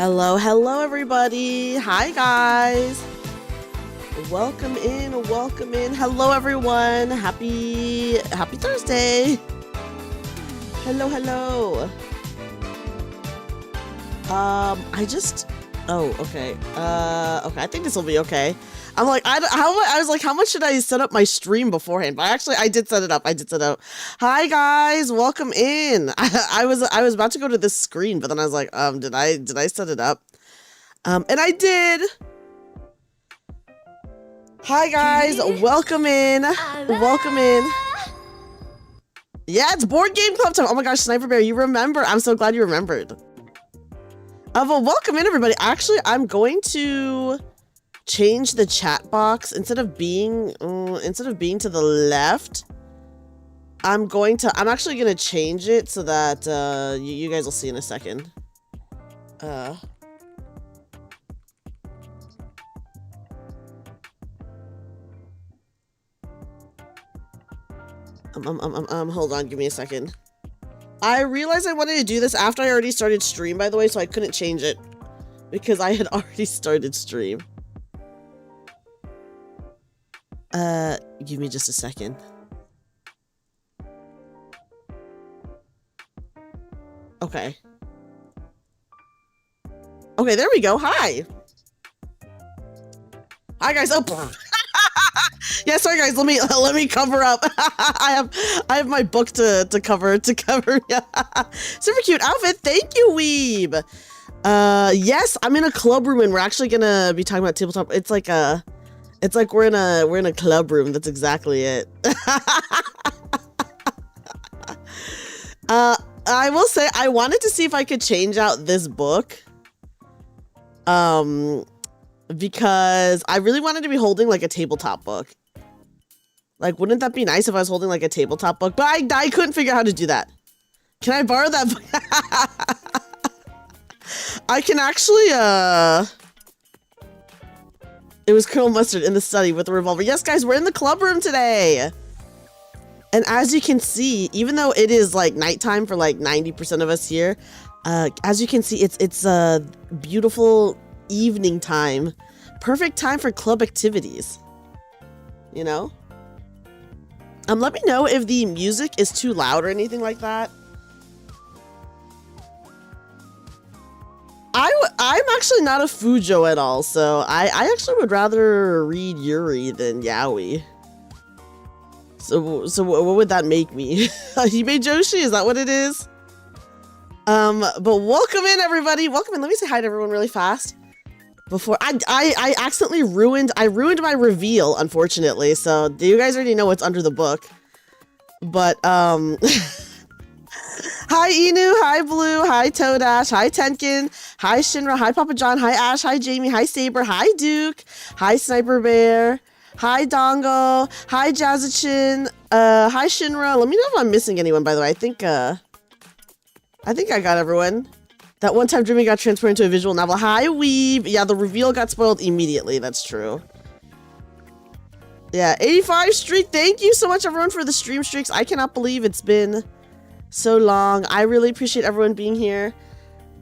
Hello everybody. Hi guys. Welcome in. Hello everyone. Happy Thursday. Hello. Okay, I think this will be okay. I'm like, I was like, how much should I set up my stream beforehand? But actually, I did set it up. Hi guys, welcome in. I was about to go to this screen, but then I was like, did I set it up? And I did. Hi guys, welcome in. Yeah, it's board game club time. Oh my gosh, Sniper Bear, you remember? I'm so glad you remembered. Well, welcome in everybody. Actually, I'm going to change the chat box instead of being to the left. I'm actually gonna change it so that you guys will see in a second. Hold on, give me a second. I realized I wanted to do this after I already started stream, by the way, so I couldn't change it because I had already started stream. Give me just a second. Okay. Okay, there we go. Hi. Hi guys. Oh, yeah, sorry guys. Let me cover up. I have my book to cover. Yeah. Super cute outfit. Thank you, Weeb. Yes, I'm in a club room and we're actually gonna be talking about tabletop. It's like we're in a club room. That's exactly it. I will say I wanted to see if I could change out this book. Because I really wanted to be holding like a tabletop book. Like, wouldn't that be nice if I was holding like a tabletop book? But I couldn't figure out how to do that. Can I borrow that book? I can actually, it was Colonel Mustard in the study with a revolver. Yes, guys, we're in the club room today. And as you can see, even though it is like nighttime for like 90% of us here, as you can see, it's a beautiful evening time. Perfect time for club activities. You know? Let me know if the music is too loud or anything like that. I'm actually not a Fujo at all, so I actually would rather read Yuri than Yaoi. So what would that make me? Hime Joshi, is that what it is? But welcome in everybody. Welcome in. Let me say hi to everyone really fast. Before I accidentally ruined my reveal, unfortunately. So you guys already know what's under the book. But hi Inu, hi Blue, hi Toadash, hi Tenkin, hi Shinra, hi Papa John, hi Ash, hi Jamie, hi Saber, hi Duke, hi Sniper Bear, hi Dongo, hi Jazachin, hi Shinra. Let me know if I'm missing anyone, by the way. I think I got everyone. That one time Dreamy got transferred into a visual novel. Hi, Weeb. Yeah, the reveal got spoiled immediately. That's true. Yeah, 85 streak. Thank you so much, everyone, for the stream streaks. I cannot believe it's been so long. I really appreciate everyone being here.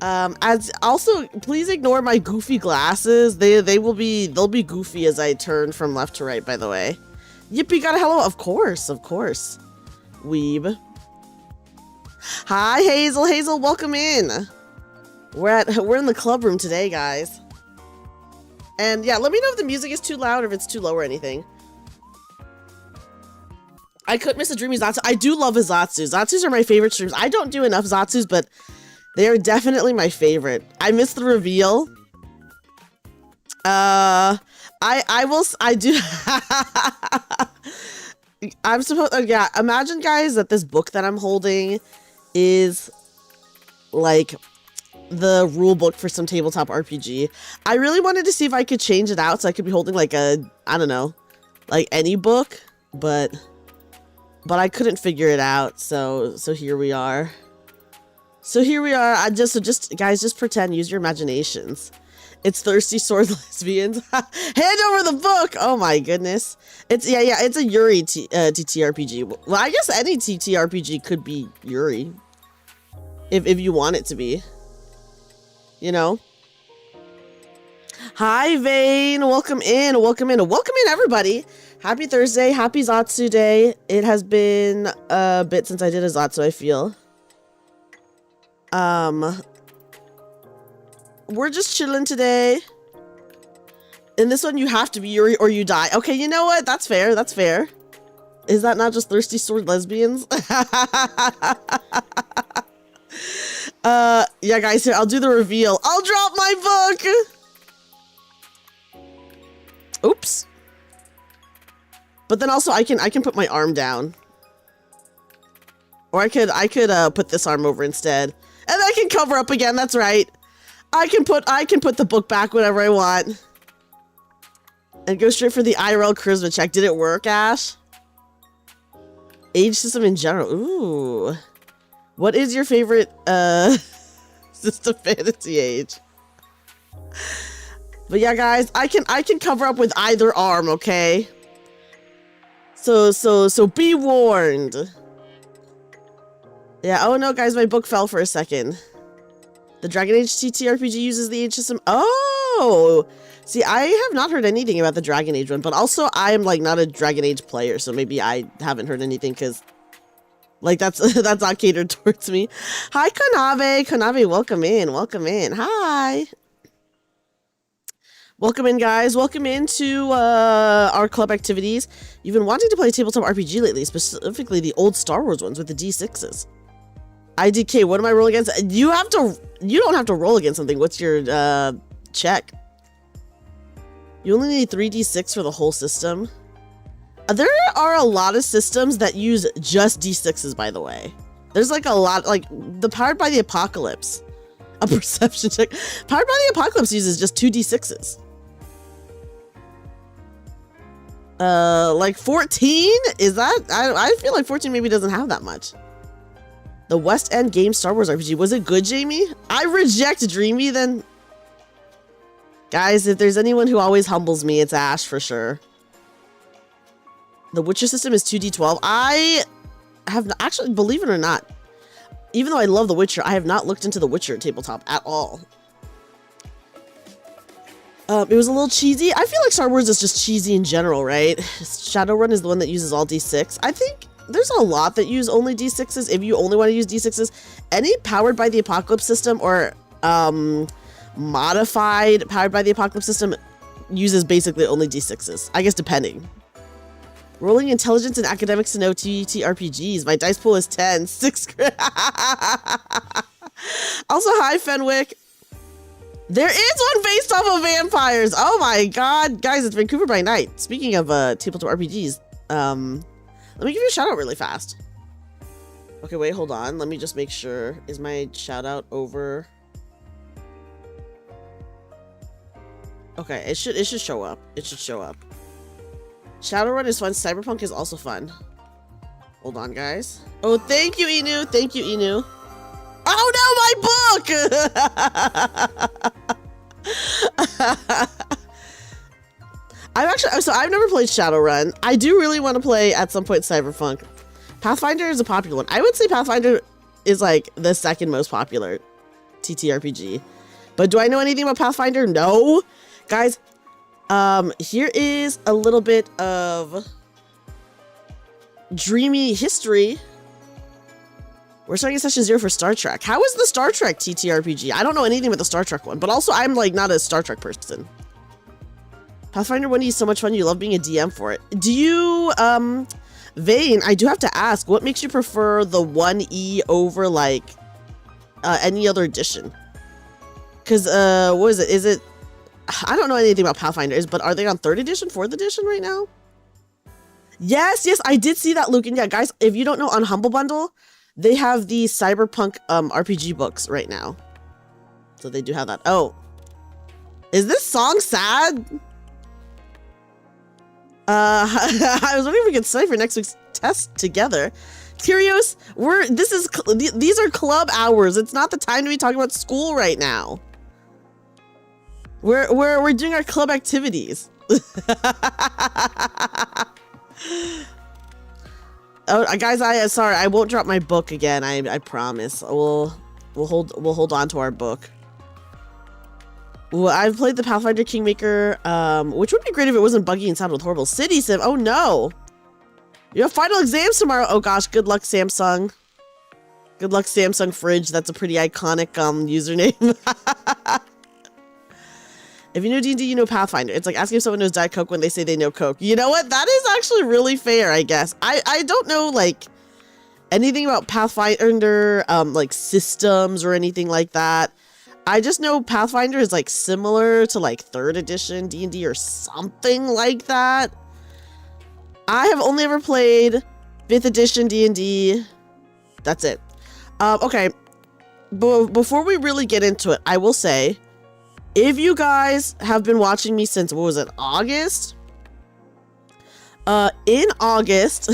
As also, please ignore my goofy glasses. They'll be goofy as I turn from left to right, by the way. Yippee, got a hello. Of course. Weeb. Hi, Hazel, welcome in. We're in the club room today, guys. And yeah, let me know if the music is too loud or if it's too low or anything. I couldn't miss a Dreamy Zatsu. I do love a Zatsu. Zatsus are my favorite streams. I don't do enough Zatsus, but they are definitely my favorite. I missed the reveal. I do. I'm supposed, yeah, imagine guys that this book that I'm holding is like the rule book for some tabletop RPG. I really wanted to see if I could change it out so I could be holding like a, I don't know, like any book, but I couldn't figure it out. So here we are. Guys, just pretend, use your imaginations. It's Thirsty Sword Lesbians. Hand over the book. Oh my goodness. It's it's a Yuri TTRPG. Well, I guess any TTRPG could be Yuri if you want it to be. You know? Hi, Vane. Welcome in. Welcome in. Welcome in, everybody. Happy Thursday. Happy Zatsu Day. It has been a bit since I did a Zatsu, I feel. We're just chilling today. In this one, you have to be Yuri or you die. Okay, you know what? That's fair. That's fair. Is that not just thirsty sword lesbians? Yeah, guys, here, I'll do the reveal. I'll drop my book. Oops. But then also I can put my arm down. Or I could put this arm over instead. And I can cover up again, that's right. I can put the book back whenever I want. And go straight for the IRL charisma check. Did it work, Ash? Age system in general. Ooh. What is your favorite system fantasy age? But yeah, guys, I can cover up with either arm, okay? So be warned. Yeah, oh no, guys, my book fell for a second. The Dragon Age TTRPG uses the age system. Oh! See, I have not heard anything about the Dragon Age one, but also I am like not a Dragon Age player, so maybe I haven't heard anything because like that's not catered towards me. Hi, Konave. Konave, welcome in. Welcome in. Hi. Welcome in, guys. Welcome into our club activities. You've been wanting to play tabletop RPG lately, specifically the old Star Wars ones with the D6s. IDK, what am I rolling against? You don't have to roll against something. What's your check? You only need 3d6 for the whole system. There are a lot of systems that use just d6s, by the way. There's like a lot, like the Powered by the Apocalypse. A perception check. Powered by the Apocalypse uses just 2d6s. Like 14? Is that? I feel like 14 maybe doesn't have that much. The West End Game Star Wars RPG. Was it good, Jamie? I reject Dreamy then. Guys, if there's anyone who always humbles me, it's Ash for sure. The Witcher system is 2d12. I have not, actually, believe it or not, even though I love The Witcher, I have not looked into The Witcher tabletop at all. It was a little cheesy. I feel like Star Wars is just cheesy in general, right? Shadowrun is the one that uses all d6. I think there's a lot that use only d6s. If you only want to use d6s, any Powered by the Apocalypse system or modified Powered by the Apocalypse system uses basically only d6s. I guess depending. Rolling intelligence and academics and TTRPGs. My dice pool is 10. 6. Also, hi, Fenwick. There is one based off of vampires. Oh my god. Guys, it's Vancouver by Night. Speaking of tabletop RPGs, let me give you a shout out really fast. Okay, wait, hold on. Let me just make sure. Is my shout out over? Okay, it should show up. It should show up. Shadowrun is fun. Cyberpunk is also fun. Hold on, guys. Oh, thank you, Inu. Thank you, Inu. Oh no, my book! I've never played Shadowrun. I do really want to play at some point Cyberpunk. Pathfinder is a popular one. I would say Pathfinder is like the second most popular TTRPG. But do I know anything about Pathfinder? No. Guys, here is a little bit of Dreamy history. We're starting at session 0 for Star Trek. How is the Star Trek TTRPG? I don't know anything about the Star Trek one, but also I'm like not a Star Trek person. Pathfinder 1E is so much fun. You love being a DM for it. Do you, Vane, I do have to ask, what makes you prefer the 1E over like any other edition? Because, what is it? Is it, I don't know anything about Pathfinders, but are they on 3rd edition, 4th edition right now? Yes, I did see that, Luke. And yeah, guys, if you don't know, on Humble Bundle, they have the Cyberpunk RPG books right now. So they do have that. Oh. Is this song sad? I was wondering if we could study for next week's test together. Curious, these are club hours. It's not the time to be talking about school right now. We're doing our club activities. Oh, guys, sorry, I won't drop my book again. I promise. We'll hold on to our book. Well, I've played the Pathfinder Kingmaker, which would be great if it wasn't buggy and sounded with horrible city sim. Oh no! You have final exams tomorrow. Oh gosh, good luck, Samsung. Good luck, Samsung Fridge. That's a pretty iconic username. If you know D&D, you know Pathfinder. It's like asking if someone knows Diet Coke when they say they know Coke. You know what? That is actually really fair, I guess. I don't know, like, anything about Pathfinder, like, systems or anything like that. I just know Pathfinder is, like, similar to, like, 3rd edition D&D or something like that. I have only ever played 5th edition D&D. That's it. Okay. Before we really get into it, I will say, if you guys have been watching me since, what was it, August? In August,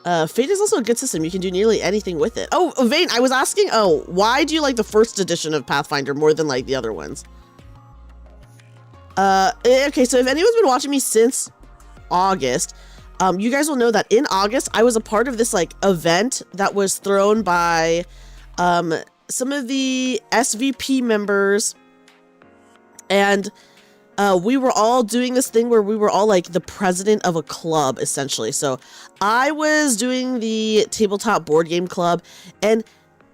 Fate is also a good system. You can do nearly anything with it. Oh, Vane, I was asking, why do you like the 1st edition of Pathfinder more than, like, the other ones? Okay, so if anyone's been watching me since August, you guys will know that in August, I was a part of this, like, event that was thrown by, some of the SVP members, and we were all doing this thing where we were all like the president of a club, essentially. So I was doing the tabletop board game club, and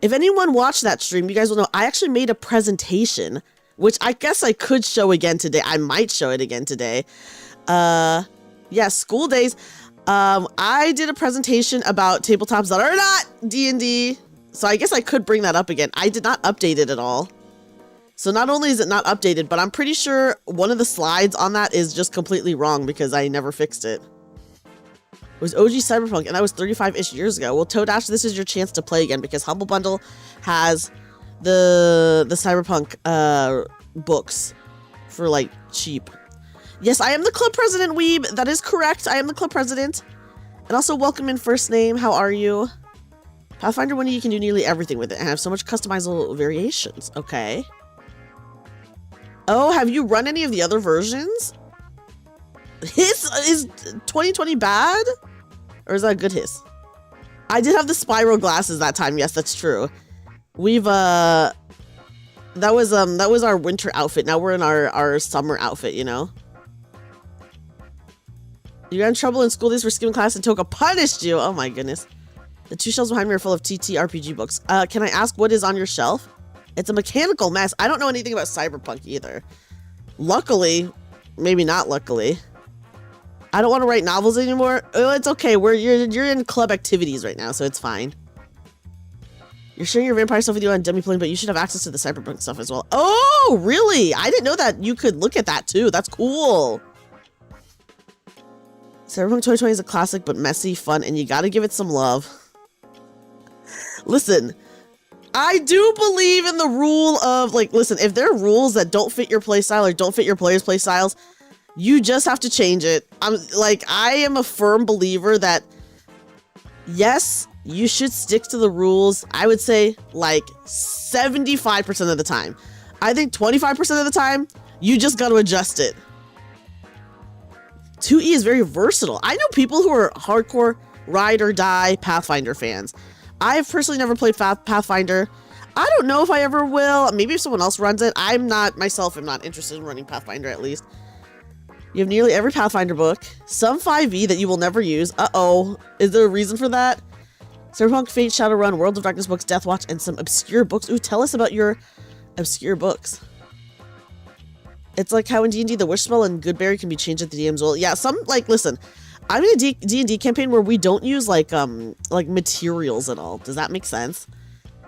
if anyone watched that stream, you guys will know I actually made a presentation, which I guess I could show again today. I might show it again today. Yeah, school days. I did a presentation about tabletops that are not D&D. So I guess I could bring that up again. I did not update it at all. So not only is it not updated, but I'm pretty sure one of the slides on that is just completely wrong because I never fixed it. It was OG Cyberpunk, and that was 35-ish years ago. Well, Toadash, this is your chance to play again because Humble Bundle has the Cyberpunk books for, like, cheap. Yes, I am the club president, Weeb. That is correct. I am the club president. And also, welcome in first name. How are you? Pathfinder 1, you can do nearly everything with it and have so much customizable variations. Okay. Oh, have you run any of the other versions? Is 2020 bad? Or is that a good hiss? I did have the spiral glasses that time. Yes, that's true. We've, that was our winter outfit. Now we're in our summer outfit, you know? You got in trouble in school days for skipping class and Toka punished you. Oh my goodness. The 2 shelves behind me are full of TTRPG books. Can I ask what is on your shelf? It's a mechanical mess. I don't know anything about Cyberpunk either. Luckily, maybe not luckily. I don't want to write novels anymore. Oh, it's okay. You're in club activities right now, so it's fine. You're sharing your vampire stuff with you on Demiplane, but you should have access to the Cyberpunk stuff as well. Oh, really? I didn't know that you could look at that too. That's cool. Cyberpunk 2020 is a classic, but messy, fun, and you gotta give it some love. Listen, I do believe in the rule of, like, listen, if there are rules that don't fit your playstyle or don't fit your players' playstyles, you just have to change it. I am a firm believer that, yes, you should stick to the rules. I would say, like, 75% of the time. I think 25% of the time, you just got to adjust it. 2E is very versatile. I know people who are hardcore ride or die Pathfinder fans. I've personally never played Pathfinder. I don't know if I ever will. Maybe if someone else runs it. I'm not interested in running Pathfinder, at least. You have nearly every Pathfinder book. Some 5e that you will never use. Uh-oh. Is there a reason for that? Cyberpunk, Fate, Shadowrun, World of Darkness books, Deathwatch, and some obscure books. Ooh, tell us about your obscure books. It's like how in D&D, the wish spell and Goodberry can be changed at the DM's will. Yeah, listen, I'm in a D&D campaign where we don't use, like materials at all. Does that make sense?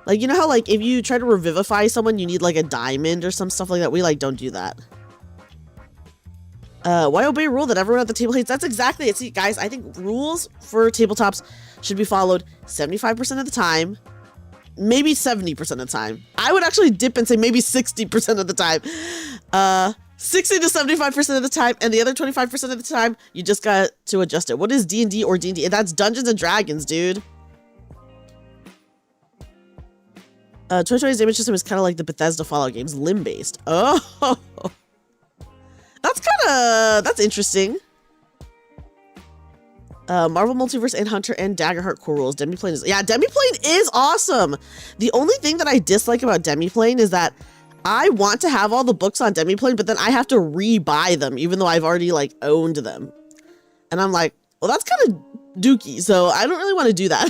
Like, you know how, like, if you try to revivify someone, you need, like, a diamond or some stuff like that? We, like, don't do that. Why obey a rule that everyone at the table hates? That's exactly it. See, guys, I think rules for tabletops should be followed 75% of the time. Maybe 70% of the time. I would actually dip and say maybe 60% of the time. 60 to 75% of the time, and the other 25% of the time, you just got to adjust it. What is D&D or D&D? That's Dungeons and Dragons, dude. 2020's damage system is kind of like the Bethesda Fallout games, limb-based. Oh, that's interesting. Marvel Multiverse and Hunter and Daggerheart core rules. Demiplane is, yeah, Demiplane is awesome. The only thing that I dislike about Demiplane is that I want to have all the books on Demiplane, but then I have to re-buy them, even though I've already like owned them. And I'm like, well, that's kind of dookie, so I don't really want to do that.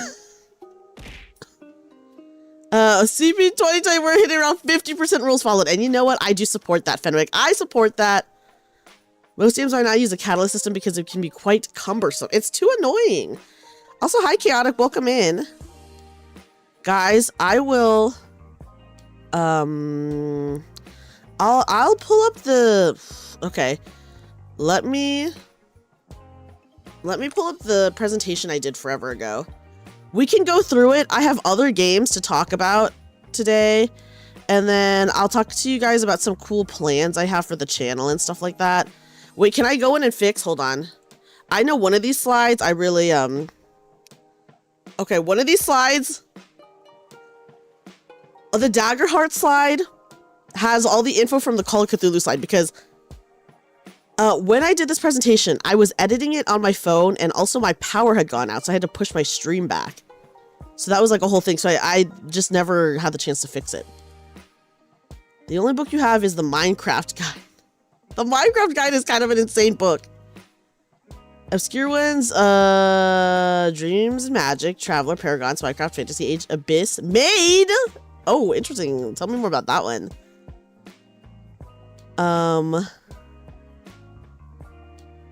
CP 2020, we're hitting around 50% rules followed. And you know what? I do support that, Fenwick. I support that. Most games are not use a catalyst system because it can be quite cumbersome. It's too annoying. Also, hi, Chaotic. Welcome in. Guys, I will... I'll pull up the... Okay. Let me pull up the presentation I did forever ago. We can go through it. I have other games to talk about today. And then I'll talk to you guys about some cool plans I have for the channel and stuff like that. Wait, can I go in and fix? Hold on. I know one of these slides, I really, okay, one of these slides, the Daggerheart slide has all the info from the Call of Cthulhu slide because when I did this presentation, I was editing it on my phone and also my power had gone out, so I had to push my stream back. So that was like a whole thing, so I just never had the chance to fix it. The only book you have is the Minecraft guide. The Minecraft guide is kind of an insane book. Obscure ones, Dreams and Magic, Traveler, Paragons, Minecraft, Fantasy Age, Abyss, Made! Oh, interesting. Tell me more about that one.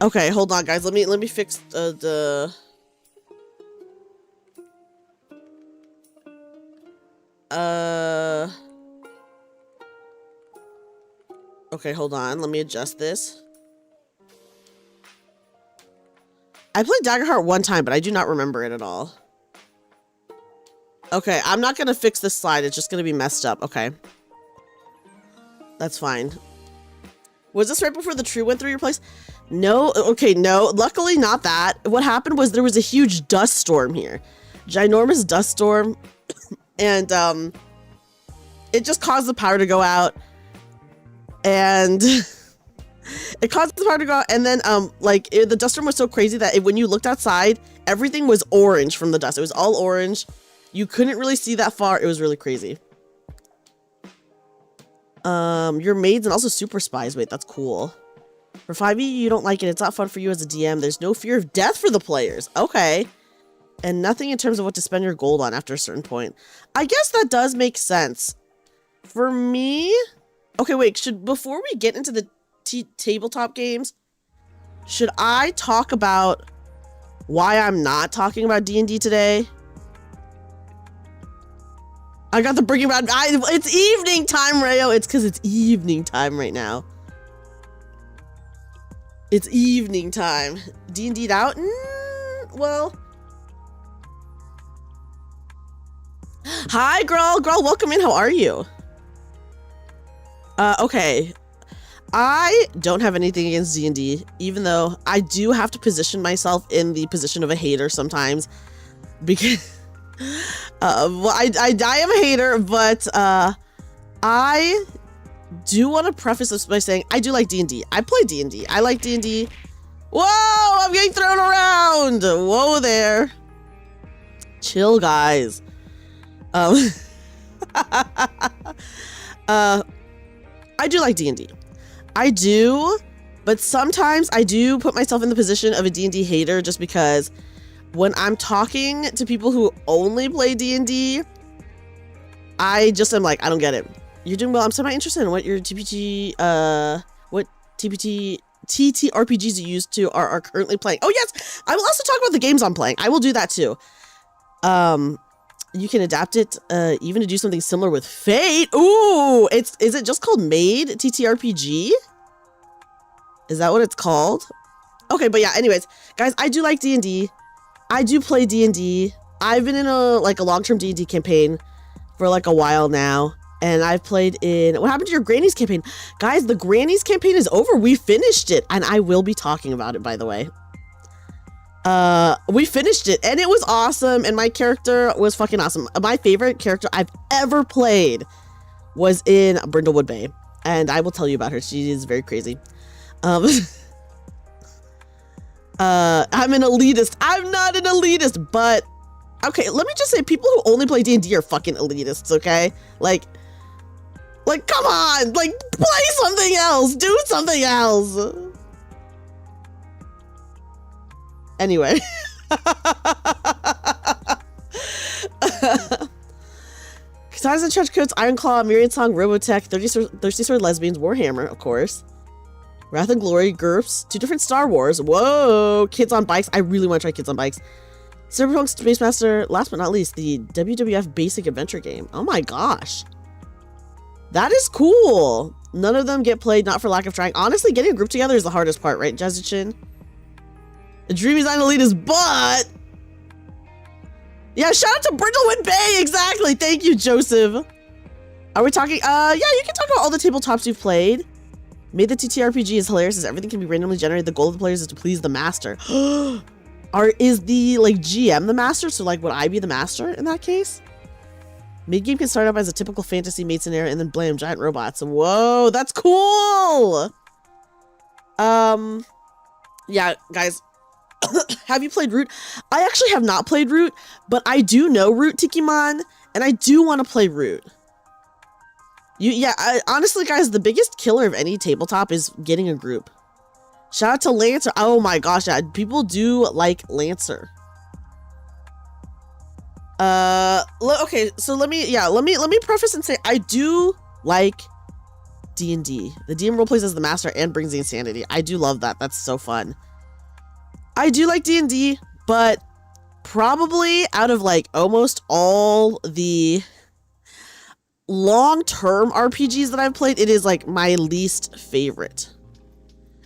Okay, hold on, guys. Let me fix the... Okay, hold on. Let me adjust this. I played Daggerheart one time, but I do not remember it at all. Okay, I'm not going to fix this slide. It's just going to be messed up. Okay. That's fine. Was this right before the tree went through your place? No. Okay, no. Luckily, not that. What happened was there was a huge dust storm here. Ginormous dust storm. And it just caused the power to go out. And it caused the power to go out. And then the dust storm was so crazy that when you looked outside, everything was orange from the dust. It was all orange. You couldn't really see that far. It was really crazy. You're maids and also super spies. Wait, that's cool. For 5e, you don't like it. It's not fun for you as a DM. There's no fear of death for the players. Okay. And nothing in terms of what to spend your gold on after a certain point. I guess that does make sense. For me... Okay, wait. Before we get into the tabletop games, should I talk about why I'm not talking about D&D today? I got the bringing around. It's evening time, Rayo. It's because it's evening time right now. It's evening time. D&D'd out? Well. Hi, girl. Girl, welcome in. How are you? Okay. I don't have anything against D&D, even though I do have to position myself in the position of a hater sometimes. Because... well, I am a hater, but I do want to preface this by saying I do like D&D. I play D&D. I like D&D. Whoa, I'm getting thrown around. Whoa there. Chill, guys. I do like D&D. I do, but sometimes I do put myself in the position of a D&D hater just because when I'm talking to people who only play D&D, I just am like, I don't get it. You're doing well. I'm semi-interested in what your TTRPGs you used to are currently playing. Oh yes, I will also talk about the games I'm playing. I will do that too. You can adapt it even to do something similar with Fate. Ooh, is it just called Made TTRPG? Is that what it's called? Okay, but yeah, anyways, guys, I do like D&D. I do play D&D. I've been in a long-term D&D campaign for like a while now. And I've played in... What happened to your Granny's campaign? Guys, the Granny's campaign is over. We finished it. And I will be talking about it, by the way. We finished it. And it was awesome. And my character was fucking awesome. My favorite character I've ever played was in Brindlewood Bay. And I will tell you about her. She is very crazy. I'm an elitist. I'm not an elitist, but okay, let me just say people who only play D&D are fucking elitists, okay? Like, come on, like, play something else, do something else. Anyway. Katana's and Trench Coats, Ironclaw, Myriad Song, Robotech, Thirsty Sword Lesbians, Warhammer, of course. Wrath and Glory, GURPS, 2 different Star Wars. Whoa, Kids on Bikes. I really want to try Kids on Bikes. Cyberpunk Space Master, last but not least, the WWF Basic Adventure game. Oh my gosh. That is cool. None of them get played, not for lack of trying. Honestly, getting a group together is the hardest part, right, Jazuchin? Dreamy and I'm elitist, but... Yeah, shout out to Brindlewood Bay, exactly. Thank you, Joseph. Are we talking? Yeah, you can talk about all the tabletops you've played. Made the TTRPG is hilarious as everything can be randomly generated. The goal of the players is to please the master. Is the like GM the master? So like would I be the master in that case? Mid-game can start up as a typical fantasy made scenario and then blame giant robots. Whoa, that's cool! Yeah, guys. Have you played Root? I actually have not played Root, but I do know Root, Tikimon, and I do want to play Root. Honestly, guys, the biggest killer of any tabletop is getting a group. Shout out to Lancer. Oh my gosh, yeah, people do like Lancer. Okay, so let me preface and say I do like D&D. The DM role plays as the master and brings the insanity. I do love that. That's so fun. I do like D&D, but probably out of like almost all the long-term RPGs that I've played, it is like my least favorite.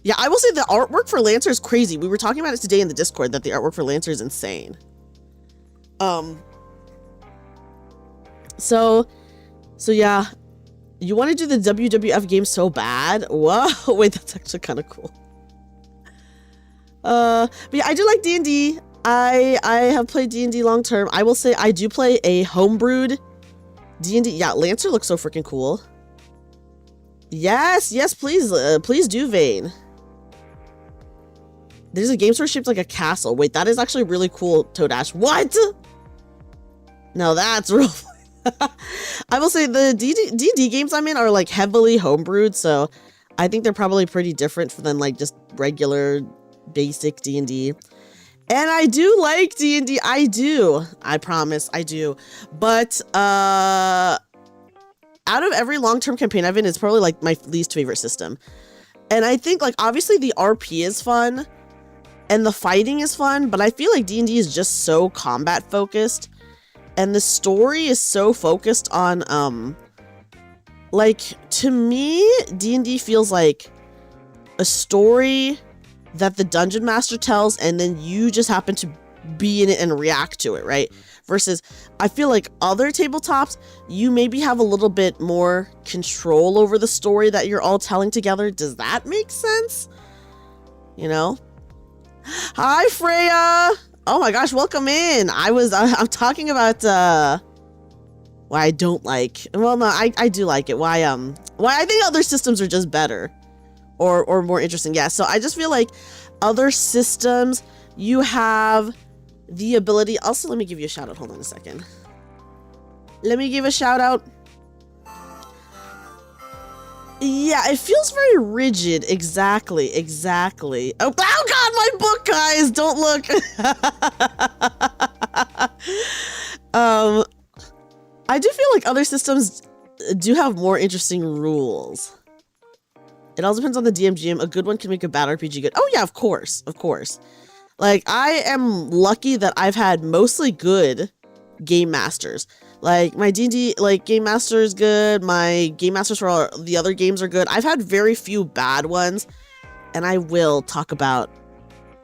Yeah, I will say the artwork for Lancer is crazy. We were talking about it today in the Discord that the artwork for Lancer is insane. So yeah, you want to do the WWF game so bad? Whoa, wait, that's actually kind of cool. But yeah, I do like D&D. I have played D&D long term. I will say I do play a homebrewed D&D. Yeah, Lancer looks so freaking cool. Yes, please, please do, Vane. There's a game store shaped like a castle. Wait, that is actually really cool, Toadash. What? No, that's real. I will say the D&D games I'm in are like heavily homebrewed, so I think they're probably pretty different than like just regular basic D&D. And I do like D&D. I do. I promise I do. But out of every long-term campaign I've been, it's probably like my least favorite system. And I think like obviously the RP is fun and the fighting is fun, but I feel like D&D is just so combat focused and the story is so focused on like to me D&D feels like a story that the dungeon master tells and then you just happen to be in it and react to it, right? Versus I feel like other tabletops, you maybe have a little bit more control over the story that you're all telling together. Does that make sense? You know? Hi, Freya! Oh my gosh, welcome in. I'm talking about why I don't like, well, no, I do like it. Why I think other systems are just better. Or more interesting. Yeah, so I just feel like other systems, you have the ability. Also, let me give you a shout out. Hold on a second. Let me give a shout out. Yeah, it feels very rigid. Exactly. Oh God, my book, guys. Don't look. I do feel like other systems do have more interesting rules. It all depends on the DMGM. A good one can make a bad RPG good. Oh yeah, of course. Like I am lucky that I've had mostly good game masters. Like my D&D like game master is good. My game masters for all the other games are good. I've had very few bad ones, and I will talk about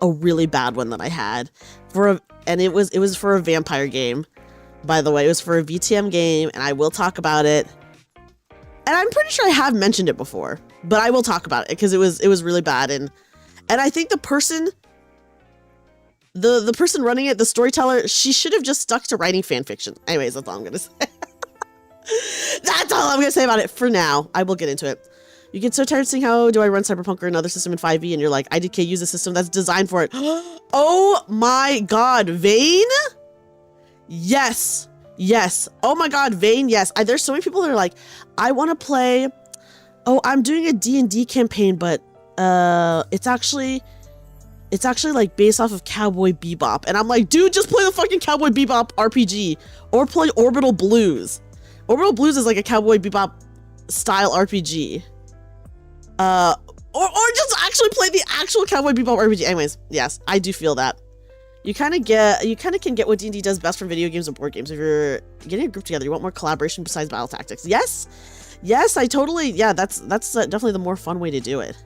a really bad one that I had and it was for a vampire game. By the way, it was for a VTM game, and I will talk about it. And I'm pretty sure I have mentioned it before, but I will talk about it because it was really bad. And I think the person running it, the storyteller, she should have just stuck to writing fan fiction. Anyways, that's all I'm gonna say. That's all I'm gonna say about it for now. I will get into it. You get so tired seeing how do I run Cyberpunk or another system in 5e, and you're like, IDK use a system that's designed for it. Oh my god, Vane? Yes. Yes. Oh my god, Vane, yes. There's so many people that are like, I want to play... Oh, I'm doing a D&D campaign, but it's actually like based off of Cowboy Bebop. And I'm like, dude, just play the fucking Cowboy Bebop RPG or play Orbital Blues. Orbital Blues is like a Cowboy Bebop style RPG. Or just actually play the actual Cowboy Bebop RPG. Anyways, yes, I do feel that. You kind of can get what D&D does best from video games and board games. If you're getting a group together, you want more collaboration besides battle tactics. Yes, yes, I totally, yeah, that's definitely the more fun way to do it.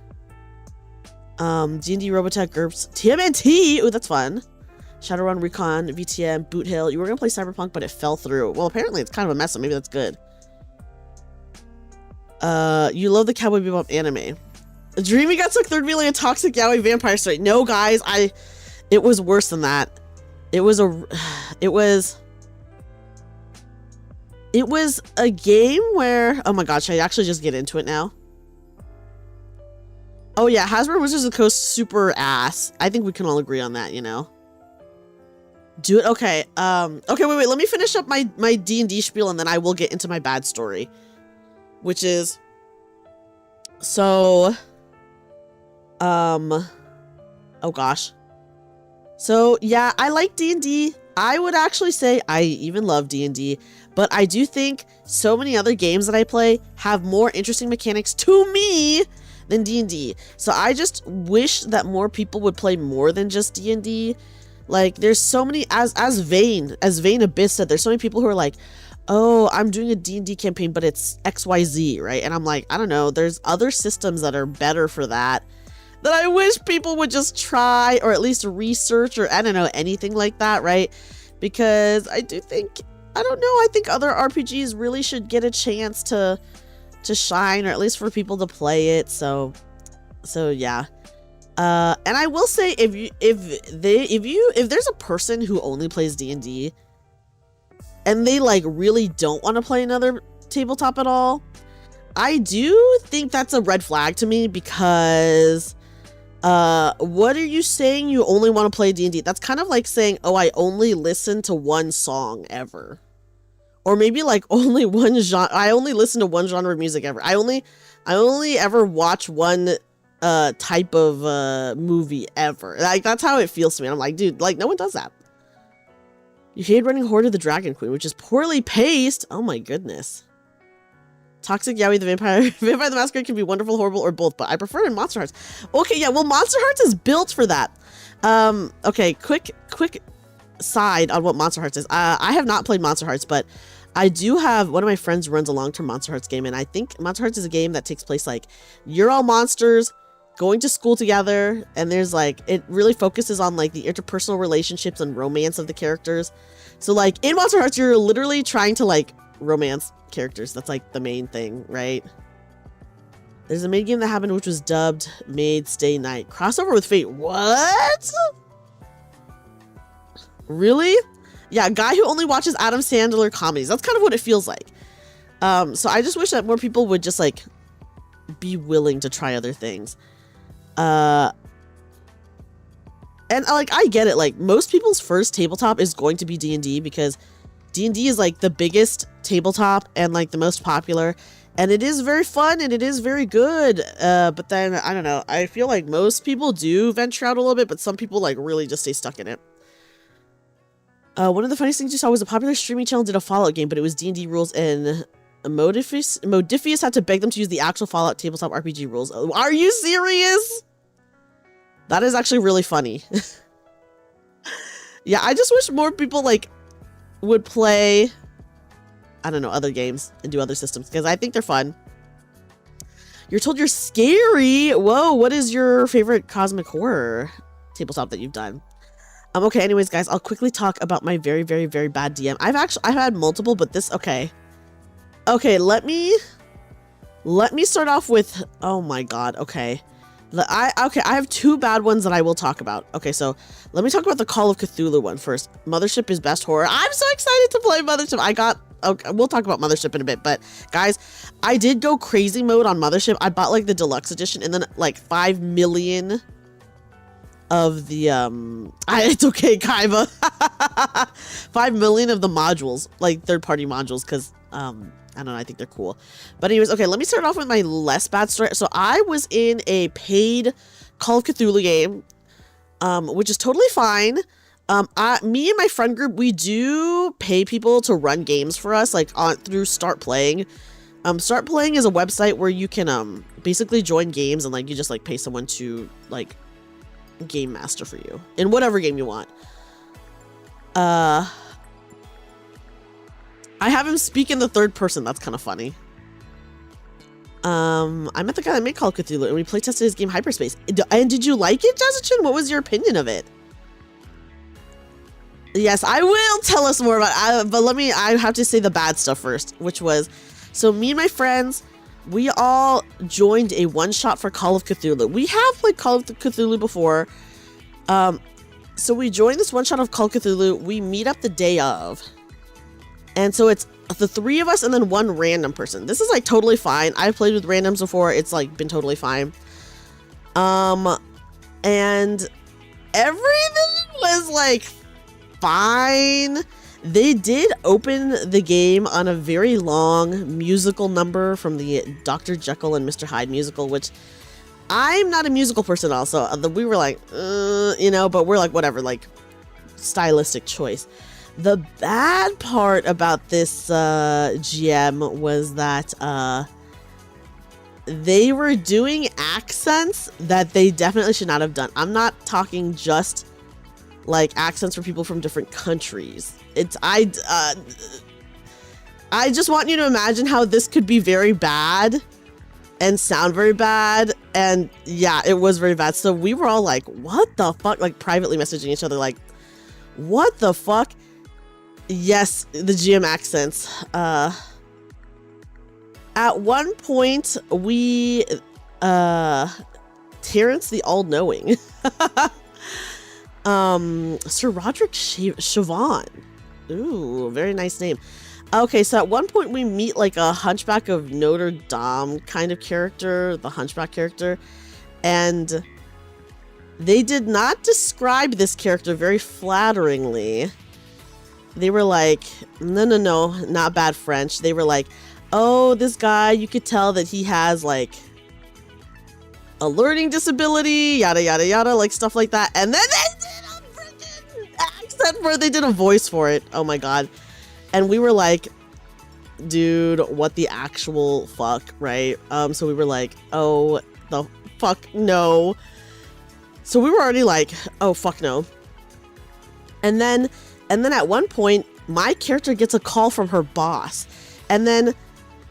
D&D Robotech GURPS, TMNT, ooh, that's fun. Shadowrun, Recon, VTM, Boot Hill. You were gonna play Cyberpunk, but it fell through. Well, apparently it's kind of a mess, so maybe that's good. You love the Cowboy Bebop anime. Dreamy got stuck third wheeling a toxic yaoi vampire story. No, guys, it was worse than that. It was a game where, oh my god, should I actually just get into it now? Oh yeah, Hasbro Wizards of the Coast super ass. I think we can all agree on that, you know. Do it, okay. Okay, wait, let me finish up my D&D spiel and then I will get into my bad story. Which is, so, oh gosh. So yeah, I like D&D. I would actually say I even love D&D, but I do think so many other games that I play have more interesting mechanics to me than D&D. So I just wish that more people would play more than just D&D. Like, there's so many, as Vane Abyss said, there's so many people who are like, oh, I'm doing a D&D campaign, but it's XYZ, right? And I'm like, I don't know, there's other systems that are better for that I wish people would just try, or at least research, or I don't know, anything like that, right? Because I do think, I don't know, I think other RPGs really should get a chance to shine, or at least for people to play it. So yeah. And I will say, if there's a person who only plays D&D and they like really don't want to play another tabletop at all, I do think that's a red flag to me, because what are you saying you only want to play D&D? That's kind of like saying, oh, I only listen to one song ever. Or maybe like only one genre. I only listen to one genre of music ever. I only ever watch one type of movie ever. Like, that's how it feels to me. I'm like, dude, like, no one does that. You hate running Horde of the Dragon Queen, which is poorly paced. Oh my goodness. Toxic Yaoi the Vampire. Vampire the Masquerade can be wonderful, horrible, or both, but I prefer it in Monster Hearts. Okay, yeah, well, Monster Hearts is built for that. Okay, quick side on what Monster Hearts is. I have not played Monster Hearts, but I do have, one of my friends runs a long-term Monster Hearts game, and I think Monster Hearts is a game that takes place like, you're all monsters going to school together, and there's like, it really focuses on like the interpersonal relationships and romance of the characters. So like in Monster Hearts, you're literally trying to like romance characters. That's like the main thing, right? There's a main game that happened which was dubbed Maid Stay Night. Crossover with Fate. What? Really? Yeah, a guy who only watches Adam Sandler comedies. That's kind of what it feels like. So I just wish that more people would just like be willing to try other things. And like, I get it. Like, most people's first tabletop is going to be D&D, because D&D is like the biggest tabletop and like the most popular, and it is very fun and it is very good. But then, I don't know, I feel like most people do venture out a little bit, but some people like really just stay stuck in it. One of the funniest things you saw was a popular streaming channel did a Fallout game, but it was D&D rules, and Modifius had to beg them to use the actual Fallout tabletop RPG rules. Are you serious? That is actually really funny. Yeah, I just wish more people like would play, I don't know, other games and do other systems, because I think they're fun. You're told you're scary. Whoa, what is your favorite cosmic horror tabletop that you've done? Okay, anyways, guys, I'll quickly talk about my very, very, very bad DM. I've had multiple, but this, okay. Okay, let me start off with, oh my god, okay. Okay, I have two bad ones that I will talk about. Okay, so let me talk about the Call of Cthulhu one first. Mothership is best horror. I'm so excited to play Mothership. Okay, we'll talk about Mothership in a bit, but guys, I did go crazy mode on Mothership. I bought like the deluxe edition and then like 5 million of the it's okay, Kaiba. 5 million of the modules, like third-party modules, because I don't know, I think they're cool. But anyways, okay, let me start off with my less bad story. So I was in a paid Call of Cthulhu game, which is totally fine. Me and my friend group, we do pay people to run games for us, like through Start Playing. Start Playing is a website where you can basically join games and like you just like pay someone to like game master for you in whatever game you want. I have him speak in the third person. That's kind of funny. I met the guy that made Call of Cthulhu and we play tested his game Hyperspace. And did you like it, Jazzachin? What was your opinion of it? Yes, I will tell us more about it, but I have to say the bad stuff first, which was, so me and my friends, we all joined a one-shot for Call of Cthulhu. We have played Call of Cthulhu before. So we joined this one-shot of Call of Cthulhu. We meet up the day of. And so it's the three of us and then one random person. This is like totally fine. I've played with randoms before. It's like been totally fine. And everything was like fine. They did open the game on a very long musical number from the Dr. Jekyll and Mr. Hyde musical, which I'm not a musical person also. We were like, you know, but we're like, whatever, like stylistic choice. The bad part about this GM was that they were doing accents that they definitely should not have done. I'm not talking just like accents for people from different countries. I just want you to imagine how this could be very bad and sound very bad. And yeah, it was very bad. So we were all like, what the fuck? Like privately messaging each other like, what the fuck? Yes, the GM accents. At one point, we, Terrence the All-Knowing, Sir Roderick Siobhan. Ooh, very nice name. Okay, so at one point we meet like a Hunchback of Notre Dame kind of character, the Hunchback character, and they did not describe this character very flatteringly. They were like, no, not bad French. They were like, oh, this guy, you could tell that he has like a learning disability, yada, yada, yada, like stuff like that. And then they did a freaking accent where they did a voice for it. Oh my God. And we were like, dude, what the actual fuck, right? So we were like, oh, the fuck no. So we were already like, oh, fuck no. And then at one point, my character gets a call from her boss. And then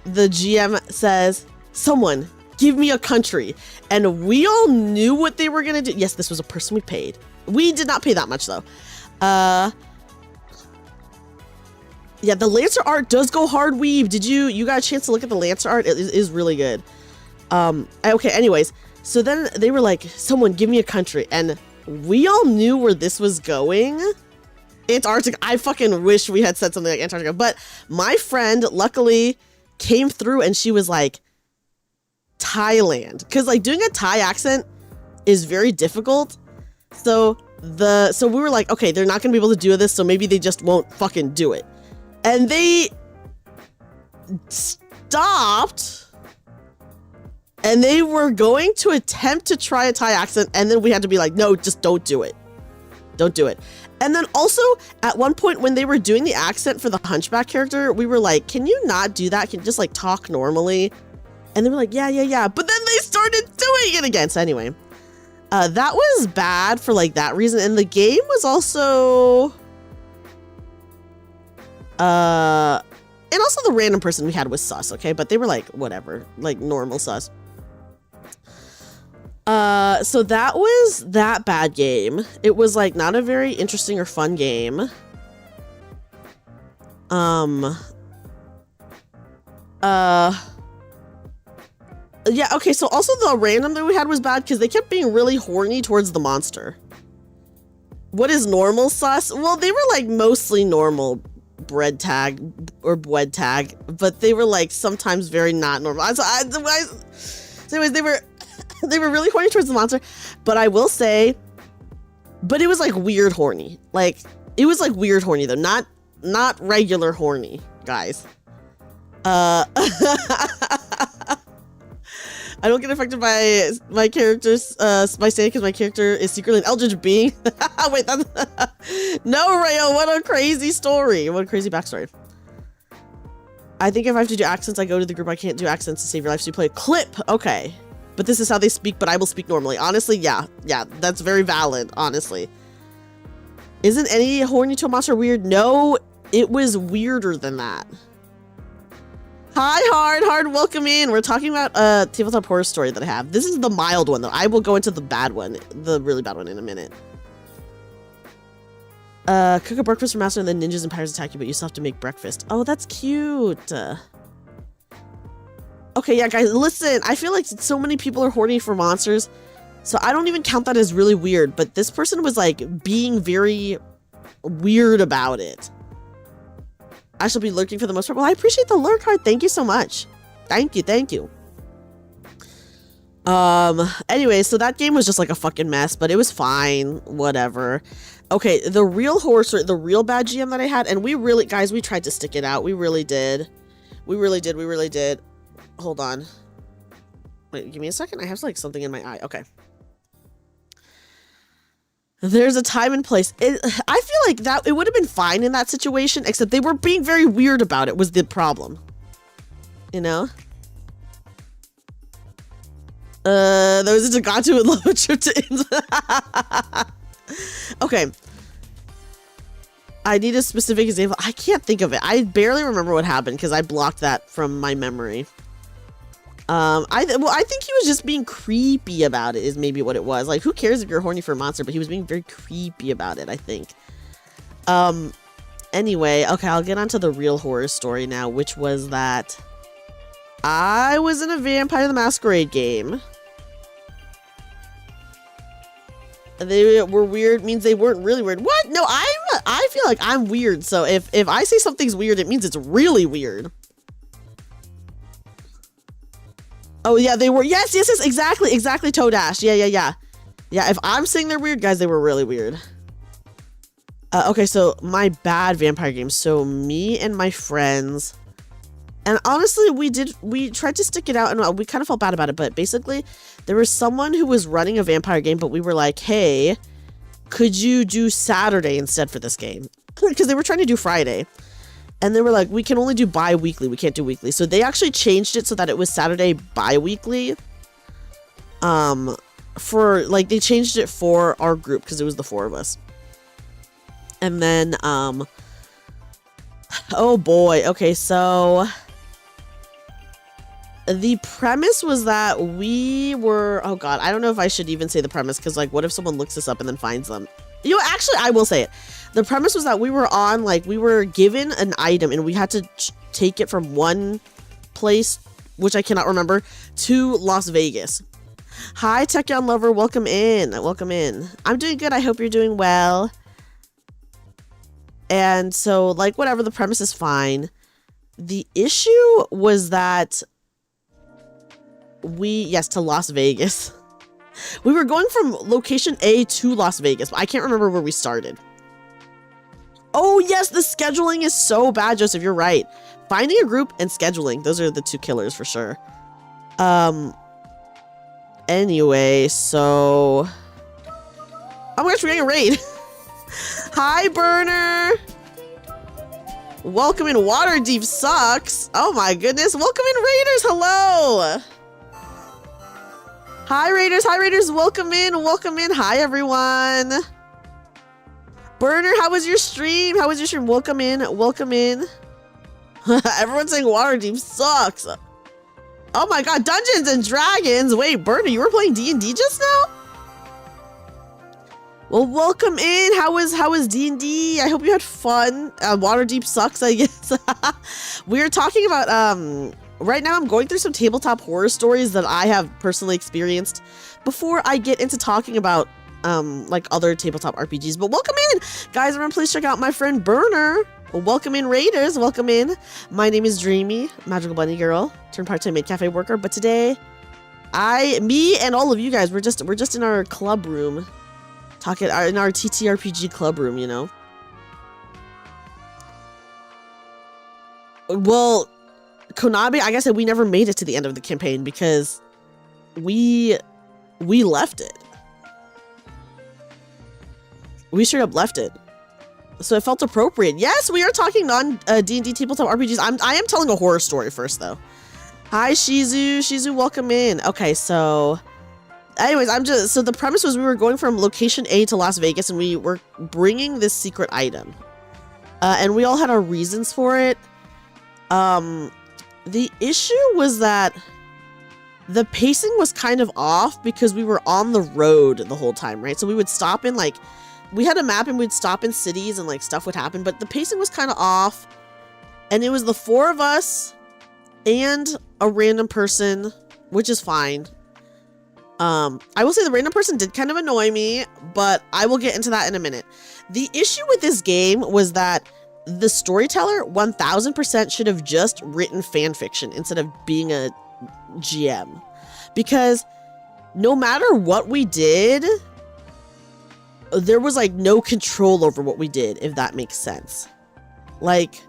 the GM says, someone, give me a country. And we all knew what they were going to do. Yes, this was a person we paid. We did not pay that much, though. Yeah, the Lancer art does go hard weave. You got a chance to look at the Lancer art? It is really good. Okay, anyways. So then they were like, someone, give me a country. And we all knew where this was going. Antarctica. I fucking wish we had said something like Antarctica. But my friend, luckily, came through and she was like, Thailand. Because like doing a Thai accent is very difficult. So we were like, okay, they're not going to be able to do this. So maybe they just won't fucking do it. And they stopped. And they were going to attempt to try a Thai accent. And then we had to be like, no, just don't do it. Don't do it. And then also at one point when they were doing the accent for the Hunchback character, we were like, can you not do that? Can you just like talk normally? And they were like, yeah. But then they started doing it again. So anyway, that was bad for like that reason. And the game was also, and also the random person we had was sus. Okay. But they were like, whatever, like normal sus. So that was that bad game. It was like not a very interesting or fun game. Yeah, okay, so also the random that we had was bad because they kept being really horny towards the monster. What is normal sus? Well, they were like mostly normal bread tag or bwed tag, but they were like sometimes very not normal. So anyways, they were really horny towards the monster, but I will say, but it was like weird horny. Like it was like weird horny though, not regular horny, guys. I don't get affected by my character's by saying because my character is secretly an eldritch being. Wait, that's no, Rayo. What a crazy story. What a crazy backstory. I think if I have to do accents, I go to the group. I can't do accents to save your life, so you play a clip. Okay, but this is how they speak. But I will speak normally. Honestly, yeah, that's very valid. Honestly, isn't any horny to a monster weird? No, it was weirder than that. Hi, Hard, welcome in. We're talking about a tabletop horror story that I have. This is the mild one, though. I will go into the bad one, the really bad one in a minute. Cook a breakfast for master and then ninjas and pirates attack you, but you still have to make breakfast. Oh, that's cute. Okay, yeah, guys, listen. I feel like so many people are horny for monsters, so I don't even count that as really weird, but this person was, like, being very weird about it. I shall be lurking for the most part. Well, I appreciate the lurk card. Thank you so much. Thank you. Anyway, so that game was just like a fucking mess, but it was fine. Whatever. Okay, the real horror story, the real bad GM that I had, and we really, guys, we tried to stick it out. We really did. We really did. Hold on. Wait, give me a second. I have like something in my eye. Okay. There's a time and place. I feel like that it would have been fine in that situation, except they were being very weird about it was the problem. You know? There was a Tagatu would love a trip to Okay. I need a specific example. I can't think of it. I barely remember what happened because I blocked that from my memory. I think he was just being creepy about it is maybe what it was. Like, who cares if you're horny for a monster? But he was being very creepy about it, I think. Anyway, okay, I'll get onto the real horror story now, which was that I was in a Vampire the Masquerade game. They were weird means they weren't really weird. What? No, I feel like I'm weird. So if I say something's weird, it means it's really weird. Oh, yeah, they were. Yes, exactly, Toadash. Yeah. Yeah, if I'm saying they're weird, guys, they were really weird. Okay, so my bad vampire game. So me and my friends, and honestly, we tried to stick it out, and we kind of felt bad about it, but basically, there was someone who was running a vampire game, but we were like, hey, could you do Saturday instead for this game? Because they were trying to do Friday. And they were like, we can only do bi-weekly. We can't do weekly. So they actually changed it so that it was Saturday bi-weekly. They changed it for our group because it was the 4 of us. And then, oh boy. Okay, so the premise was that we were, oh God, I don't know if I should even say the premise because like, what if someone looks this up and then finds them? You know, actually, I will say it. The premise was that we were given an item and we had to take it from one place, which I cannot remember, to Las Vegas. Hi, Techyon Lover. Welcome in. I'm doing good. I hope you're doing well. And so, like, whatever, the premise is fine. The issue was that to Las Vegas. We were going from location A to Las Vegas, but I can't remember where we started. Oh, yes, the scheduling is so bad, Joseph. You're right. Finding a group and scheduling. Those are the 2 killers for sure. Anyway, so... Oh my gosh, we're getting a raid. Hi, Burner. Welcome in. Waterdeep sucks. Oh my goodness. Welcome in, Raiders. Hello. Hi, Raiders. Welcome in. Hi, everyone. Burner, how was your stream? Welcome in. Everyone's saying Waterdeep sucks. Oh my God, Dungeons and Dragons. Wait, Burner, you were playing D&D just now? Well, welcome in. How was D&D? I hope you had fun. Waterdeep sucks, I guess. We were talking about right now I'm going through some tabletop horror stories that I have personally experienced before I get into talking about like other tabletop RPGs. But welcome in, guys. Everyone, please check out my friend Burner. Welcome in, Raiders. Welcome in. My name is Dreamy, magical bunny girl, turned part-time maid cafe worker. But today, me and all of you guys, we're just in our club room, talking in our TTRPG club room, you know. Well, Konami, I guess we never made it to the end of the campaign because we left it. We straight up left it. So it felt appropriate. Yes, we are talking non-D&D tabletop RPGs. I am telling a horror story first, though. Hi, Shizu. Shizu, welcome in. Okay, so... Anyways, so the premise was we were going from location A to Las Vegas, and we were bringing this secret item. And we all had our reasons for it. The issue was that the pacing was kind of off because we were on the road the whole time, right? So we would stop in, like... We had a map and we'd stop in cities and like stuff would happen, but the pacing was kind of off. And it was the 4 of us and a random person, which is fine. I will say the random person did kind of annoy me, but I will get into that in a minute. The issue with this game was that the storyteller 1000% should have just written fan fiction instead of being a GM. Because no matter what we did, there was like no control over what we did, if that makes sense. Like,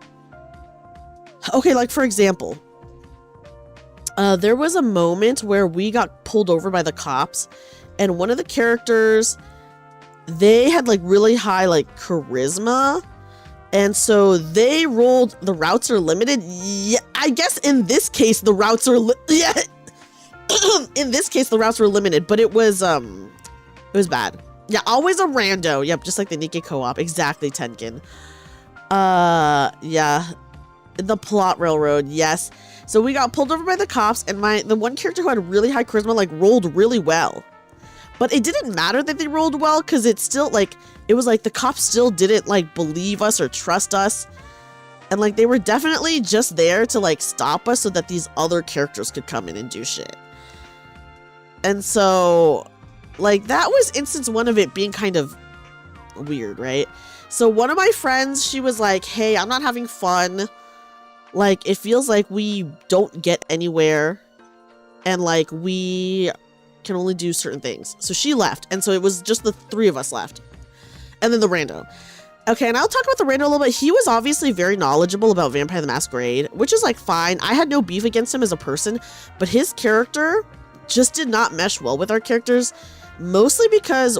okay, like for example, there was a moment where we got pulled over by the cops, and one of the characters, they had like really high like charisma, and so they rolled the routes are limited. Yeah, I guess in this case the routes are yeah. In this case the routes were limited, but it was bad. Yeah, always a rando. Yep, just like the Nikkei co-op. Exactly, Tenkin. Yeah. The plot railroad, yes. So we got pulled over by the cops, and the one character who had really high charisma, like, rolled really well. But it didn't matter that they rolled well, because it's still, like, it was like the cops still didn't, like, believe us or trust us. And, like, they were definitely just there to, like, stop us so that these other characters could come in and do shit. And so... like, that was instance 1 of it being kind of weird, right? So one of my friends, she was like, hey, I'm not having fun. Like, it feels like we don't get anywhere. And, like, we can only do certain things. So she left. And so it was just the 3 of us left. And then the rando. Okay, and I'll talk about the rando a little bit. He was obviously very knowledgeable about Vampire the Masquerade, which is, like, fine. I had no beef against him as a person. But his character just did not mesh well with our characters. Mostly because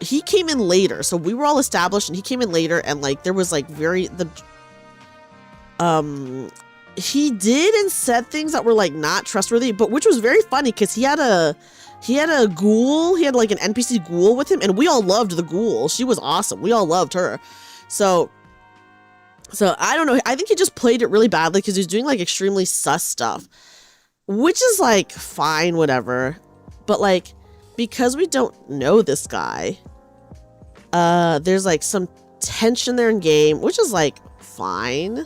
he came in later, so we were all established and he came in later, and like there was like he did and said things that were like not trustworthy, but which was very funny because he had a ghoul, he had like an NPC ghoul with him, and we all loved the ghoul. She was awesome. We all loved her. So I don't know. I think he just played it really badly because he was doing like extremely sus stuff, which is like fine, whatever. But like, because we don't know this guy, there's like some tension there in game, which is like fine.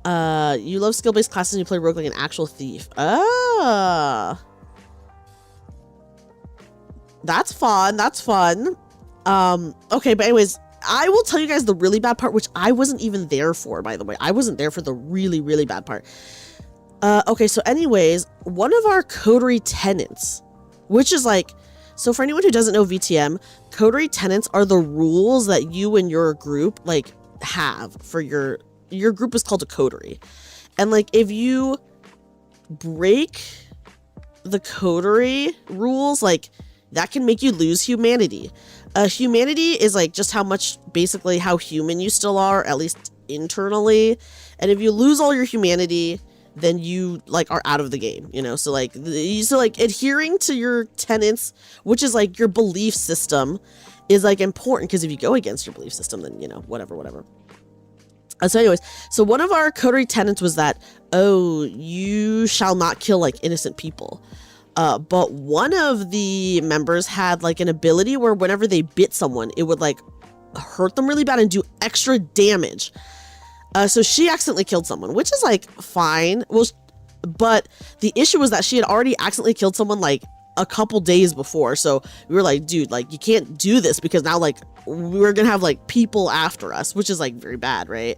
You love skill-based classes and you play rogue like an actual thief. Ah, that's fun. That's fun. Okay, but anyways, I will tell you guys the really bad part, which I wasn't even there for, by the way. I wasn't there for the really, really bad part. Okay, so anyways, one of our coterie tenants, which is like, so for anyone who doesn't know VTM, coterie tenants are the rules that you and your group like have for your group is called a coterie. And like, if you break the coterie rules, like that can make you lose humanity. Humanity is like just how much, basically how human you still are, at least internally. And if you lose all your humanity, then you like are out of the game, you know? So like, adhering to your tenets, which is like your belief system, is like important, because if you go against your belief system, then, you know, whatever. So anyways, so one of our coterie tenets was that, oh, you shall not kill like innocent people. But one of the members had like an ability where whenever they bit someone, it would like hurt them really bad and do extra damage. So she accidentally killed someone, which is like fine. Well, but the issue was that she had already accidentally killed someone like a couple days before. So we were like, dude, like you can't do this because now like we're gonna have like people after us, which is like very bad, right?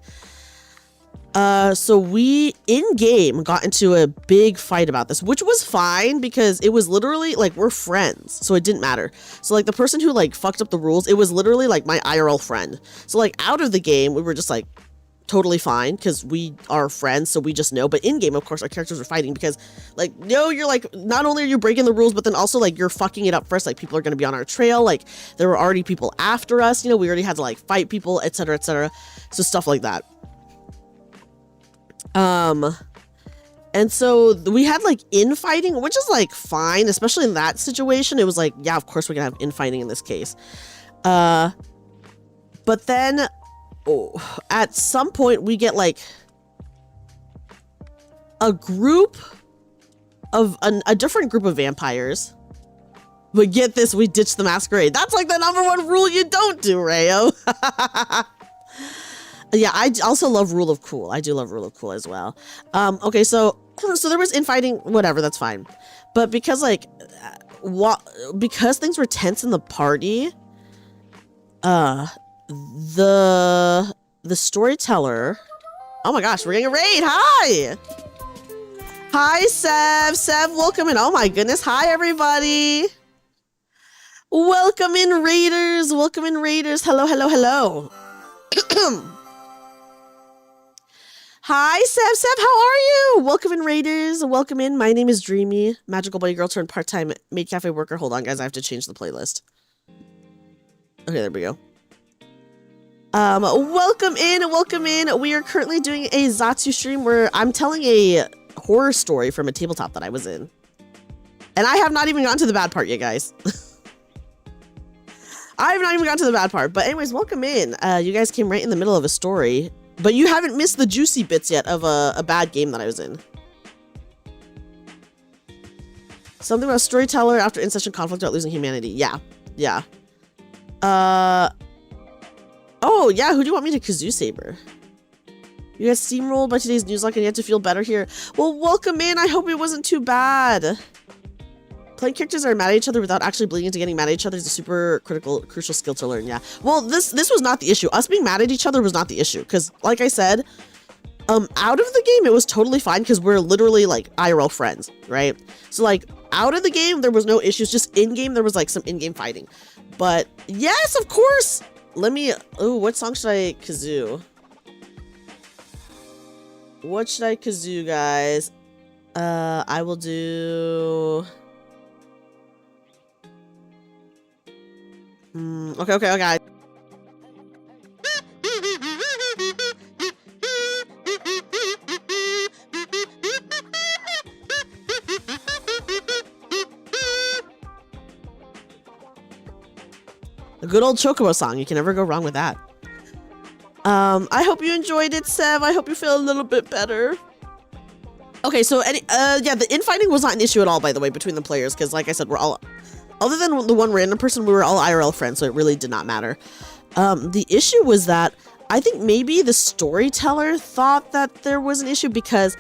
So we in game got into a big fight about this, which was fine because it was literally like we're friends, so it didn't matter. So like the person who like fucked up the rules, it was literally like my IRL friend. So like out of the game, we were just like totally fine because we are friends, so we just know. But in game, of course, our characters were fighting because like, no, you're like, not only are you breaking the rules, but then also like you're fucking it up first. Like people are going to be on our trail. Like there were already people after us, you know, we already had to like fight people, etc., etc. So stuff like that. And so we had like infighting, which is like fine, especially in that situation. It was like, yeah, of course we're gonna have infighting in this case. But then at some point we get like a group of a different group of vampires. But get this, we ditched the masquerade. That's like the #1 rule you don't do, Rayo. Yeah, I also love Rule of Cool. I do love Rule of Cool as well. Okay, so there was infighting, whatever, that's fine. But because like, because things were tense in the party, the storyteller. Oh my gosh, we're getting a raid. Hi, hi, Sev. Sev, welcome in. Oh my goodness, hi everybody. Welcome in, raiders. Welcome in, raiders. Hello, hello, hello. Hi, Sev, how are you? Welcome in, raiders. Welcome in. My name is Dreamy, magical bunny girl turned part-time maid cafe worker. Hold on, guys. I have to change the playlist. Okay, there we go. Welcome in, welcome in. We are currently doing a Zatsu stream where I'm telling a horror story from a tabletop that I was in. And I have not even gotten to the bad part yet, guys. I have not even gotten to the bad part. But anyways, welcome in. You guys came right in the middle of a story. But you haven't missed the juicy bits yet of a bad game that I was in. Something about a storyteller after in-session conflict about losing humanity. Yeah. Yeah. Oh, yeah. Who do you want me to Kazoo Saber? You got steamrolled by today's newslock and you had to feel better here. Well, welcome in. I hope it wasn't too bad. Playing characters that are mad at each other without actually bleeding into getting mad at each other is a super crucial skill to learn, yeah. Well, this was not the issue. Us being mad at each other was not the issue. Because, like I said, out of the game, it was totally fine because we're literally, like, IRL friends, right? So, like, out of the game, there was no issues. Just in-game, there was, like, some in-game fighting. But, yes, of course! Let me... Oh, what song should I kazoo? What should I kazoo, guys? I will do... Okay. A good old Chocobo song. You can never go wrong with that. I hope you enjoyed it, Sev. I hope you feel a little bit better. Okay, so yeah, the infighting was not an issue at all, by the way, between the players, because like I said, we're all... Other than the one random person, we were all IRL friends, so it really did not matter. The issue was that I think maybe the storyteller thought that there was an issue because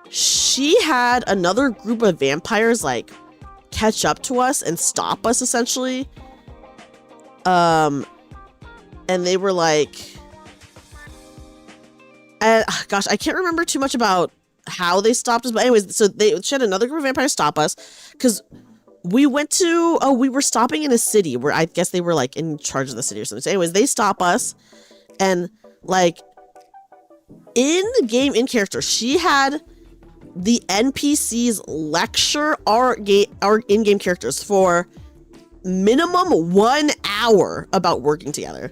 she had another group of vampires, like, catch up to us and stop us, essentially. And they were like... gosh, I can't remember too much about how they stopped us, but anyways, so she had another group of vampires stop us, because... We went to, we were stopping in a city where I guess they were like in charge of the city or something. So anyways, they stop us and like in the game, in character, she had the NPCs lecture our in-game characters for minimum 1 hour about working together.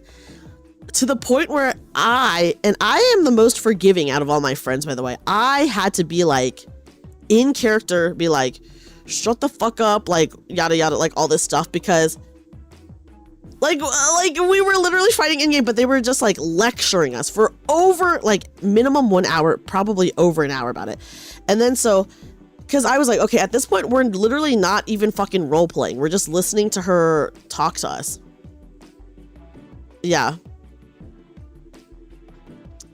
To the point where I am the most forgiving out of all my friends, by the way. I had to be like, in character, be like, shut the fuck up, like, yada yada, like, all this stuff, because, like, we were literally fighting in-game, but they were just, like, lecturing us for over, like, minimum 1 hour, probably over an hour about it. And then so, because I was like, okay, at this point, we're literally not even fucking role-playing. We're just listening to her talk to us. Yeah.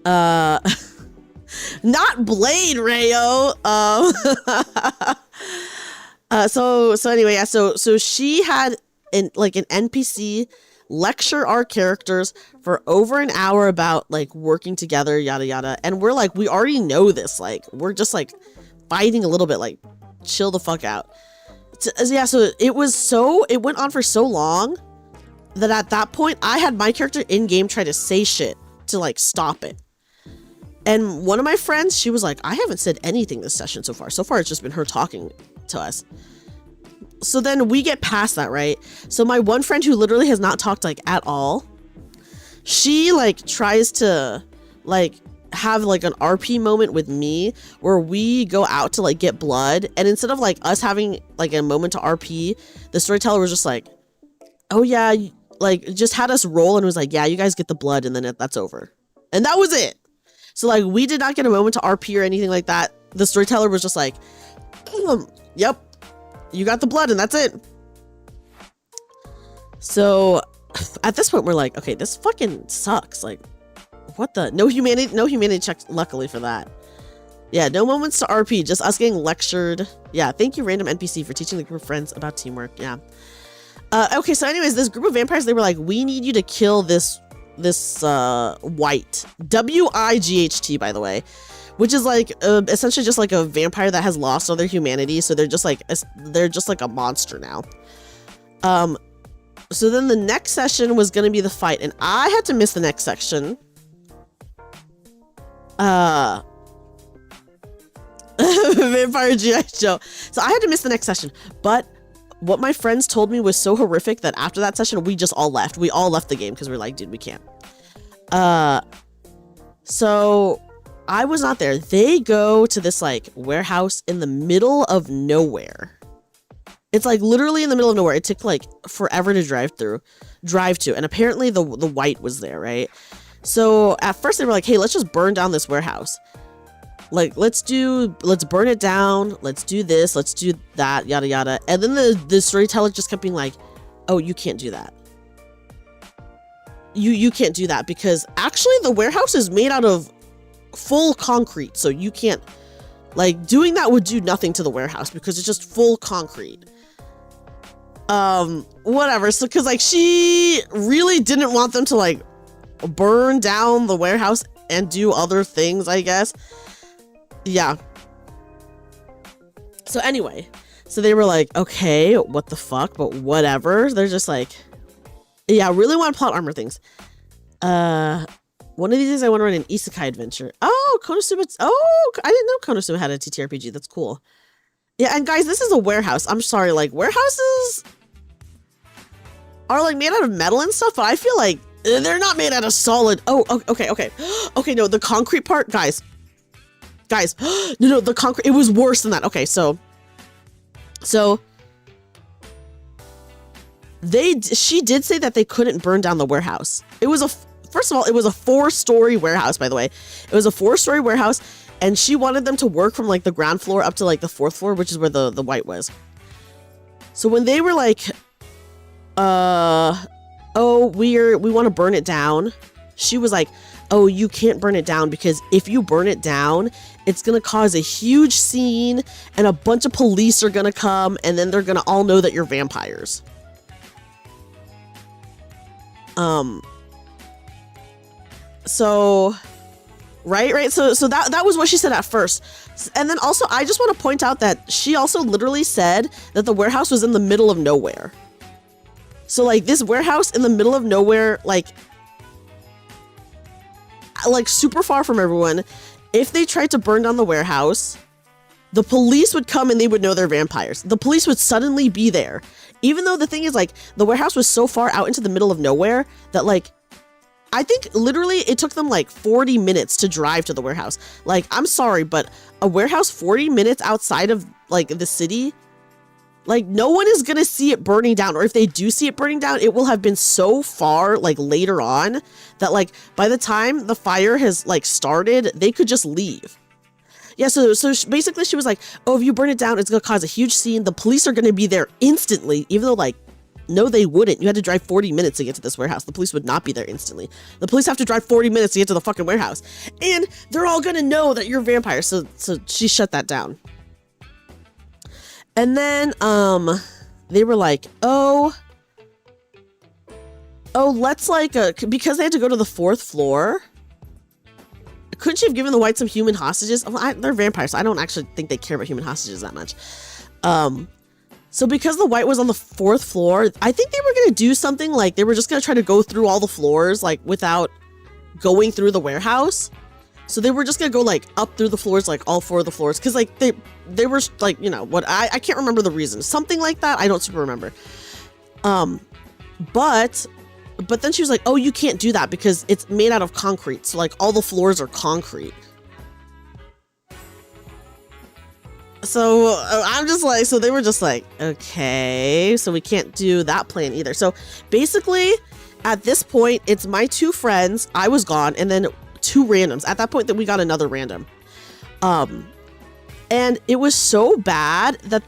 Not Blade, Rayo. So anyway, yeah, so she had an NPC lecture our characters for over an hour about like working together, yada yada. And we're like, we already know this. Like, we're just like fighting a little bit, like chill the fuck out. Yeah, so it went on for so long that at that point I had my character in game try to say shit to like stop it. And one of my friends, she was like, I haven't said anything this session so far. So far, it's just been her talking to us. So then we get past that, right? So my one friend who literally has not talked like at all, she like tries to like have like an RP moment with me where we go out to like get blood. And instead of like us having like a moment to RP, the storyteller was just like, oh yeah, like just had us roll and was like, yeah, you guys get the blood and then that's over. And that was it. So like we did not get a moment to RP or anything like that. The storyteller was just like, yep, you got the blood and that's it. So at this point we're like, okay, this fucking sucks. Like, what the? No humanity checks, luckily for that. Yeah, no moments to RP, just us getting lectured. Yeah, thank you random NPC for teaching the group of friends about teamwork. Yeah. Okay, so anyways, this group of vampires, they were like, we need you to kill this white, WIGHT, by the way, which is like essentially just like a vampire that has lost all their humanity, so they're just like a monster now. So then the next session was gonna be the fight, and I had to miss the next section. Vampire G.I. Joe. So I had to miss the next session, but what my friends told me was so horrific that after that session, we just all left. We all left the game because we're like, dude, we can't. So I was not there. They go to this like warehouse in the middle of nowhere. It's like literally in the middle of nowhere. It took like forever to drive to. And apparently the white was there, right? So at first they were like, hey, let's just burn down this warehouse. Like, let's burn it down. Let's do this. Let's do that, yada, yada. And then the storyteller just kept being like, oh, you can't do that. You can't do that because actually the warehouse is made out of full concrete. So you can't, like, doing that would do nothing to the warehouse because it's just full concrete. Whatever. So, cause like she really didn't want them to like burn down the warehouse and do other things, I guess. Yeah. So anyway, so they were like, okay, what the fuck, but whatever. They're just like, yeah, really want to plot armor things. One of these days I want to run an isekai adventure. Oh, Konosuba. Oh, I didn't know Konosuba had a TTRPG. That's cool. Yeah, and guys, this is a warehouse. I'm sorry, like warehouses are like made out of metal and stuff, but I feel like they're not made out of solid. Oh, okay. Okay, no, the concrete part, guys, no, the concrete, it was worse than that. Okay, so she did say that they couldn't burn down the warehouse. It was first of all, it was a 4-story warehouse, by the way. It was a 4-story warehouse, and she wanted them to work from like the ground floor up to like the 4th floor, which is where the white was. So when they were like, oh, we want to burn it down, she was like, oh, you can't burn it down because if you burn it down, it's going to cause a huge scene and a bunch of police are going to come and then they're going to all know that you're vampires. So, right. So that was what she said at first. And then also, I just want to point out that she also literally said that the warehouse was in the middle of nowhere. So like this warehouse in the middle of nowhere, like super far from everyone. If they tried to burn down the warehouse, the police would come and they would know they're vampires. The police would suddenly be there. Even though the thing is like the warehouse was so far out into the middle of nowhere that like, I think literally it took them like 40 minutes to drive to the warehouse. Like, I'm sorry, but a warehouse 40 minutes outside of like the city, like no one is going to see it burning down. Or if they do see it burning down, it will have been so far like later on that like by the time the fire has like started, they could just leave. Yeah, so basically she was like, oh, if you burn it down, it's going to cause a huge scene. The police are going to be there instantly, even though like No, they wouldn't. You had to drive 40 minutes to get to this warehouse. The police would not be there instantly. The police have to drive 40 minutes to get to the fucking warehouse. And they're all gonna know that you're a vampire. So she shut that down. And then, they were like, oh, let's like, because they had to go to the 4th floor. Couldn't she have given the whites some human hostages? Well, they're vampires, so I don't actually think they care about human hostages that much. So because the white was on the 4th floor, I think they were going to do something like they were just going to try to go through all the floors, like without going through the warehouse. So they were just going to go like up through the floors, like all 4 of the floors. Cause like they were like, you know what, I can't remember the reason, something like that. I don't super remember. But then she was like, oh, you can't do that because it's made out of concrete. So like all the floors are concrete. So I'm just like, so they were just like, okay, so we can't do that plan either. So basically at this point, it's my 2 friends, I was gone, and then 2 randoms. At that point that we got another random. And it was so bad that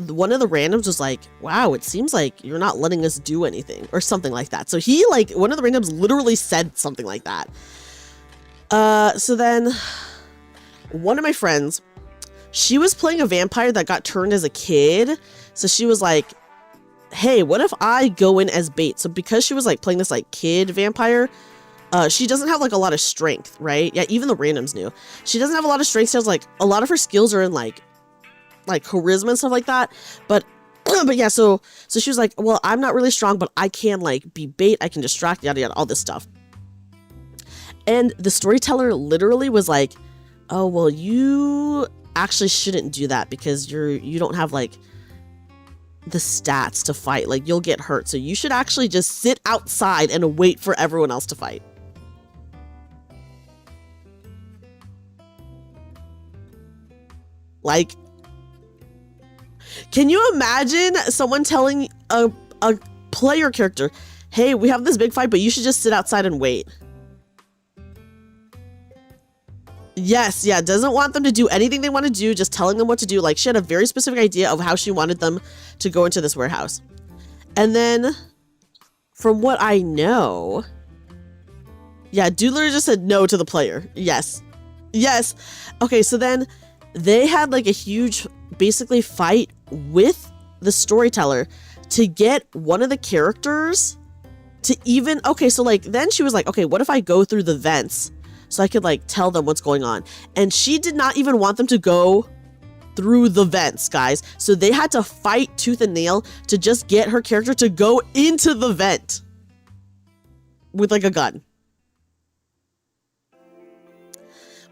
one of the randoms was like, wow, it seems like you're not letting us do anything or something like that. So he like, one of the randoms literally said something like that. So then one of my friends, she was playing a vampire that got turned as a kid. So she was like, hey, what if I go in as bait? So because she was like playing this like kid vampire, she doesn't have like a lot of strength, right? Yeah, even the randoms knew. She doesn't have a lot of strength. She has like a lot of her skills are in like charisma and stuff like that. But yeah, so she was like, well, I'm not really strong, but I can like be bait. I can distract, yada, yada, all this stuff. And the storyteller literally was like, oh, well, you actually shouldn't do that because you don't have like the stats to fight. Like you'll get hurt. So you should actually just sit outside and wait for everyone else to fight. Like, can you imagine someone telling a player character, hey, we have this big fight, but you should just sit outside and wait? Yes, yeah, doesn't want them to do anything they want to do, just telling them what to do. Like, she had a very specific idea of how she wanted them to go into this warehouse. And then, from what I know, yeah, dude literally just said no to the player. Yes. Yes. Okay, so then they had like a huge, basically, fight with the storyteller to get one of the characters to even, okay, so like, then she was like, okay, what if I go through the vents? So I could like tell them what's going on. And she did not even want them to go through the vents, guys. So they had to fight tooth and nail to just get her character to go into the vent with like a gun.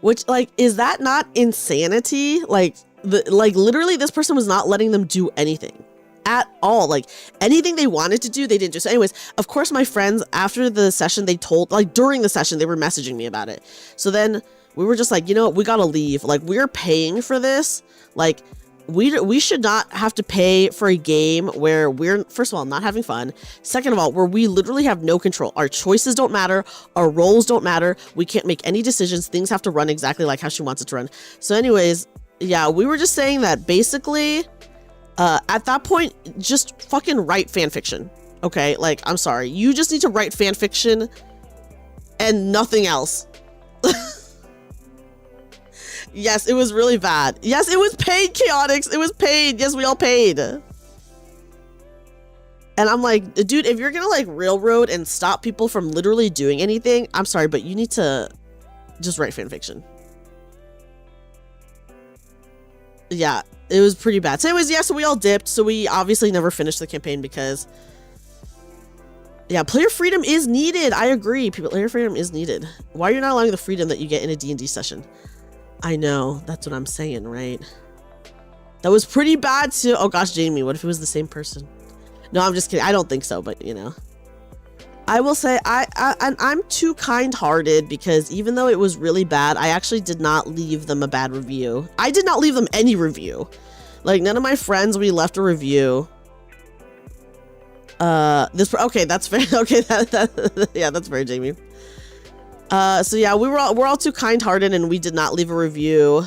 Which, like, is that not insanity? Like literally this person was not letting them do anything at all. Like anything they wanted to do, they didn't do. So anyways, of course, my friends, after the session, they told, like during the session, they were messaging me about it. So then we were just like, you know what, we gotta leave. Like we're paying for this. Like we should not have to pay for a game where we're, first of all, not having fun. Second of all, where we literally have no control. Our choices don't matter. Our roles don't matter. We can't make any decisions. Things have to run exactly like how she wants it to run. So anyways, yeah, we were just saying that basically, at that point, just fucking write fan fiction. Okay, like, I'm sorry. You just need to write fan fiction and nothing else. Yes, it was really bad. Yes, it was paid, Chaotix. It was paid. Yes, we all paid. And I'm like, dude, if you're gonna like railroad and stop people from literally doing anything, I'm sorry, but you need to just write fan fiction. Yeah, it was pretty bad. So anyways, yeah, so we all dipped. So we obviously never finished the campaign because, yeah, player freedom is needed. I agree. Player freedom is needed. Why are you not allowing the freedom that you get in a D&D session? I know. That's what I'm saying, right? That was pretty bad too. Oh gosh, Jamie, what if it was the same person? No, I'm just kidding. I don't think so, but you know. I will say I'm too kind-hearted because even though it was really bad, I actually did not leave them a bad review. I did not leave them any review. Like none of my friends, we left a review. Okay, that's fair. Okay, yeah, that's fair, Jamie. So yeah, we're all too kind-hearted and we did not leave a review.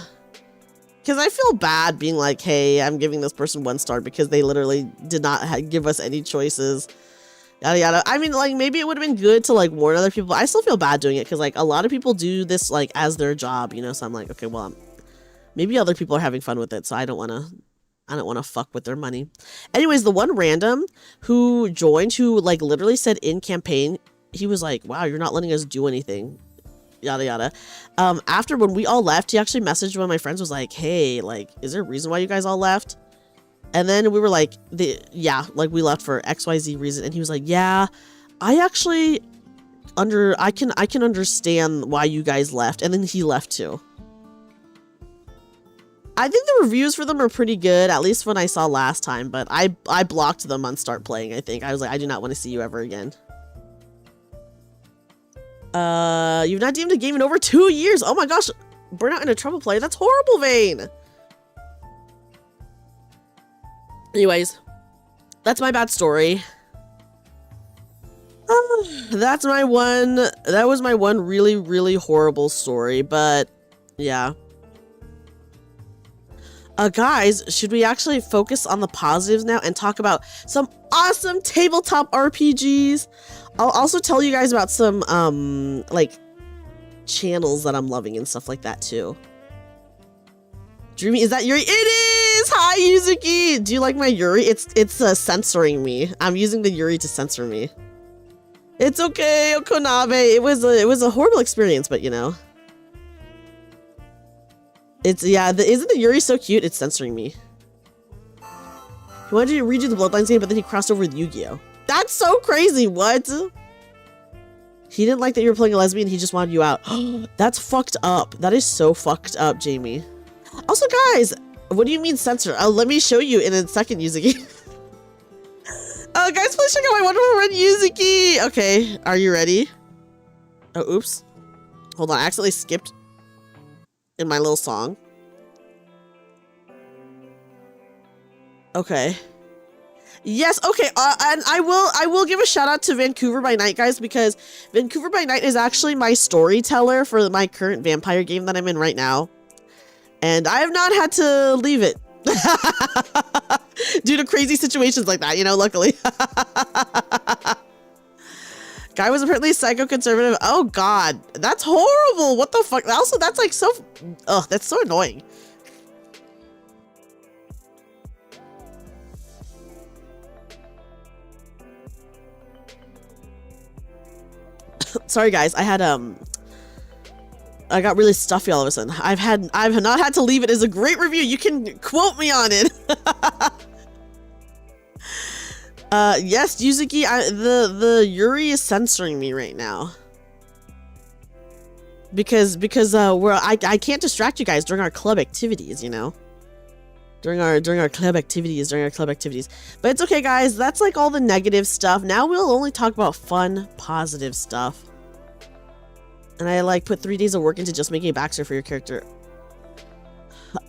because I feel bad being like, hey, I'm giving this person 1 star because they literally did not give us any choices. Yada yada. I mean, like, maybe it would have been good to like warn other people. I still feel bad doing it because like a lot of people do this like as their job, you know. So I'm like, okay, well, maybe other people are having fun with it, so I don't want to fuck with their money. Anyways, the one random who joined, who like literally said in campaign, he was like, wow, you're not letting us do anything. Yada yada. After when we all left, he actually messaged one of my friends, was like, hey, like, is there a reason why you guys all left? And then we were like, yeah, like we left for XYZ reason. And he was like, yeah, I actually I can understand why you guys left. And then he left too. I think the reviews for them are pretty good, at least when I saw last time, but I blocked them on start playing, I think. I was like, I do not want to see you ever again. You've not DM'd a game in over 2 years. Oh my gosh, Burnout in a Trouble Player. That's horrible, Vane. Anyways, that's my bad story. That was my one really, really horrible story, but yeah. Guys, should we actually focus on the positives now and talk about some awesome tabletop RPGs? I'll also tell you guys about some, like, channels that I'm loving and stuff like that, too. Dreamy, is that Yuri? It is! Hi, Yuzuki! Do you like my Yuri? It's censoring me. I'm using the Yuri to censor me. It's okay, Okonabe. It was a horrible experience, but, you know. It's, yeah, isn't the Yuri so cute? It's censoring me. He wanted to redo the Bloodlines game, but then he crossed over with Yu-Gi-Oh! That's so crazy, what? He didn't like that you were playing a lesbian, he just wanted you out. That's fucked up. That is so fucked up, Jamie. Also, guys, what do you mean censor? Let me show you in a second, Yuzuki. Guys, please check out my wonderful friend, Yuzuki! Okay, are you ready? Oh, oops. Hold on, I accidentally skipped in my little song. Okay. Yes, okay, and I will give a shout out to Vancouver by Night, guys, because Vancouver by Night is actually my storyteller for my current vampire game that I'm in right now. And I have not had to leave it. Due to crazy situations like that, you know, luckily. Guy was apparently psycho-conservative. Oh god, that's horrible. What the fuck? Also, that's like so... Ugh, that's so annoying. Sorry guys, I got really stuffy all of a sudden. I've not had to leave it as a great review. You can quote me on it. Yes, Yuzuki, the Yuri is censoring me right now. Because I can't distract you guys during our club activities, you know. During our club activities. But it's okay, guys. That's like all the negative stuff. Now we'll only talk about fun, positive stuff. And I like put 3 days of work into just making a backstory for your character.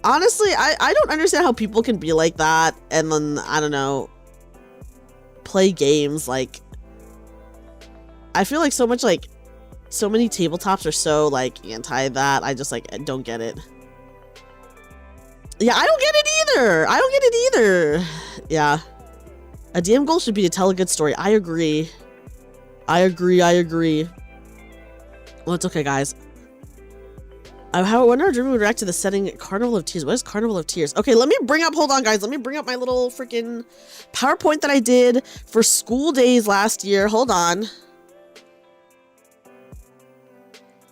Honestly, I don't understand how people can be like that and then, I don't know, play games. Like, I feel like so many tabletops are so like anti that. I just like don't get it. Yeah, I don't get it either. Yeah. A DM goal should be to tell a good story. I agree. Well, it's okay, guys. I wonder how Dreamy would react to the setting Carnival of Tears. What is Carnival of Tears? Okay, hold on, guys. Let me bring up my little freaking PowerPoint that I did for school days last year. Hold on.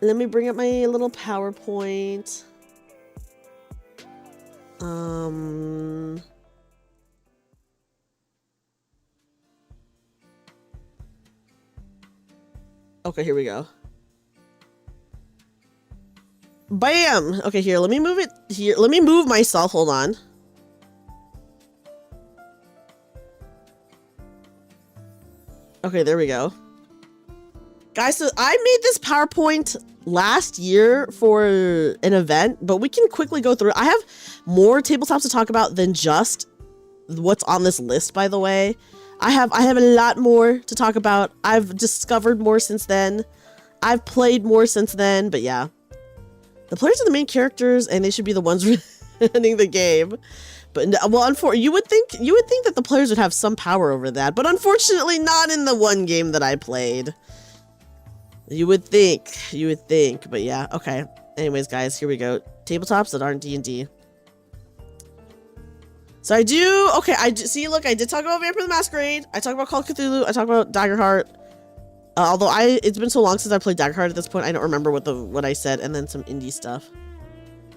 Let me bring up my little PowerPoint. Okay, here we go. Bam! Okay, here, let me move it here. Let me move myself, hold on. Okay, there we go. Guys, so I made this PowerPoint last year for an event, but we can quickly go through it. I have more tabletops to talk about than just what's on this list, by the way. I have a lot more to talk about. I've discovered more since then. I've played more since then, but yeah. The players are the main characters, and they should be the ones ending the game. But well, you would think that the players would have some power over that, but unfortunately not in the one game that I played. You would think, but yeah, okay. Anyways, guys, here we go. Tabletops that aren't D&D. So I did talk about Vampire the Masquerade. I talked about Call of Cthulhu. I talked about Daggerheart. Although it's been so long since I played Daggerheart at this point, I don't remember what I said, and then some indie stuff.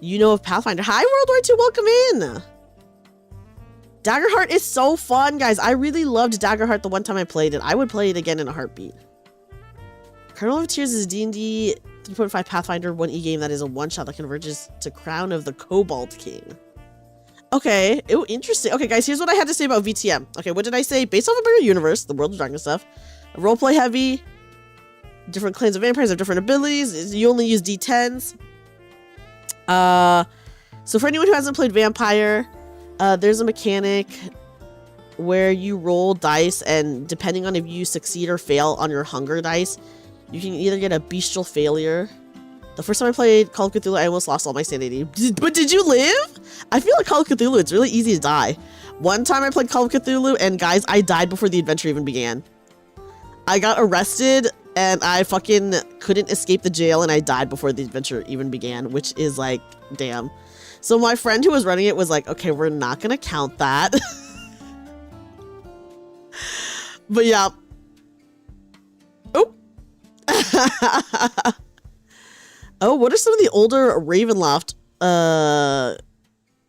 You know of Pathfinder. Hi, World War II, welcome in! Daggerheart is so fun, guys. I really loved Daggerheart the one time I played it. I would play it again in a heartbeat. Carnival of Tears is a D&D 3.5 Pathfinder 1E game that is a one-shot that converges to Crown of the Cobalt King. Okay, interesting. Okay, guys, here's what I had to say about VTM. Okay, what did I say? Based off a bigger universe, the World of Darkness stuff, roleplay heavy, different clans of vampires have different abilities, you only use D10s. So for anyone who hasn't played Vampire, there's a mechanic where you roll dice, and depending on if you succeed or fail on your hunger dice, you can either get a bestial failure. The first time I played Call of Cthulhu, I almost lost all my sanity. But did you live? I feel like Call of Cthulhu, it's really easy to die. One time I played Call of Cthulhu, and guys, I died before the adventure even began. I got arrested, and I fucking couldn't escape the jail, and I died before the adventure even began, which is like, damn. So my friend who was running it was like, okay, we're not gonna count that. But yeah. Oh. Oh, what are some of the older Ravenloft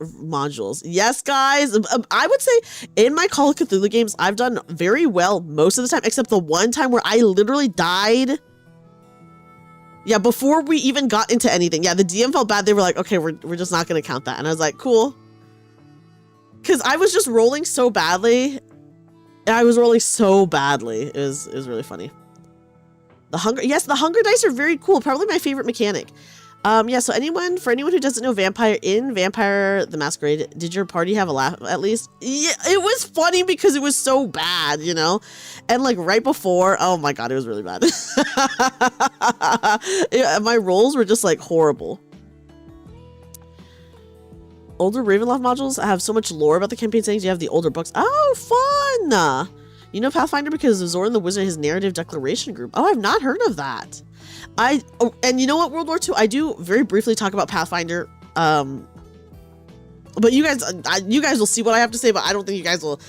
modules? Yes, guys. I would say in my Call of Cthulhu games, I've done very well most of the time, except the one time where I literally died. Yeah, before we even got into anything. Yeah, the DM felt bad. They were like, okay, we're just not going to count that. And I was like, cool. Because I was just rolling so badly. I was rolling so badly. It was really funny. The hunger dice are very cool. Probably my favorite mechanic. Yeah, so for anyone who doesn't know Vampire, in Vampire the Masquerade, did your party have a laugh at least? Yeah, it was funny because it was so bad, you know? And like right before, oh my god, it was really bad. Yeah, my rolls were just like horrible. Older Ravenloft modules have so much lore about the campaign settings. You have the older books. Oh, fun! You know Pathfinder because of Zoran the Wizard, his narrative declaration group. Oh, I've not heard of that. And you know what, World War II? I do very briefly talk about Pathfinder. But you guys will see what I have to say, but I don't think you guys will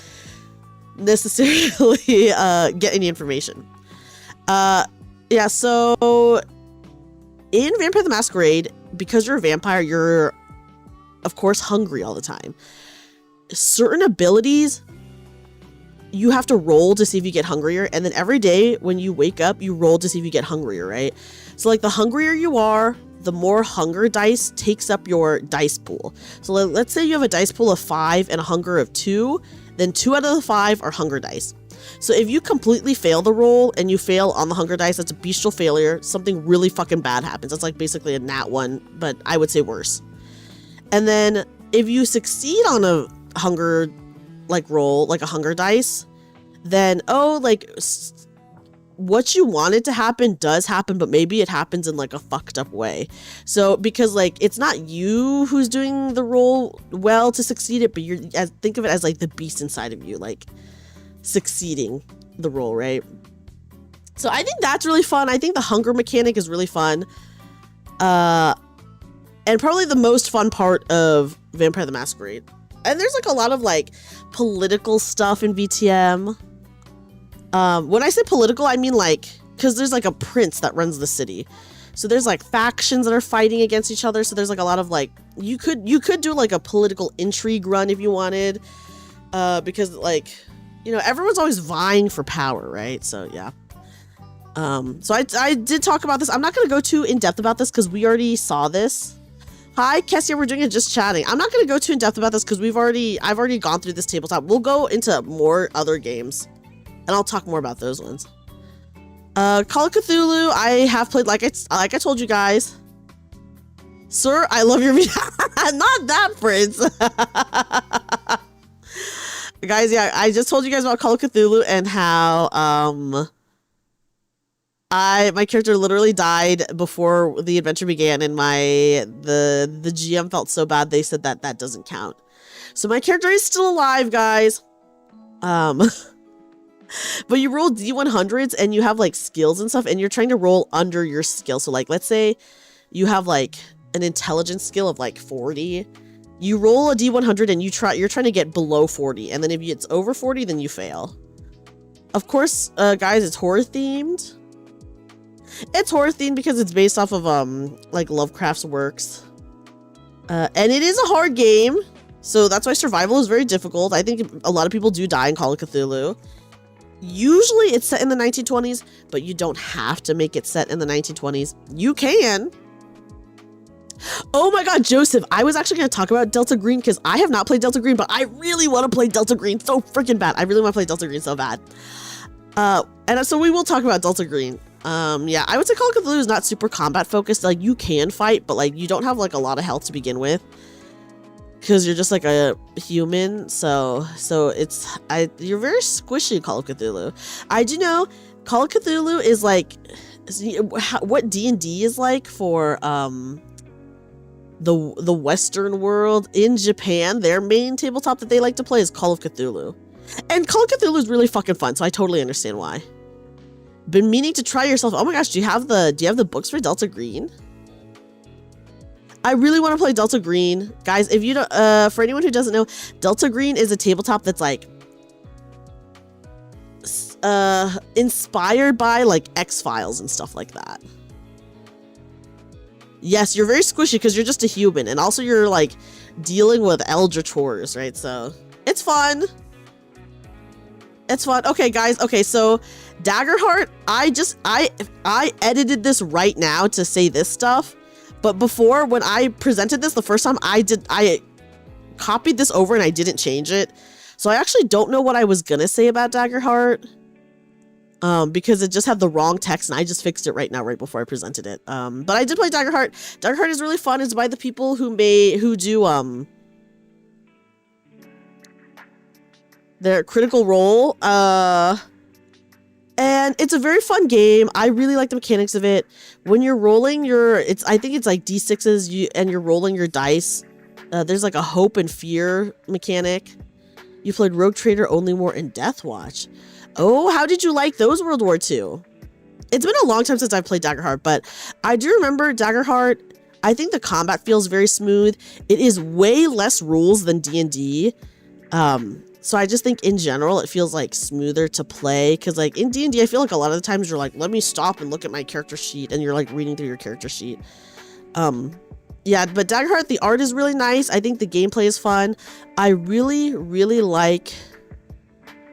necessarily get any information. Yeah, so in Vampire the Masquerade, because you're a vampire, you're of course hungry all the time. Certain abilities you have to roll to see if you get hungrier, and then every day when you wake up, you roll to see if you get hungrier, right? So like the hungrier you are, the more hunger dice takes up your dice pool. So let's say you have a dice pool of 5 and a hunger of 2, then 2 out of the 5 are hunger dice. So if you completely fail the roll and you fail on the hunger dice, that's a bestial failure. Something really fucking bad happens. That's like basically a nat 1, but I would say worse. And then if you succeed on a hunger roll, like a hunger dice, then what you wanted to happen does happen, but maybe it happens in like a fucked up way. So because like it's not you who's doing the roll well to succeed it, but think of it as like the beast inside of you like succeeding the roll, right? So I think that's really fun. I think the hunger mechanic is really fun. And probably the most fun part of Vampire the Masquerade. And there's like a lot of like political stuff in VTM. When I say political, I mean like, because there's like a prince that runs the city. So there's like factions that are fighting against each other. So there's like a lot of like, you could do like a political intrigue run if you wanted. Because like, you know, everyone's always vying for power, right? So yeah. So I did talk about this. I'm not going to go too in depth about this because we already saw this. Hi, Kessia, we're doing it just chatting. I'm not going to go too in depth about this because I've already gone through this tabletop. We'll go into more other games and I'll talk more about those ones. Call of Cthulhu, I have played like I told you guys. Sir, I love your video. Not that, Prince. Guys, yeah, I just told you guys about Call of Cthulhu and how My character literally died before the adventure began, and the GM felt so bad they said that doesn't count. So my character is still alive, guys. But you roll D100s and you have like skills and stuff, and you're trying to roll under your skill. So like, let's say you have like an intelligence skill of like 40. You roll a D100 and you're trying to get below 40, and then if it's over 40, then you fail. Of course, guys, it's horror themed. It's horror themed because it's based off of like Lovecraft's works. And it is a hard game, so that's why survival is very difficult. I think a lot of people do die in Call of Cthulhu. Usually it's set in the 1920s, but you don't have to make it set in the 1920s. You can. Oh my god, Joseph, I was actually going to talk about Delta Green because I have not played Delta Green, but I really want to play Delta Green so freaking bad. I really want to play Delta Green so bad. And so we will talk about Delta Green. Yeah, I would say Call of Cthulhu is not super combat focused. Like, you can fight, but like you don't have like a lot of health to begin with, because you're just like a human. So you're very squishy in Call of Cthulhu. I do know Call of Cthulhu is like what D&D is like for the Western world. In Japan, their main tabletop that they like to play is Call of Cthulhu. And Call of Cthulhu is really fucking fun, so I totally understand why. Been meaning to try yourself. Oh my gosh, do you have the books for Delta Green? I really want to play Delta Green. Guys, if you don't for anyone who doesn't know, Delta Green is a tabletop that's like inspired by like X-Files and stuff like that. Yes, you're very squishy because you're just a human, and also you're like dealing with eldritors, right? So it's fun. It's fun. Okay, guys. Okay, so Daggerheart, I edited this right now to say this stuff, but before, when I presented this the first time, I copied this over and I didn't change it. So I actually don't know what I was gonna say about Daggerheart, because it just had the wrong text, and I just fixed it right now, right before I presented it. But I did play Daggerheart. Daggerheart is really fun. It's by the people who do their Critical Role, and it's a very fun game. I really like the mechanics of it. When you're rolling I think it's like D6s, and you're rolling your dice. There's like a hope and fear mechanic. You played Rogue Trader, Only War, and Death Watch. Oh, how did you like those World War II? It's been a long time since I've played Daggerheart, but I do remember Daggerheart. I think the combat feels very smooth. It is way less rules than D&D. So I just think in general, it feels like smoother to play, because like in D&D, I feel like a lot of the times you're like, let me stop and look at my character sheet, and you're like reading through your character sheet. Yeah, but Daggerheart, the art is really nice. I think the gameplay is fun. I really, really like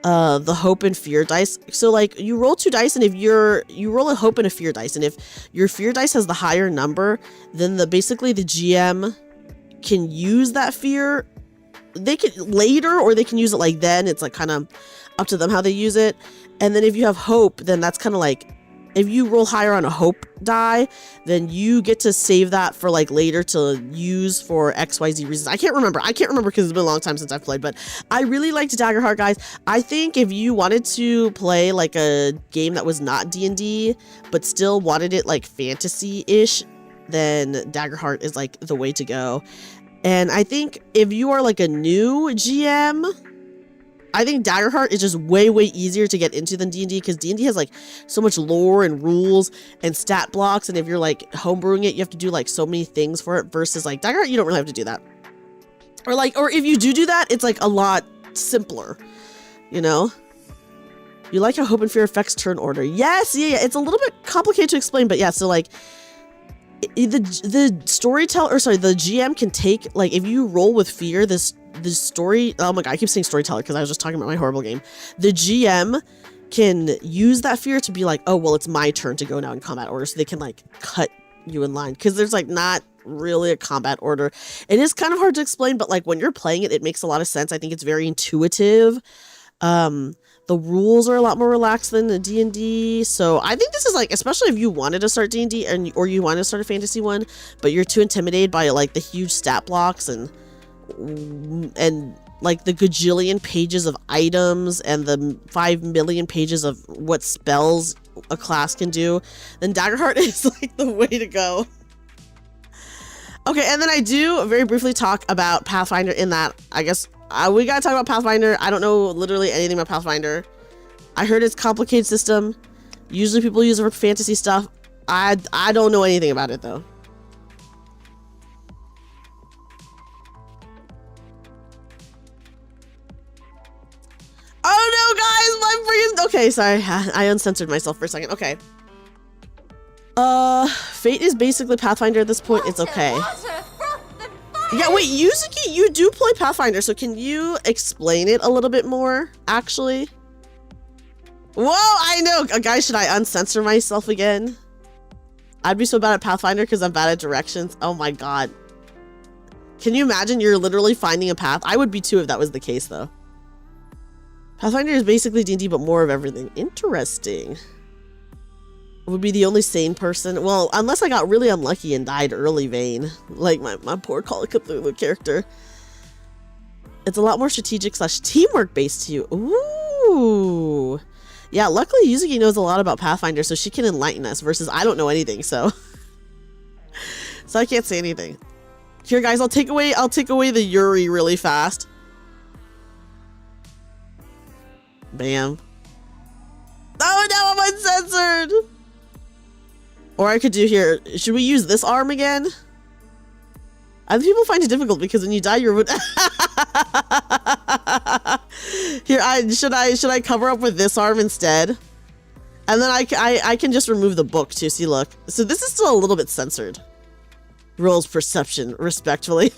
the hope and fear dice. So like you roll 2 dice, and if you roll a hope and a fear dice, and if your fear dice has the higher number, then basically the GM can use that fear. They can later, or they can use it like then. It's like kind of up to them how they use it. And then if you have hope, then that's kind of like, if you roll higher on a hope die, then you get to save that for like later to use for XYZ reasons. I can't remember because it's been a long time since I've played, but I really liked Daggerheart, guys. I think if you wanted to play like a game that was not D&D, but still wanted it like fantasy-ish, then Daggerheart is like the way to go. And I think if you are like a new GM, I think Daggerheart is just way, way easier to get into than D&D, because D&D has like so much lore and rules and stat blocks, and if you're like homebrewing it, you have to do like so many things for it, versus like Daggerheart, you don't really have to do that. Or if you do that, it's like a lot simpler, you know? You like how hope and fear affects turn order. Yes, yeah, it's a little bit complicated to explain, but yeah, so like the storyteller, or sorry, the GM can take, like, if you roll with fear, this story, oh my god, I keep saying storyteller because I was just talking about my horrible game. The GM can use that fear to be like, oh, well, it's my turn to go now in combat order, so they can like cut you in line, because there's like not really a combat order. It is kind of hard to explain, but like when you're playing it, it makes a lot of sense. I think it's very intuitive. The rules are a lot more relaxed than the D&D, so I think this is like, especially if you wanted to start D&D or you want to start a fantasy one, but you're too intimidated by like the huge stat blocks and like the gajillion pages of items and the 5 million pages of what spells a class can do, then Daggerheart is like the way to go. Okay, and then I do very briefly talk about Pathfinder in that, I guess, we gotta talk about Pathfinder. I don't know literally anything about Pathfinder. I heard it's a complicated system. Usually people use it for fantasy stuff. I don't know anything about it though. Oh no, guys, my freaking... Okay, sorry. I uncensored myself for a second. Okay. Fate is basically Pathfinder at this point. It's okay. Yeah, wait, Yuzuki, you do play Pathfinder, so can you explain it a little bit more, actually? Whoa, I know! Guys, should I uncensor myself again? I'd be so bad at Pathfinder because I'm bad at directions. Oh my god. Can you imagine you're literally finding a path? I would be too if that was the case, though. Pathfinder is basically D&D, but more of everything. Interesting. Would be the only sane person. Well, unless I got really unlucky and died early, Vane. Like my poor Call of Cthulhu character. It's a lot more strategic / teamwork based to you. Ooh. Yeah, luckily Yuzuki knows a lot about Pathfinder, so she can enlighten us, versus I don't know anything, so. So I can't say anything. Here, guys, I'll take away the Yuri really fast. Bam. Oh no, I'm uncensored! Or I could do here, should we use this arm again? Other people find it difficult because when you die, you're... Here, should I cover up with this arm instead? And then I can just remove the book too, see, look. So this is still a little bit censored. Rolls perception, respectfully.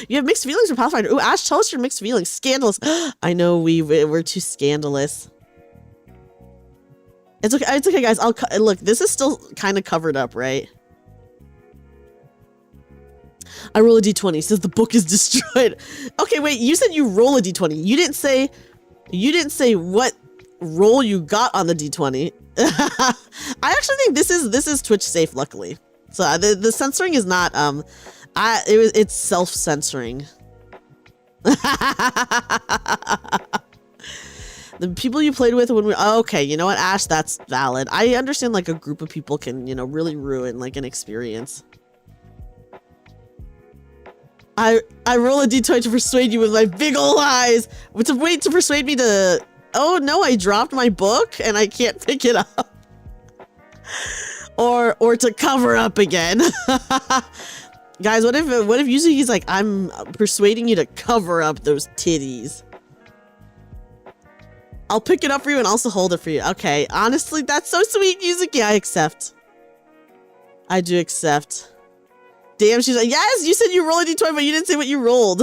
You have mixed feelings for Pathfinder. Ooh, Ash, tell us your mixed feelings. Scandalous. I know we're too scandalous. It's okay, guys. Look, this is still kind of covered up, right? I roll a d20, says the book is destroyed. Okay, wait, you said you roll a d20. You didn't say what roll you got on the d20. I actually think this is Twitch safe, luckily. So the censoring is not it's self-censoring. The people you played with when we... Okay, you know what, Ash? That's valid. I understand, like, a group of people can, you know, really ruin, like, an experience. I roll a d20 to persuade you with my big ol' eyes. To persuade me to... Oh, no, I dropped my book and I can't pick it up. Or to cover up again. Guys, what if Yuzuki's like, I'm persuading you to cover up those titties? I'll pick it up for you and also hold it for you. Okay, honestly, that's so sweet, Yuzuki. I accept. I do accept. Damn, she's like, yes, you said you roll a d20, but you didn't say what you rolled.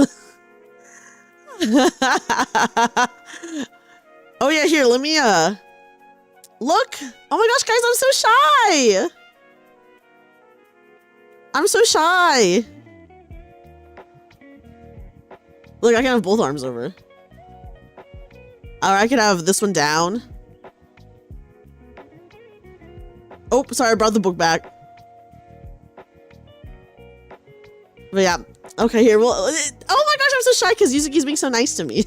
Oh yeah, here, let me, look. Oh my gosh, guys, I'm so shy. I'm so shy. Look, I can have both arms over. Or I could have this one down. Oh, sorry, I brought the book back. But yeah, okay, here. Well, oh my gosh, I'm so shy because Yuzuki's being so nice to me.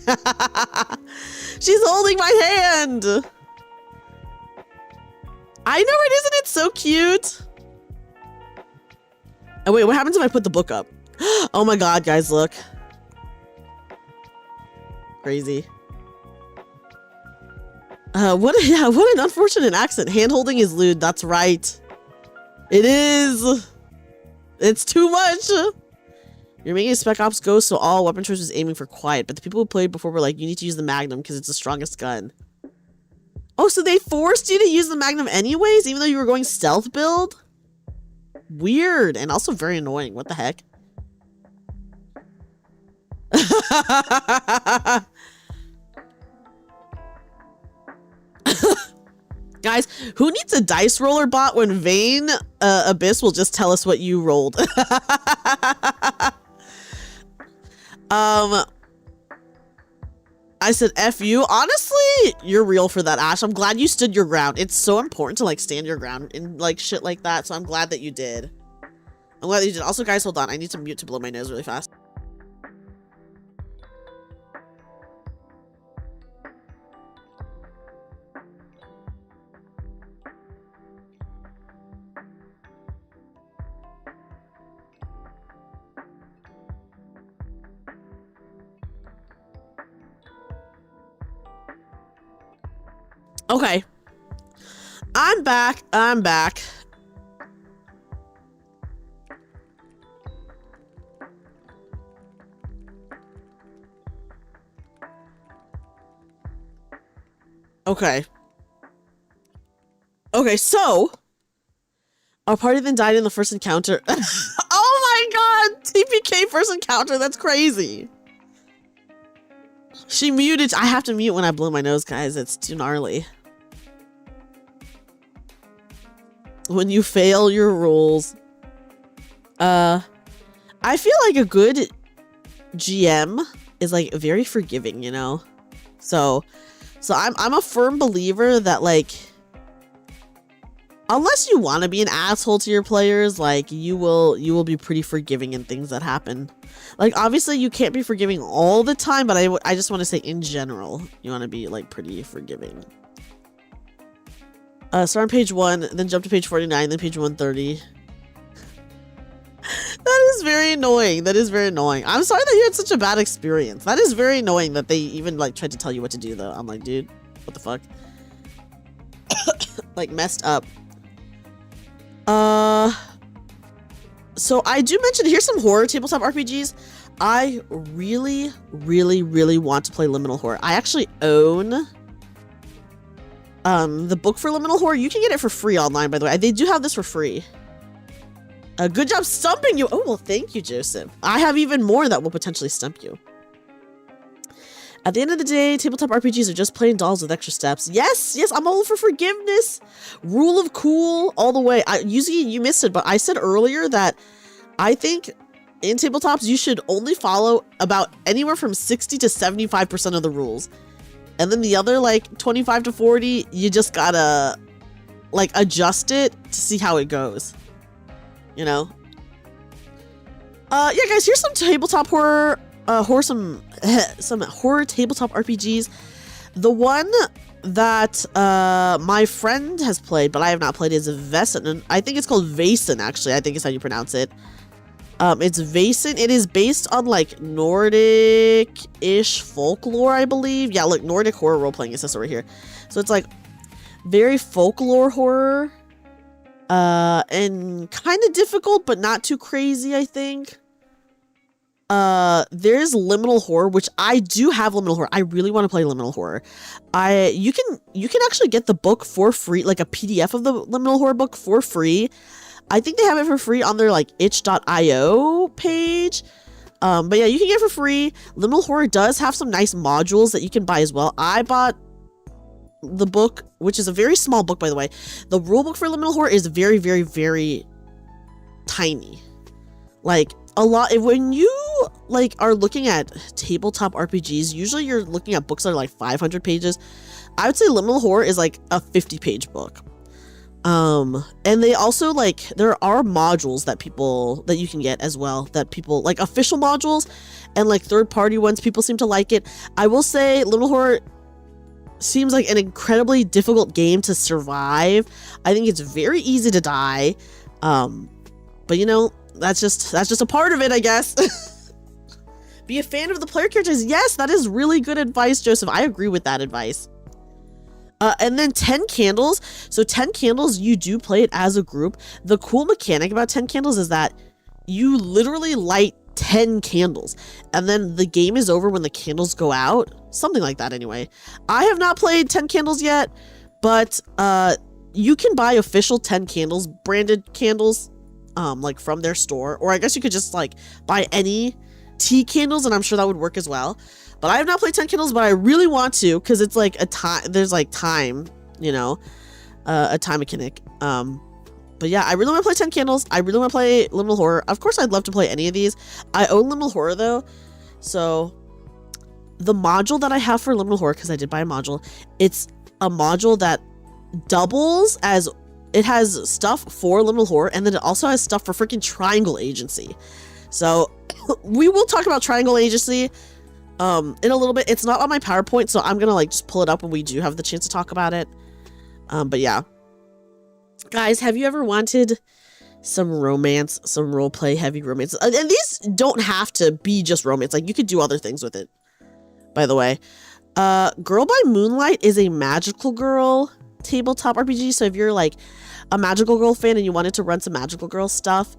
She's holding my hand. I know it, isn't it so cute? Oh wait, what happens if I put the book up? Oh my god, guys, look. Crazy. What an unfortunate accident. Hand-holding is lewd, that's right. It is. It's too much. You're making a Spec Ops Ghost, so all weapon choice was aiming for quiet, but the people who played before were like, you need to use the Magnum because it's the strongest gun. Oh, so they forced you to use the Magnum anyways, even though you were going stealth build? Weird, and also very annoying. What the heck? Guys, who needs a dice roller bot when Vane Abyss will just tell us what you rolled? I said F you. Honestly, you're real for that, Ash. I'm glad you stood your ground. It's so important to, like, stand your ground in, like, shit like that, so I'm glad that you did. I'm glad that you did. Also, guys, hold on. I need to mute to blow my nose really fast. Okay. I'm back. I'm back. Okay. Okay, so our party then died in the first encounter. Oh my god! TPK first encounter, that's crazy. She muted. I have to mute when I blow my nose, guys. It's too gnarly. When you fail your rules. I feel like a good GM is like very forgiving, you know? So I'm a firm believer that like unless you want to be an asshole to your players, like you will be pretty forgiving in things that happen. Like obviously you can't be forgiving all the time, but I just want to say in general, you want to be like pretty forgiving. Start on page 1, then jump to page 49, then page 130. That is very annoying. That is very annoying. I'm sorry that you had such a bad experience. That is very annoying that they even like tried to tell you what to do though. I'm like, dude, what the fuck? Like messed up. So I do mention here's some horror tabletop RPGs. I really want to play Liminal Horror. I actually own the book for Liminal Horror. You can get it for free online, by the way. They do have this for free. Good job stumping you. Oh, well, thank you, Joseph. I have even more that will potentially stump you. At the end of the day, tabletop RPGs are just plain dolls with extra steps. Yes, I'm all for forgiveness. Rule of cool all the way. You missed it, but I said earlier that I think in tabletops, you should only follow about anywhere from 60 to 75% of the rules. And then the other like 25 to 40, you just gotta like adjust it to see how it goes. You know? Yeah, guys, here's some tabletop horror, some horror tabletop RPGs. The one that my friend has played, but I have not played, is Vesson. I think it's called Vaesen, actually. I think is how you pronounce it. It's Vaesen. It is based on like Nordic-ish folklore, I believe. Yeah, look, Nordic horror role-playing is this over here. So it's like very folklore horror. And kind of difficult, but not too crazy, I think. There's Liminal Horror, which I do have Liminal Horror. I really want to play Liminal Horror. You can actually get the book for free, like a PDF of the Liminal Horror book for free. I think they have it for free on their like itch.io page. But yeah, you can get it for free. Liminal Horror does have some nice modules that you can buy as well. I bought the book, which is a very small book, by the way. The rule book for Liminal Horror is very tiny. Like a lot. When you like are looking at tabletop RPGs, usually you're looking at books that are like 500 pages. I would say Liminal Horror is like a 50-page book. And they also like, there are modules that you can get as well, that people like, official modules and like third-party ones. People seem to like it. I will say Liminal Horror seems like an incredibly difficult game to survive. I think it's very easy to die. But you know, that's just a part of it, I guess. Be a fan of the player characters. Yes, that is really good advice, Joseph. I agree with that advice. And then 10 Candles. So 10 Candles, you do play it as a group. The cool mechanic about 10 Candles is that you literally light 10 candles. And then the game is over when the candles go out. Something like that anyway. I have not played 10 Candles yet, but you can buy official 10 Candles branded candles like from their store. Or I guess you could just like buy any tea candles, and I'm sure that would work as well. But I have not played 10 Candles, but I really want to, because it's like a time, there's like time, you know, a time mechanic. But yeah, I really want to play 10 Candles. I really want to play Liminal Horror. Of course, I'd love to play any of these. I own Liminal Horror though. So the module that I have for Liminal Horror, because I did buy a module, it's a module that doubles as, it has stuff for Liminal Horror, and then it also has stuff for freaking Triangle Agency. So we will talk about Triangle Agency in a little bit. It's not on my PowerPoint, so I'm gonna like just pull it up when we do have the chance to talk about it. But yeah, guys, have you ever wanted some romance, some roleplay heavy romance? And these don't have to be just romance. Like you could do other things with it, by the way. Girl by Moonlight is a magical girl tabletop RPG. So if you're like a magical girl fan and you wanted to run some magical girl stuff,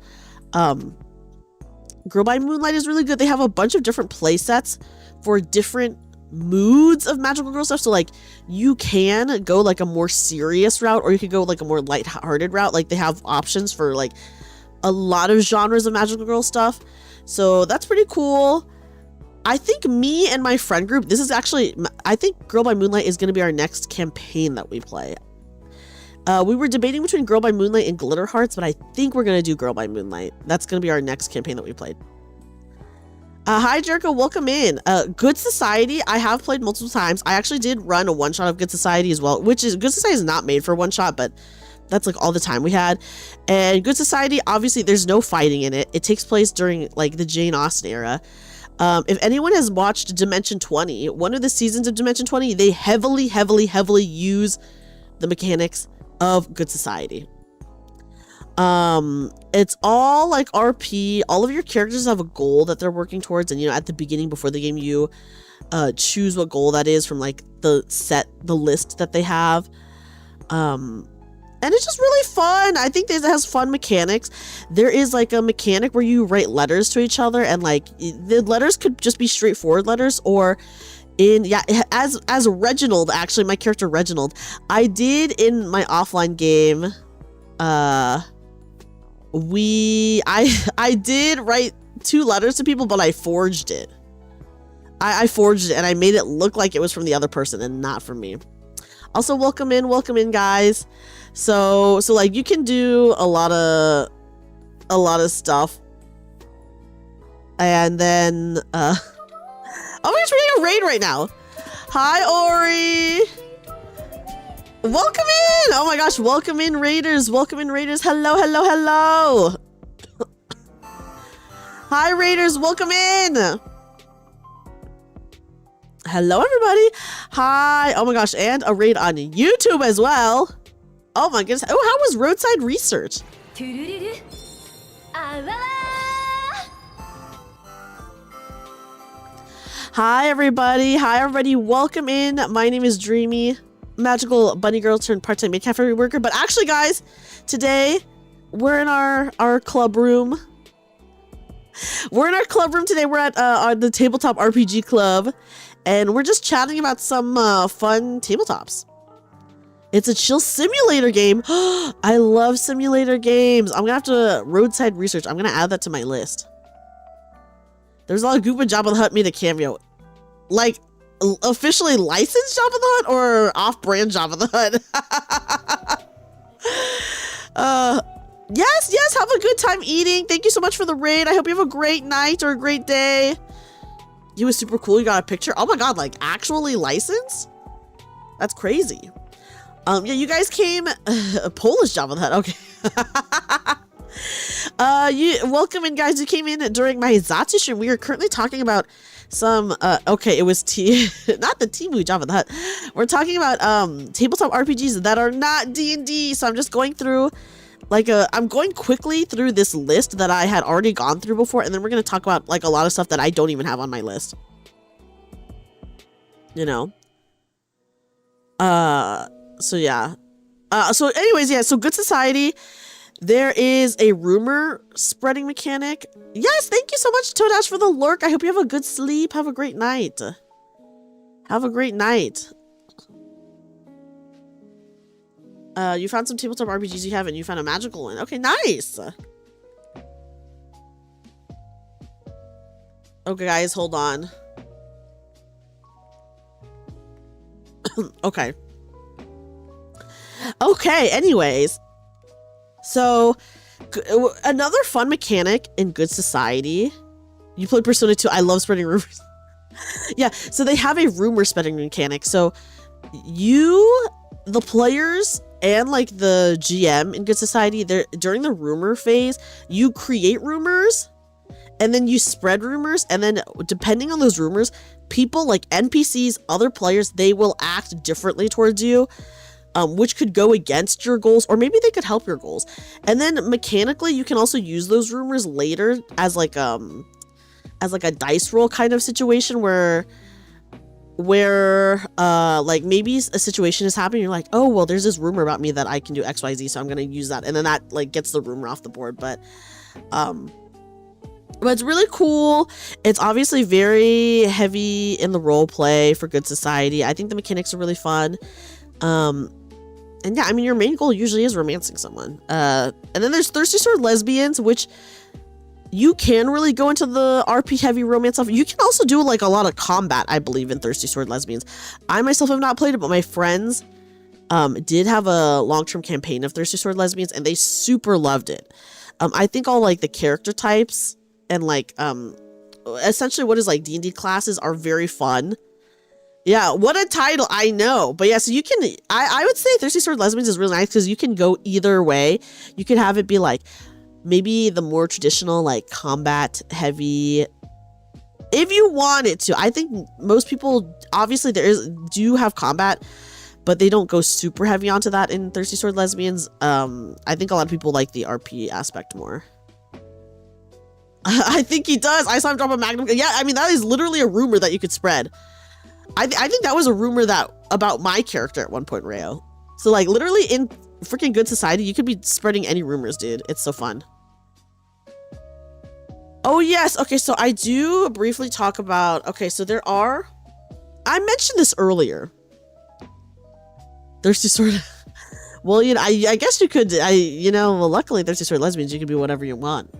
Girl by Moonlight is really good. They have a bunch of different play sets for different moods of magical girl stuff. So like you can go like a more serious route, or you could go like a more lighthearted route. Like they have options for like a lot of genres of magical girl stuff. So that's pretty cool. I think me and my friend group, this is actually, I think Girl by Moonlight is going to be our next campaign that we play. We were debating between Girl by Moonlight and Glitter Hearts, but I think we're going to do Girl by Moonlight. That's going to be our next campaign that we played. Hi, Jericho. Welcome in. Good Society, I have played multiple times. I actually did run a one-shot of Good Society as well, which is, Good Society is not made for one-shot, but that's like all the time we had. And Good Society, obviously, there's no fighting in it. It takes place during like the Jane Austen era. If anyone has watched Dimension 20, one of the seasons of Dimension 20, they heavily use the mechanics of Good Society. It's all like RP. All of your characters have a goal that they're working towards, and you know, at the beginning before the game, you choose what goal that is from like the list that they have. And it's just really fun. I think it has fun mechanics. There is like a mechanic where you write letters to each other, and like the letters could just be straightforward letters, or as Reginald, actually my character Reginald, I did in my offline game, I did write 2 letters to people, but I forged it. I forged it and I made it look like it was from the other person and not from me. Also, welcome in guys. So like you can do a lot of stuff. And then oh, we're just reading a raid right now. Hi Ori. Welcome in. Oh my gosh, welcome in Raiders. Welcome in Raiders. Hello. Hi Raiders, welcome in. Hello everybody. Hi. Oh my gosh, and a raid on YouTube as well. Oh my goodness. Oh, how was Roadside Research? Hi everybody. Welcome in. My name is Dreamy, magical bunny girl turned part-time cafe worker. But actually guys, today we're in our club room. We're in our club room today. We're at the Tabletop RPG Club, and we're just chatting about some fun tabletops. It's a chill simulator game. I love simulator games. I'm gonna have to Roadside Research. I'm gonna add that to my list. There's a lot of Goopa Jabba the Hutt made a cameo. Like, officially licensed Jabba the Hutt or off-brand Jabba the Hutt? Yes, have a good time eating. Thank you so much for the raid. I hope you have a great night or a great day. You was super cool. You got a picture. Oh my god, like actually licensed? That's crazy. Yeah, you guys came Polish Jabba the Hutt. Okay. Welcome in guys. You came in during my Zatsu stream. We are currently talking about some okay, it was not the Temu Jabba the Hutt. We're talking about tabletop RPGs that are not D&D. So I'm just going through I'm going quickly through this list that I had already gone through before, and then we're going to talk about like a lot of stuff that I don't even have on my list. You know? So yeah. So anyways, yeah, so Good Society, there is a rumor spreading mechanic. Yes, thank you so much, Toadash, for the lurk. I hope you have a good sleep. Have a great night. Have a great night. You found some tabletop RPGs you haven't. You found a magical one. Okay, nice. Okay, guys, hold on. Okay. Okay, anyways. So, another fun mechanic in Good Society. You played Persona 2. I love spreading rumors. Yeah, so they have a rumor spreading mechanic. So, the players and like the GM in Good Society, during the rumor phase, you create rumors and then you spread rumors, and then depending on those rumors, people like NPCs, other players, they will act differently towards you, which could go against your goals, or maybe they could help your goals. And then mechanically, you can also use those rumors later as like a dice roll kind of situation where where like maybe a situation is happening, you're like, oh well, there's this rumor about me that I can do XYZ, so I'm gonna use that, and then that like gets the rumor off the board. But it's really cool. It's obviously very heavy in the role play for Good Society. I think the mechanics are really fun. And yeah, I mean, your main goal usually is romancing someone. And then there's Thirsty Sword Lesbians, which you can really go into the RP heavy romance stuff. You can also do like a lot of combat, I believe, in Thirsty Sword Lesbians. I myself have not played it, but my friends did have a long-term campaign of Thirsty Sword Lesbians, and they super loved it. I think all like the character types and like essentially what is like D&D classes are very fun. Yeah, what a title, I know. But yeah, so you can, I would say Thirsty Sword Lesbians is really nice because you can go either way. You can have it be like maybe the more traditional, like combat heavy, if you want it to. I think most people, obviously do have combat, but they don't go super heavy onto that in Thirsty Sword Lesbians. I think a lot of people like the RP aspect more. I think he does. I saw him drop a magnum. Yeah, I mean, that is literally a rumor that you could spread. I think that was a rumor that about my character at one point, Rayo. So like literally in freaking Good Society, you could be spreading any rumors, dude. It's so fun. Oh yes, okay, so I do briefly talk about, okay, so there are, I mentioned this earlier. Thirsty Sword, well, you know, I guess you could, well, luckily Thirsty Sword Lesbians, you can be whatever you want.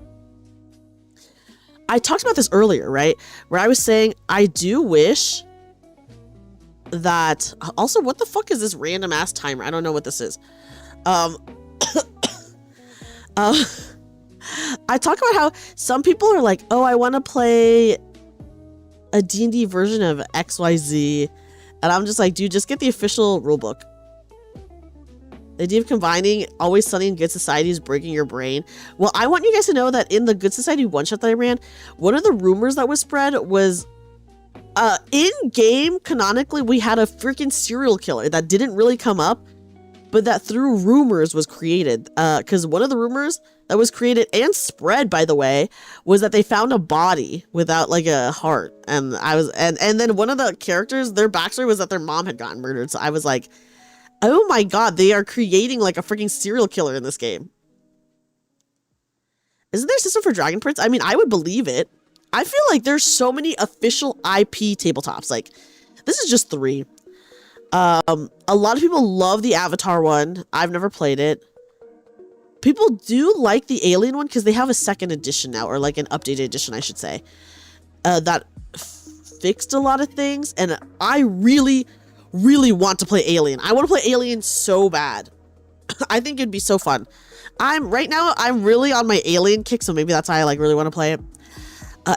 I talked about this earlier, right? Where I was saying, I do wish that, also, what the fuck is this random ass timer? I don't know what this is. I talk about how some people are like, oh, I want to play a D&D version of XYZ. And I'm just like, dude, just get the official rulebook. The idea of combining Always Sunny and Good Society is breaking your brain. Well, I want you guys to know that in the Good Society one-shot that I ran, one of the rumors that was spread was in-game, canonically, we had a freaking serial killer that didn't really come up, but that through rumors was created. Because one of the rumors that was created and spread, by the way, was that they found a body without like a heart. And and then one of the characters, their backstory was that their mom had gotten murdered. So I was like, oh my god, they are creating like a freaking serial killer in this game. Isn't there a system for Dragon Prince? I mean, I would believe it. I feel like there's so many official IP tabletops. Like, this is just 3. A lot of people love the Avatar one. I've never played it. People do like the Alien one because they have a 2nd edition now, or like an updated edition, I should say, that fixed a lot of things. And I really, really want to play Alien. I want to play Alien so bad. I think it'd be so fun. Right now, I'm really on my Alien kick, so maybe that's why I like really want to play it.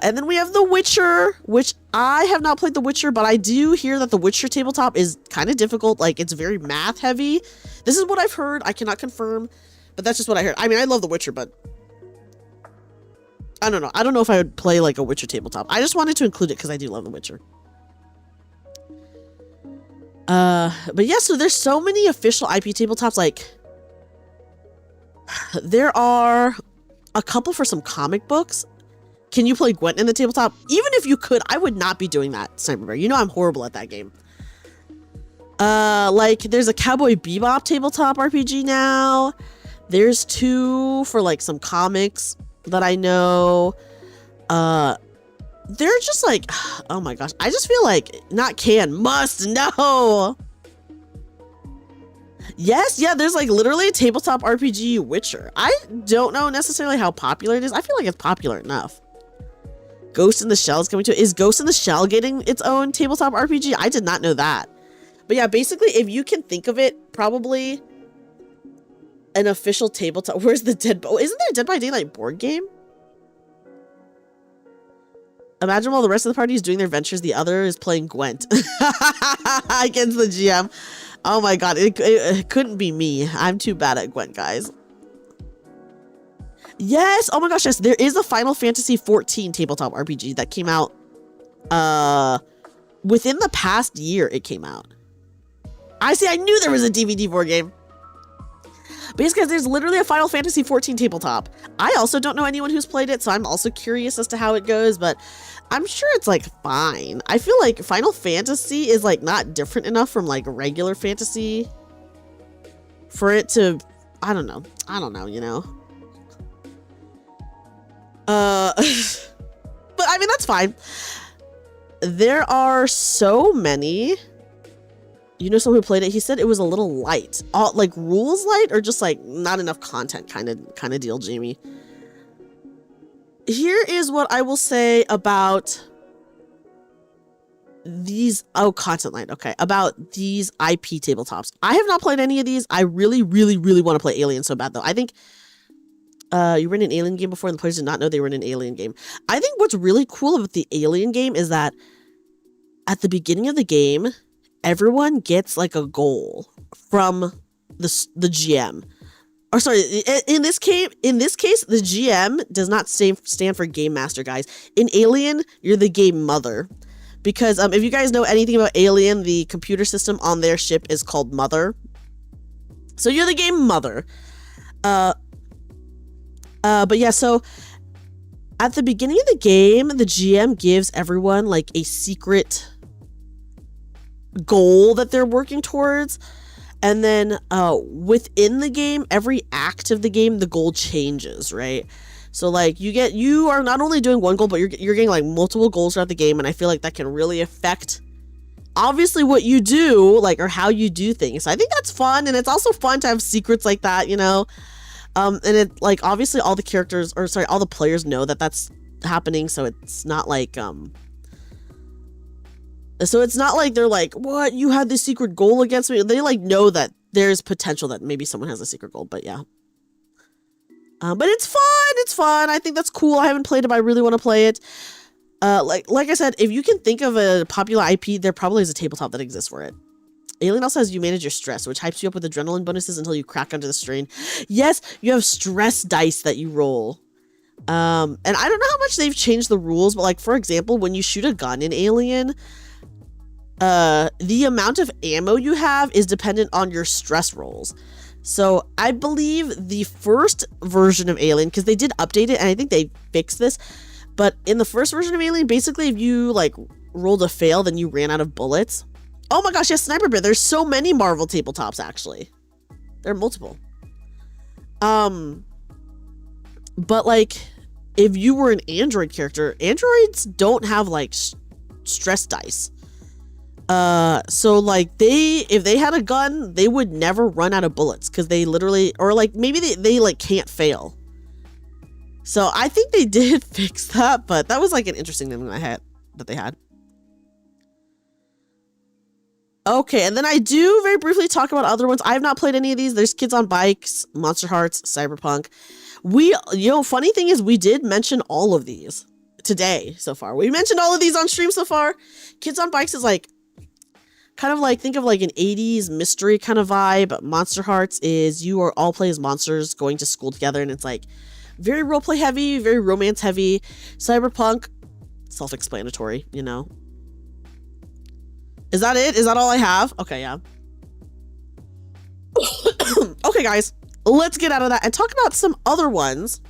And then we have The Witcher, which I have not played The Witcher, but I do hear that The Witcher tabletop is kind of difficult. Like, it's very math heavy. This is what I've heard. I cannot confirm, but that's just what I heard. I mean, I love The Witcher, but I don't know. I don't know if I would play like a Witcher tabletop. I just wanted to include it because I do love The Witcher. But yeah, so there's so many official IP tabletops. Like, there are a couple for some comic books. Can you play Gwent in the tabletop? Even if you could, I would not be doing that, Sniper Bear. You know I'm horrible at that game. Like, there's a Cowboy Bebop tabletop RPG now. There's 2 for, like, some comics that I know. They're just, like, oh my gosh. I just feel like, must, no! Yes, yeah, there's, like, literally a tabletop RPG Witcher. I don't know necessarily how popular it is. I feel like it's popular enough. Ghost in the Shell is coming to it. Is Ghost in the Shell getting its own tabletop RPG? I did not know that. But yeah, basically, if you can think of it, probably an official tabletop. Where's the Dead? Oh, isn't there a Dead by Daylight board game? Imagine while the rest of the party is doing their ventures, the other is playing Gwent against the GM. Oh my god, it couldn't be me. I'm too bad at Gwent, guys. Yes! Oh my gosh, yes. There is a Final Fantasy XIV tabletop RPG that came out within the past year. It came out. I knew there was a DVD board game. But yes, guys, there's literally a Final Fantasy 14 tabletop. I also don't know anyone who's played it, so I'm also curious as to how it goes, but I'm sure it's like fine. I feel like Final Fantasy is like not different enough from like regular fantasy for it to, I don't know, you know. But I mean, that's fine. There are so many. You know someone who played it, he said it was a little light. Like rules light or just like not enough content kind of deal, Jamie. Here is what I will say about these, content light, okay, about these IP tabletops. I have not played any of these. I really, really, really want to play Alien so bad though. I think you were in an Alien game before and the players did not know they were in an Alien game. I think what's really cool about the Alien game is that at the beginning of the game, everyone gets like a goal from the GM. Or sorry, in this case, the GM does not stand for Game Master, guys. In Alien, you're the game mother. Because if you guys know anything about Alien, the computer system on their ship is called Mother. So you're the game mother. But yeah, so at the beginning of the game, the GM gives everyone like a secret goal that they're working towards. And then within the game, every act of the game, the goal changes, right? So like you are not only doing one goal, but you're getting like multiple goals throughout the game. And I feel like that can really affect obviously what you do, like, or how you do things. So I think that's fun. And it's also fun to have secrets like that, you know? And it like, obviously all the characters, or sorry, all the players know that that's happening. So it's not like, so it's not like they're like, what, you had this secret goal against me? They like know that there's potential that maybe someone has a secret goal, but yeah. But it's fun. I think that's cool. I haven't played it, but I really want to play it. Like I said, if you can think of a popular IP, there probably is a tabletop that exists for it. Alien also says you manage your stress, which hypes you up with adrenaline bonuses until you crack under the strain. Yes, you have stress dice that you roll. And I don't know how much they've changed the rules, but like, for example, when you shoot a gun in Alien, the amount of ammo you have is dependent on your stress rolls. So I believe the first version of Alien, because they did update it and I think they fixed this, but in the first version of Alien, basically if you like rolled a fail, then you ran out of bullets. Oh my gosh, yes, Sniper Bear. There's so many Marvel tabletops, actually. There are multiple. But like, if you were an Android character, androids don't have like stress dice. So like if they had a gun, they would never run out of bullets because they literally, or like maybe they like can't fail. So I think they did fix that, but that was like an interesting thing that they had. Okay, and then I do very briefly talk about other ones. I have not played any of these. There's Kids on Bikes, Monster Hearts, Cyberpunk. Funny thing is we did mention all of these today so far. We mentioned all of these on stream so far. Kids on Bikes is like, kind of like, think of like an 80s mystery kind of vibe. Monster Hearts is you are all play as monsters going to school together, and it's like very roleplay heavy, very romance heavy. Cyberpunk, self-explanatory, you know. Is that it? Is that all I have? Okay, yeah. Okay, guys, let's get out of that and talk about some other ones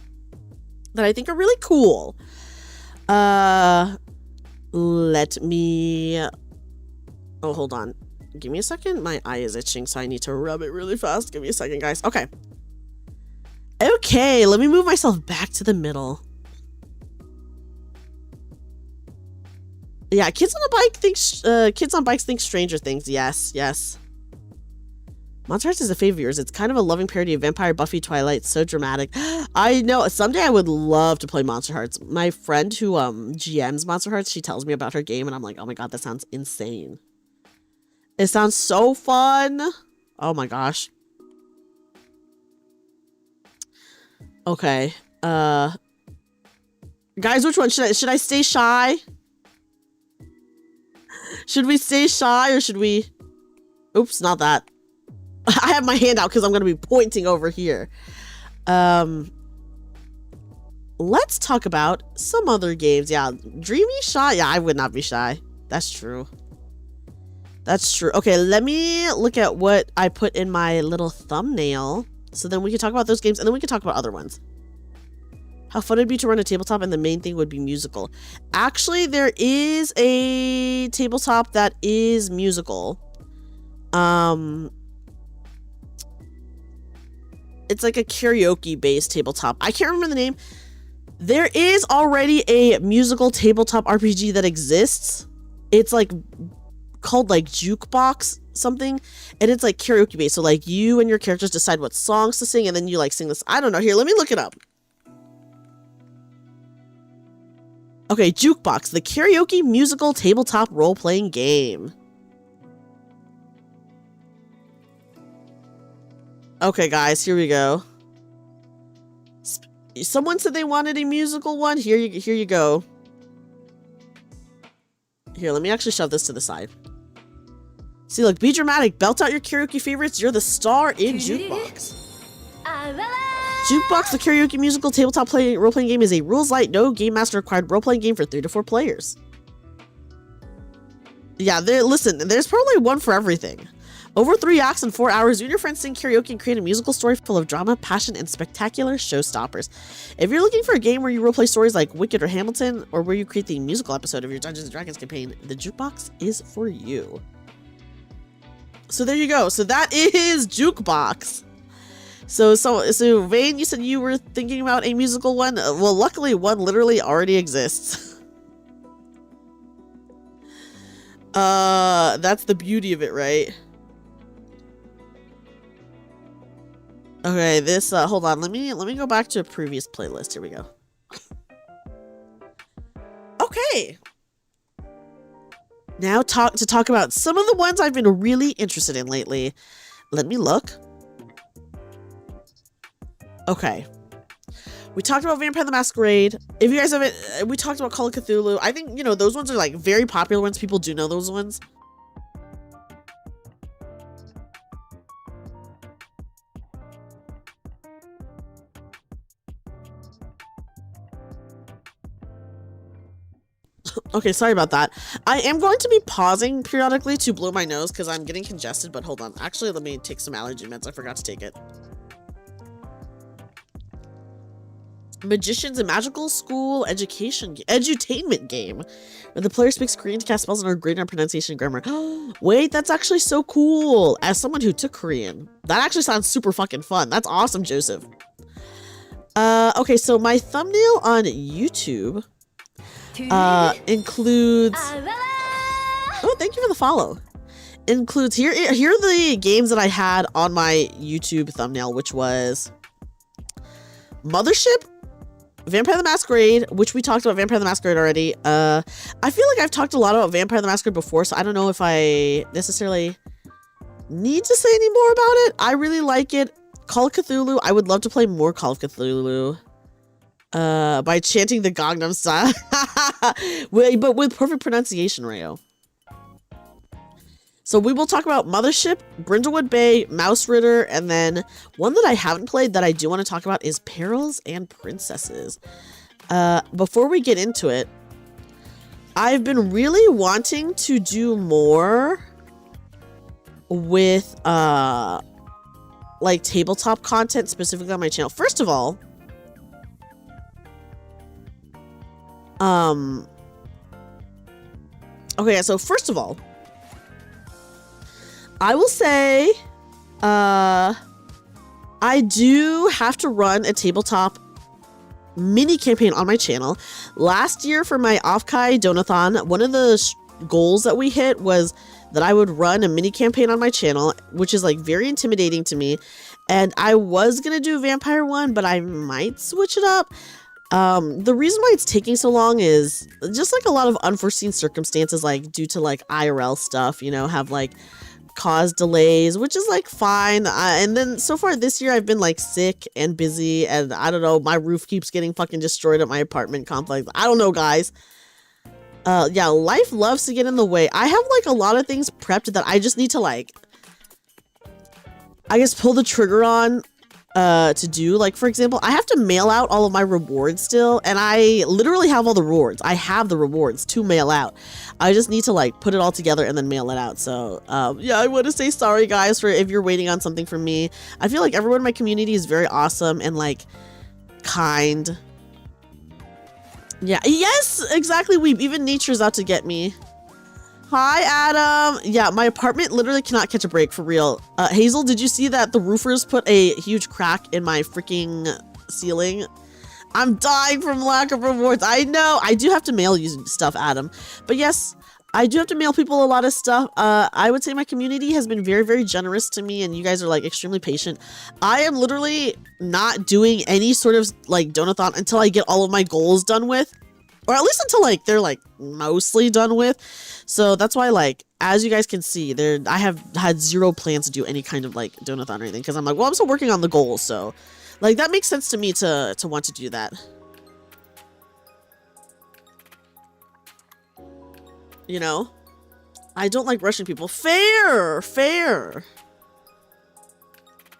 that I think are really cool. Let me... Oh, hold on. Give me a second. My eye is itching, so I need to rub it really fast. Give me a second, guys. Okay. Okay, let me move myself back to the middle. Yeah, Kids on Bikes think Stranger Things. Yes, yes. Monster Hearts is a favorite of yours. It's kind of a loving parody of Vampire, Buffy, Twilight. So dramatic. I know. Someday I would love to play Monster Hearts. My friend who GMs Monster Hearts, she tells me about her game, and I'm like, oh my god, that sounds insane. It sounds so fun. Oh my gosh. Okay. Guys, which one? Should I stay shy? Should we stay shy or should we... Oops, not that. I have my hand out because I'm going to be pointing over here. Let's talk about some other games. Yeah, Dreamy shy? Yeah, I would not be shy. That's true. That's true. Okay, let me look at what I put in my little thumbnail. So then we can talk about those games, and then we can talk about other ones. How fun it'd be to run a tabletop, and the main thing would be musical. Actually, there is a tabletop that is musical. It's like a karaoke-based tabletop. I can't remember the name. There is already a musical tabletop RPG that exists. It's like called like Jukebox something, and it's like karaoke based. So like you and your characters decide what songs to sing, and then you like sing this. I don't know. Here, let me look it up. Okay, Jukebox, the karaoke musical tabletop role-playing game. Okay, guys, here we go. Someone said they wanted a musical one. Here you go. Here, let me actually shove this to the side. See, look, be dramatic. Belt out your karaoke favorites. You're the star in Jukebox. Jukebox, the karaoke musical tabletop role-playing game, is a rules light, no game master required role-playing game for 3 to 4 players. Yeah, listen, there's probably one for everything. Over 3 acts and 4 hours, you and your friends sing karaoke and create a musical story full of drama, passion, and spectacular showstoppers. If you're looking for a game where you roleplay stories like Wicked or Hamilton, or where you create the musical episode of your Dungeons & Dragons campaign, the Jukebox is for you. So there you go. So that is Jukebox. So Vane, you said you were thinking about a musical one? Well, luckily one literally already exists. That's the beauty of it, right? Okay, this hold on, let me go back to a previous playlist. Here we go. Okay. Now to talk about some of the ones I've been really interested in lately. Let me look. Okay. We talked about Vampire the Masquerade. If you guys haven't, we talked about Call of Cthulhu. I think, you know, those ones are like very popular ones. People do know those ones. Okay, sorry about that. I am going to be pausing periodically to blow my nose because I'm getting congested, but hold on. Actually, let me take some allergy meds. I forgot to take it. Magicians and Magical School edutainment game where the player speaks Korean to cast spells and are great on pronunciation and grammar. Wait, that's actually so cool. As someone who took Korean, that actually sounds super fucking fun. That's awesome, Joseph. Okay, so my thumbnail on YouTube includes, oh, thank you for the follow. Includes, here are the games that I had on my YouTube thumbnail, which was Mothership, Vampire the Masquerade, which we talked about Vampire the Masquerade already. I feel like I've talked a lot about Vampire the Masquerade before, so I don't know if I necessarily need to say any more about it. I really like it. Call of Cthulhu, I would love to play more Call of Cthulhu. By chanting the Gangnam Style. But with perfect pronunciation, Rayo. So we will talk about Mothership, Brindlewood Bay, Mouse Ritter, and then one that I haven't played that I do want to talk about is Perils and Princesses. Before we get into it, I've been really wanting to do more with like tabletop content specifically on my channel. First of all, okay, so first of all, I will say, I do have to run a tabletop mini campaign on my channel. Last year for my Offkai Donathon, one of the goals that we hit was that I would run a mini campaign on my channel, which is like very intimidating to me. And I was going to do a vampire one, but I might switch it up. The reason why it's taking so long is just like a lot of unforeseen circumstances, like due to like IRL stuff, you know, have like caused delays, which is like fine. And then so far this year I've been like sick and busy, and I don't know, my roof keeps getting fucking destroyed at my apartment complex. I don't know, guys. Yeah, life loves to get in the way. I have like a lot of things prepped that I just need to like, I guess, pull the trigger on to do. Like, for example, I have to mail out all of my rewards still, and I literally have all the rewards. I have the rewards to mail out. I just need to like put it all together and then mail it out. So yeah, I want to say sorry guys for if you're waiting on something from me. I feel like everyone in my community is very awesome and like kind. Yeah, yes, exactly. Even nature's out to get me. Hi, Adam. Yeah, my apartment literally cannot catch a break, for real. Hazel, did you see that the roofers put a huge crack in my freaking ceiling? I'm dying from lack of rewards. I know. I do have to mail you stuff, Adam. But yes, I do have to mail people a lot of stuff. I would say my community has been very, very generous to me, and you guys are like extremely patient. I am literally not doing any sort of like donathon until I get all of my goals done with. Or at least until like they're like mostly done with. So that's why, like, as you guys can see, I have had zero plans to do any kind of like donathon or anything, because I'm like, well, I'm still working on the goals, so like that makes sense to me to want to do that. You know, I don't like rushing people. Fair.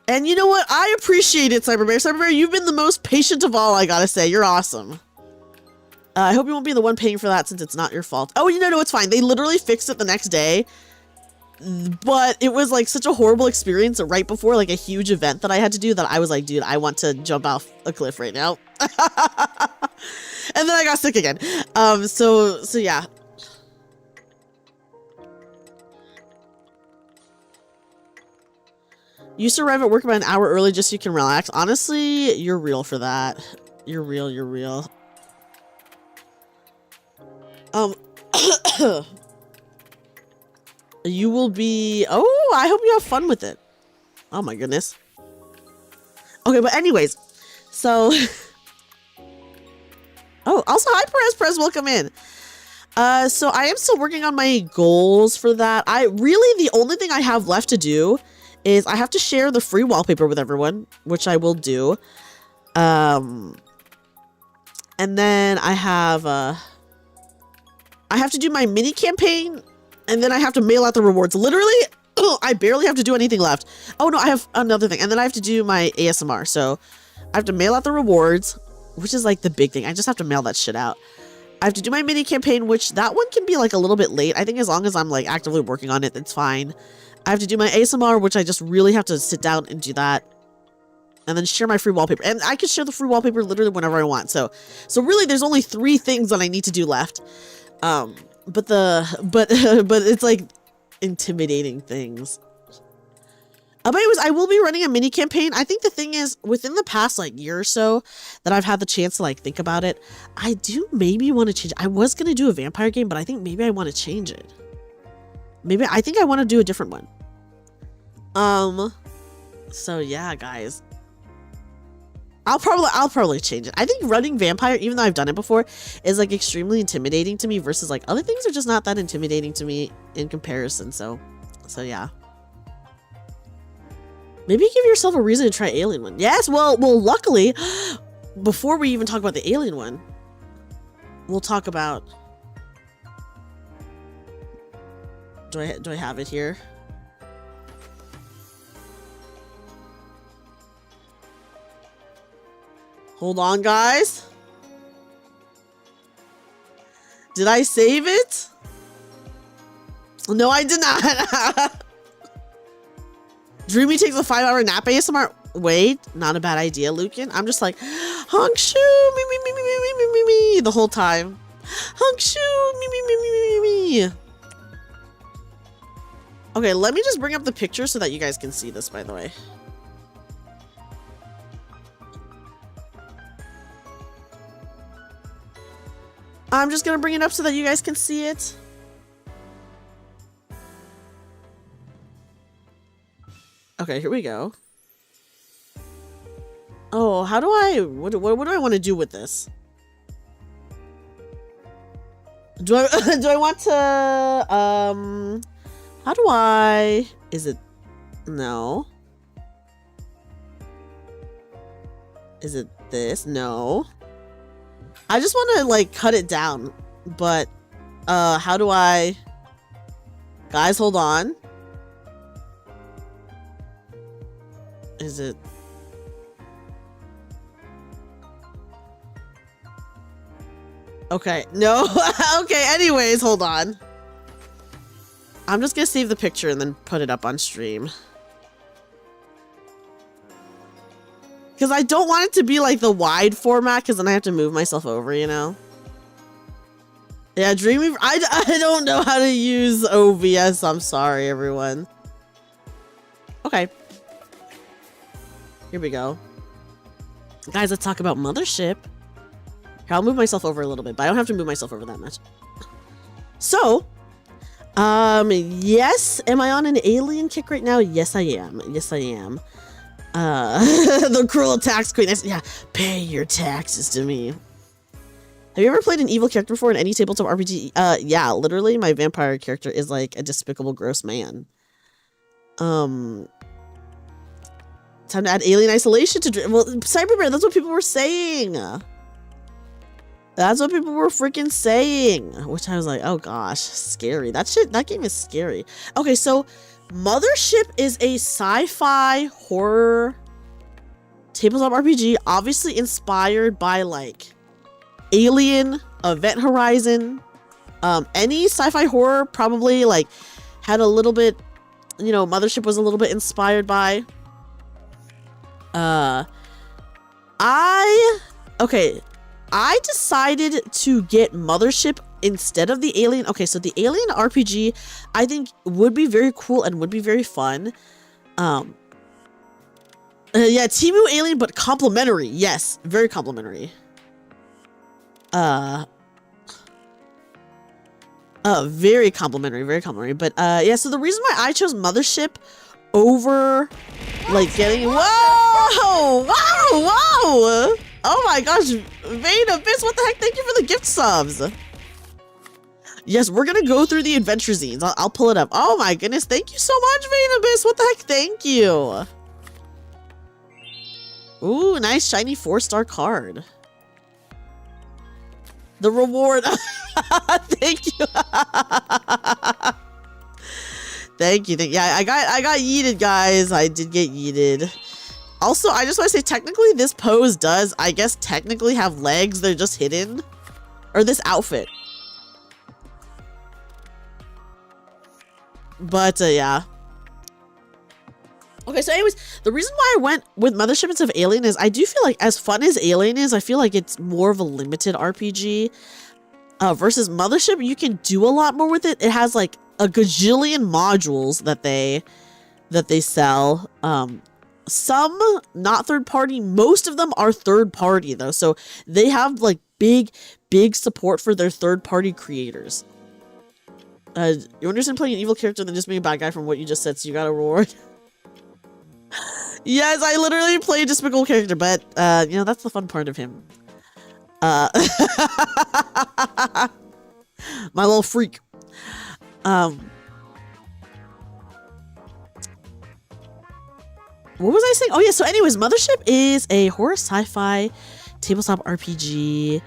And you know what? I appreciate it, Cyberbear. Cyberbear, you've been the most patient of all, I gotta say. You're awesome. I hope you won't be the one paying for that since it's not your fault. Oh, no, it's fine. They literally fixed it the next day. But it was like such a horrible experience right before like a huge event that I had to do that I was like, dude, I want to jump off a cliff right now. And then I got sick again. So yeah. You used to arrive at work about an hour early just so you can relax. Honestly, you're real for that. You're real. You will be... Oh, I hope you have fun with it. Oh my goodness. Okay, but anyways, so... Oh, also, hi, Perez, welcome in. So I am still working on my goals for that. The only thing I have left to do is I have to share the free wallpaper with everyone, which I will do. And then I have to do my mini campaign, and then I have to mail out the rewards. Literally, I barely have to do anything left. Oh no, I have another thing, and then I have to do my ASMR. So I have to mail out the rewards, which is like the big thing. I just have to mail that shit out. I have to do my mini campaign, which that one can be like a little bit late. I think as long as I'm like actively working on it, it's fine. I have to do my ASMR, which I just really have to sit down and do that. And then share my free wallpaper. And I can share the free wallpaper literally whenever I want. So really there's only 3 things that I need to do left. But it's like intimidating things. But anyways, I will be running a mini campaign. I think the thing is, within the past like year or so that I've had the chance to like think about it, I do maybe want to change. I was going to do a vampire game, but I think maybe I want to change it. Maybe I think I want to do a different one. So yeah, guys. I'll probably change it. I think running vampire, even though I've done it before, is like extremely intimidating to me versus like other things are just not that intimidating to me in comparison. So yeah. Maybe give yourself a reason to try Alien one. Yes, well, luckily, before we even talk about the Alien one, we'll talk about... Do I have it here? Hold on, guys. Did I save it? No, I did not. Dreamy takes a 5-hour nap ASMR. Wait, not a bad idea, Lucan. I'm just like, Hongshu, me, the whole time. Hongshu, me. Okay, let me just bring up the picture so that you guys can see this, by the way. I'm just gonna bring it up so that you guys can see it. Okay, here we go. Oh, how do what do I want to do with this? Do I want to how do I... Is it... No. Is it this? No. I just want to, like, cut it down. But, how do I... Guys, hold on. Is it... Okay, no. Okay, anyways, hold on. I'm just gonna save the picture and then put it up on stream. Because I don't want it to be like the wide format, because then I have to move myself over, you know? Yeah, Dreamy, I don't know how to use OBS. I'm sorry, everyone. Okay. Here we go. Guys, let's talk about Mothership. Here, I'll move myself over a little bit, but I don't have to move myself over that much. So, yes, am I on an alien kick right now? Yes, I am. Yes, I am. The cruel tax queen. Yeah, pay your taxes to me. Have you ever played an evil character before in any tabletop RPG? Yeah, literally, my vampire character is like a despicable, gross man. Time to add alien isolation to... Well, Cyberbear, that's what people were saying. That's what people were freaking saying. Which I was like, oh gosh, scary. That game is scary. Okay, so Mothership is a sci-fi horror tabletop RPG, obviously inspired by like Alien, Event Horizon. Any sci-fi horror probably like had a little bit, you know, Mothership was a little bit inspired by. I decided to get Mothership instead of the Alien. Okay, so the Alien RPG, I think would be very cool and would be very fun. Yeah, Timu Alien, but complimentary. Yes, very complimentary. Very complimentary. But, yeah, so the reason why I chose Mothership over, like, getting... Whoa! Oh my gosh, Vein Abyss, what the heck? Thank you for the gift subs. Yes, we're gonna go through the adventure zines. I'll pull it up. Oh my goodness, thank you so much, Vein Abyss. What the heck? Thank you. Ooh, nice shiny 4-star card. The reward. Thank you. Thank you. Yeah, I got yeeted, guys. I did get yeeted. Also, I just want to say, technically, this pose does, I guess, technically have legs. They're just hidden. Or this outfit. But, yeah. Okay, so anyways, the reason why I went with Mothership instead of Alien is I do feel like, as fun as Alien is, I feel like it's more of a limited RPG. Versus Mothership, you can do a lot more with it. It has, like, a gajillion modules that they sell. Some not third party, most of them are third party though, so they have like big support for their third party creators. You understand playing an evil character than just being a bad guy from what you just said, so you got a reward. Yes, I literally play a despicable character, but you know, that's the fun part of him. My little freak. What was I saying? Oh yeah, so anyways, Mothership is a horror sci-fi tabletop RPG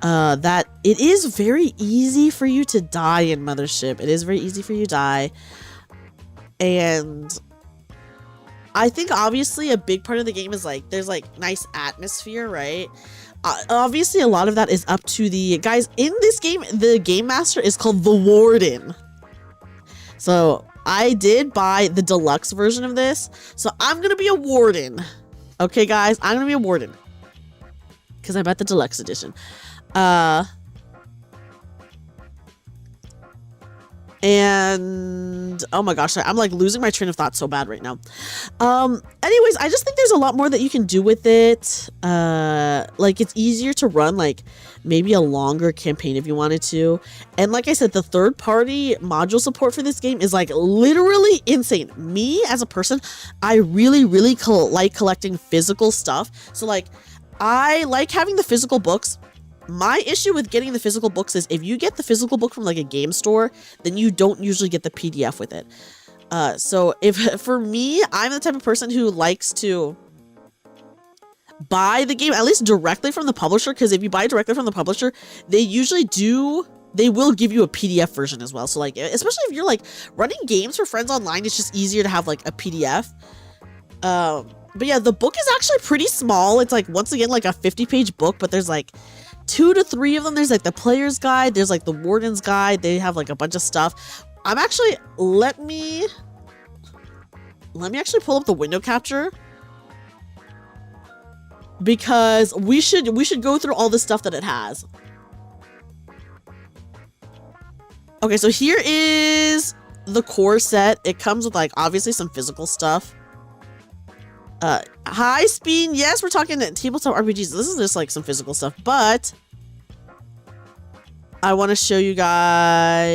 that it is very easy for you to die in Mothership. It is very easy for you to die. And I think obviously a big part of the game is like, there's like nice atmosphere, right? Obviously a lot of that is up to the guys in this game. The game master is called the Warden. So I did buy the deluxe version of this, so I'm gonna be a warden. Okay, guys, I'm gonna be a warden because I bought the deluxe edition. And oh my gosh, I'm like losing my train of thought so bad right now. Anyways, I just think there's a lot more that you can do with it. Like it's easier to run like maybe a longer campaign if you wanted to. And like I said, the third party module support for this game is like literally insane. Me as a person, I really like collecting physical stuff. So like I like having the physical books. My issue with getting the physical books is if you get the physical book from like a game store, then you don't usually get the PDF with it. So if for me, I'm the type of person who likes to buy the game at least directly from the publisher, because if you buy directly from the publisher, they will give you a PDF version as well. So like, especially if you're like running games for friends online, it's just easier to have like a PDF. But yeah, the book is actually pretty small. It's like, once again, like a 50-page book, but there's like 2 to 3 of them. There's like the player's guide, there's like the warden's guide. They have like a bunch of stuff. I'm actually, let me actually pull up the window capture, because we should go through all the stuff that it has. Okay, so here is the core set. It comes with like obviously some physical stuff. High speed, yes, we're talking tabletop RPGs. This is just like some physical stuff, but I want to show you guys.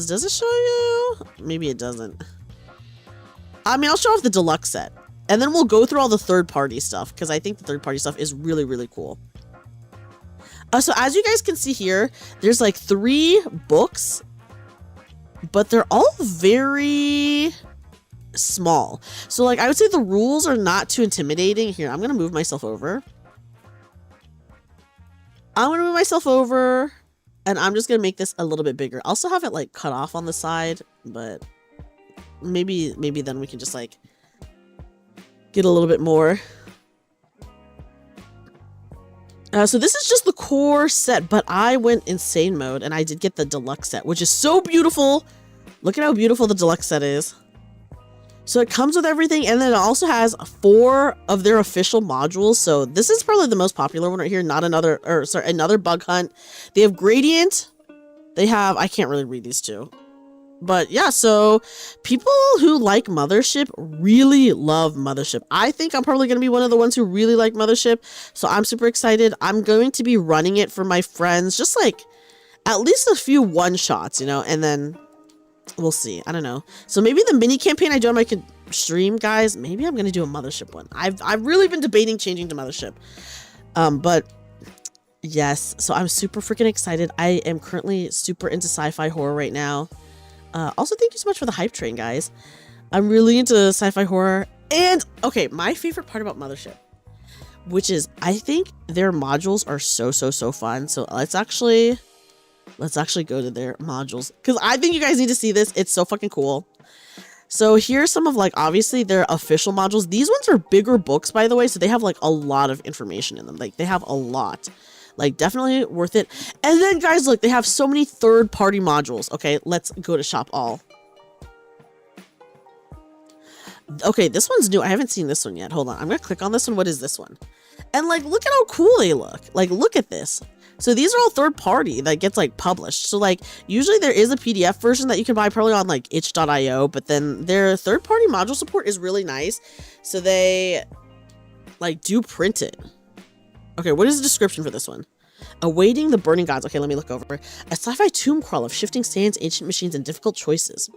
Does it show you? Maybe it doesn't. I mean, I'll show off the deluxe set, and then we'll go through all the third-party stuff, because I think the third-party stuff is really, really cool. So as you guys can see here, there's like 3 books, but they're all very small. So like I would say the rules are not too intimidating. Here, I'm going to move myself over. And I'm just going to make this a little bit bigger. I'll still have it like cut off on the side, but maybe then we can just like get a little bit more. So this is just the core set, but I went insane mode and I did get the deluxe set, which is so beautiful. Look at how beautiful the deluxe set is. So it comes with everything, and then it also has 4 of their official modules. So this is probably the most popular one right here, another bug hunt. They have gradient. They have, I can't really read these two. But yeah, so people who like Mothership really love Mothership. I think I'm probably going to be one of the ones who really like Mothership. So I'm super excited. I'm going to be running it for my friends, just like at least a few one-shots, you know, and then we'll see. I don't know. So maybe the mini campaign I do on my stream, guys, maybe I'm going to do a Mothership one. I've really been debating changing to Mothership. But yes, so I'm super freaking excited. I am currently super into sci-fi horror right now. Also, thank you so much for the hype train, guys. I'm really into sci-fi horror. And, okay, my favorite part about Mothership, which is, I think their modules are so fun. So let's actually go to their modules, because I think you guys need to see this. It's so fucking cool. So here's some of, like, obviously their official modules. These ones are bigger books, by the way, so they have, like, a lot of information in them. Like, they have a lot. Like, definitely worth it. And then, guys, look, they have so many third-party modules. Okay, let's go to shop all. Okay, this one's new. I haven't seen this one yet. Hold on. I'm going to click on this one. What is this one? And, like, look at how cool they look. Like, look at this. So these are all third-party that gets, like, published. So, like, usually there is a PDF version that you can buy probably on, like, itch.io. But then their third-party module support is really nice. So they, like, do print it. Okay, what is the description for this one? Awaiting the Burning Gods. Okay, let me look over. A sci-fi tomb crawl of shifting sands, ancient machines, and difficult choices.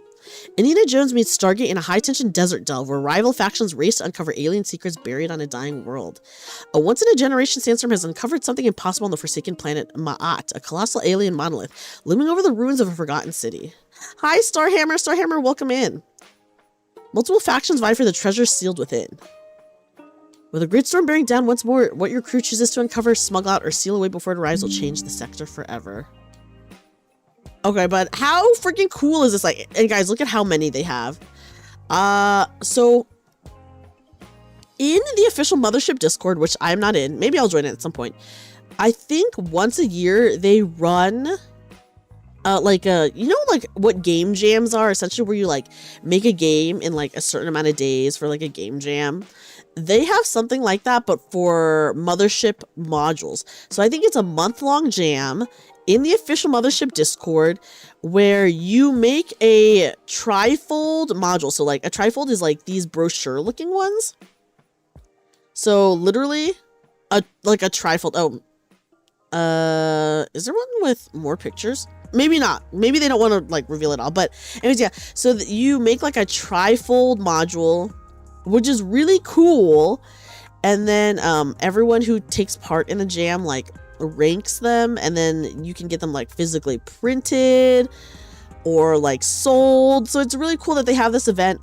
Indiana Jones meets Stargate in a high-tension desert delve where rival factions race to uncover alien secrets buried on a dying world. A once-in-a-generation sandstorm has uncovered something impossible on the forsaken planet Ma'at, a colossal alien monolith, looming over the ruins of a forgotten city. Hi, Starhammer! Starhammer, welcome in! Multiple factions vie for the treasure sealed within. With a great storm bearing down once more, what your crew chooses to uncover, smuggle out, or seal away before it arrives will change the sector forever. Okay, but how freaking cool is this? Like, and guys, look at how many they have. So in the official Mothership Discord, which I'm not in, maybe I'll join it at some point. I think once a year they run like you know, like what game jams are, essentially where you like make a game in like a certain amount of days for like a game jam. They have something like that, but for Mothership modules. So I think it's a month-long jam in the official Mothership Discord where you make a trifold module. So like a trifold is like these brochure-looking ones. So literally, like a trifold. Oh, is there one with more pictures? Maybe not. Maybe they don't want to like reveal it all. But anyways, yeah. So you make like a trifold module, which is really cool. And then everyone who takes part in the jam like ranks them, and then you can get them like physically printed or like sold. So it's really cool that they have this event.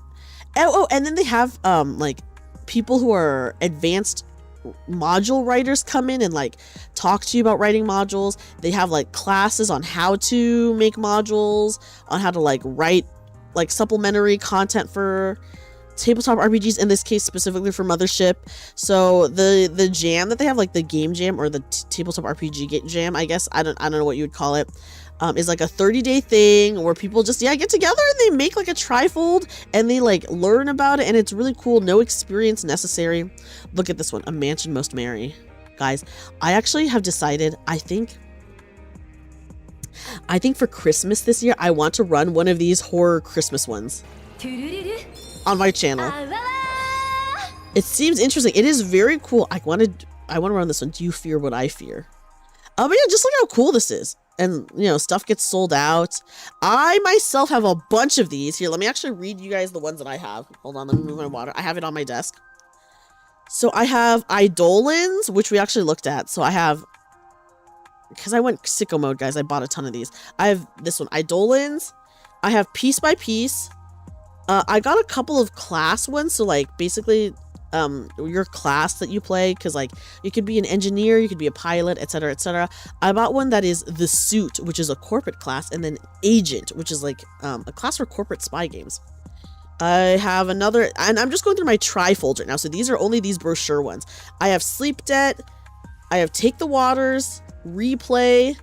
Oh, and then they have like people who are advanced module writers come in and like talk to you about writing modules. They have like classes on how to make modules, on how to like write like supplementary content for tabletop RPGs, in this case specifically for Mothership. So the jam that they have, like the game jam or the tabletop RPG jam, I guess, I don't know what you would call it, is like a 30-day thing where people just get together and they make like a trifold and they like learn about it, and it's really cool. No experience necessary. Look at this one, A Mansion Most Merry. Guys, I actually have decided, I think for Christmas this year, I want to run one of these horror Christmas ones on my channel. It seems interesting. It is very cool. I want to run this one. Do you fear what I fear? But yeah, just look how cool this is. And, you know, stuff gets sold out. I myself have a bunch of these. Here, let me actually read you guys the ones that I have. Hold on, let me move my water. I have it on my desk. So I have Eidolons, which we actually looked at. So I have, because I went sicko mode, guys, I bought a ton of these. I have this one, Eidolons. I have Piece by Piece. I got a couple of class ones. So like basically your class that you play, because like you could be an engineer, you could be a pilot, etc., etc. I bought one that is the Suit, which is a corporate class, and then Agent, which is like a class for corporate spy games. I have another, and I'm just going through my trifolds right now, so these are only these brochure ones. I have Sleep Debt, I have Take the Waters, Replay,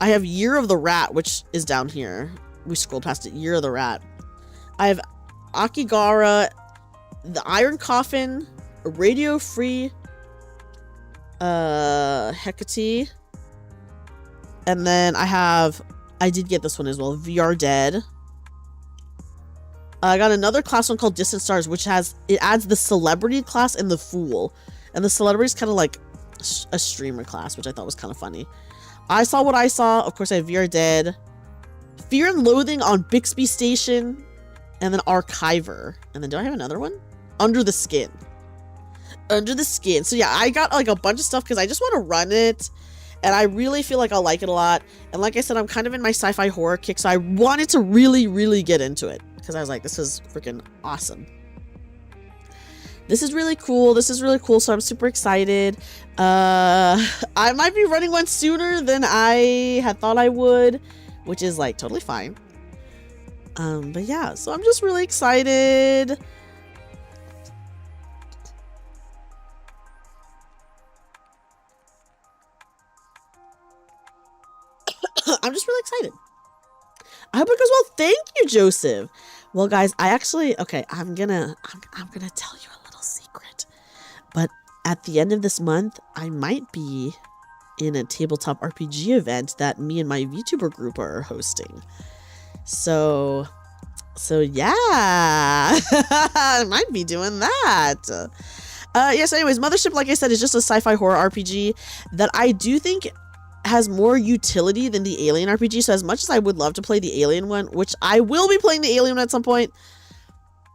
I have Year of the Rat, which is down here. We scrolled past it. Year of the Rat. I have Akigara, The Iron Coffin, Radio Free, Hecate, and then I did get this one as well, VR Dead. I got another class one called Distant Stars, which adds the Celebrity class and the Fool, and the Celebrity is kind of like a streamer class, which I thought was kind of funny. I Saw What I Saw. Of course, I have VR Dead, Fear and Loathing on Bixby Station, and then Archiver. And then do I have another one? Under the Skin. Under the Skin. So yeah, I got like a bunch of stuff because I just want to run it, and I really feel like I'll like it a lot. And like I said, I'm kind of in my sci-fi horror kick, so I wanted to really, really get into it because I was like, this is freaking awesome. This is really cool. This is really cool. So I'm super excited. I might be running one sooner than I had thought I would, which is like totally fine. But yeah, so I'm just really excited. I'm just really excited. I hope it goes well. Thank you, Joseph. Well, guys, okay, I'm gonna tell you a little secret. But at the end of this month, I might be in a tabletop RPG event that me and my VTuber group are hosting. So yeah, I might be doing that. Yes, anyways, Mothership, like I said, is just a sci-fi horror RPG that I do think has more utility than the Alien RPG. So as much as I would love to play the Alien one, which I will be playing the Alien one at some point,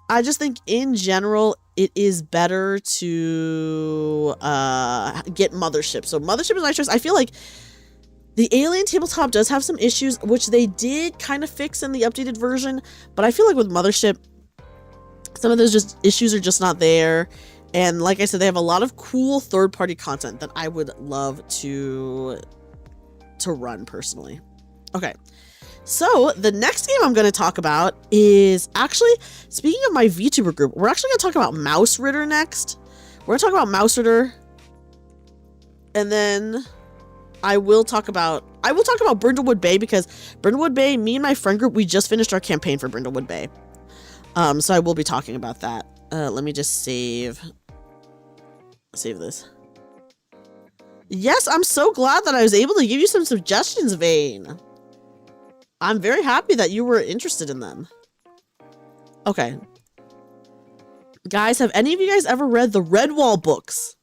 I just think in general it is better to get Mothership. So Mothership is my choice. I feel like the Alien tabletop does have some issues, which they did kind of fix in the updated version, but I feel like with Mothership, some of those issues are just not there. And like I said, they have a lot of cool third-party content that I would love to run personally. Okay, so the next game I'm going to talk about is actually, speaking of my VTuber group, we're actually going to talk about Mouse Ritter next. We're going to talk about Mouse Ritter, and then I will talk about Brindlewood Bay, because Brindlewood Bay, me and my friend group, we just finished our campaign for Brindlewood Bay. So I will be talking about that. Let me just save this. Yes, I'm so glad that I was able to give you some suggestions, Vane. I'm very happy that you were interested in them. Okay. Guys, have any of you guys ever read the Redwall books?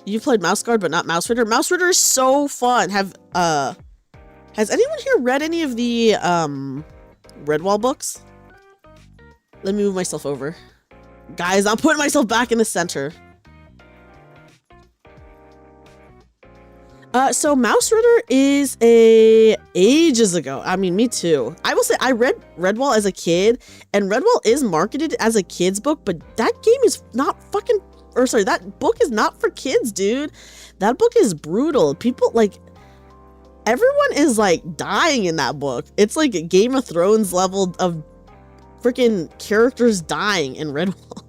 You've played Mouse Guard, but not Mouse Ritter. Mouse Ritter is so fun. Has anyone here read any of the Redwall books? Let me move myself over. Guys, I'm putting myself back in the center. So Mouse Ritter is ages ago. I mean, me too. I will say I read Redwall as a kid, and Redwall is marketed as a kid's book, but that game is not that book is not for kids, dude. That book is brutal. People, like, everyone is like dying in that book. It's like a Game of Thrones level of freaking characters dying in Redwall.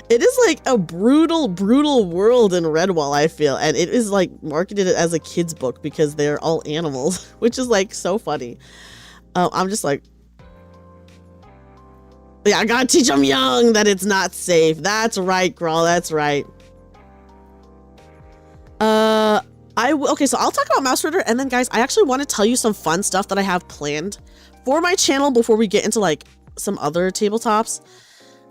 It is like a brutal world in Redwall, I feel, and it is like marketed as a kid's book because they're all animals, which is like so funny. I'm just like, yeah, I gotta teach them young that it's not safe. That's right, girl. That's right. Okay, so I'll talk about Mouse Ritter, and then guys, I actually want to tell you some fun stuff that I have planned for my channel before we get into like some other tabletops.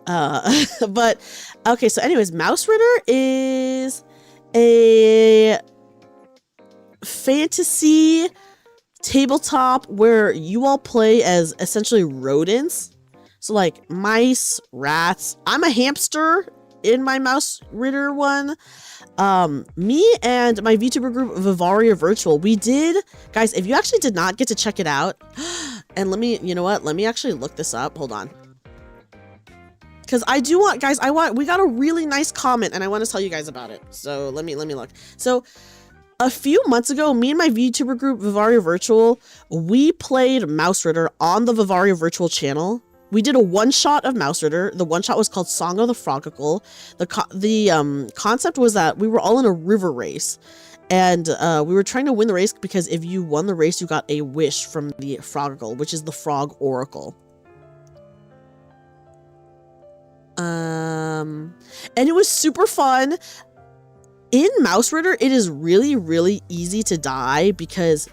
But okay, so anyways, Mouse Ritter is a fantasy tabletop where you all play as essentially rodents. So like mice, rats. I'm a hamster in my Mouse Ritter one. Me and my VTuber group Vivaria Virtual, we did, guys, if you actually did not get to check it out, and you know what, let me actually look this up. Hold on. Because I do want, guys, we got a really nice comment and I want to tell you guys about it. So let me look. So a few months ago, me and my VTuber group Vivaria Virtual, we played Mouse Ritter on the Vivaria Virtual channel. We did a one-shot of Mouse Ritter. The one-shot was called Song of the Frogicle. The concept was that we were all in a river race. And we were trying to win the race because if you won the race, you got a wish from the Frogicle, which is the frog oracle. And it was super fun. In Mouse Ritter, it is really easy to die because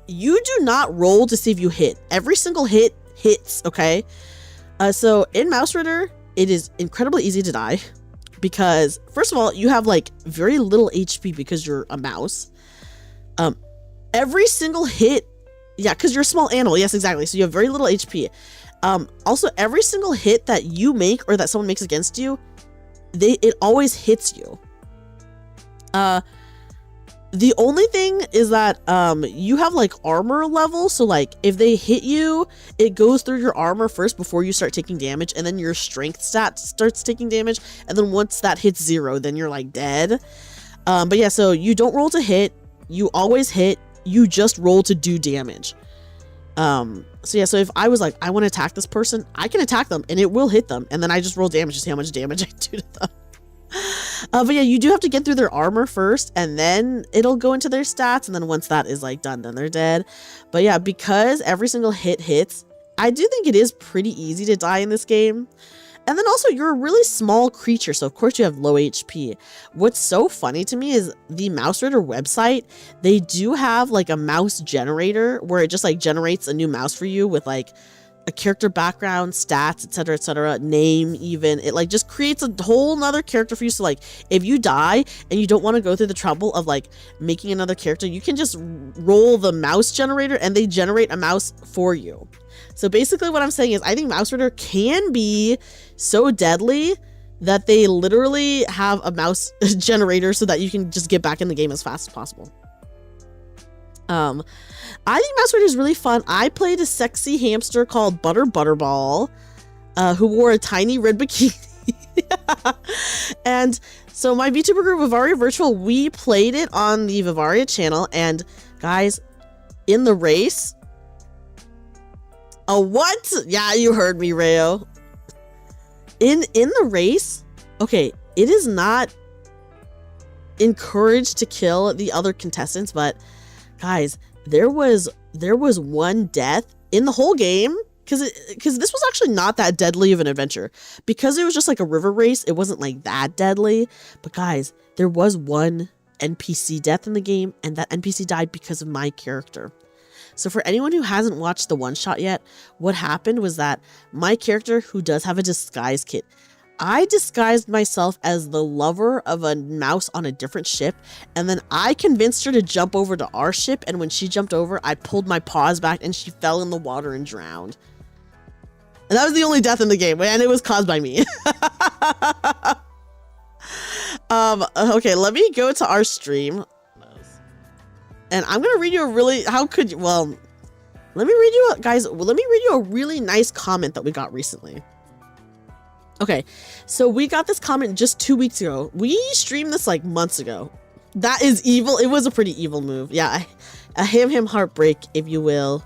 you do not roll to see if you hit. Every single hit hits, okay? So in Mouse Ritter, it is incredibly easy to die because first of all, you have like very little HP because you're a mouse. Every single hit, yeah, because you're a small animal. Yes, exactly. So you have very little HP. Also, every single hit that you make or that someone makes against you, it always hits you. The only thing is that you have like armor level, so like if they hit you, it goes through your armor first before you start taking damage, and then your strength stat starts taking damage, and then once that hits 0, then you're like dead. But yeah, so you don't roll to hit, you always hit, you just roll to do damage. So yeah, so if I was like, I want to attack this person, I can attack them and it will hit them, and then I just roll damage to see how much damage I do to them. But yeah, you do have to get through their armor first, and then it'll go into their stats, and then once that is like done, then they're dead. But yeah, because every single hit hits, I do think it is pretty easy to die in this game. And then also, you're a really small creature, so of course you have low HP. What's so funny to me is the Mouse Ritter website, they do have like a mouse generator where it just like generates a new mouse for you with like a character background, stats, etc, name even. It like just creates a whole nother character for you. So like if you die and you don't want to go through the trouble of like making another character, you can just roll the mouse generator and they generate a mouse for you. So basically what I'm saying is I think Mouse Ritter can be so deadly that they literally have a mouse generator so that you can just get back in the game as fast as possible. I think Mouse Ritter is really fun. I played a sexy hamster called Butterball, who wore a tiny red bikini. And so my VTuber group Vivaria Virtual, we played it on the Vivaria channel, and guys, in the race, what? Yeah, you heard me, Rayo. In the race, okay, it is not encouraged to kill the other contestants, but guys, there was one death in the whole game because this was actually not that deadly of an adventure. Because it was just like a river race, it wasn't like that deadly. But guys, there was one NPC death in the game, and that NPC died because of my character. So for anyone who hasn't watched the one shot yet, what happened was that my character, who does have a disguise kit, I disguised myself as the lover of a mouse on a different ship, and then I convinced her to jump over to our ship, and when she jumped over, I pulled my paws back and she fell in the water and drowned. And that was the only death in the game, and it was caused by me. Okay, let me go to our stream. And I'm gonna read you a really, let me read you, guys, let me read you a really nice comment that we got recently. Okay, so we got this comment just 2 weeks ago. We streamed this like months ago. That is evil. It was a pretty evil move. Yeah, a ham heartbreak, if you will.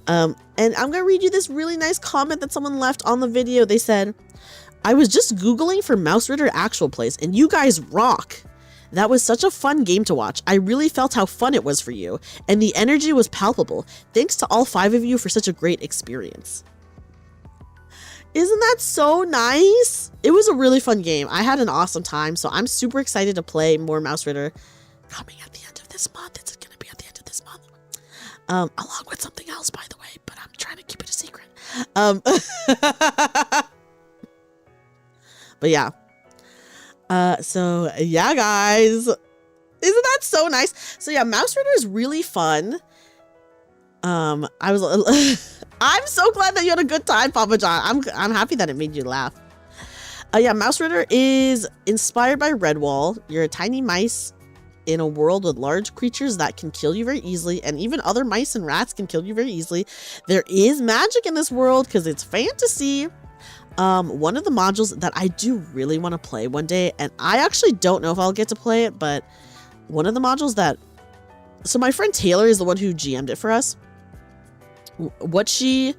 And I'm gonna read you this really nice comment that someone left on the video. They said, I was just Googling for Mouse Ritter actual plays, and you guys rock. That was such a fun game to watch. I really felt how fun it was for you, and the energy was palpable. Thanks to all 5 of you for such a great experience. Isn't that so nice? It was a really fun game. I had an awesome time, so I'm super excited to play more Mouse Ritter coming at the end of this month. It's going to be at the end of this month. Along with something else, by the way, but I'm trying to keep it a secret. But yeah. So yeah, guys. Isn't that so nice? So yeah, Mouse Ritter is really fun. I'm so glad that you had a good time, Papa John. I'm happy that it made you laugh. Yeah, Mouse Ritter is inspired by Redwall. You're a tiny mice in a world with large creatures that can kill you very easily, and even other mice and rats can kill you very easily. There is magic in this world because it's fantasy. One of the modules that I do really want to play one day, and I actually don't know if I'll get to play it, but one of the modules that... So my friend Taylor is the one who GM'd it for us. What she...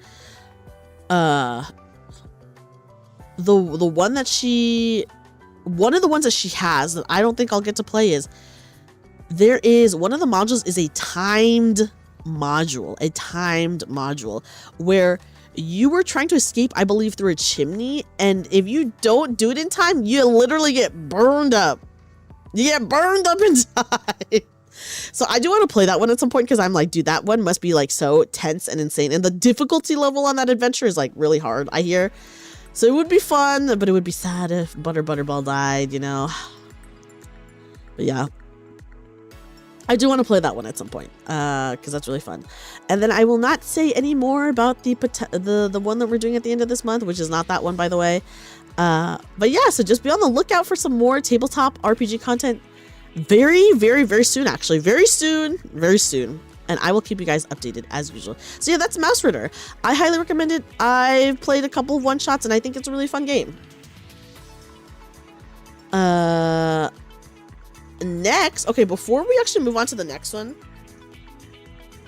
the one that she... One of the ones that she has that I don't think I'll get to play is... There is... One of the modules is a timed module. A timed module. Where... You were trying to escape, I believe, through a chimney, and if you don't do it in time, you literally get burned up. You get burned up inside. So I do want to play that one at some point because I'm like, dude, that one must be like so tense and insane. And the difficulty level on that adventure is like really hard, I hear. So it would be fun, but it would be sad if Butterball died, you know. But yeah. I do want to play that one at some point, because that's really fun. And then I will not say any more about the one that we're doing at the end of this month, which is not that one, by the way. But yeah, so just be on the lookout for some more tabletop RPG content very, very, very soon, actually. Very soon, very soon. And I will keep you guys updated as usual. So yeah, that's Mouse Ritter. I highly recommend it. I've played a couple of one-shots, and I think it's a really fun game. Next, okay, before we actually move on to the next one,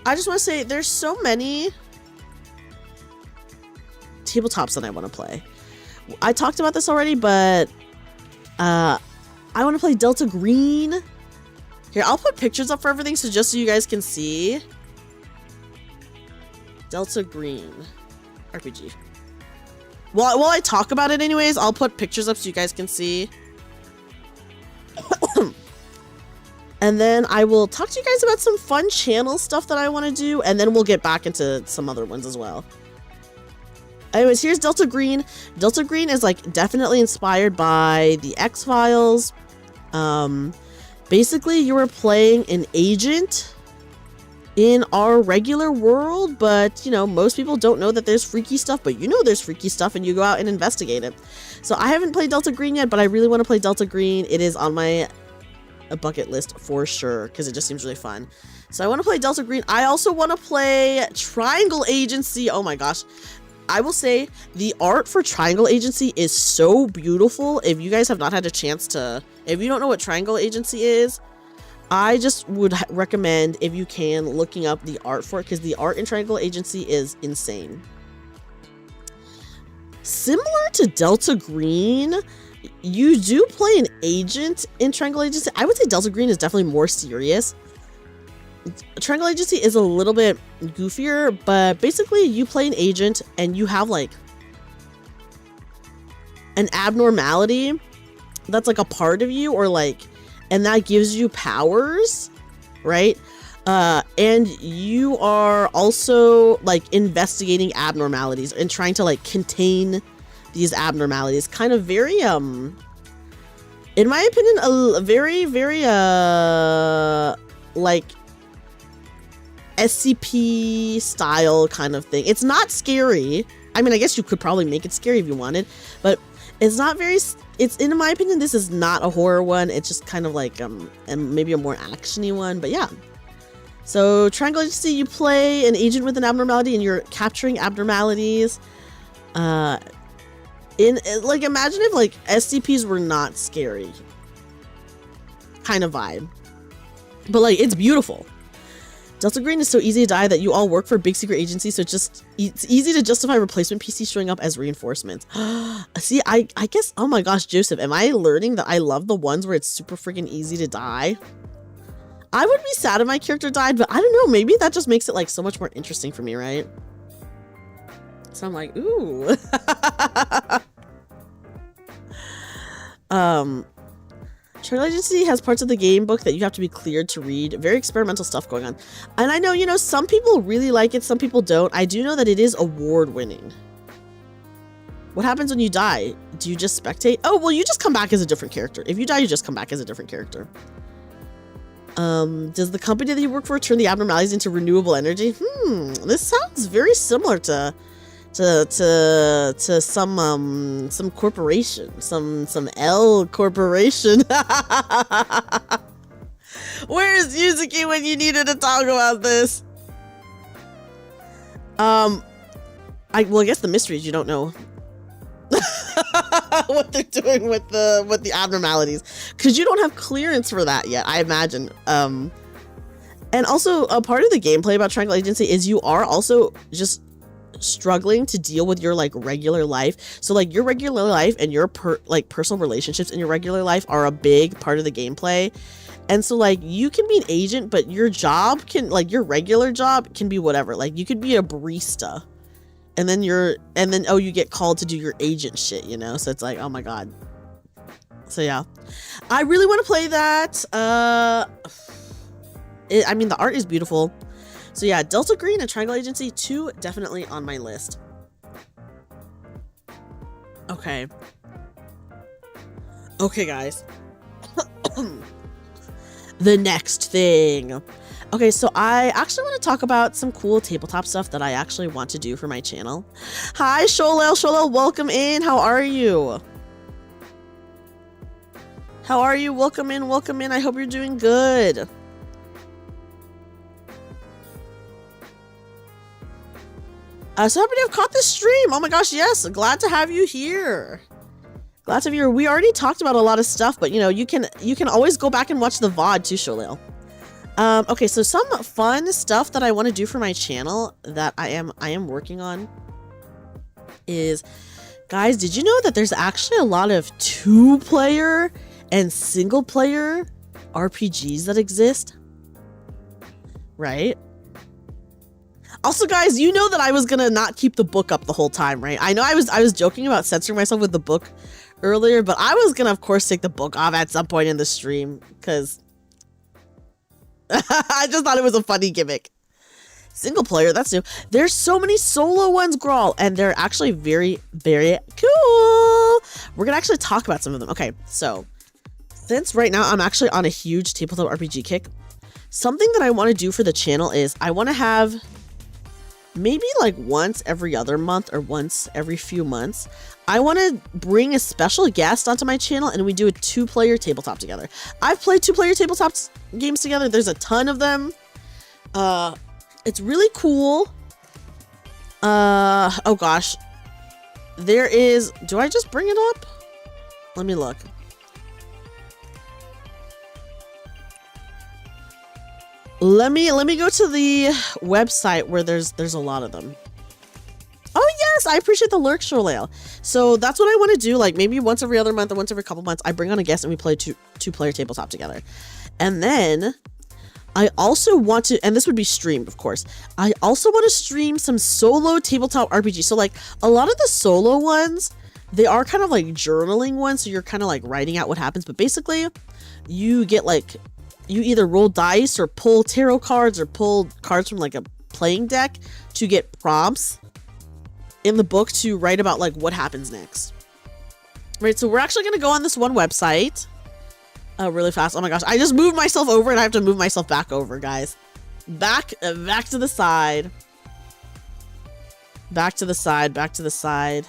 I just want to say there's so many tabletops that I want to play. I talked about this already, but I want to play Delta Green. Here, I'll put pictures up for everything, so just so you guys can see. Delta Green RPG. While I talk about it anyways, I'll put pictures up so you guys can see. And then I will talk to you guys about some fun channel stuff that I want to do, and then we'll get back into some other ones as well. Anyways, here's Delta Green. Delta Green is like definitely inspired by the X-Files. Basically, you were playing an agent in our regular world, but you know, most people don't know that there's freaky stuff, but you know there's freaky stuff, and you go out and investigate it. So I haven't played Delta Green yet, but I really want to play Delta Green. It is on my bucket list for sure, because it just seems really fun. So I want to play Delta Green. I also want to play Triangle Agency. Oh my gosh. I will say the art for Triangle Agency is so beautiful. If you guys have not had a chance to, if you don't know what Triangle Agency is, I just would recommend, if you can, looking up the art for it, because the art in Triangle Agency is insane. Similar to Delta Green, you do play an agent in Triangle Agency. I would say Delta Green is definitely more serious. Triangle Agency is a little bit goofier, but basically you play an agent and you have like an abnormality that's like a part of you, or like, and that gives you powers, right? And you are also like investigating abnormalities and trying to like contain these abnormalities. Kind of very in my opinion, a very like SCP style kind of thing. It's not scary. I mean, I guess you could probably make it scary if you wanted, but it's not very, it's, in my opinion, this is not a horror one. It's just kind of like and maybe a more actiony one. But yeah, so Triangle Agency, you play an agent with an abnormality and you're capturing abnormalities. Like, imagine if like SCPs were not scary kind of vibe, but like it's beautiful. Delta Green is so easy to die that you all work for a big secret agency, so it's easy to justify replacement PCs showing up as reinforcements. See, I guess, oh my gosh, Joseph, am I learning that I love the ones where it's super freaking easy to die? I would be sad if my character died, but I don't know, maybe that just makes it like so much more interesting for me, right? So I'm like, ooh. Travel Agency has parts of the game book that you have to be cleared to read. Very experimental stuff going on. And I know, you know, some people really like it, some people don't. I do know that it is award-winning. What happens when you die? Do you just spectate? Oh, well, you just come back as a different character. If you die, you just come back as a different character. Does the company that you work for turn the abnormalities into renewable energy? This sounds very similar to some corporation, some L corporation. Where's Yuzuki when you needed to talk about this? Well, I guess the mystery is you don't know what they're doing with the abnormalities, because you don't have clearance for that yet, I imagine. And also a part of the gameplay about Triangle Agency is you are also just struggling to deal with your like regular life. So like your regular life and your personal relationships in your regular life are a big part of the gameplay. And so like you can be an agent, but your job can, like your regular job can be whatever. Like you could be a barista and then oh, you get called to do your agent shit, you know? So it's like, oh my God. So yeah, I really want to play that. I mean, the art is beautiful. So yeah, Delta Green and Triangle Agency 2 definitely on my list. Okay. Okay, guys. The next thing. Okay, so I actually want to talk about some cool tabletop stuff that I actually want to do for my channel. Hi, Sholel. Sholel, welcome in. How are you? How are you? Welcome in. Welcome in. I hope you're doing good. So happy to have caught this stream. Oh my gosh, yes. Glad to have you here. Glad to have you here. We already talked about a lot of stuff, but you know, you can always go back and watch the VOD too, Sholil. Okay, so some fun stuff that I want to do for my channel that I am working on is, guys, did you know that there's actually a lot of 2-player and single-player RPGs that exist? Right? Also, guys, you know that I was gonna not keep the book up the whole time, right? I know I was joking about censoring myself with the book earlier, but I was gonna, of course, take the book off at some point in the stream, because I just thought it was a funny gimmick. Single player, that's new. There's so many solo ones, Grawl, and they're actually very, very cool. We're gonna actually talk about some of them. Okay, so since right now I'm actually on a huge tabletop RPG kick, something that I want to do for the channel is I want to have maybe like once every other month or once every few months, I want to bring a special guest onto my channel and we do a 2-player tabletop together. I've played 2-player tabletop games together. There's a ton of them. It's really cool. Oh gosh. There is, do I just bring it up? Let me look. Let me go to the website where there's a lot of them. Oh yes, I appreciate the lurk, Sholale. So that's what I want to do. Like maybe once every other month or once every couple months, I bring on a guest and we play two-player tabletop together. And then I also want to, and this would be streamed, of course. I also want to stream some solo tabletop RPG. So like a lot of the solo ones, they are kind of like journaling ones. So you're kind of like writing out what happens. But basically, you get like, you either roll dice or pull tarot cards or pull cards from like a playing deck to get prompts in the book to write about like what happens next. Right, so we're actually going to go on this one website really fast. Oh my gosh, I just moved myself over and I have to move myself back over, guys. Back to the side. Back to the side, back to the side.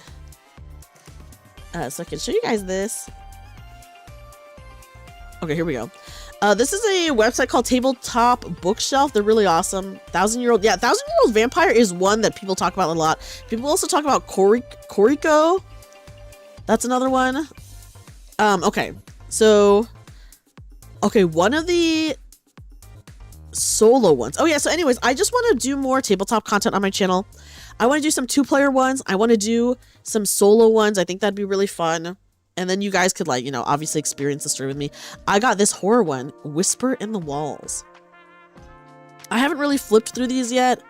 So I can show you guys this. Okay, here we go. This is a website called Tabletop Bookshelf. They're really awesome. 1,000-year-old. Yeah, 1,000-year-old vampire is one that people talk about a lot. People also talk about Koriko. That's another one. Okay. So, okay, one of the solo ones. Oh yeah, so anyways, I just want to do more tabletop content on my channel. I want to do some 2-player ones. I want to do some solo ones. I think that'd be really fun. And then you guys could, like, you know, obviously experience the story with me. I got this horror one, Whisper in the Walls. I haven't really flipped through these yet.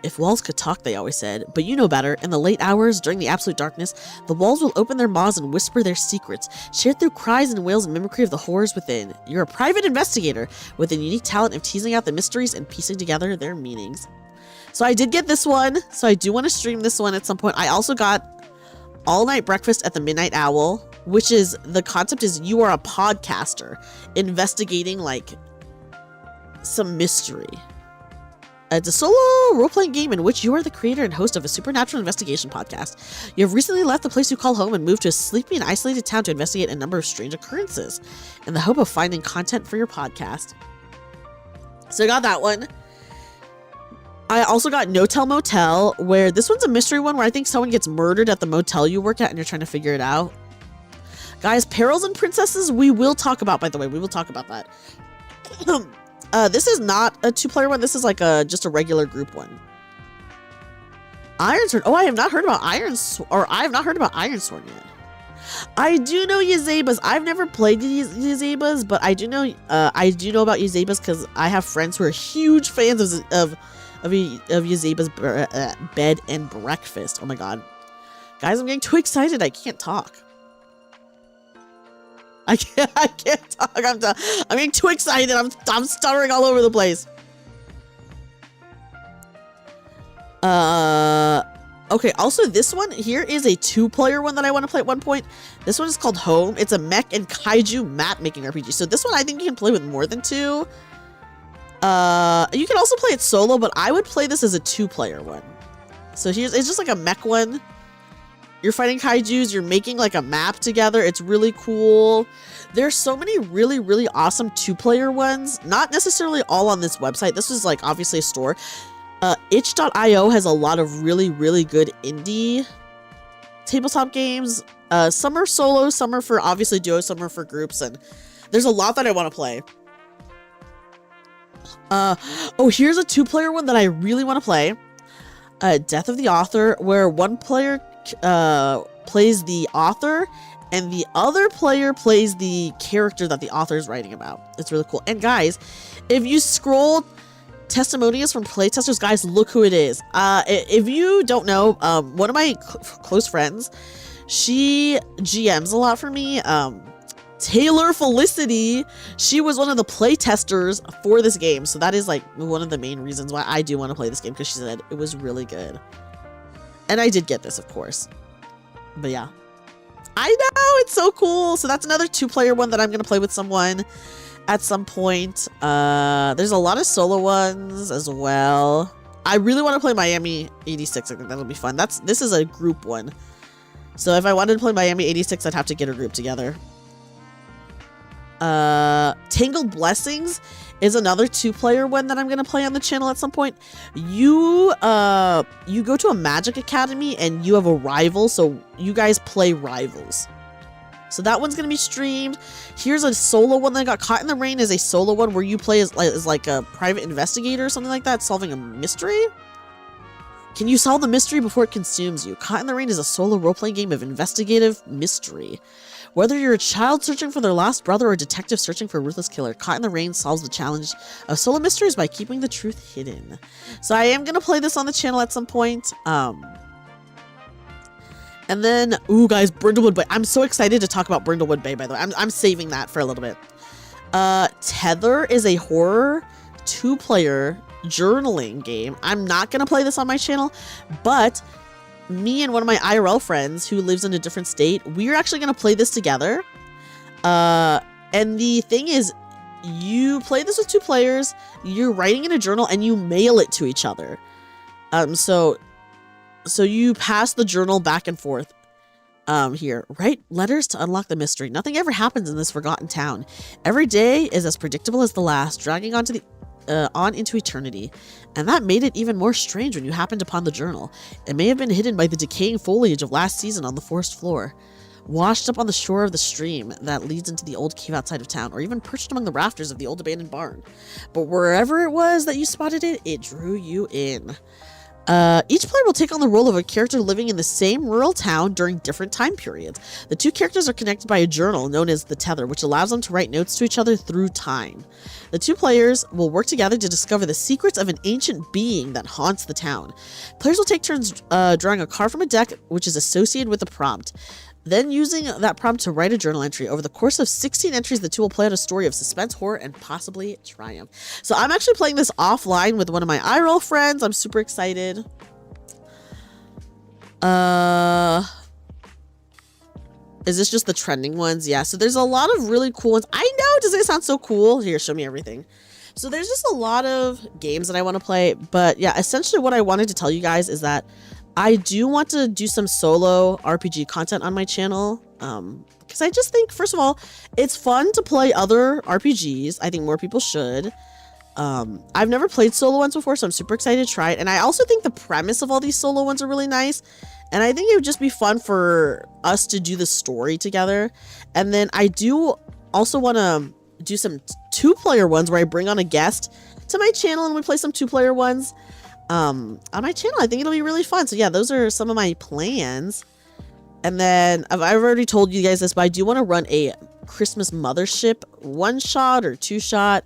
If walls could talk, they always said, but you know better. In the late hours, during the absolute darkness, the walls will open their maws and whisper their secrets, shared through cries and wails and mimicry of the horrors within. You're a private investigator with a unique talent of teasing out the mysteries and piecing together their meanings. So I did get this one, so I do want to stream this one at some point. I also got All Night Breakfast at the Midnight Owl, which is, the concept is you are a podcaster investigating, like, some mystery. It's a solo role-playing game in which you are the creator and host of a supernatural investigation podcast. You have recently left the place you call home and moved to a sleepy and isolated town to investigate a number of strange occurrences in the hope of finding content for your podcast. So I got that one. I also got No Tell Motel, where this one's a mystery one where I think someone gets murdered at the motel you work at and you're trying to figure it out. Guys, Perils and Princesses, we will talk about, by the way. We will talk about that. This is not a 2-player one. This is like just a regular group one. Ironsword. Oh, I have not heard about Ironsword yet. I do know Yzabas. I've never played Yzabas, but I do know about Yzabas because I have friends who are huge fans of Yzaba's Bed and Breakfast. Oh my god. Guys, I'm getting too excited. I can't talk. I can't talk. I'm getting too excited. I'm stuttering all over the place. Okay, also this one here is a 2-player one that I want to play at one point. This one is called Home. It's a mech and kaiju map making RPG. So this one I think you can play with more than 2. You can also play it solo, but I would play this as a 2-player one. So it's just like a mech one. You're fighting kaijus, you're making like a map together. It's really cool. There's so many really, really awesome 2-player ones. Not necessarily all on this website. This is like obviously a store. Itch.io has a lot of really, really good indie tabletop games. Some are solo, some are for obviously duo, some are for groups, and there's a lot that I want to play. Oh, here's a 2-player one that I really want to play. Death of the Author, where one player plays the author and the other player plays the character that the author is writing about. It's really cool. And guys, if you scroll testimonials from playtesters, guys, look who it is. If you don't know, one of my close friends, she GMs a lot for me. Taylor Felicity, she was one of the playtesters for this game. So that is like one of the main reasons why I do want to play this game, because she said it was really good. And I did get this, of course. But yeah. I know, it's so cool. So that's another 2-player one that I'm going to play with someone at some point. There's a lot of solo ones as well. I really want to play Miami 86. I think that'll be fun. This is a group one. So if I wanted to play Miami 86, I'd have to get a group together. Tangled Blessings is another 2-player one that I'm going to play on the channel at some point. You go to a magic academy and you have a rival, so you guys play rivals. So that one's going to be streamed. Here's a solo one that I got. Caught in the Rain is a solo one where you play as like a private investigator or something like that, solving a mystery. Can you solve the mystery before it consumes you? Caught in the Rain is a solo role-playing game of investigative mystery. Whether you're a child searching for their lost brother or a detective searching for a ruthless killer, Caught in the Rain solves the challenge of solo mysteries by keeping the truth hidden. So I am going to play this on the channel at some point. And then, ooh, guys, Brindlewood Bay. I'm so excited to talk about Brindlewood Bay, by the way. I'm saving that for a little bit. Tether is a horror 2-player journaling game. I'm not going to play this on my channel, but me and one of my IRL friends who lives in a different state, we're actually going to play this together. And the thing is, you play this with 2 players, you're writing in a journal, and you mail it to each other. So you pass the journal back and forth. Here, write letters to unlock the mystery. Nothing ever happens in this forgotten town. Every day is as predictable as the last, dragging on into eternity. And that made it even more strange when you happened upon the journal. It may have been hidden by the decaying foliage of last season on the forest floor. washed up on the shore of the stream that leads into the old cave outside of town, or even perched among the rafters of the old abandoned barn. But wherever it was that you spotted it, it drew you in. Each player will take on the role of a character living in the same rural town during different time periods. The two characters are connected by a journal known as the Tether, which allows them to write notes to each other through time. The two players will work together to discover the secrets of an ancient being that haunts the town. Players will take turns drawing a card from a deck, which is associated with the prompt. Then using that prompt to write a journal entry. Over the course of 16 entries, the two will play out a story of suspense, horror, and possibly triumph. So I'm actually playing this offline with one of my IRL friends. I'm super excited. Is this just the trending ones? Yeah, so there's a lot of really cool ones. I know, doesn't it sound so cool? Here, show me everything. So there's just a lot of games that I want to play. But yeah, essentially what I wanted to tell you guys is that I do want to do some solo RPG content on my channel, because I just think, first of all, it's fun to play other RPGs. I think more people should. I've never played solo ones before, so I'm super excited to try it. And I also think the premise of all these solo ones are really nice. And I think it would just be fun for us to do the story together. And then I do also want to do some two-player ones where I bring on a guest to my channel and we play some two-player ones. On my channel. I think it'll be really fun. So yeah, those are some of my plans. And then I've already told you guys this, but I do want to run a Christmas Mothership one-shot or two-shot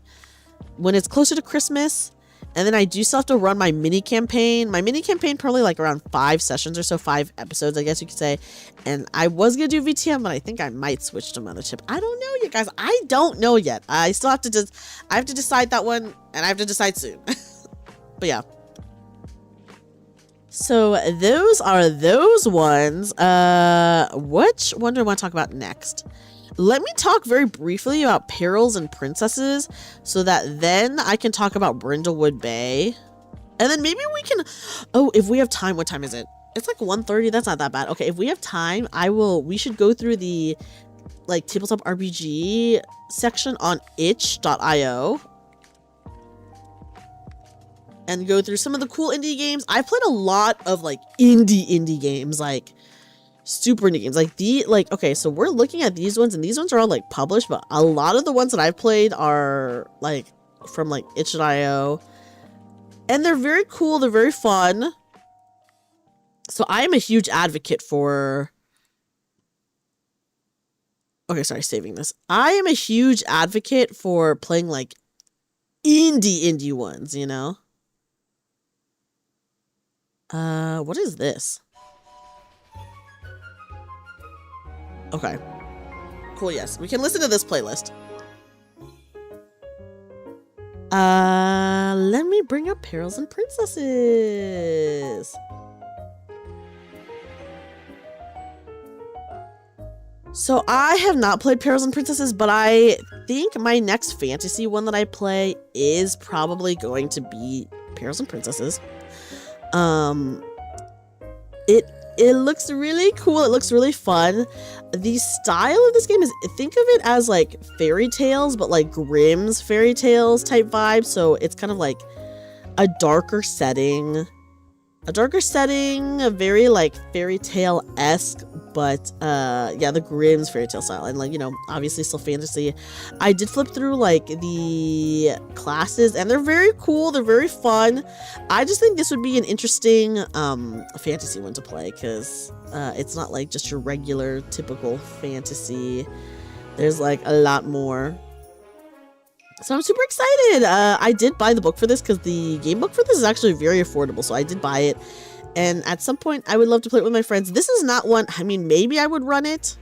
when it's closer to Christmas. And then I do still have to run my mini campaign. My mini campaign probably like around 5 sessions or so, 5 episodes, I guess you could say. And I was gonna do VTM, but I think I might switch to Mothership. I don't know yet, guys. I don't know yet. I still have to I have to decide that one, and I have to decide soon. But yeah. So those are those ones. Which one do I want to talk about next? Let me talk very briefly about Perils and Princesses so that then I can talk about Brindlewood Bay. And then maybe we can... Oh, if we have time, what time is it? It's like 1:30. That's not that bad. Okay, if we have time, we should go through the like tabletop RPG section on itch.io. And go through some of the cool indie games. I've played a lot of like indie games, like super indie games. Okay, so we're looking at these ones, and these ones are all like published, but a lot of the ones that I've played are like from like itch.io, and they're very cool. They're very fun. So I am a huge advocate for. Okay, sorry, saving this. I am a huge advocate for playing like indie ones, you know. What is this? Okay. Cool, yes. We can listen to this playlist. Let me bring up Perils and Princesses. So I have not played Perils and Princesses, but I think my next fantasy one that I play is probably going to be Perils and Princesses. It looks really cool. It looks really fun. The style of this game is, think of it as like fairy tales, but like Grimm's fairy tales type vibe. So it's kind of like a darker setting, a very like fairy tale-esque, but yeah, the Grimm's fairy tale style, and like, you know, obviously still fantasy. I did flip through like the classes, and they're very cool, they're very fun. I just think this would be an interesting fantasy one to play, because it's not like just your regular typical fantasy. There's like a lot more. So I'm super excited. I did buy the book for this because the game book for this is actually very affordable. So I did buy it. And at some point, I would love to play it with my friends. This is not one, I mean, maybe I would run it.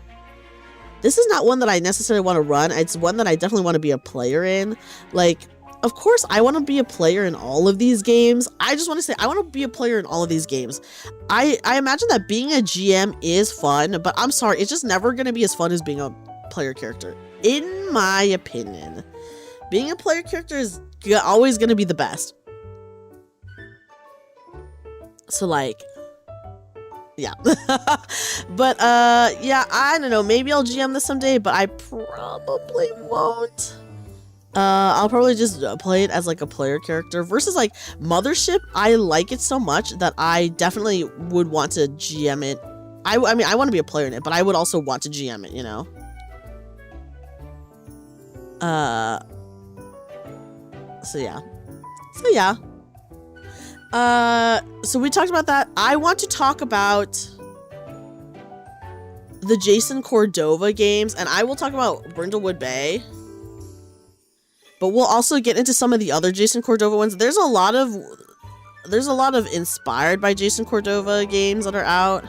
This is not one that I necessarily want to run. It's one that I definitely want to be a player in. Like, of course, I want to be a player in all of these games. I just want to say, I want to be a player in all of these games. I imagine that being a GM is fun, but I'm sorry, it's just never going to be as fun as being a player character. In my opinion. Being a player character is always going to be the best. So, like, yeah. But, yeah, I don't know. Maybe I'll GM this someday, but I probably won't. I'll probably just play it as, like, a player character. Versus, like, Mothership, I like it so much that I definitely would want to GM it I mean, I want to be a player in it, but I would also want to GM it, you know? So yeah. So we talked about that. I want to talk about the Jason Cordova games, and I will talk about Brindlewood Bay. But we'll also get into some of the other Jason Cordova ones. There's a lot of inspired by Jason Cordova games that are out.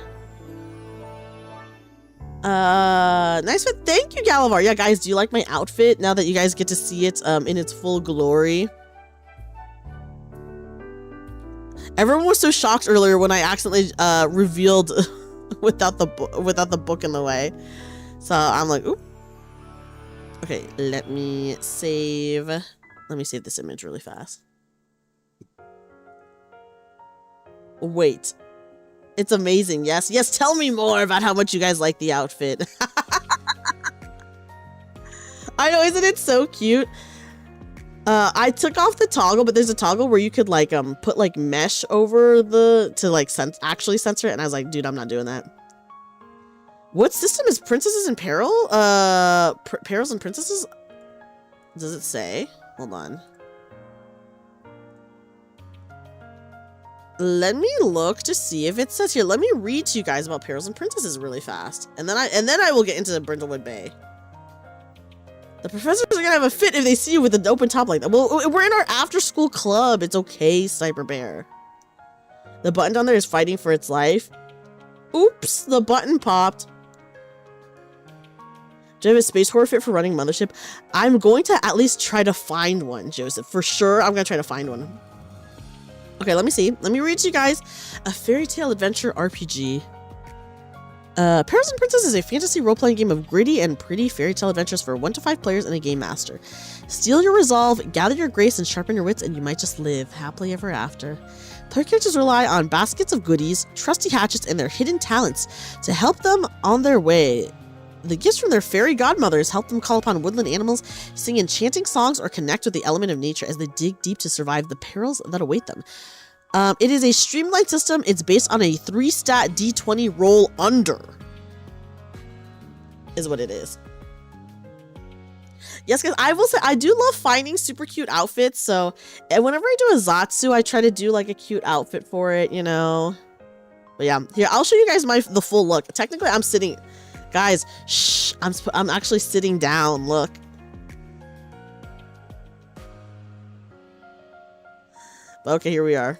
Nice fit. Thank you, Galavar. Yeah, guys, do you like my outfit now that you guys get to see it in its full glory? Everyone was so shocked earlier when I accidentally revealed without the book in the way. So I'm like, oop. Okay, let me save this image really fast. Wait. It's amazing. Yes. Yes, tell me more about how much you guys like the outfit. I know, isn't it so cute? I took off the toggle, but there's a toggle where you could like put like mesh over to like actually censor it, and I was like, dude, I'm not doing that. What system is Princesses in Peril? Perils and Princesses? Does it say? Hold on. Let me look to see if it says here. Let me read to you guys about Perils and Princesses really fast, and then I will get into Brindlewood Bay. The professors are gonna have a fit if they see you with an open top like that. Well, we're in our after-school club. It's okay, Sniper Bear. The button down there is fighting for its life. Oops, the button popped. Do you have a space horror fit for running Mothership? I'm going to at least try to find one, Joseph. For sure, I'm gonna try to find one. Okay, let me see. Let me read to you guys a fairy tale adventure RPG. Perils and Princess is a fantasy role-playing game of gritty and pretty fairy tale adventures for 1 to 5 players and a game master. Steel your resolve, gather your grace, and sharpen your wits, and you might just live happily ever after. Player characters rely on baskets of goodies, trusty hatchets, and their hidden talents to help them on their way. The gifts from their fairy godmothers help them call upon woodland animals, sing enchanting songs, or connect with the element of nature as they dig deep to survive the perils that await them. It is a streamlined system. It's based on a 3-stat D20 roll under. Is what it is. Yes, guys, I will say I do love finding super cute outfits. So whenever I do a Zatsu, I try to do like a cute outfit for it, you know. But yeah, here I'll show you guys the full look. Technically, I'm sitting. Guys, shh, I'm actually sitting down. Look. But okay, here we are.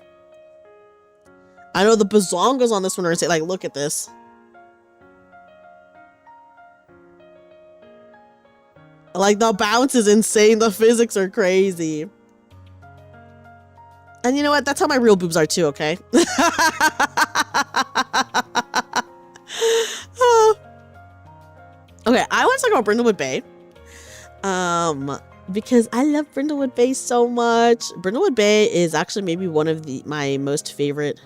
I know the bazongas on this one are insane. Like, look at this. Like, the bounce is insane. The physics are crazy. And you know what? That's how my real boobs are too, okay? Okay, I want to talk about Brindlewood Bay. Because I love Brindlewood Bay so much. Brindlewood Bay is actually maybe one of my most favorite.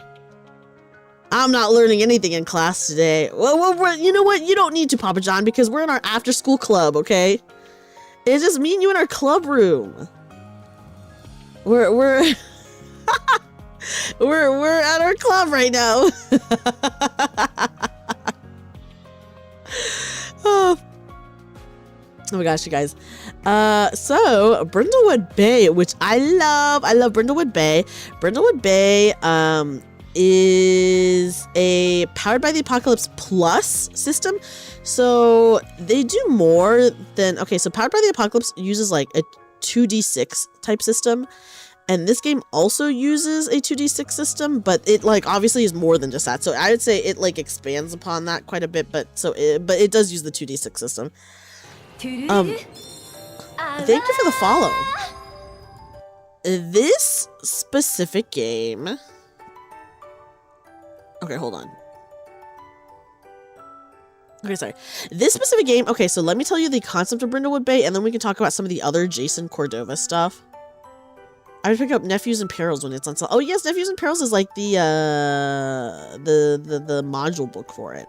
I'm not learning anything in class today. Well, you know what? You don't need to, Papa John, because we're in our after-school club, okay? It's just me and you in our club room. We're we're at our club right now. Oh my gosh, you guys. So Brindlewood Bay, which I love Brindlewood Bay. Brindlewood Bay is a Powered by the Apocalypse Plus system. So they do more than, okay, so Powered by the Apocalypse uses like a 2d6 type system. And this game also uses a 2d6 system, but it like obviously is more than just that. So I would say it like expands upon that quite a bit, but it does use the 2d6 system. Thank you for the follow. This specific game. Okay, hold on. Okay, sorry. This specific game. Okay, so let me tell you the concept of Brindlewood Bay, and then we can talk about some of the other Jason Cordova stuff. I would pick up Nephews and Perils when it's on sale. Oh yes, Nephews and Perils is like the module book for it.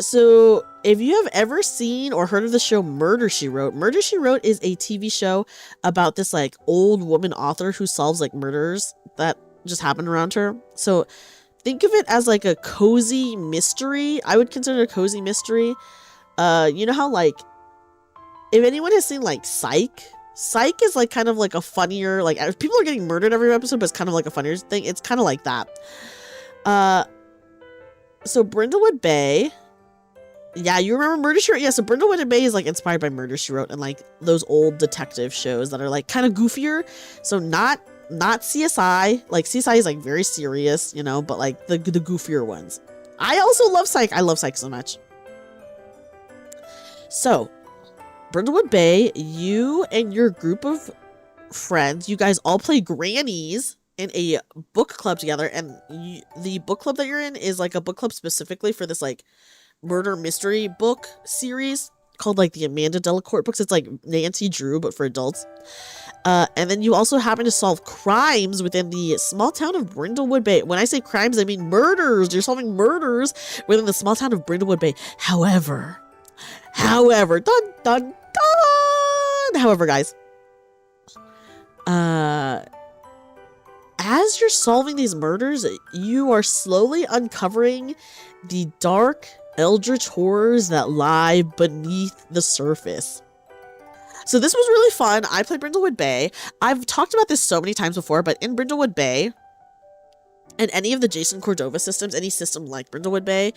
So if you have ever seen or heard of the show Murder, She Wrote, Murder, She Wrote is a TV show about this like old woman author who solves like murders that just happened around her. So think of it as like a cozy mystery. I would consider it a cozy mystery. You know how like, if anyone has seen like Psych is like kind of like a funnier, like people are getting murdered every episode, but it's kind of like a funnier thing. It's kind of like that. So Brindlewood Bay. Yeah, you remember Murder, She Wrote? Yeah, so Brindlewood Bay is like inspired by Murder, She Wrote and like those old detective shows that are like kind of goofier. So not CSI. Like CSI is like very serious, you know, but like the goofier ones. I also love Psych. I love Psych so much. So Brindlewood Bay, you and your group of friends, you guys all play grannies in a book club together, and the book club that you're in is like a book club specifically for this like murder mystery book series called like the Amanda Delacorte books. It's like Nancy Drew but for adults. And then you also happen to solve crimes within the small town of Brindlewood Bay. When I say crimes, I mean murders. You're solving murders within the small town of Brindlewood Bay. However, dun dun dun. However, guys, as you're solving these murders, you are slowly uncovering the dark eldritch horrors that lie beneath the surface. So this was really fun. I played Brindlewood Bay. I've talked about this so many times before, but in Brindlewood Bay and any of the Jason Cordova systems, any system like Brindlewood Bay,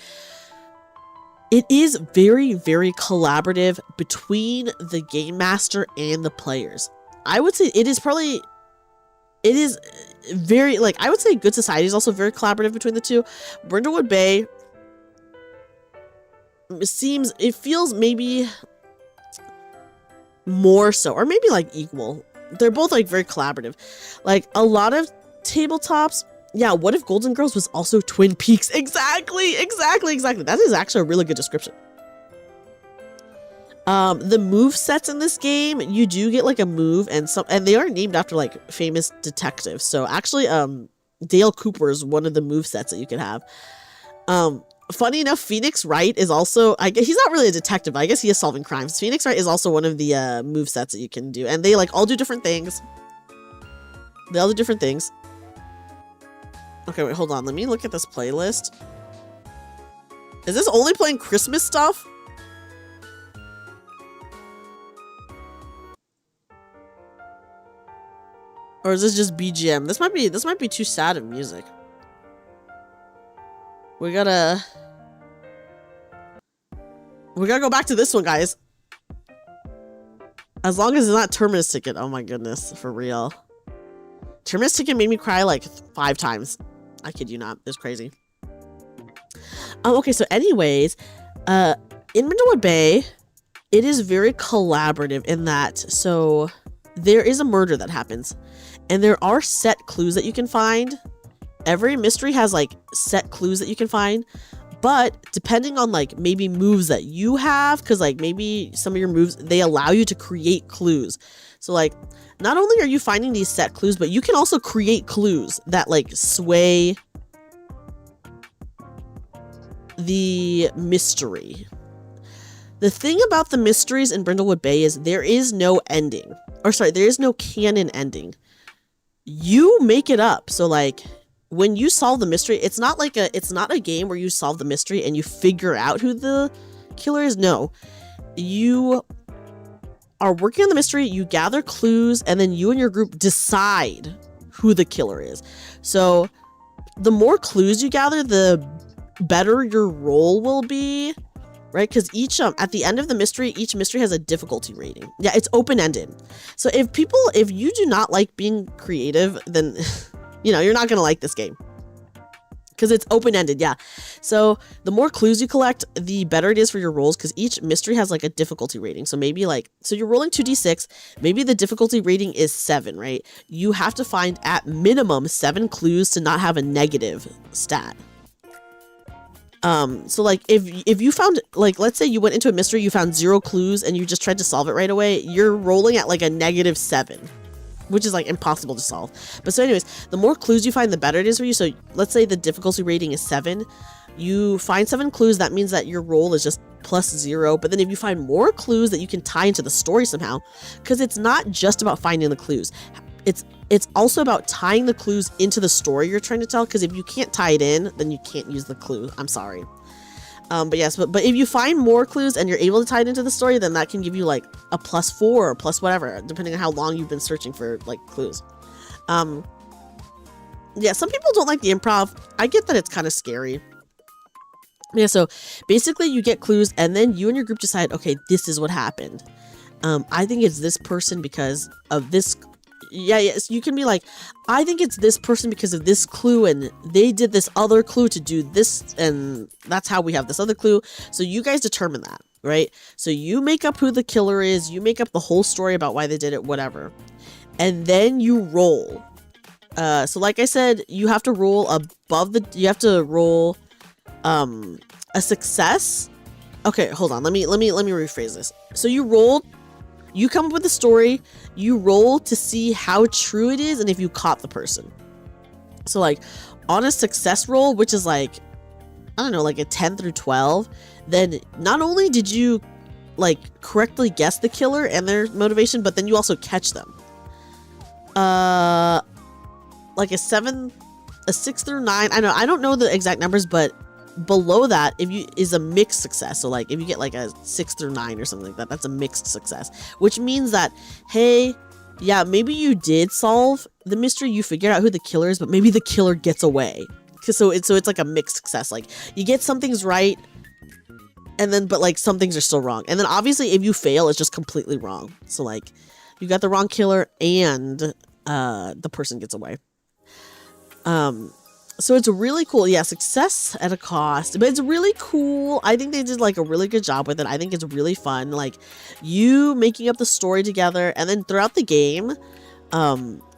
it is very, very collaborative between the game master and the players. I would say it is very, like, I would say Good Society is also very collaborative between the two. Brindlewood Bay it feels maybe more so, or maybe like equal. They're both like very collaborative. Like a lot of tabletops. Yeah, what if Golden Girls was also Twin Peaks? Exactly. That is actually a really good description. The move sets in this game, you do get like a move and they are named after like famous detectives. So actually, Dale Cooper is one of the move sets that you can have. Funny enough, Phoenix Wright is also, I guess he's not really a detective, but I guess he is solving crimes. Phoenix Wright is also one of the move sets that you can do, and they like all do different things. They all do different things. Okay, wait, hold on. Let me look at this playlist. Is this only playing Christmas stuff? Or is this just BGM? This might be too sad of music. We gotta go back to this one, guys. As long as it's not Terminus Ticket. Oh my goodness, for real. Terminus Ticket made me cry like 5 times. I kid you not. It's crazy. Okay, so anyways, in Brindlewood Bay, it is very collaborative in that, so there is a murder that happens, and there are set clues that you can find. Every mystery has like set clues that you can find, but depending on like maybe moves that you have, because like maybe some of your moves, they allow you to create clues. So like, not only are you finding these set clues, but you can also create clues that like sway the mystery. The thing about the mysteries in Brindlewood Bay is there is no ending. Or sorry, there is no canon ending. You make it up. So like, when you solve the mystery, it's not a game where you solve the mystery and you figure out who the killer is. No. You are working on the mystery, you gather clues, and then you and your group decide who the killer is. So the more clues you gather, the better your roll will be, right? Because at the end of the mystery, each mystery has a difficulty rating. Yeah, it's open-ended. So if you do not like being creative, then you know, you're not going to like this game. Because it's open-ended, yeah. So the more clues you collect, the better it is for your rolls, because each mystery has like a difficulty rating. So maybe like, so you're rolling 2d6, maybe the difficulty rating is 7, right? You have to find at minimum 7 clues to not have a negative stat. So like if you found, like, let's say you went into a mystery, you found 0 clues and you just tried to solve it right away, you're rolling at like a -7. Which is like impossible to solve. But so anyways, the more clues you find, the better it is for you. So let's say the difficulty rating is 7. You find 7 clues, that means that your roll is just +0. But then if you find more clues that you can tie into the story somehow, because it's not just about finding the clues. it's also about tying the clues into the story you're trying to tell, because if you can't tie it in, then you can't use the clue. I'm sorry. But yes, but if you find more clues and you're able to tie it into the story, then that can give you like a +4 or plus whatever, depending on how long you've been searching for like clues. Yeah, some people don't like the improv. I get that it's kind of scary. Yeah, so basically you get clues and then you and your group decide, okay, this is what happened. I think it's this person because of this. Yeah, yes, you can be like, I think it's this person because of this clue, and they did this other clue to do this, and that's how we have this other clue. So you guys determine that, right? So you make up who the killer is, you make up the whole story about why they did it, whatever. And then you roll. So like I said, you have to roll above the, you have to roll a success. Okay, hold on. Let me rephrase this. So you roll, you come up with the story, you roll to see how true it is and if you caught the person. So like on a success roll, which is like, I don't know, like a 10 through 12, then not only did you like correctly guess the killer and their motivation, but then you also catch them. Like a 6 through 9, I don't know the exact numbers, but below that is a mixed success. So like if you get like a 6 through 9 or something like that, that's a mixed success, which means that, hey, yeah, maybe you did solve the mystery, you figured out who the killer is, but maybe the killer gets away. So it's like a mixed success. Like you get some things right, and then but like some things are still wrong, and then obviously if you fail, it's just completely wrong. So like you got the wrong killer and the person gets away. So it's really cool. Yeah, success at a cost, but it's really cool. I think they did like a really good job with it. I think it's really fun. Like you making up the story together, and then throughout the game,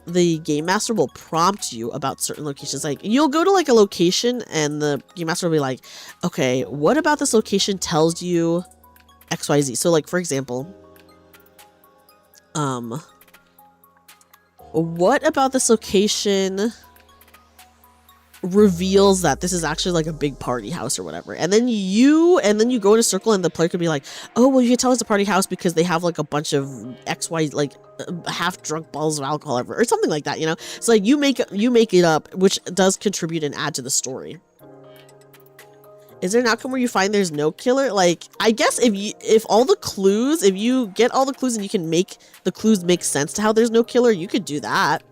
the game master will prompt you about certain locations. Like you'll go to like a location and the game master will be like, okay, what about this location tells you XYZ? So like, for example, what about this location reveals that this is actually like a big party house or whatever, and then you go in a circle and the player could be like, oh well, you can tell it's a party house because they have like a bunch of XY, like half drunk bottles of alcohol or something like that, you know. So like you make it up, which does contribute and add to the story. Is there an outcome where you find there's no killer? Like I guess if you get all the clues and you can make the clues make sense to how there's no killer, you could do that.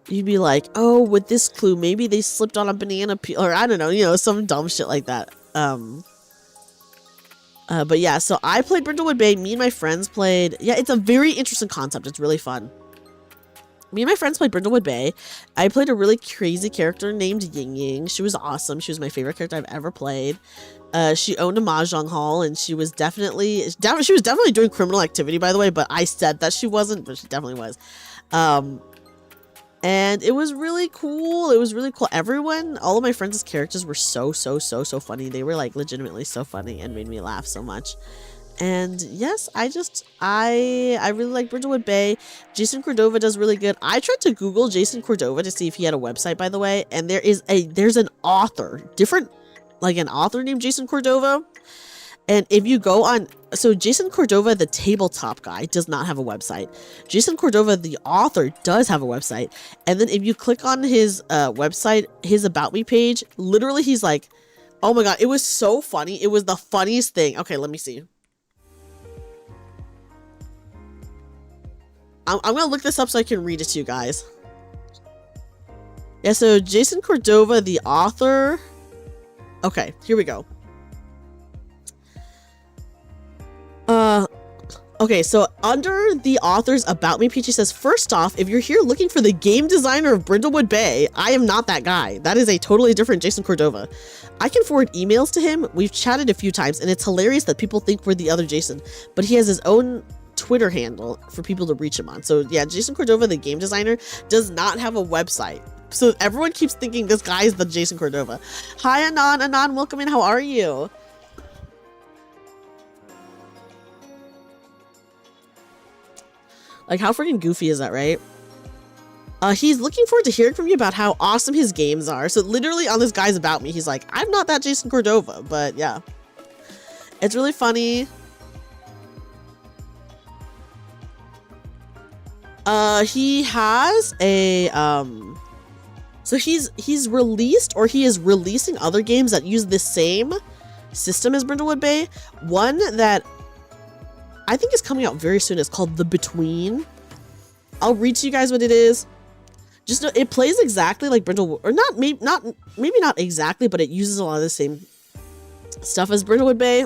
You'd be like, oh, with this clue, maybe they slipped on a banana peel, or I don't know, you know, some dumb shit like that. But yeah, so I played Brindlewood Bay. Me and my friends played. Yeah, it's a very interesting concept. It's really fun. Me and my friends played Brindlewood Bay. I played a really crazy character named Ying Ying. She was awesome. She was my favorite character I've ever played. She owned a mahjong hall, and she was definitely doing criminal activity, by the way, but I said that she wasn't, but she definitely was. And it was really cool. It was really cool. All of my friends' characters were so funny. They were like legitimately so funny and made me laugh so much. And yes, I really like Brindlewood Bay. Jason Cordova does really good. I tried to Google Jason Cordova to see if he had a website, by the way, and there's an author, an author named Jason Cordova. And if you go on, so Jason Cordova, the tabletop guy, does not have a website. Jason Cordova, the author, does have a website. And then if you click on his website, his About Me page, literally he's like, oh my god, it was so funny. It was the funniest thing. Okay, let me see. I'm going to look this up so I can read it to you guys. Yeah, so Jason Cordova, the author. Okay, here we go. Okay, so under the author's About Me page, he says, first off, if you're here looking for the game designer of Brindlewood Bay, I am not that guy. That is a totally different Jason Cordova. I can forward emails to him. We've chatted a few times, and it's hilarious that people think we're the other Jason, but he has his own Twitter handle for people to reach him on. So yeah, Jason Cordova, the game designer, does not have a website. So everyone keeps thinking this guy is the Jason Cordova. Hi, Anon. Anon, welcome in. How are you? Like, how freaking goofy is that, right? He's looking forward to hearing from you about how awesome his games are. So literally on this guy's About Me, he's like, I'm not that Jason Cordova, but yeah. It's really funny. He has a so he's released, or he is releasing other games that use the same system as Brindlewood Bay. One that I think is coming out very soon is called The Between. I'll read to you guys what it is. Just know it plays exactly like Brindlewood, or maybe not exactly, but it uses a lot of the same stuff as Brindlewood Bay.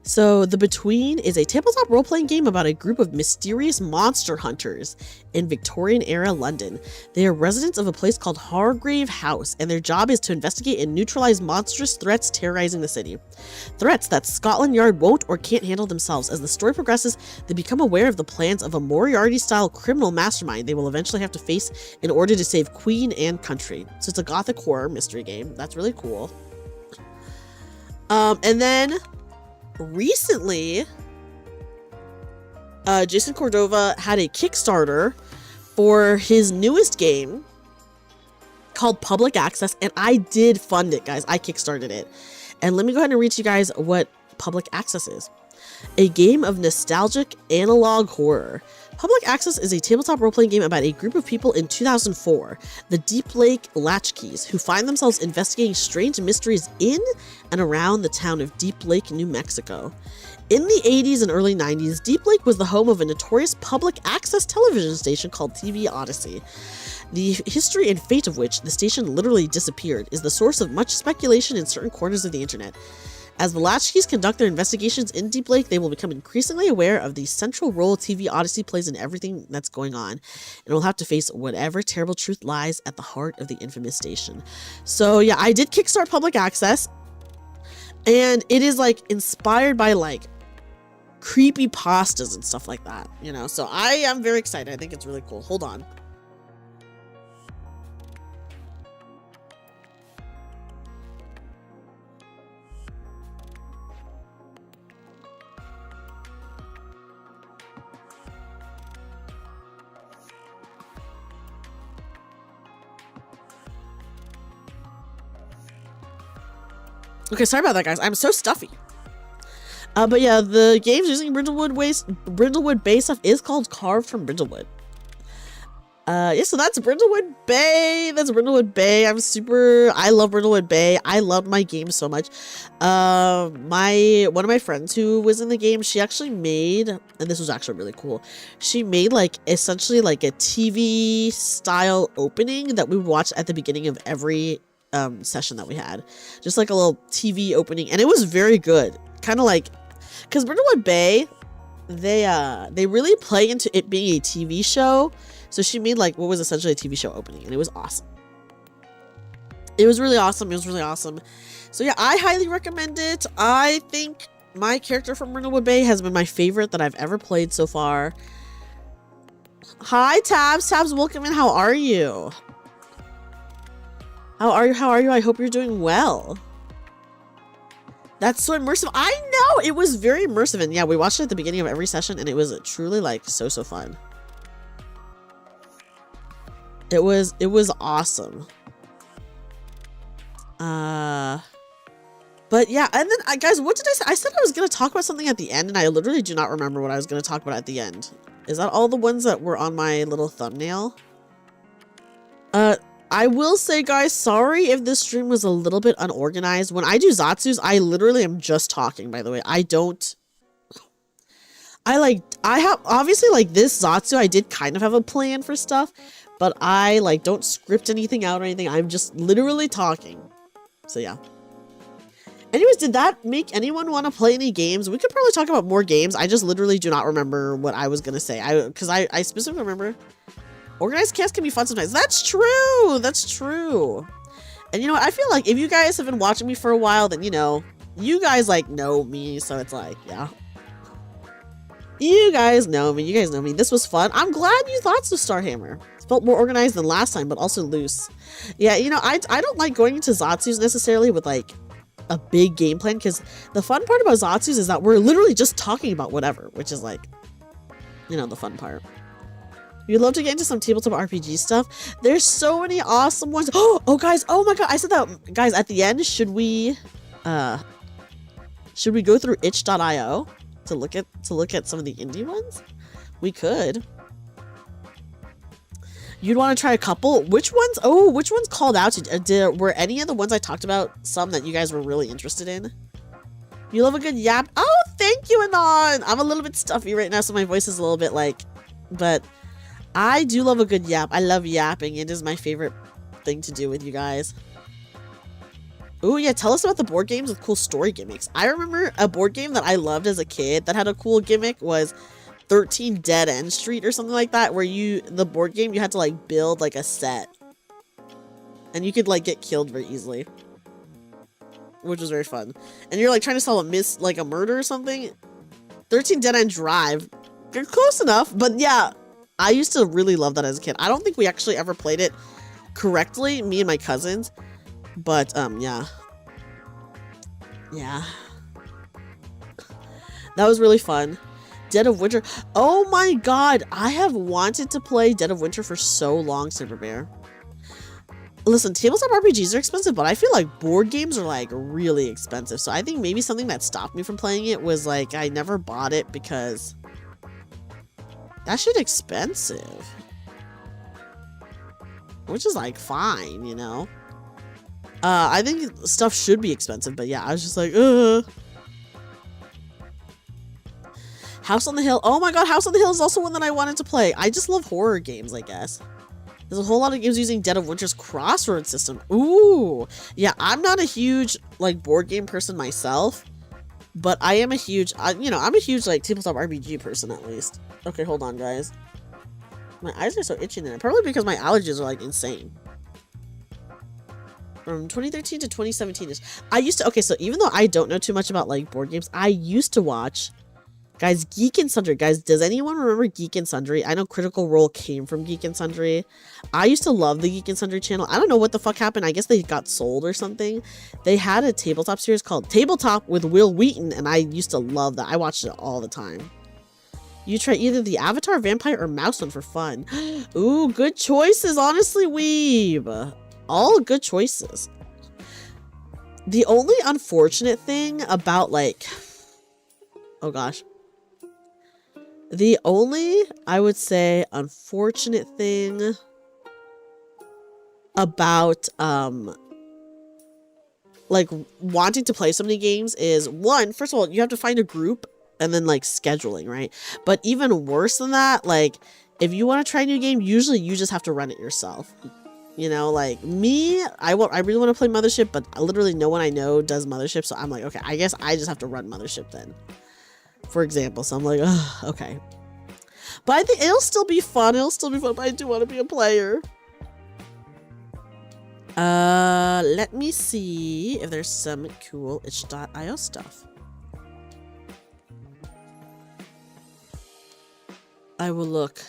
So The Between is a tabletop role-playing game about a group of mysterious monster hunters in Victorian-era London. They are residents of a place called Hargrave House, and their job is to investigate and neutralize monstrous threats terrorizing the city. Threats that Scotland Yard won't or can't handle themselves. As the story progresses, they become aware of the plans of a Moriarty-style criminal mastermind they will eventually have to face in order to save Queen and country. So it's a gothic horror mystery game. That's really cool. And then recently, Jason Cordova had a Kickstarter for his newest game called Public Access, and I did fund it, guys. I Kickstarted it. And let me go ahead and read to you guys what Public Access is. A game of nostalgic analog horror. Public Access is a tabletop role-playing game about a group of people in 2004, the Deep Lake Latchkeys, who find themselves investigating strange mysteries in and around the town of Deep Lake, New Mexico. In the 80s and early 90s, Deep Lake was the home of a notorious public access television station called TV Odyssey. The history and fate of which, the station literally disappeared, is the source of much speculation in certain corners of the internet. As the Latchkeys conduct their investigations in Deep Lake, they will become increasingly aware of the central role TV Odyssey plays in everything that's going on, and will have to face whatever terrible truth lies at the heart of the infamous station. So yeah, I did kickstart Public Access, and it is like inspired by like creepy pastas and stuff like that, you know, so I am very excited. I think it's really cool. Hold on. Okay, sorry about that, guys. I'm so stuffy. But yeah, the game's using Brindlewood Bay stuff is called Carved from Brindlewood. Yeah, so that's Brindlewood Bay. That's Brindlewood Bay. I love Brindlewood Bay. I loved my game so much. One of my friends who was in the game, she actually made, and this was actually really cool, she made like essentially like a TV style opening that we would watch at the beginning of every session that we had. Just like a little TV opening, and it was very good. Kind of like, because Brindlewood Bay, they really play into it being a TV show. So she made like what was essentially a TV show opening, and it was awesome. It was really awesome. It was really awesome. So yeah, I highly recommend it. I think my character from Brindlewood Bay has been my favorite that I've ever played so far. Hi, Tabs. Tabs, welcome in. How are you? How are you? I hope you're doing well. That's so immersive. I know! It was very immersive. And yeah, we watched it at the beginning of every session, and it was truly like so fun. It was awesome. But yeah, and then guys, what did I say? I said I was gonna talk about something at the end, and I literally do not remember what I was gonna talk about at the end. Is that all the ones that were on my little thumbnail? I will say, guys, sorry if this stream was a little bit unorganized. When I do Zatsus, I literally am just talking, by the way. I have, obviously, like, this Zatsu, I did kind of have a plan for stuff, but I, like, don't script anything out or anything. I'm just literally talking. So, yeah. Anyways, did that make anyone want to play any games? We could probably talk about more games. I just literally do not remember what I was going to say. Because I specifically remember... Organized chaos can be fun sometimes. That's true. That's true. And you know what? I feel like if you guys have been watching me for a while, then, you know, you guys, like, know me. So it's like, yeah. You guys know me. You guys know me. This was fun. I'm glad you thought so, Starhammer. It felt more organized than last time, but also loose. Yeah, you know, I don't like going into Zatsus necessarily with, like, a big game plan, because the fun part about Zatsus is that we're literally just talking about whatever, which is, like, you know, the fun part. You'd love to get into some tabletop RPG stuff. There's so many awesome ones. Oh, guys. Oh my god. I said that. Guys, at the end, should we go through itch.io to look at some of the indie ones? We could. You'd want to try a couple? Which ones? Oh, which ones called out to? Were any of the ones I talked about some that you guys were really interested in? You love a good yap? Oh, thank you, Anon! I'm a little bit stuffy right now, so my voice is a little bit like... But I do love a good yap. I love yapping. It is my favorite thing to do with you guys. Oh, yeah, tell us about the board games with cool story gimmicks. I remember a board game that I loved as a kid that had a cool gimmick was 13 Dead End Street or something like that, where the board game, you had to, like, build, like, a set. And you could, like, get killed very easily. Which was very fun. And you're, like, trying to solve a murder or something. 13 Dead End Drive. You're close enough, but yeah, I used to really love that as a kid. I don't think we actually ever played it correctly, me and my cousins. But, yeah. Yeah. That was really fun. Dead of Winter. Oh my god, I have wanted to play Dead of Winter for so long, Super Bear. Listen, tabletop RPGs are expensive, but I feel like board games are, like, really expensive. So I think maybe something that stopped me from playing it was, like, I never bought it because that shit expensive. Which is, like, fine, you know? I think stuff should be expensive, but yeah, I was just like, ugh. House on the Hill. Oh my god, House on the Hill is also one that I wanted to play. I just love horror games, I guess. There's a whole lot of games using Dead of Winter's crossword system. Ooh. Yeah, I'm not a huge, like, board game person myself. But I am a huge, you know, I'm a huge, like, tabletop RPG person, at least. Okay, hold on, guys. My eyes are so itchy now. Probably because my allergies are, like, insane. From 2013 to 2017. I used to, okay, so even though I don't know too much about, like, board games, I used to watch... Guys, Geek and Sundry. Guys, does anyone remember Geek and Sundry? I know Critical Role came from Geek and Sundry. I used to love the Geek and Sundry channel. I don't know what the fuck happened. I guess they got sold or something. They had a tabletop series called Tabletop with Will Wheaton, and I used to love that. I watched it all the time. You try either the Avatar, Vampire, or Mouse one for fun. Ooh, good choices. Honestly, Weeb. All good choices. The only unfortunate thing about, like... Oh, gosh. The only, I would say, unfortunate thing about, like, wanting to play so many games is, one, first of all, you have to find a group, and then, like, scheduling, right? But even worse than that, like, if you want to try a new game, usually you just have to run it yourself. You know, like, me, I really want to play Mothership, but literally no one I know does Mothership, so I'm like, okay, I guess I just have to run Mothership then. For example, so I'm like, ugh, okay. But I think it'll still be fun. It'll still be fun, but I do want to be a player. Let me see if there's some cool itch.io stuff. I will look.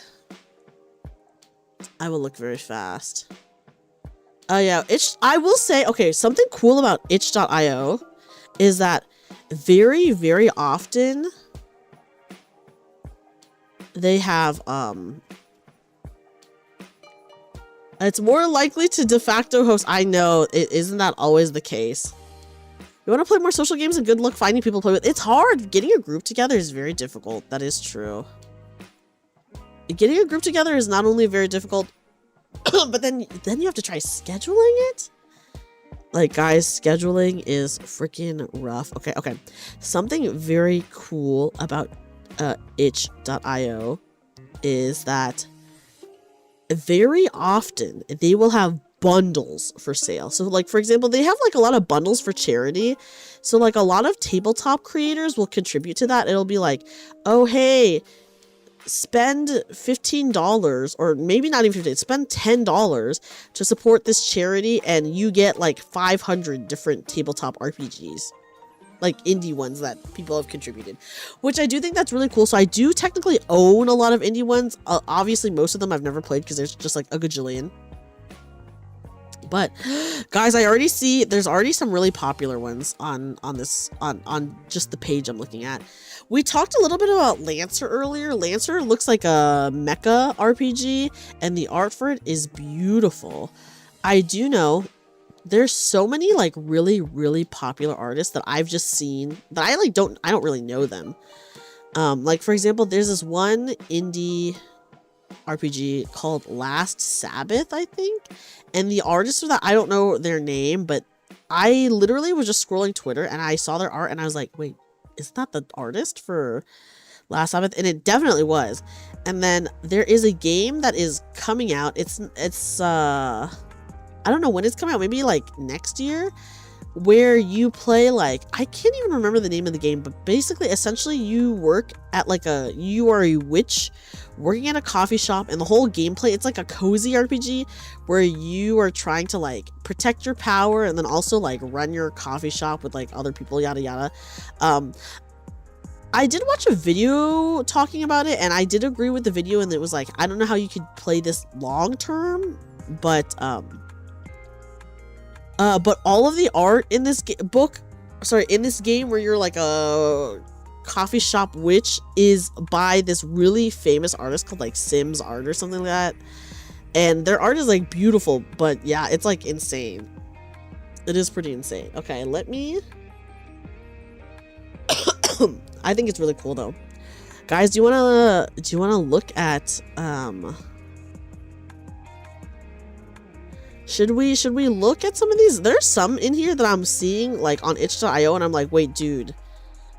I will look very fast. Oh yeah, I will say, okay, something cool about itch.io is that very, very often they have, it's more likely to de facto host. I know, isn't that always the case? You want to play more social games and good luck finding people to play with. It's hard. Getting a group together is very difficult. That is true. Getting a group together is not only very difficult, but then you have to try scheduling it. Like, guys, scheduling is freaking rough. Okay. Something very cool about itch.io is that very often they will have bundles for sale. So, like, for example, they have, like, a lot of bundles for charity. So, like, a lot of tabletop creators will contribute to that. It'll be like, oh, hey, spend $15, or maybe not even $15, spend $10 to support this charity, and you get, like, 500 different tabletop RPGs. Like, indie ones that people have contributed. Which I do think that's really cool. So I do technically own a lot of indie ones. Obviously, most of them I've never played because there's just, like, a gajillion. But, guys, I already see there's already some really popular ones on just the page I'm looking at. We talked a little bit about Lancer earlier. Lancer looks like a mecha RPG, and the art for it is beautiful. I do know there's so many, like, really, really popular artists that I've just seen that I don't really know them. Like for example, there's this one indie RPG called Last Sabbath, I think. And the artist of that, I don't know their name, but I literally was just scrolling Twitter and I saw their art and I was like, wait, is that the artist for Last Sabbath? And it definitely was. And then there is a game that is coming out. It's I don't know when it's coming out, maybe like next year, where you play like, I can't even remember the name of the game, but basically essentially you work at like you are a witch working at a coffee shop, and the whole gameplay, it's like a cozy RPG where you are trying to like protect your power and then also like run your coffee shop with like other people, yada yada. I did watch a video talking about it and I did agree with the video, and it was like, I don't know how you could play this long term, but all of the art in this in this game where you're like a coffee shop witch is by this really famous artist called like Sims Art or something like that. And their art is like beautiful, but yeah, it's like insane. It is pretty insane. Okay, let me... I think it's really cool though. Guys, do you wanna look at Should we look at some of these? There's some in here that I'm seeing like on itch.io and I'm like, wait, dude,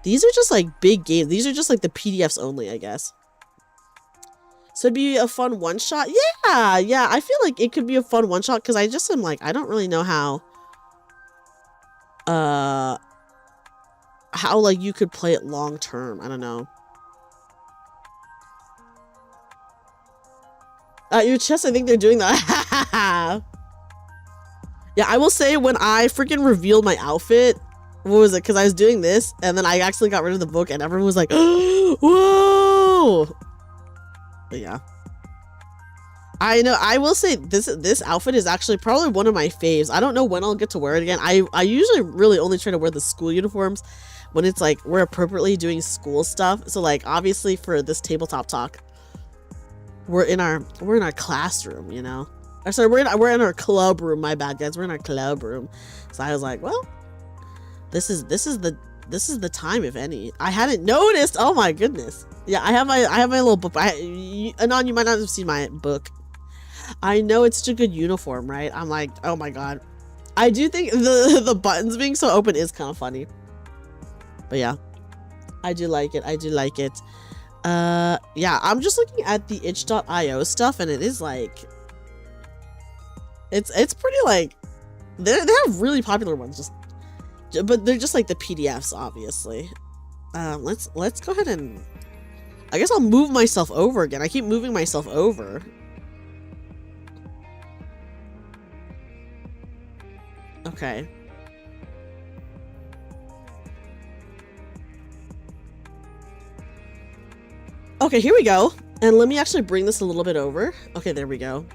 these are just like big games. These are just like the PDFs only, I guess. So it'd be a fun one shot. Yeah, I feel like it could be a fun one shot because I just am like, I don't really know how like you could play it long term. I don't know. Your chest, I think they're doing that. Yeah, I will say when I freaking revealed my outfit, what was it? Because I was doing this and then I actually got rid of the book and everyone was like, whoa! But yeah. I know, I will say this outfit is actually probably one of my faves. I don't know when I'll get to wear it again. I usually really only try to wear the school uniforms when it's like we're appropriately doing school stuff. So like obviously for this tabletop talk, we're in our classroom, you know. Or sorry, we're in our club room. My bad, guys. We're in our club room. So I was like, well, this is the time, if any. I hadn't noticed. Oh my goodness. Yeah, I have my little book. Anon, you might not have seen my book. I know it's such a good uniform, right? I'm like, oh my god. I do think the buttons being so open is kind of funny. But yeah, I do like it. I do like it. Yeah, I'm just looking at the itch.io stuff, and it is like, it's pretty like, they have really popular ones, but they're just like the PDFs, obviously. Let's go ahead and, I guess I'll move myself over again. I keep moving myself over. Okay. Okay, here we go. And let me actually bring this a little bit over. Okay, there we go.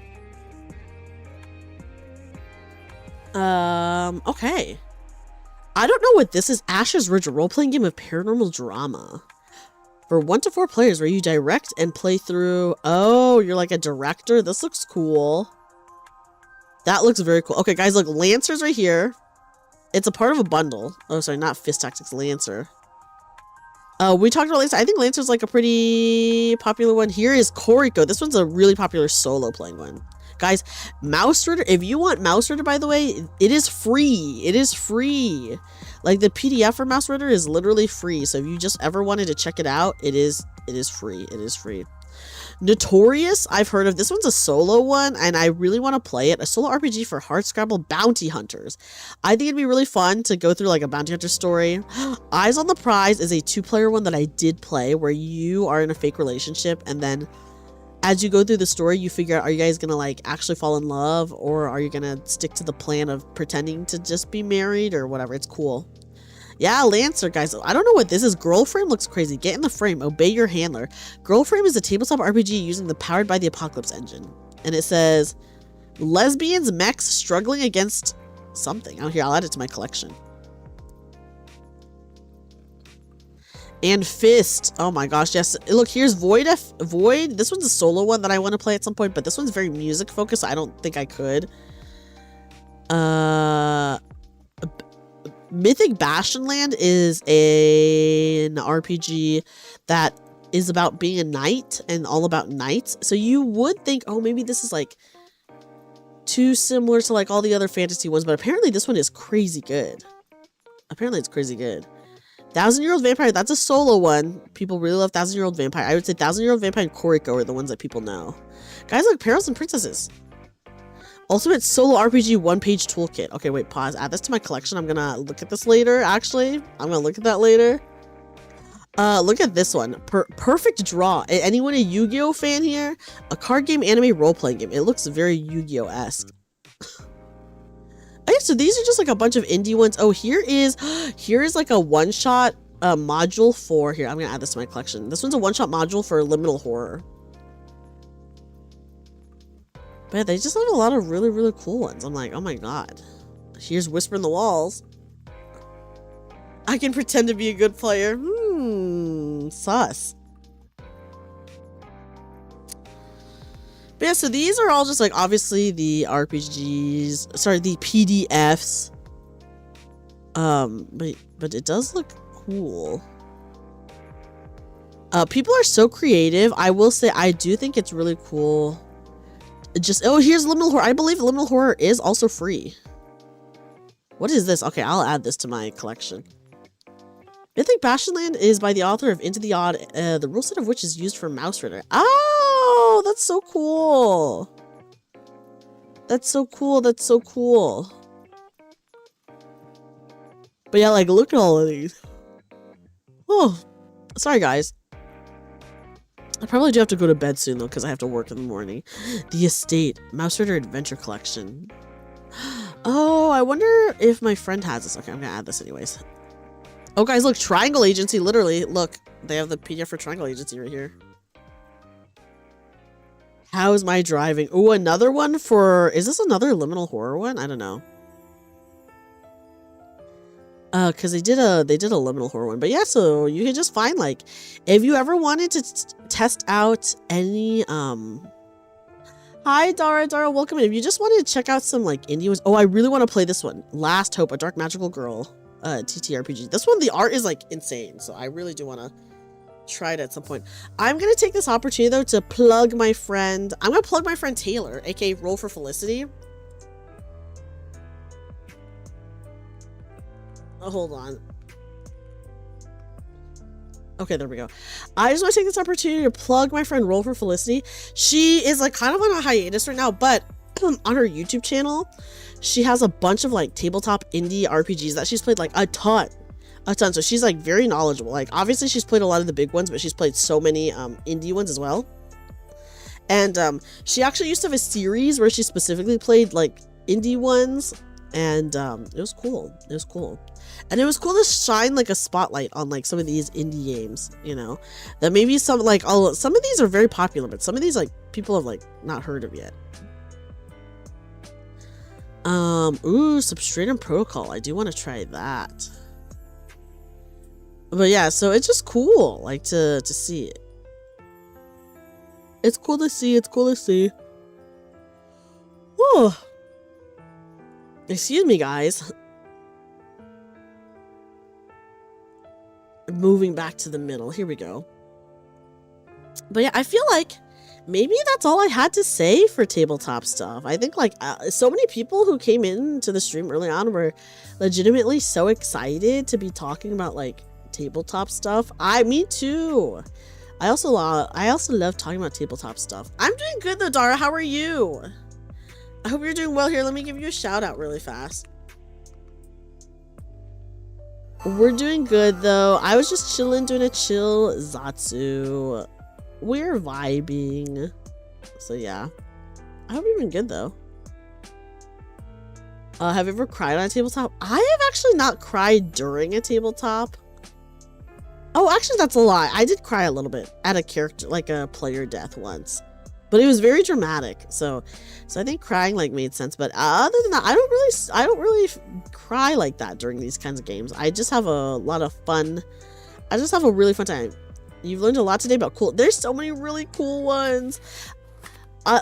Okay. I don't know what this is. Ash's Ridge, a role-playing game of paranormal drama. For 1 to 4 players where you direct and play through... Oh, you're like a director? This looks cool. That looks very cool. Okay, guys, look. Lancer's right here. It's a part of a bundle. Oh, sorry, not Fist Tactics. Lancer. We talked about Lancer. I think Lancer's like a pretty popular one. Here is Koriko. This one's a really popular solo playing one. Guys, Mouse Rider, if you want Mouse Rider, by the way, it is free. It is free. Like, the PDF for Mouse Rider is literally free. So if you just ever wanted to check it out, it is free. It is free. Notorious, I've heard of. This one's a solo one, and I really want to play it. A solo RPG for hardscrabble bounty hunters. I think it'd be really fun to go through like a bounty hunter story. Eyes on the Prize is a 2-player one that I did play, where you are in a fake relationship, and then as you go through the story, you figure out, are you guys gonna like actually fall in love, or are you gonna stick to the plan of pretending to just be married or whatever? It's cool. Yeah, Lancer, guys. I don't know what this is. Girlframe looks crazy. Get in the frame. Obey your handler. Girlframe is a tabletop RPG using the Powered by the Apocalypse engine. And it says, lesbians, mechs, struggling against something. Oh, here, I'll add it to my collection. And Fist. Oh my gosh, yes. Look, here's Void. Void. This one's a solo one that I want to play at some point, but this one's very music focused, so I don't think I could. Mythic Bastionland is an RPG that is about being a knight and all about knights. So you would think, oh, maybe this is like too similar to like all the other fantasy ones, but apparently this one is crazy good. Apparently it's crazy good. 1,000-Year-Old Vampire, that's a solo one. People really love 1,000-Year-Old Vampire. I would say 1,000-Year-Old Vampire and Koriko are the ones that people know. Guys like Perils and Princesses. Ultimate Solo RPG one-page toolkit. Okay, wait, pause. Add this to my collection. I'm gonna look at this later, actually. I'm gonna look at that later. Look at this one. Perfect Draw. Anyone a Yu-Gi-Oh fan here? A card game, anime, role-playing game. It looks very Yu-Gi-Oh-esque. Okay, so these are just like a bunch of indie ones. Oh, here is like a one-shot module for, here, I'm gonna add this to my collection. This one's a one-shot module for Liminal Horror. But yeah, they just have a lot of really, really cool ones. I'm like, oh my god. Here's Whisper in the Walls. I can pretend to be a good player. Sus. But yeah, so these are all just like obviously the RPGs, sorry, the PDFs. But it does look cool. People are so creative. I will say I do think it's really cool. Oh, here's Liminal Horror. I believe Liminal Horror is also free. What is this? Okay, I'll add this to my collection. Mythic Bastionland is by the author of Into the Odd, the rule set of which is used for Mouse Ritter. Oh, that's so cool. That's so cool. That's so cool. But yeah, like, look at all of these. Oh, sorry, guys. I probably do have to go to bed soon, though, because I have to work in the morning. The Estate, Mouse Ritter Adventure Collection. Oh, I wonder if my friend has this. Okay, I'm going to add this anyways. Oh, guys, look, Triangle Agency, literally. Look, they have the PDF for Triangle Agency right here. How's my driving? Oh, another one for... Is this another Liminal Horror one? I don't know. Because they did a Liminal Horror one. But yeah, so you can just find, like, if you ever wanted to test out any, Hi, Dara, welcome in. If you just wanted to check out some, like, indie ones. Oh, I really want to play this one. Last Hope, A Dark Magical Girl, TTRPG. This one, the art is, like, insane. So I really do want to try it at some point. I'm going to take this opportunity, though, to plug my friend. I'm going to plug my friend Taylor, aka Roll for Felicity. Oh, hold on. Okay, there we go. I just want to take this opportunity to plug my friend Roll for Felicity. She is like kind of on a hiatus right now, but on her YouTube channel, she has a bunch of like tabletop indie RPGs that she's played like a ton. So she's like very knowledgeable. Like obviously she's played a lot of the big ones, but she's played so many indie ones as well. And she actually used to have a series where she specifically played like indie ones, and it was cool. It was cool. And it was cool to shine like a spotlight on like some of these indie games, you know, that maybe some like some of these are very popular, but some of these like people have like not heard of yet. Ooh, Substratum Protocol. I do want to try that. But yeah, so it's just cool like to see it. It's cool to see. It's cool to see. Oh, excuse me, guys. Moving back to the middle. Here we go. But yeah, I feel like maybe that's all I had to say for tabletop stuff. I think like so many people who came in to the stream early on were legitimately so excited to be talking about like tabletop stuff. Me too. I also love talking about tabletop stuff. I'm doing good though, Dara. How are you? I hope you're doing well here. Let me give you a shout out really fast. We're doing good though. I was just chilling, doing a chill Zatsu. We're vibing. So yeah. I hope you've been good though. Have you ever cried on a tabletop? I have actually not cried during a tabletop. Oh, actually that's a lie. I did cry a little bit at a character, like a player death once. But it was very dramatic, so I think crying like made sense. But other than that, I don't really cry like that during these kinds of games. I just have a lot of fun. I just have a really fun time. You've learned a lot today about cool. There's so many really cool ones.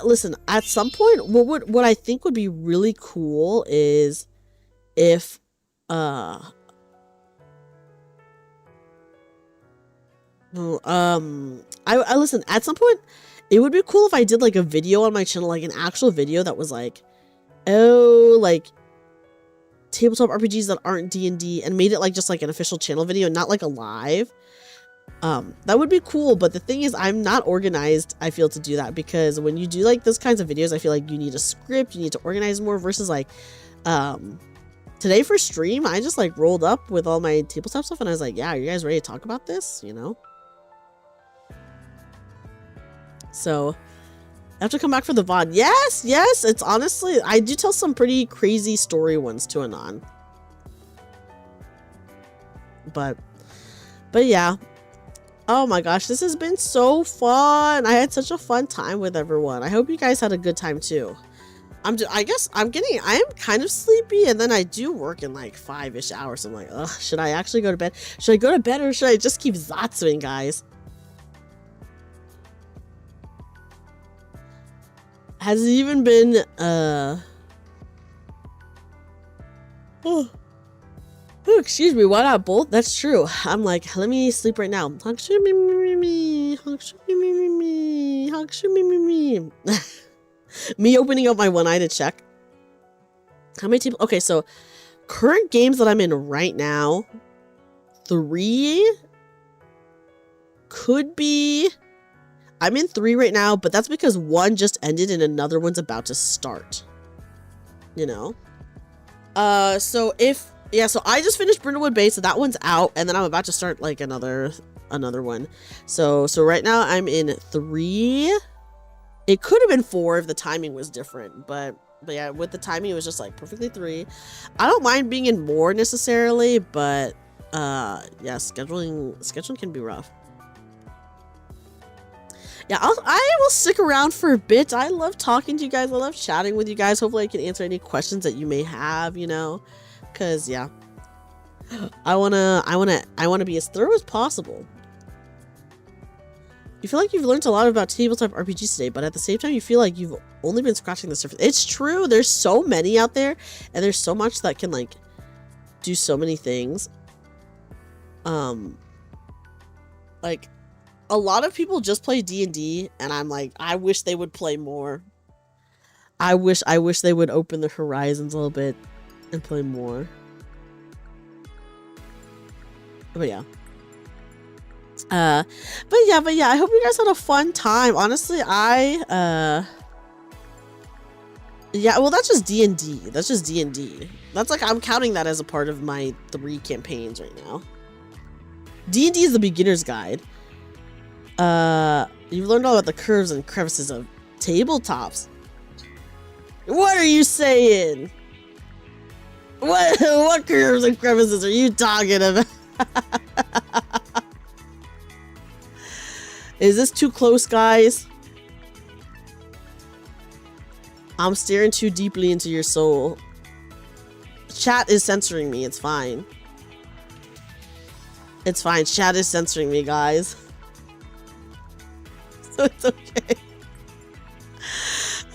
Listen, at some point, what I think would be really cool is if I listen, at some point it would be cool if I did like a video on my channel, like an actual video that was like, oh, like tabletop RPGs that aren't D&D, and made it like just like an official channel video, not like a live. That would be cool, but the thing is, I'm not organized, I feel, to do that, because when you do like those kinds of videos, I feel like you need a script, you need to organize more, versus like today for stream, I just like rolled up with all my tabletop stuff and I was like, yeah, are you guys ready to talk about this, you know? So I have to come back for the VOD. Yes, yes, it's honestly, I do tell some pretty crazy story ones to Anon. But yeah. Oh my gosh, this has been so fun. I had such a fun time with everyone. I hope you guys had a good time too. I am kind of sleepy, and then I do work in like 5-ish hours. So I'm like, ugh, should I actually go to bed? Should I go to bed, or should I just keep Zatsuing, guys? Has it even been, oh, excuse me, why not both? That's true. I'm like, let me sleep right now. Me opening up my one eye to check. How many people? Okay, so current games that I'm in right now, 3 could be. I'm in 3 right now, but that's because 1 just ended and another one's about to start. You know? So I just finished Brindlewood Bay, so that one's out, and then I'm about to start like another one. So right now I'm in 3. It could have been 4 if the timing was different, but yeah, with the timing it was just like perfectly 3. I don't mind being in more necessarily, but yeah, scheduling can be rough. Yeah, I will stick around for a bit. I love talking to you guys. I love chatting with you guys. Hopefully I can answer any questions that you may have, you know, because yeah, I wanna be as thorough as possible. You feel like you've learned a lot about tabletop RPGs today, but at the same time you feel like you've only been scratching the surface. It's true, there's so many out there, and there's so much that can like do so many things. Like a lot of people just play D&D, and I'm like, I wish they would play more. I wish they would open their horizons a little bit and play more. But yeah. But yeah, I hope you guys had a fun time. Honestly, yeah, well, that's just D&D. That's just D&D. That's like, I'm counting that as a part of my 3 campaigns right now. D&D is the beginner's guide. You've learned all about the curves and crevices of tabletops. What are you saying? What curves and crevices are you talking about? Is this too close, guys? I'm staring too deeply into your soul. Chat is censoring me. It's fine. It's fine. Chat is censoring me, guys. So it's okay.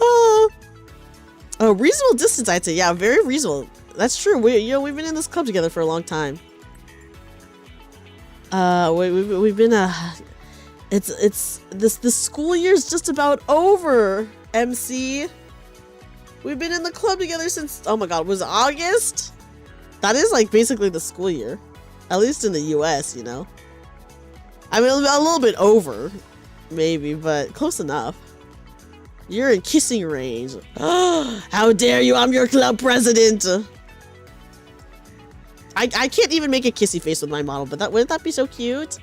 Oh, reasonable distance, I'd say. Yeah, very reasonable. That's true. We've been in this club together for a long time. We've been this school year's just about over, MC. We've been in the club together since, oh my god, was it August? That is like basically the school year, at least in the US, you know. I mean, a little bit over, maybe, but close enough. You're in kissing range. How dare you? I'm your club president. I can't even make a kissy face with my model, but wouldn't that be so cute?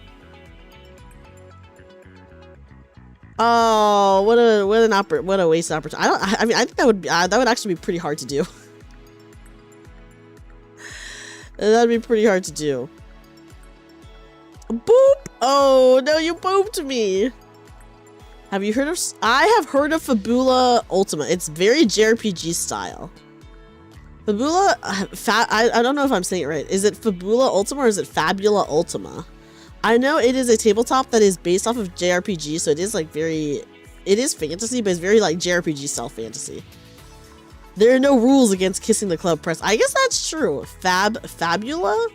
Oh, what a wasted opportunity. I mean, I think that would actually be pretty hard to do. That'd be pretty hard to do. Boop! Oh no, you booped me. Have you heard of? I have heard of Fabula Ultima. It's very JRPG style. Fabula, I don't know if I'm saying it right. Is it Fabula Ultima or is it Fabula Ultima? I know it is a tabletop that is based off of JRPG, so it is like it is fantasy, but it's very like JRPG style fantasy. There are no rules against kissing the club press. I guess that's true. Fabula?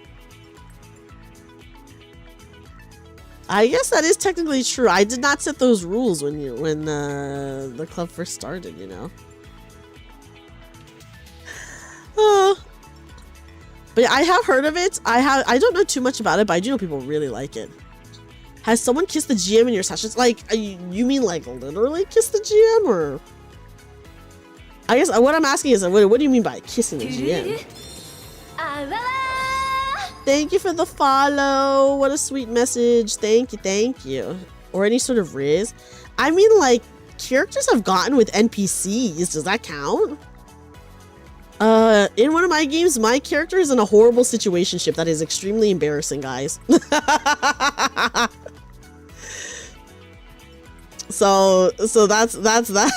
I guess that is technically true. I did not set those rules when the club first started, you know. But I have heard of it. I don't know too much about it, but I do know people really like it. Has someone kissed the GM in your sessions? Like, you mean like literally kiss the GM, or? I guess what I'm asking is, what do you mean by kissing the GM? Thank you for the follow. What a sweet message. Thank you. Or any sort of riz. I mean, like, characters have gotten with NPCs. Does that count? In one of my games, my character is in a horrible situationship that is extremely embarrassing, guys. So that's that.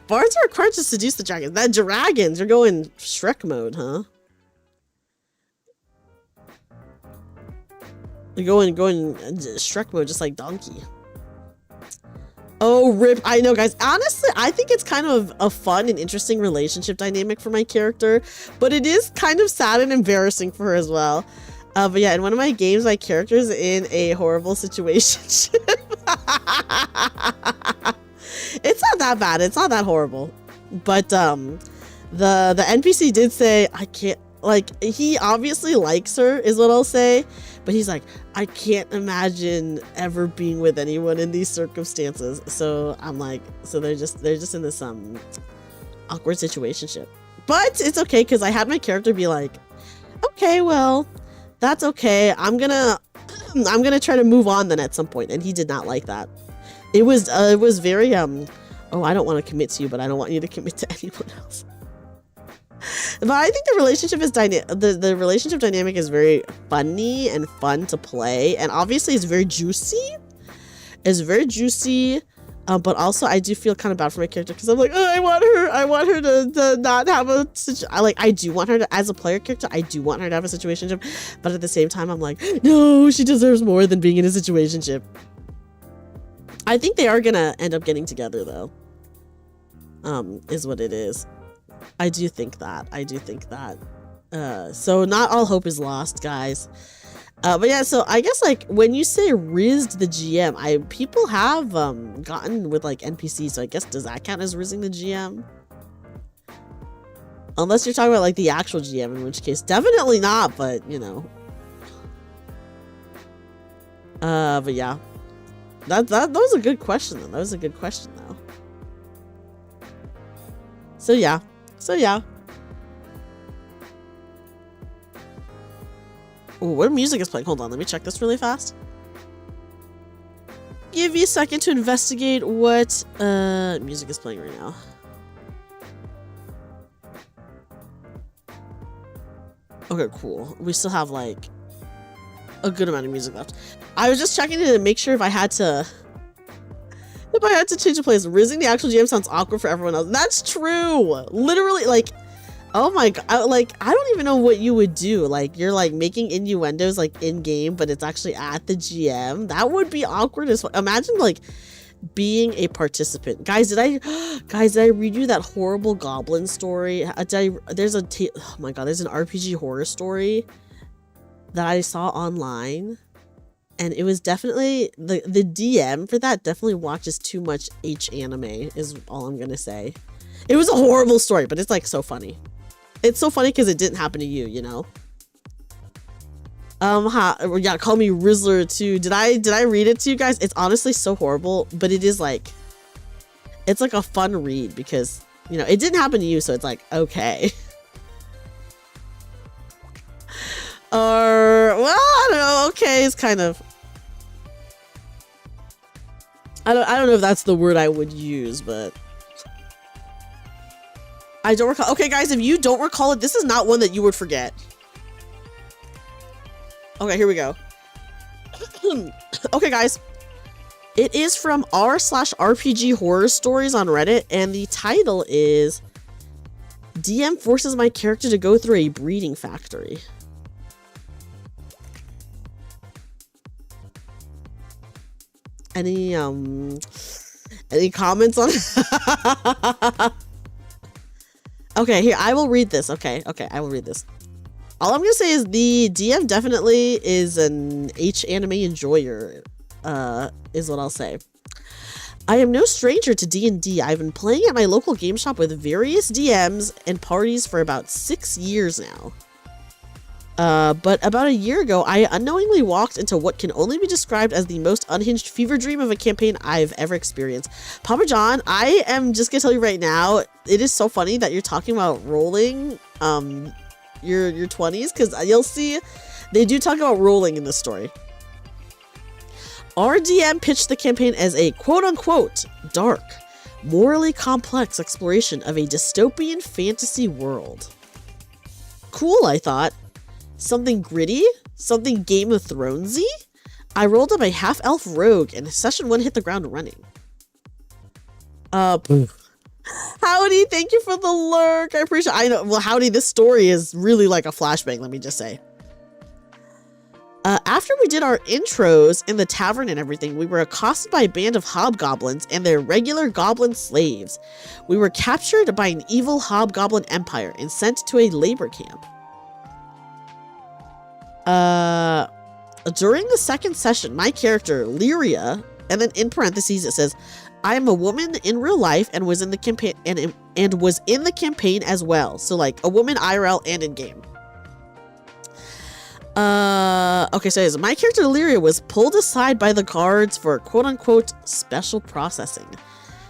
Bards are required to seduce the dragons. That dragons, you're going Shrek mode, huh? You're going Shrek mode, just like Donkey. Oh, rip. I know, guys. Honestly, I think it's kind of a fun and interesting relationship dynamic for my character, but it is kind of sad and embarrassing for her as well. But yeah, in one of my games, my character's in a horrible situation. It's not that bad. It's not that horrible. But the NPC did say, I can't, like, he obviously likes her, is what I'll say. But he's like, I can't imagine ever being with anyone in these circumstances. So I'm like, so they're just in this awkward situationship. But it's okay, because I had my character be like, okay, well, that's okay. I'm gonna try to move on then at some point. And he did not like that. It was very oh, I don't want to commit to you, but I don't want you to commit to anyone else. But I think the relationship is the relationship dynamic is very funny and fun to play, and obviously it's very juicy. It's very juicy, but also I do feel kind of bad for my character, because I'm like, oh, I want her to not have a I do want her to, as a player character, I do want her to have a situationship, but at the same time I'm like, no, she deserves more than being in a situationship. I think they are gonna end up getting together though. Is what it is. I do think that. So not all hope is lost, guys. But yeah, so I guess, like, when you say rizzed the GM, people have gotten with like NPCs, so I guess, does that count as rizzing the GM? Unless you're talking about like the actual GM, in which case definitely not, but you know. But yeah. That was a good question though. So yeah. Ooh, what music is playing? Hold on, let me check this really fast. Give you a second to investigate what music is playing right now. Okay, cool. We still have like a good amount of music left. I was just checking it to make sure if I had to change the place. Rizzing the actual GM sounds awkward for everyone else. That's true. Literally, like, oh my god, I don't even know what you would do. Like, you're like making innuendos like in game, but it's actually at the GM. That would be awkward as well. Imagine like being a participant. Guys, did I read you that horrible goblin story? There's an RPG horror story that I saw online. And it was definitely, the DM for that definitely watches too much anime, is all I'm gonna say. It was a horrible story, but it's like so funny. It's so funny because it didn't happen to you, you know? Yeah, call me Rizzler too. Did I read it to you guys? It's honestly so horrible, but it is like, it's like a fun read because, you know, it didn't happen to you, so it's like, okay. Or, well, I don't know, okay, it's kind of, I don't know if that's the word I would use, but I don't recall. Okay, guys, if you don't recall it, this is not one that you would forget. Okay, here we go. Okay, guys. It is from r/RPG horror stories on Reddit, and the title is DM forces my character to go through a breeding factory. Any comments on Okay, here, I will read this. Okay, I will read this. All I'm gonna say is the DM definitely is an H-anime enjoyer, is what I'll say. I am no stranger to D&D. I've been playing at my local game shop with various DMs and parties for about 6 years now. But about a year ago, I unknowingly walked into what can only be described as the most unhinged fever dream of a campaign I've ever experienced. Papa John, I am just gonna tell you right now, it is so funny that you're talking about rolling your 20s, because you'll see they do talk about rolling in this story. Our DM pitched the campaign as a quote-unquote dark, morally complex exploration of a dystopian fantasy world. Cool, I thought. Something gritty? Something Game of Thronesy? I rolled up a half-elf rogue and session 1 hit the ground running. Howdy, thank you for the lurk. I appreciate it. I know, well, Howdy, this story is really like a flashbang, let me just say. After we did our intros in the tavern and everything, we were accosted by a band of hobgoblins and their regular goblin slaves. We were captured by an evil hobgoblin empire and sent to a labor camp. During the second session, my character, Lyria, and then in parentheses it says, I am a woman in real life and was in the campaign and was in the campaign as well. So like a woman IRL and in game. Okay, so my character Lyria was pulled aside by the guards for quote-unquote special processing.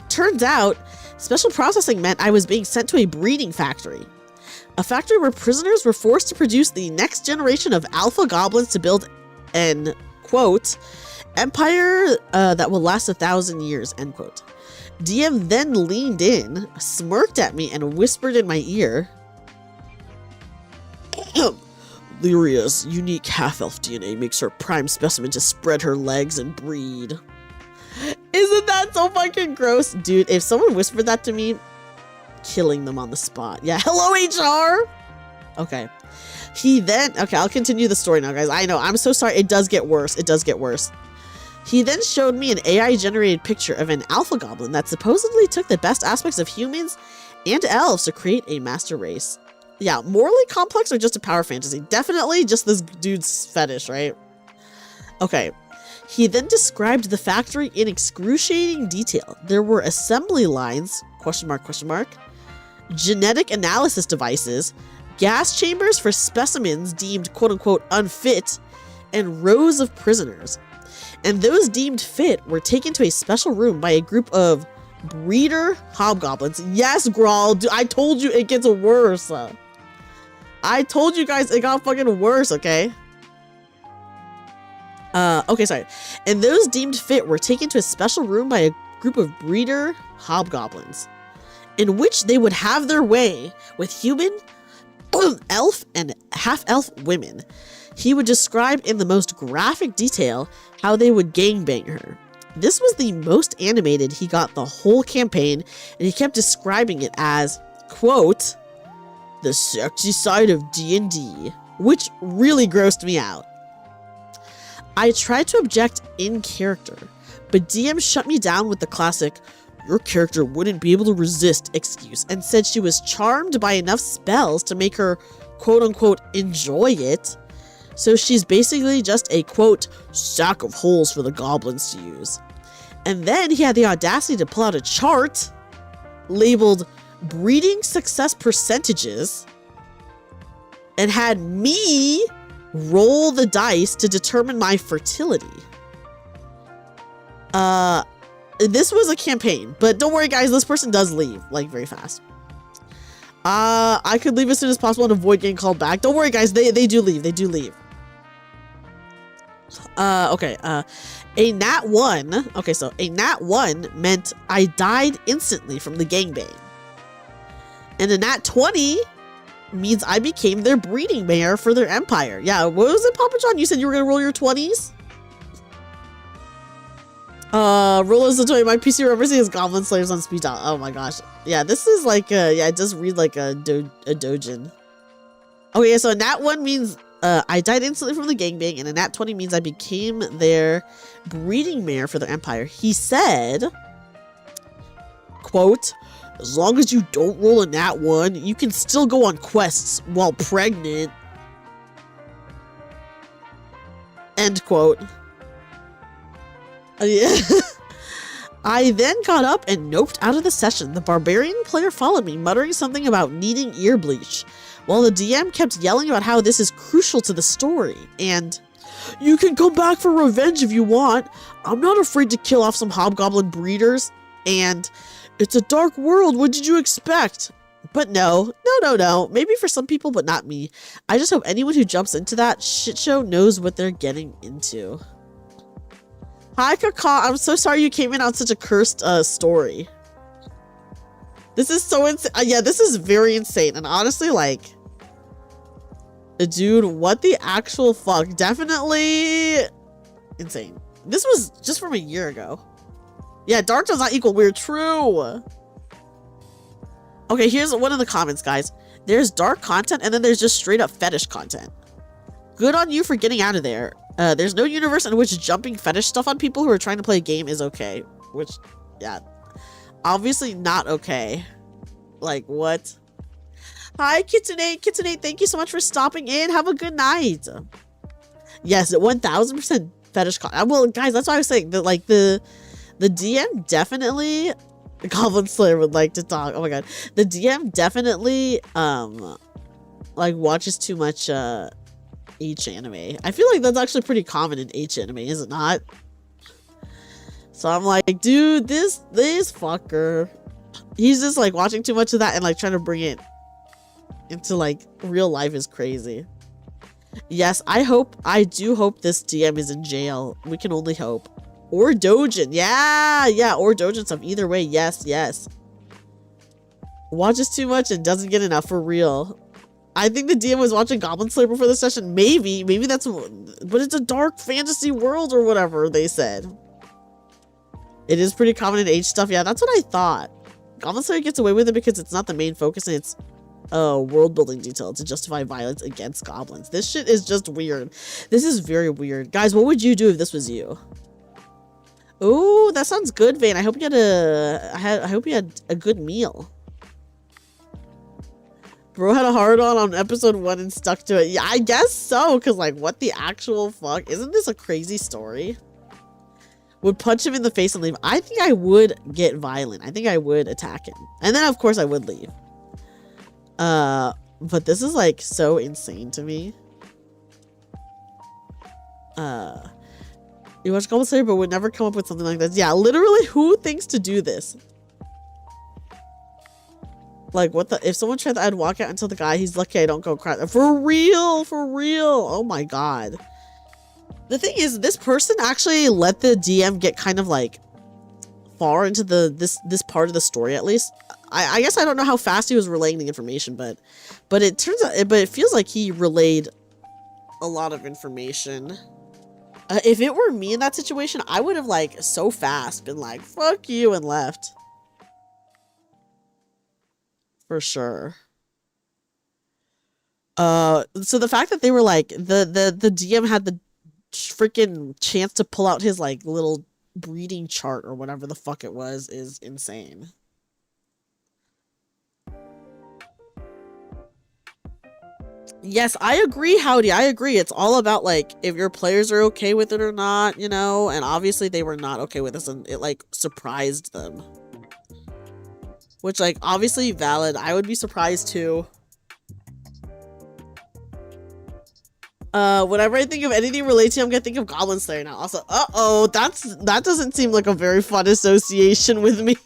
Turns out, special processing meant I was being sent to a breeding factory. A factory where prisoners were forced to produce the next generation of alpha goblins to build an, quote, empire that will last 1,000 years, end quote. DM then leaned in, smirked at me, and whispered in my ear, Lyria's unique half-elf DNA makes her prime specimen to spread her legs and breed. Isn't that so fucking gross? Dude, if someone whispered that to me, killing them on the spot. Yeah, hello HR! Okay. Okay, I'll continue the story now, guys. I know, I'm so sorry. It does get worse. It does get worse. He then showed me an AI-generated picture of an alpha goblin that supposedly took the best aspects of humans and elves to create a master race. Yeah, morally complex or just a power fantasy? Definitely just this dude's fetish, right? Okay. He then described the factory in excruciating detail. There were assembly lines, question mark, genetic analysis devices, gas chambers for specimens deemed quote-unquote unfit, and rows of prisoners. And those deemed fit were taken to a special room by a group of breeder hobgoblins. Yes, Grawl, I told you it gets worse. I told you guys it got fucking worse, okay? Okay, sorry. And those deemed fit were taken to a special room by a group of breeder hobgoblins, in which they would have their way with human, elf, and half-elf women. He would describe in the most graphic detail how they would gangbang her. This was the most animated he got the whole campaign, and he kept describing it as, quote, the sexy side of D&D, which really grossed me out. I tried to object in character, but DM shut me down with the classic, your character wouldn't be able to resist excuse, and said she was charmed by enough spells to make her quote-unquote enjoy it, so she's basically just a quote sack of holes for the goblins to use. And then he had the audacity to pull out a chart labeled breeding success percentages and had me roll the dice to determine my fertility. This was a campaign, but don't worry guys, this person does leave like very fast. I could leave as soon as possible and avoid getting called back. Don't worry guys, they do leave. Okay, a nat 1. Okay, so a nat 1 meant I died instantly from the gangbang. And a nat 20 means I became their breeding mare for their empire. Yeah, what was it, Papa John? You said you were gonna roll your 20s? Roll as the 20. My PC referencing is Goblin Slayers on speed dial. Oh my gosh. Yeah, this is like yeah, it does read like a dojin. Okay, so a nat 1 means I died instantly from the gangbang, and a nat 20 means I became their breeding mare for their empire. He said, quote, as long as you don't roll a nat 1, you can still go on quests while pregnant. End quote. Yeah. I then got up and noped out of the session. The barbarian player followed me, muttering something about needing ear bleach, while the DM kept yelling about how this is crucial to the story, and you can come back for revenge if you want. I'm not afraid to kill off some hobgoblin breeders, and it's a dark world, what did you expect? But no. Maybe for some people, but not me. I just hope anyone who jumps into that shit show knows what they're getting into. Hi, Kaka. I'm so sorry you came in on such a cursed story. This is so insane. Yeah, this is very insane. And honestly, like, dude, what the actual fuck? Definitely insane. This was just from a year ago. Yeah, dark does not equal weird. True. Okay, here's one of the comments, guys. There's dark content, and then there's just straight up fetish content. Good on you for getting out of there. There's no universe in which jumping fetish stuff on people who are trying to play a game is okay. Which, yeah, obviously not okay. Like, what? Hi, Kitsunate. Kitsunate, thank you so much for stopping in. Have a good night. Yes, 1000% fetish content. Well, guys, that's what I was saying. That, like, the DM definitely... Goblin Slayer would like to talk. Oh my god. The DM definitely, like, watches too much, H anime. I feel like that's actually pretty common in H anime, is it not? So I'm like, dude, this fucker, he's just like watching too much of that and like trying to bring it into like real life is crazy. Yes, I do hope this DM is in jail. We can only hope. Or Dojin. Yeah, or Dojin stuff. Either way, yes. Watches too much and doesn't get enough, for real. I think the DM was watching Goblin Slayer before the session. Maybe that's, but it's a dark fantasy world or whatever they said. It is pretty common in H stuff. Yeah, that's what I thought. Goblin Slayer gets away with it because it's not the main focus and it's world building detail to justify violence against goblins. This shit is just weird. This is very weird. Guys, what would you do if this was you? Oh, that sounds good, Vane. I hope you had a good meal. Bro had a hard-on episode 1 and stuck to it. Yeah, I guess so, because, like, what the actual fuck? Isn't this a crazy story? Would punch him in the face and leave. I think I would get violent. I think I would attack him. And then, of course, I would leave. But this is, like, so insane to me. You watch Goblin Slayer, but would never come up with something like this. Yeah, literally, who thinks to do this? Like, what the? If someone tried that, I'd walk out and tell the guy he's lucky I don't go cry. For real. Oh my god. The thing is, this person actually let the DM get kind of like far into this part of the story, at least. I guess I don't know how fast he was relaying the information, but it turns out, but it feels like he relayed a lot of information. If it were me in that situation, I would have like so fast been like, fuck you, and left. For sure. So the fact that they were like, the DM had the freaking chance to pull out his like little breeding chart or whatever the fuck it was is insane. Yes, I agree, Howdy. I agree. It's all about like if your players are okay with it or not, you know, and obviously they were not okay with this and it like surprised them. Which, like, obviously valid. I would be surprised, too. Whenever I think of anything related to, I'm gonna think of Goblin Slayer now. Also, uh-oh, that doesn't seem like a very fun association with me.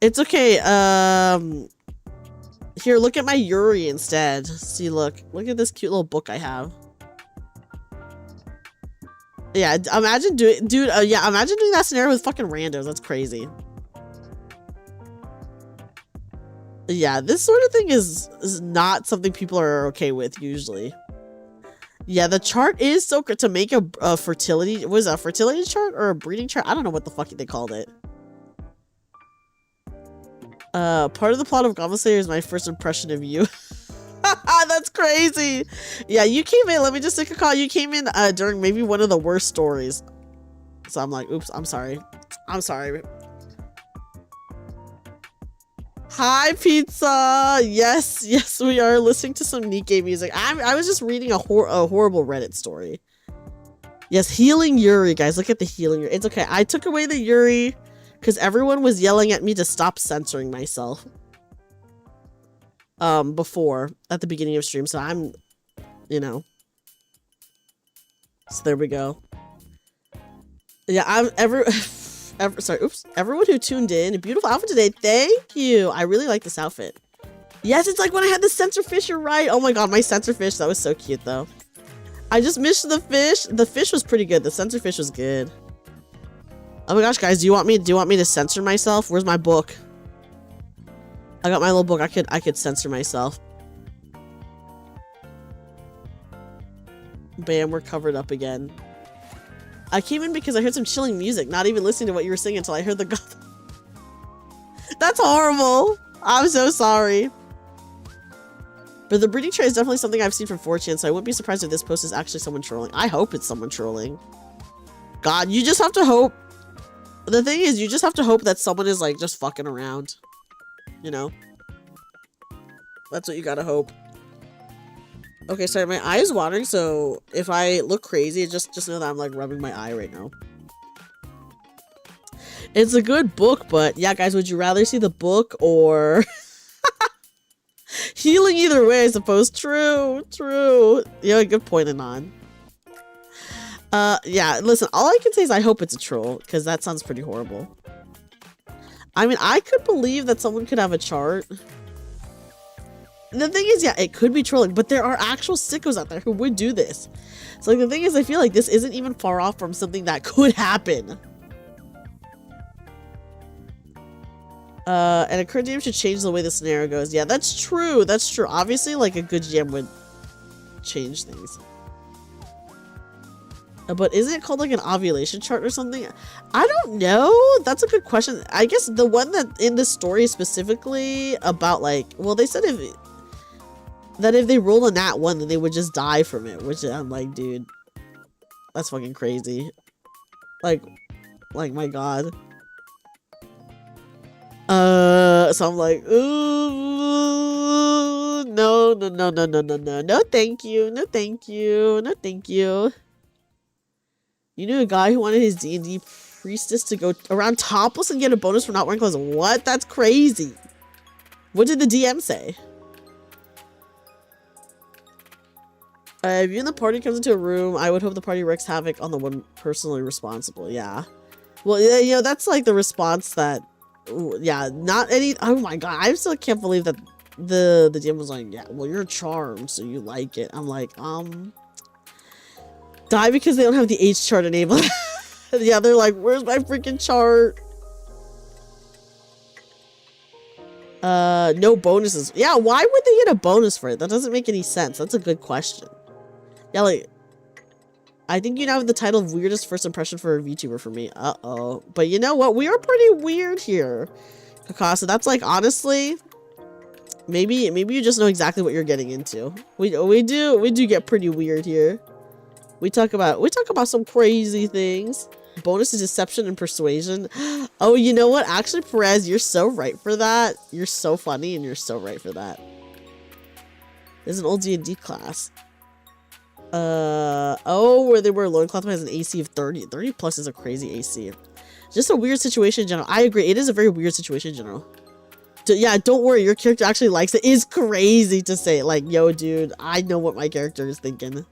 It's okay. Here, look at my Yuri instead. See, look at this cute little book I have. Yeah, imagine doing, dude. Yeah, imagine doing that scenario with fucking randos. That's crazy. Yeah, this sort of thing is not something people are okay with usually. Yeah, the chart is so good to make a fertility. Was it a fertility chart or a breeding chart? I don't know what the fuck they called it. Part of the plot of Goblin Slayer is my first impression of you. That's crazy. Yeah, you came in. Let me just take a call. You came in during maybe one of the worst stories. So I'm like, oops, I'm sorry. I'm sorry. Hi, pizza. Yes, yes, we are listening to some Nikkei music. I was just reading a horrible Reddit story. Yes, healing Yuri, guys. Look at the healing Yuri. It's okay. I took away the Yuri because everyone was yelling at me to stop censoring myself. Before at the beginning of stream, so I'm, you know. So there we go. Yeah, I'm sorry, oops. Everyone who tuned in, beautiful outfit today. Thank you. I really like this outfit. Yes, it's like when I had the censor fish. You're right. Oh my god, my censor fish. That was so cute though. I just missed the fish. The fish was pretty good. The censor fish was good. Oh my gosh, guys, do you want me to censor myself? Where's my book? I got my little book. I could censor myself. Bam, we're covered up again. I came in because I heard some chilling music, not even listening to what you were singing until I heard the That's horrible. I'm so sorry. But the breeding tray is definitely something I've seen from 4chan, so I wouldn't be surprised if this post is actually someone trolling. I hope it's someone trolling. God, you just have to hope. The thing is, you just have to hope that someone is like just fucking around. You know? That's what you gotta hope. Okay, sorry, my eye is watering, so if I look crazy, just know that I'm like rubbing my eye right now. It's a good book, but yeah, guys, would you rather see the book or healing? Either way, I suppose. True. Yeah, good point, Anon. Yeah, listen, all I can say is I hope it's a troll, because that sounds pretty horrible. I mean, I could believe that someone could have a chart. The thing is, yeah, it could be trolling, but there are actual sickos out there who would do this. So like, the thing is, I feel like this isn't even far off from something that could happen. And a current GM should change the way the scenario goes. Yeah, that's true. That's true. Obviously, like, a good GM would change things. But isn't it called like an ovulation chart or something? I don't know. That's a good question. I guess the one that in this story specifically about like, well, they said if they roll a nat 1, then they would just die from it, which I'm like, dude, that's fucking crazy. Like my god. So I'm like, ooh, no, thank you, no, thank you. You knew a guy who wanted his D&D priestess to go around topless and get a bonus for not wearing clothes. What? That's crazy. What did the DM say? If you and the party comes into a room, I would hope the party wreaks havoc on the one personally responsible. Yeah. Well, yeah, you know, that's like the response that, yeah, not any, oh my god, I still can't believe that the DM was like, yeah, well, you're charmed, so you like it. I'm like, die because they don't have the H chart enabled. Yeah, they're like, where's my freaking chart? No bonuses. Yeah, why would they get a bonus for it? That doesn't make any sense. That's a good question. Yeah, like, I think you now have the title of weirdest first impression for a VTuber for me. Uh-oh. But you know what? We are pretty weird here, Kakasa. That's like, honestly, maybe you just know exactly what you're getting into. We do get pretty weird here. We talk about some crazy things. Bonus is deception and persuasion. Oh, you know what? Actually, Perez, you're so right for that. You're so funny and you're so right for that. There's an old D&D class. Oh, where they wear loincloth has an AC of 30. 30 plus is a crazy AC. Just a weird situation in general. I agree. It is a very weird situation in general. Yeah, don't worry. Your character actually likes it. It's crazy to say. Like, yo, dude, I know what my character is thinking.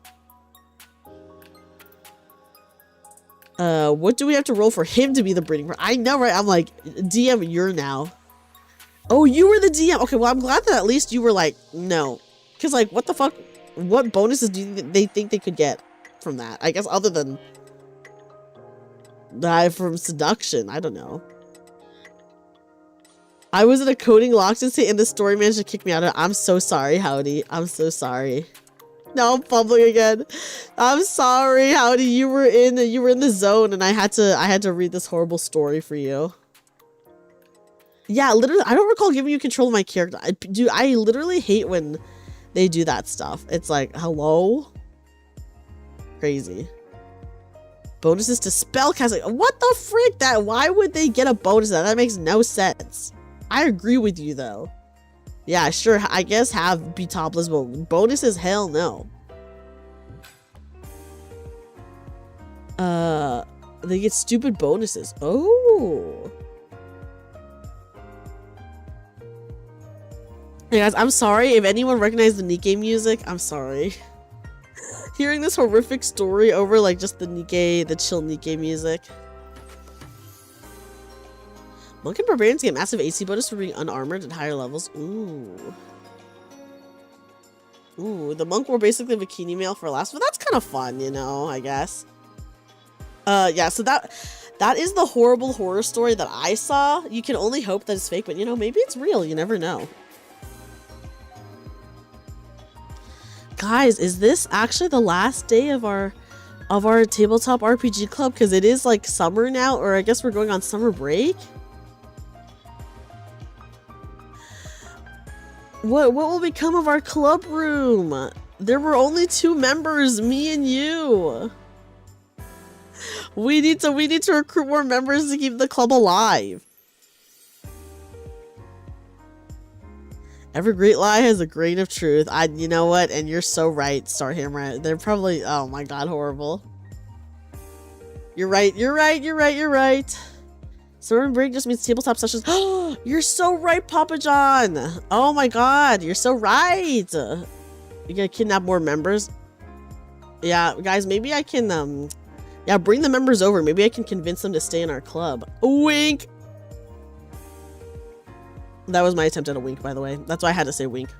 What do we have to roll for him to be the breeding? I know, right? I'm like, DM, you're now. Oh, you were the DM. Okay, well, I'm glad that at least you were like, no. Because, like, what the fuck? What bonuses do they think they could get from that? I guess other than die from seduction. I don't know. I was in a coding locked and the story managed to kick me out of it. I'm so sorry, Howdy. I'm so sorry. No, I'm fumbling again. I'm sorry, Howdy. You were in the zone, and I had to read this horrible story for you. Yeah, literally, I don't recall giving you control of my character. Dude, I literally hate when they do that stuff. It's like, hello? Crazy. Bonuses to spellcasting. What the frick? Why would they get a bonus? That makes no sense. I agree with you though. Yeah, sure. I guess be topless, but bonuses, hell no. They get stupid bonuses. Oh. Hey guys, I'm sorry if anyone recognized the Nikke music. I'm sorry. Hearing this horrific story over like just the chill Nikke music. Monk and barbarians get massive AC bonus for being unarmored at higher levels. Ooh. Ooh, the monk wore basically bikini male for last, but that's kind of fun, you know, I guess. Yeah, so that is the horrible horror story that I saw. You can only hope that it's fake, but you know, maybe it's real. You never know. Guys, is this actually the last day of our tabletop RPG club? Because it is like summer now, or I guess we're going on summer break. What will become of our club room? There were only 2 members, me and you. We need to recruit more members to keep the club alive. Every great lie has a grain of truth. You know what? And you're so right, Starhammer. They're probably, oh my god, horrible. You're right. Summer break just means tabletop sessions. Oh, you're so right, Papa John. Oh my god, you're so right. You gotta kidnap more members. Yeah, guys, maybe I can, yeah, bring the members over. Maybe I can convince them to stay in our club. Wink. That was my attempt at a wink, by the way. That's why I had to say wink.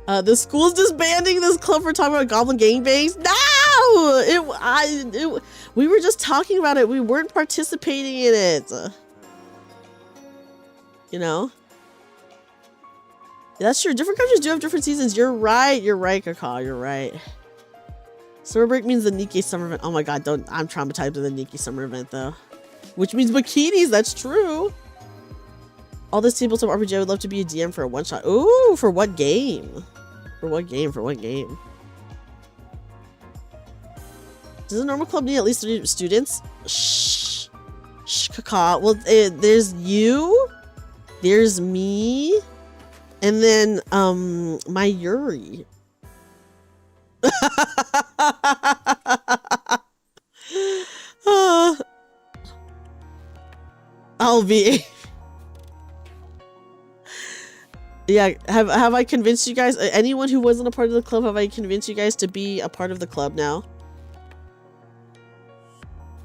The school's disbanding this club for talking about goblin gangbangs. No! We were just talking about it. We weren't participating in it. You know? Yeah, that's true. Different countries do have different seasons. You're right, Kaka. You're right. Summer break means the Nikke summer event. Oh my god, I'm traumatized with the Nikke summer event, though. Which means bikinis, that's true. All this tabletop RPG, I would love to be a DM for a one-shot. Ooh, for what game? For what game? Does a normal club need at least 3 students? Shh, Kaka. Well, there's you, there's me, and then, my Yuri. I'll be... Yeah, have I convinced you guys? Anyone who wasn't a part of the club, have I convinced you guys to be a part of the club now?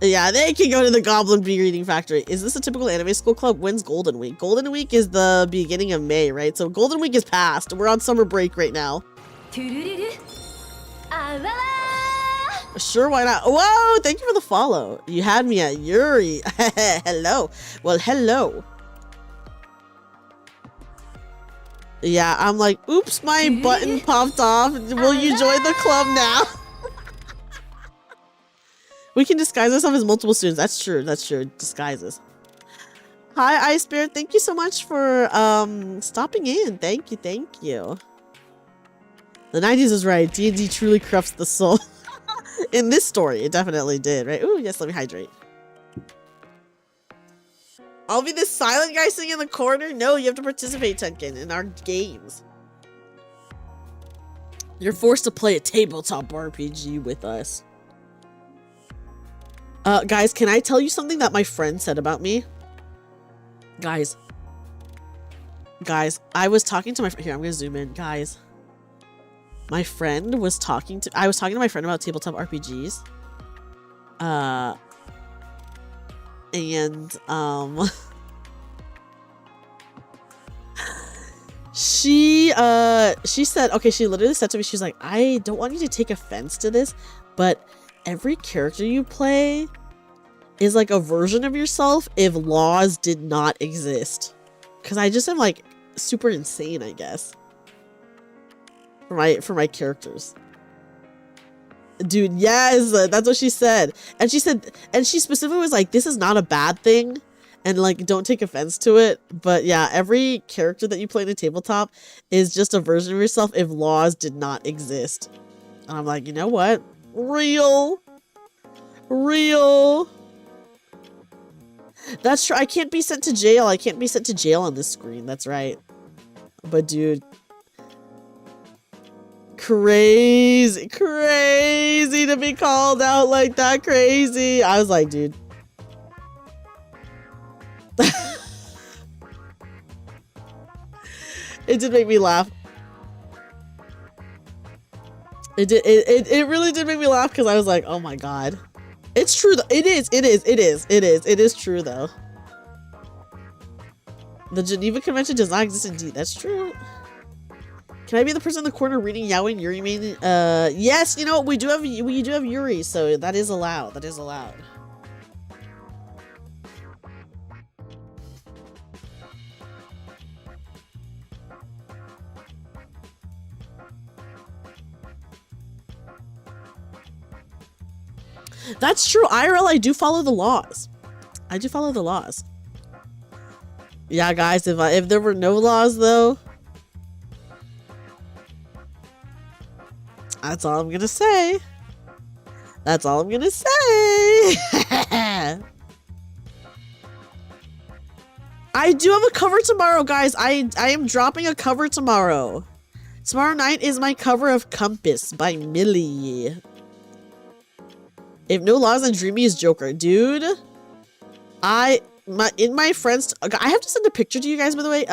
Yeah, they can go to the Goblin Bee Reading Factory. Is this a typical anime school club? When's Golden Week? Golden Week is the beginning of May, right? So Golden Week is past. We're on summer break right now. Sure, why not? Whoa, thank you for the follow. You had me at Yuri. Hello. Well, hello. Yeah, I'm like, oops, my button popped off. Will you join the club now? We can disguise ourselves as multiple students. That's true. Disguises. Hi, Ice Bear. Thank you so much for stopping in. Thank you. The 90s is right. D&D truly corrupts the soul. In this story, it definitely did, right? Ooh, yes, let me hydrate. I'll be this silent guy sitting in the corner? No, you have to participate, Tenkin, in our games. You're forced to play a tabletop RPG with us. Guys, can I tell you something that my friend said about me? Guys, I was talking to my friend. Here, I'm gonna zoom in. Guys, my friend was talking to... I was talking to my friend about tabletop RPGs. And she said, okay, she literally said to me, she's like, I don't want you to take offense to this, but every character you play is like a version of yourself if laws did not exist. Because I just am like super insane, I guess, for my characters. Dude, yes, that's what she said. And she specifically was like, this is not a bad thing, and like, don't take offense to it. But yeah, every character that you play in a tabletop is just a version of yourself if laws did not exist. And I'm like, you know what? Real. That's true. I can't be sent to jail. I can't be sent to jail on this screen. That's right. But dude, crazy to be called out like that. Crazy. I was like, dude. It did make me laugh. It really did make me laugh because I was like, oh my god. It's true though. It is true though. The Geneva Convention does not exist indeed. That's true. Can I be the person in the corner reading Yaoi and Yuri mainly? Yes, you know, we do have Yuri, so that is allowed. That is allowed. That's true. IRL, I do follow the laws. I do follow the laws. Yeah, guys, if there were no laws, though, that's all I'm gonna say. That's all I'm gonna say. I do have a cover tomorrow, guys. I am dropping a cover tomorrow. Tomorrow night is my cover of Compass by Millie. If no laws, then Dreamy is Joker. Dude, my friends, I have to send a picture to you guys, by the way.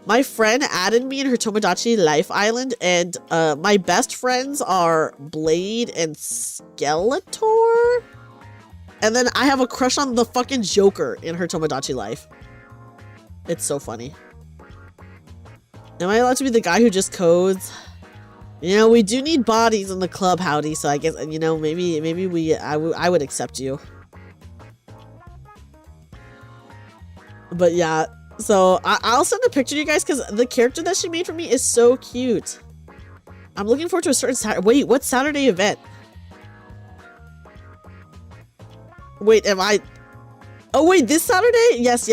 My friend added me in her Tomodachi Life Island, and my best friends are Blade and Skeletor. And then I have a crush on the fucking Joker in her Tomodachi Life. It's so funny. Am I allowed to be the guy who just codes? You know, we do need bodies in the club, Howdy, so I guess, you know, maybe I would accept you. But yeah, so I'll send a picture to you guys because the character that she made for me is so cute. I'm looking forward to a certain Saturday. Wait, what Saturday event? Wait, am I... Oh wait, this Saturday? Yes.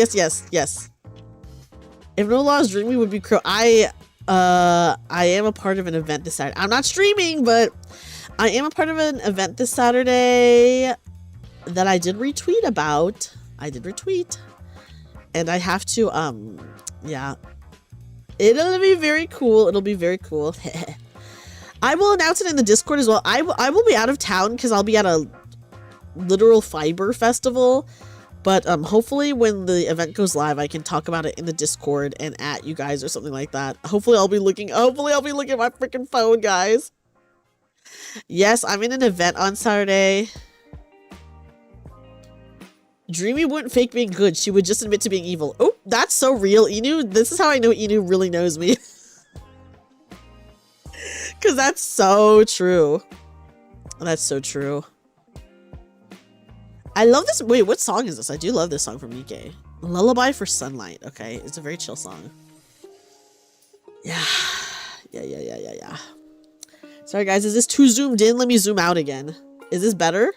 If no laws, Dreamy would be crow. I am a part of an event this Saturday. I'm not streaming, but I am a part of an event this Saturday that I did retweet about. I did retweet. And I have to, yeah. It'll be very cool. It'll be very cool. I will announce it in the Discord as well. I will be out of town because I'll be at a literal fiber festival. But hopefully when the event goes live, I can talk about it in the Discord and at you guys or something like that. Hopefully I'll be looking at my freaking phone, guys. Yes, I'm in an event on Saturday. Dreamy wouldn't fake being good. She would just admit to being evil. Oh, that's so real. Inu, this is how I know Inu really knows me. Because that's so true. That's so true. I love this. Wait, what song is this? I do love this song from Nikkei. Lullaby for Sunlight. Okay, it's a very chill song. Yeah. Sorry, guys. Is this too zoomed in? Let me zoom out again. Is this better?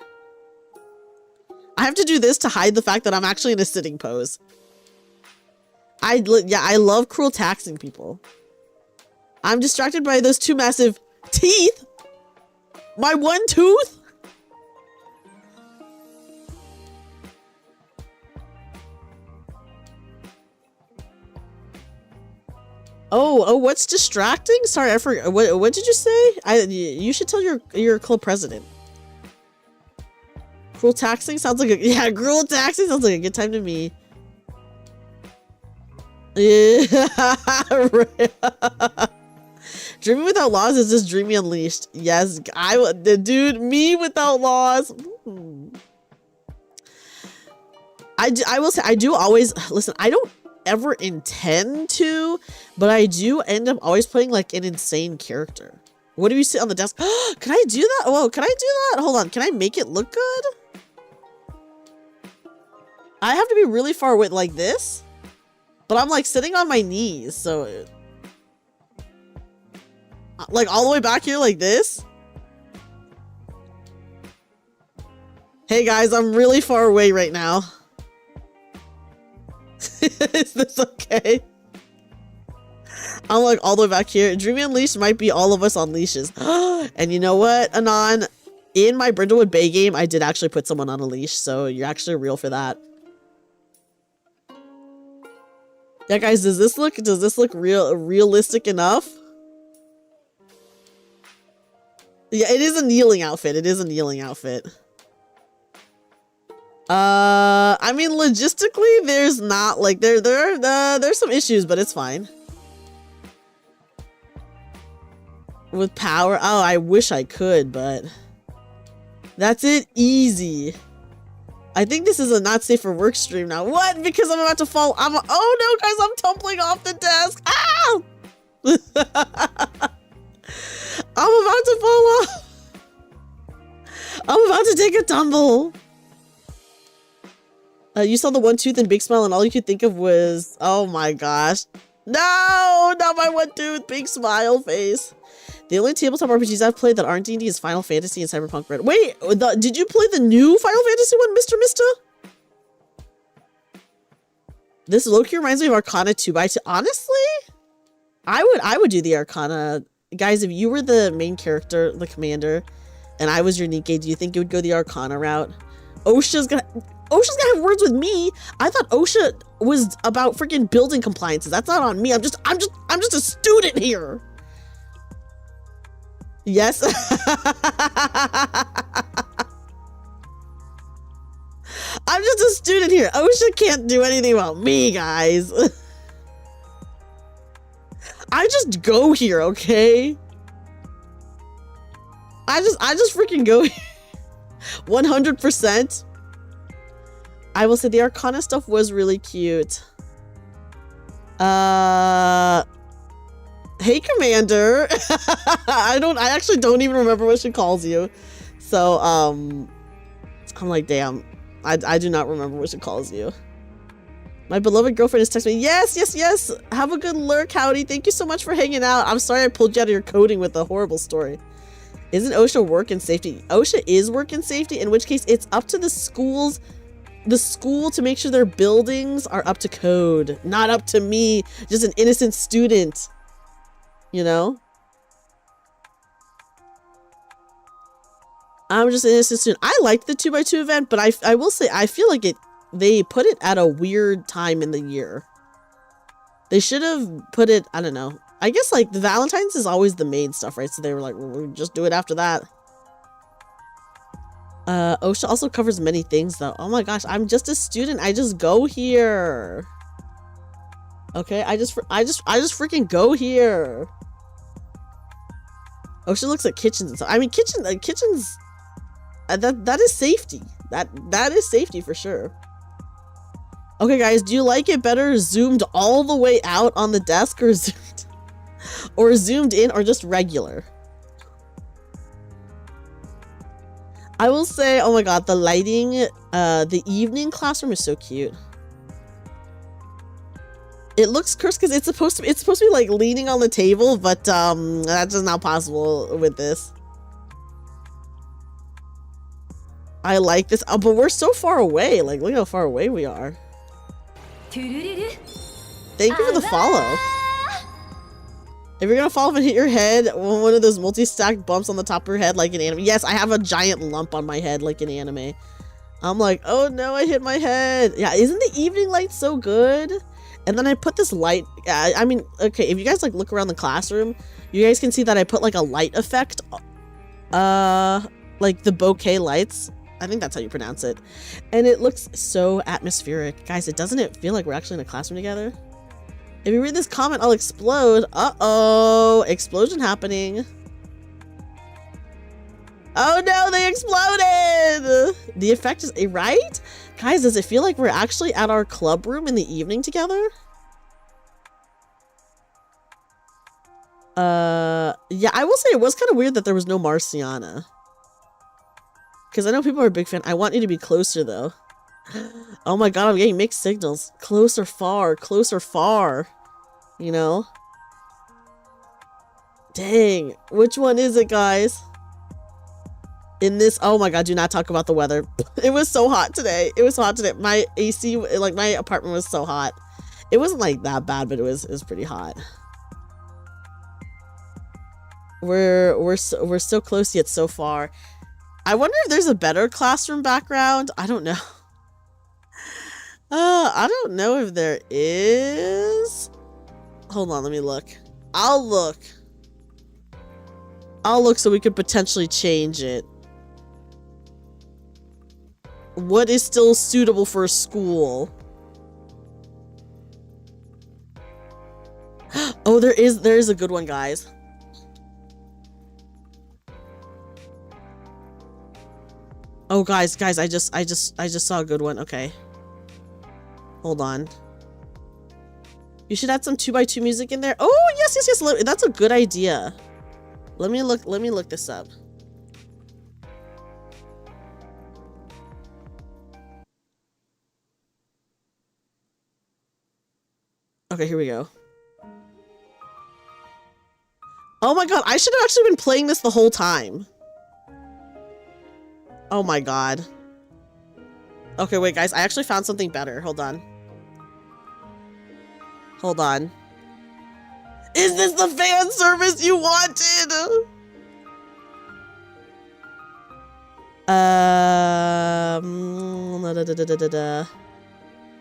I have to do this to hide the fact that I'm actually in a sitting pose. I love cruel taxing people. I'm distracted by those two massive teeth. My one tooth. Oh, what's distracting? Sorry, I forgot. What did you say? You should tell your club president. Cruel taxing sounds like cruel taxing sounds like a good time to me. Yeah. Dreamy without laws is just Dreamy Unleashed. Yes, dude, me without laws. I will say I do always listen. I don't ever intend to, but I do end up always playing like an insane character. What do you see on the desk? Can I do that? Whoa, can I do that? Hold on. Can I make it look good? I have to be really far away like this, but I'm like sitting on my knees, so like all the way back here like this. Hey guys, I'm really far away right now. Is this okay? I'm like all the way back here. Dreamy Unleashed might be all of us on leashes. And you know what, Anon? In my Brindlewood Bay game, I did actually put someone on a leash, so you're actually real for that. Yeah, guys, does this look realistic enough? Yeah, it is a kneeling outfit. It is a kneeling outfit. I mean, logistically, there's not like there's some issues, but it's fine. With power, oh, I wish I could, but that's it, easy. I think this is a not safe for work stream now. What? Because I'm about to fall. Oh no, guys, I'm tumbling off the desk. Ow! I'm about to fall off. I'm about to take a tumble. You saw the one tooth and big smile, and all you could think of was, oh my gosh. No, not my one tooth, big smile face. The only tabletop RPGs I've played that aren't D&D is Final Fantasy and Cyberpunk Red. Wait, did you play the new Final Fantasy one, Mr. Mista? This low-key reminds me of Arcana 2x2. Honestly, I would do the Arcana. Guys, if you were the main character, the commander, and I was your Nikkei, do you think you would go the Arcana route? OSHA's gonna have words with me. I thought OSHA was about freaking building compliances. That's not on me. I'm just a student here. Yes. I'm just a student here. OSHA can't do anything about me, guys. I just go here, okay? I just freaking go here. 100%. I will say the Arcana stuff was really cute. Hey, Commander. I actually don't even remember what she calls you. So, I'm like, damn. I do not remember what she calls you. My beloved girlfriend is texting me. Yes, yes, yes. Have a good lurk, Howdy. Thank you so much for hanging out. I'm sorry I pulled you out of your coding with a horrible story. Isn't OSHA work and safety? OSHA is work and safety, in which case it's up to the school to make sure their buildings are up to code. Not up to me, just an innocent student. You know? I'm just an innocent student. I liked the 2x2 event, but I will say, I feel like they put it at a weird time in the year. They should have put it, I don't know. I guess like the Valentine's is always the main stuff, right? So they were like, we'll just do it after that. OSHA also covers many things though. Oh my gosh, I'm just a student. I just go here. Okay, I just freaking go here. OSHA looks at kitchens and stuff. I mean, kitchens. That is safety. That is safety for sure. Okay, guys, do you like it better zoomed all the way out on the desk, or zoomed in, or just regular? I will say, oh my god, the lighting, the evening classroom is so cute. It looks cursed because it's supposed to be like leaning on the table, but that's just not possible with this. I like this. Oh, but we're so far away. Like, look how far away we are. Thank you for the follow. If you're gonna fall off and hit your head, one of those multi-stacked bumps on the top of your head like in anime. Yes, I have a giant lump on my head like in anime. I'm like, oh no, I hit my head. Yeah, isn't the evening light so good? And then I put this light, I mean, okay, if you guys like look around the classroom, you guys can see that I put like a light effect, like the bouquet lights. I think that's how you pronounce it. And it looks so atmospheric. Guys, doesn't it feel like we're actually in a classroom together? If you read this comment, I'll explode. Uh-oh, explosion happening. Oh no, they exploded! The effect is, right? Guys, does it feel like we're actually at our club room in the evening together? Yeah, I will say it was kind of weird that there was no Marciana. Because I know people are a big fan. I want you to be closer, though. Oh my god, I'm getting mixed signals. Close or far? Close or far? You know? Dang. Which one is it, guys? In this, oh my god, do not talk about the weather. It was so hot today. It was so hot today. My AC, like my apartment was so hot. It wasn't like that bad, but it was pretty hot. We're so close yet so far. I wonder if there's a better classroom background. I don't know. I don't know if there is. Hold on, let me look. I'll look. I'll look so we could potentially change it. What is still suitable for a school? Oh, there is a good one, guys. Oh, guys, I just saw a good one. Okay. Hold on. You should add some 2x2 music in there. Oh, yes. That's a good idea. Let me look this up. Okay, here we go. Oh my god, I should have actually been playing this the whole time. Oh my god. Okay, wait, guys, I actually found something better. Hold on. Hold on. Is this the fan service you wanted?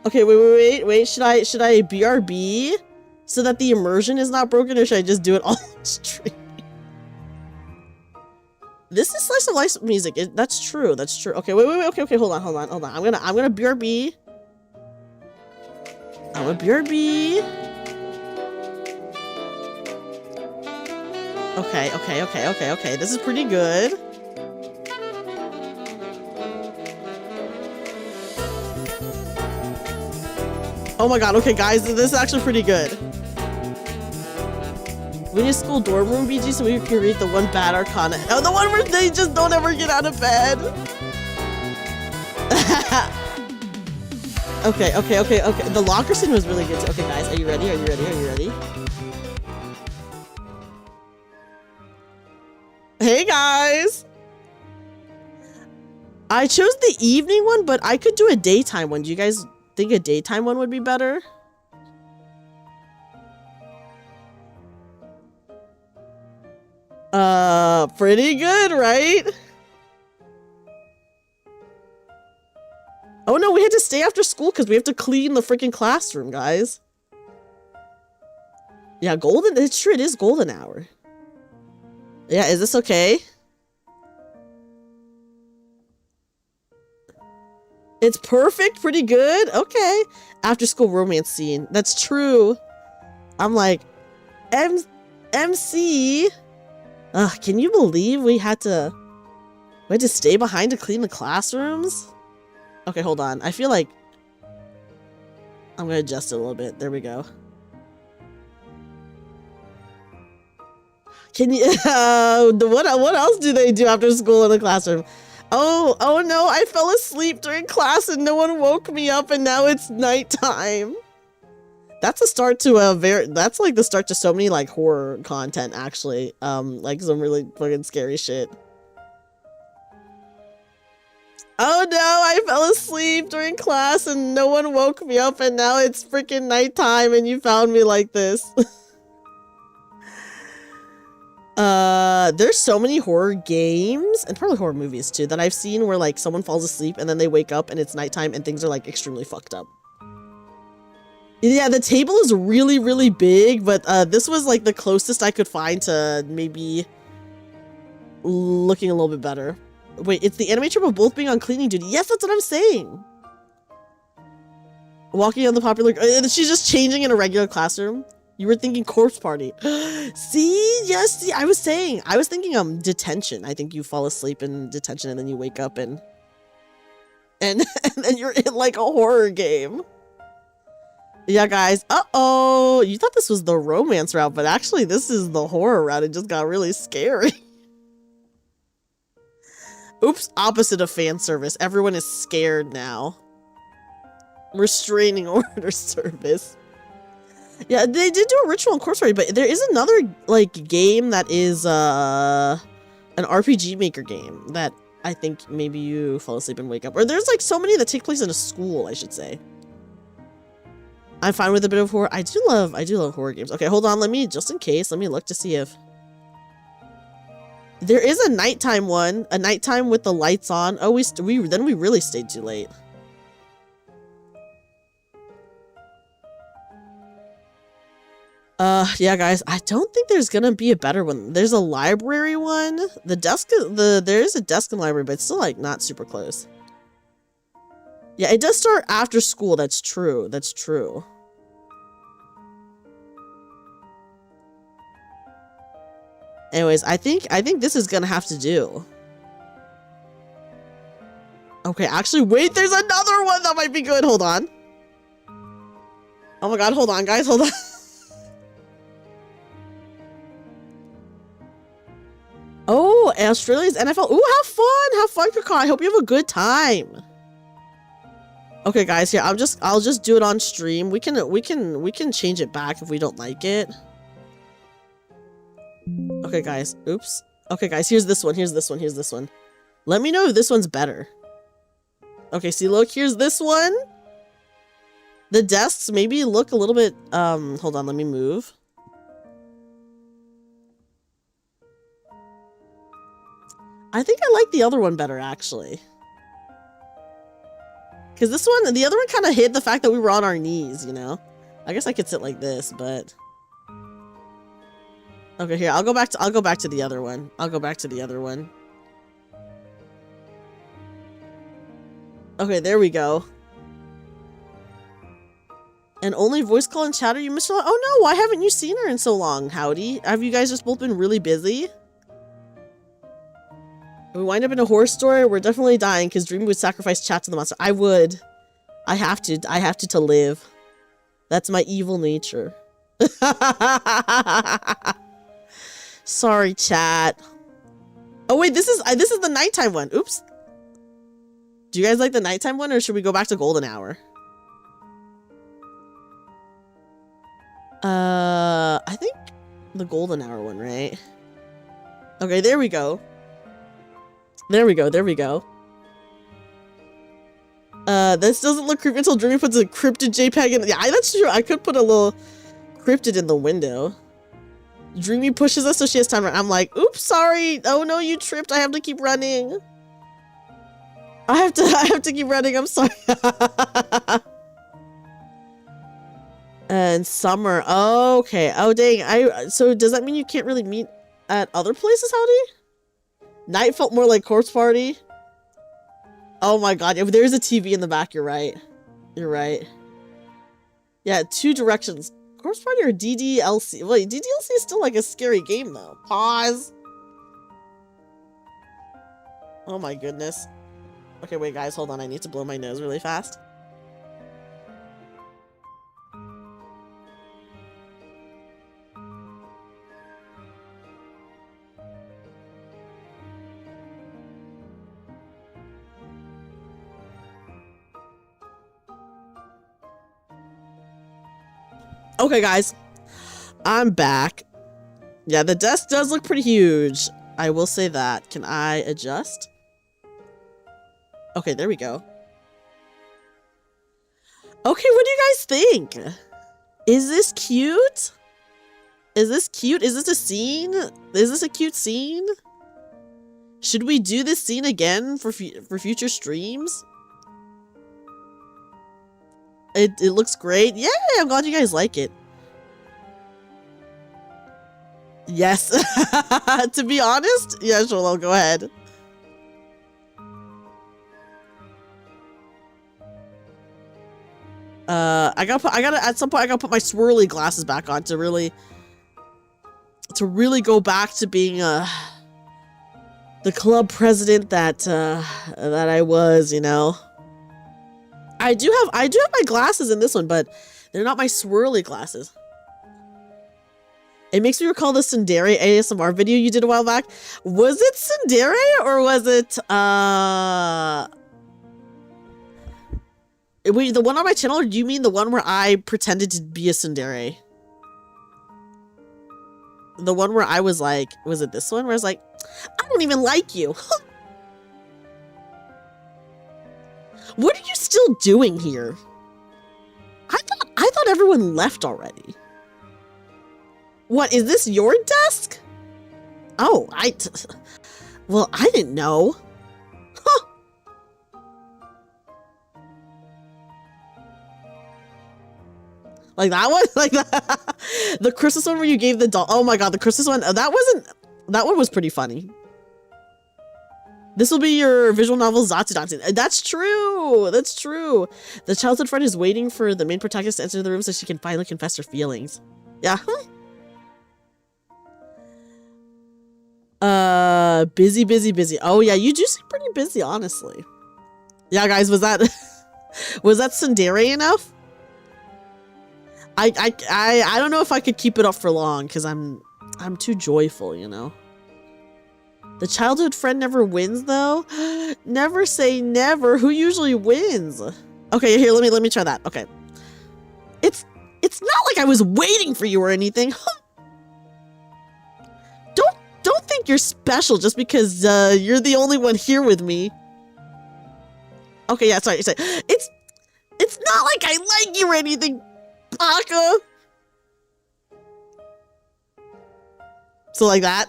Okay, wait. Should I BRB so that the immersion is not broken, or should I just do it all on stream? This is slice of life music. That's true. Okay, wait. Okay, hold on. I'm gonna BRB. I'm gonna BRB. Okay. This is pretty good. Oh my god, okay guys, this is actually pretty good. We need a school dorm room BG so we can read the one bad arcana. Oh, the one where they just don't ever get out of bed. Okay. The locker scene was really good too. Okay guys, are you ready? Hey guys! I chose the evening one, but I could do a daytime one. Do you guys think a daytime one would be better? Pretty good, right? Oh no, we had to stay after school because we have to clean the freaking classroom, guys. Yeah, it's true, it is golden hour. Yeah, is this okay? It's perfect, pretty good. Okay. After school romance scene. That's true. I'm like, MC. Ugh, can you believe we had to stay behind to clean the classrooms? Okay, hold on. I feel like I'm gonna adjust it a little bit. There we go. Can you what else do they do after school in the classroom? Oh no, I fell asleep during class and no one woke me up and now it's nighttime. That's a start to that's like the start to so many like horror content actually. Like some really fucking scary shit. Oh no, I fell asleep during class and no one woke me up and now it's freaking nighttime and you found me like this. There's so many horror games and probably horror movies too that I've seen where like someone falls asleep and then they wake up and it's nighttime and things are like extremely fucked up. Yeah, the table is really, really big, but this was like the closest I could find to maybe looking a little bit better. Wait, it's the anime trip of both being on cleaning duty. Yes, that's what I'm saying. Walking on the popular... she's just changing in a regular classroom. You were thinking corpse party. See? Yes, see, I was thinking detention. I think you fall asleep in detention and then you wake up and then you're in like a horror game. Yeah, guys. Uh-oh. You thought this was the romance route, but actually this is the horror route. It just got really scary. Oops, opposite of fan service. Everyone is scared now. Restraining order service. Yeah, they did do a ritual and corpse party, but there is another like game that is an RPG maker game that I think maybe you fall asleep and wake up. Or there's like so many that take place in a school, I should say. I'm fine with a bit of horror. I do love horror games. Okay, hold on, just in case, let me look to see if there is a nighttime one, a nighttime with the lights on. Oh, we really stayed too late. Yeah, guys, I don't think there's gonna be a better one. There's a library one. There is a desk in the library, but it's still like not super close. Yeah, it does start after school. That's true. That's true. Anyways, I think this is gonna have to do. Okay, actually, wait, there's another one that might be good. Hold on. Oh my god, hold on, guys, hold on. Oh, Australia's NFL. Ooh, have fun. Have fun, Kakao. I hope you have a good time. Okay, guys, here, I'll just do it on stream. We can change it back if we don't like it. Okay, guys. Oops. Okay, guys, here's this one. Here's this one. Here's this one. Let me know if this one's better. Okay, see, look, here's this one. The desks maybe look a little bit, hold on, let me move. I think I like the other one better, actually. Because this one, the other one kind of hid the fact that we were on our knees, you know? I guess I could sit like this, but... Okay, here, I'll go back to the other one. I'll go back to the other one. Okay, there we go. And only voice call and chatter, you missed a lot? Oh no, why haven't you seen her in so long, Howdy? Have you guys just both been really busy? If we wind up in a horror story, we're definitely dying because Dreamy would sacrifice chat to the monster. I would. I have to live. That's my evil nature. Sorry, chat. Oh wait, this is the nighttime one. Oops. Do you guys like the nighttime one, or should we go back to golden hour? I think the golden hour one, right? Okay, there we go. There we go, there we go. This doesn't look creepy until Dreamy puts a cryptid JPEG in. Yeah, that's true. I could put a little cryptid in the window. Dreamy pushes us so she has time. I'm like, oops, sorry. Oh no, you tripped. I have to keep running. I have to keep running. I'm sorry. And summer. Oh, okay. Oh, dang. So does that mean you can't really meet at other places, Howdy? Night felt more like corpse party. Oh my god. If there's a TV in the back, you're right. You're right. Yeah, two directions. Corpse party or DDLC? Wait, DDLC is still like a scary game though. Pause. Oh my goodness. Okay, wait guys, hold on. I need to blow my nose really fast. Okay, guys, I'm back. Yeah, the desk does look pretty huge. I will say that. Can I adjust? Okay, there we go. Okay, what do you guys think? Is this cute? Is this cute? Is this a scene? Is this a cute scene? Should we do this scene again for future streams? It looks great. Yay! I'm glad you guys like it. Yes. To be honest, yeah, sure, I'll go ahead. At some point I gotta put my swirly glasses back on to really go back to being the club president that I was, you know. I do have my glasses in this one, but they're not my swirly glasses. It makes me recall the Tsundere ASMR video you did a while back. Was it Tsundere or was it wait, the one on my channel, or do you mean the one where I pretended to be a Tsundere? The one where I was like, was it this one where I was like, I don't even like you. What are you still doing here? I thought everyone left already. What, is this your desk? Oh, well, I didn't know. Huh. Like that one? Like that. The Christmas one where you gave the doll. Oh my god, the Christmas one. That one was pretty funny. This will be your visual novel Zatsu TTRPGs. That's true. That's true. The childhood friend is waiting for the main protagonist to enter the room so she can finally confess her feelings. Yeah. Busy, busy, busy. Oh yeah, you do seem pretty busy, honestly. Yeah, guys, was that tsundere enough? I don't know if I could keep it up for long because I'm too joyful, you know. The childhood friend never wins though. Never say never. Who usually wins? Okay, here, let me try that. Okay. It's not like I was waiting for you or anything. Don't think you're special just because you're the only one here with me. Okay, yeah, sorry. It's not like I like you or anything, Baka. So like that.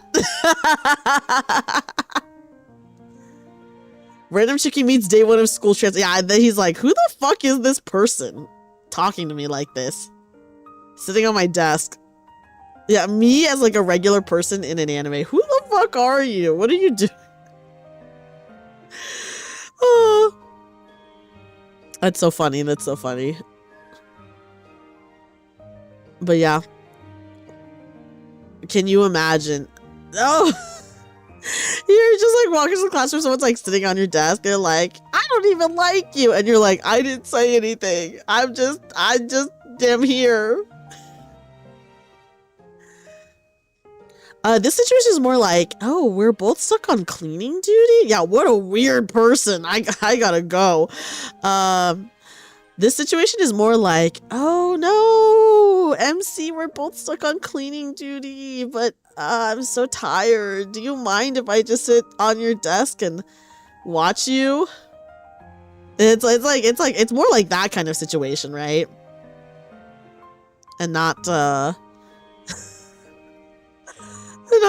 Random chickie meets day one of school trans. Yeah, then he's like, who the fuck is this person talking to me like this? Sitting on my desk. Yeah, me as like a regular person in an anime. Who the fuck are you? What are you doing? Oh. That's so funny. That's so funny. But yeah. Can you imagine? Oh, you're just like walking to the classroom. Someone's like sitting on your desk. They're like, I don't even like you. And you're like, I didn't say anything. I just am here. This situation is more like, oh, we're both stuck on cleaning duty? Yeah, what a weird person. I gotta go. This situation is more like, oh no, MC, we're both stuck on cleaning duty, but I'm so tired. Do you mind if I just sit on your desk and watch you? It's more like that kind of situation, right? And not not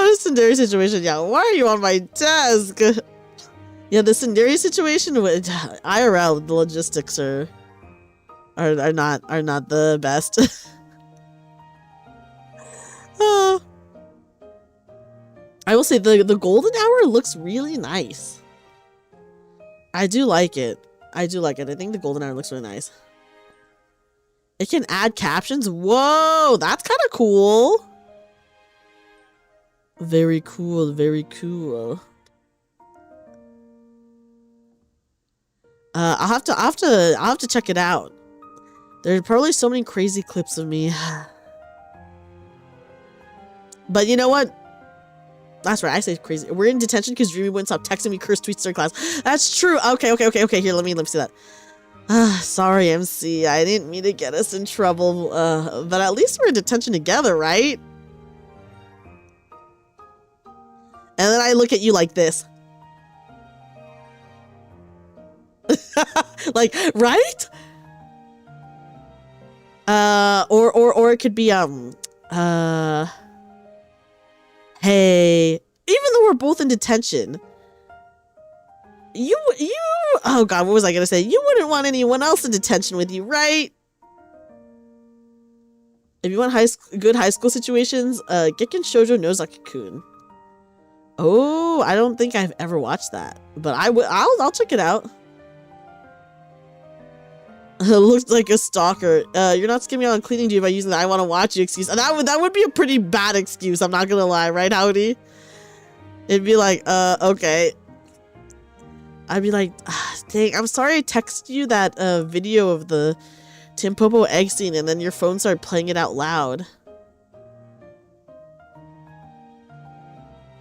a tsundere situation. Yeah, why are you on my desk? Yeah, the tsundere situation with IRL, the logistics are not the best. I will say the golden hour looks really nice. I do like it. I do like it. I think the golden hour looks really nice. It can add captions. Whoa, that's kind of cool. Very cool. Very cool. I'll have to check it out. There are probably so many crazy clips of me. But you know what? That's right, I say crazy. We're in detention because Dreamy wouldn't stop texting me curse tweets during class. That's true. Okay. Here, let me see that. Sorry, MC. I didn't mean to get us in trouble. But at least we're in detention together, right? And then I look at you like this. Like, right? Or it could be, hey, even though we're both in detention, you, oh god, what was I gonna say? You wouldn't want anyone else in detention with you, right? If you want good high school situations, Gekken Shoujo Nozaki-kun. Oh, I don't think I've ever watched that, but I'll check it out. Looks like a stalker. You're not skimming out on cleaning duty by using the I want to watch you excuse. And that would be a pretty bad excuse, I'm not gonna lie, right, Howdy? It'd be like, okay. I'd be like, dang, I'm sorry I texted you that video of the Timpopo egg scene and then your phone started playing it out loud.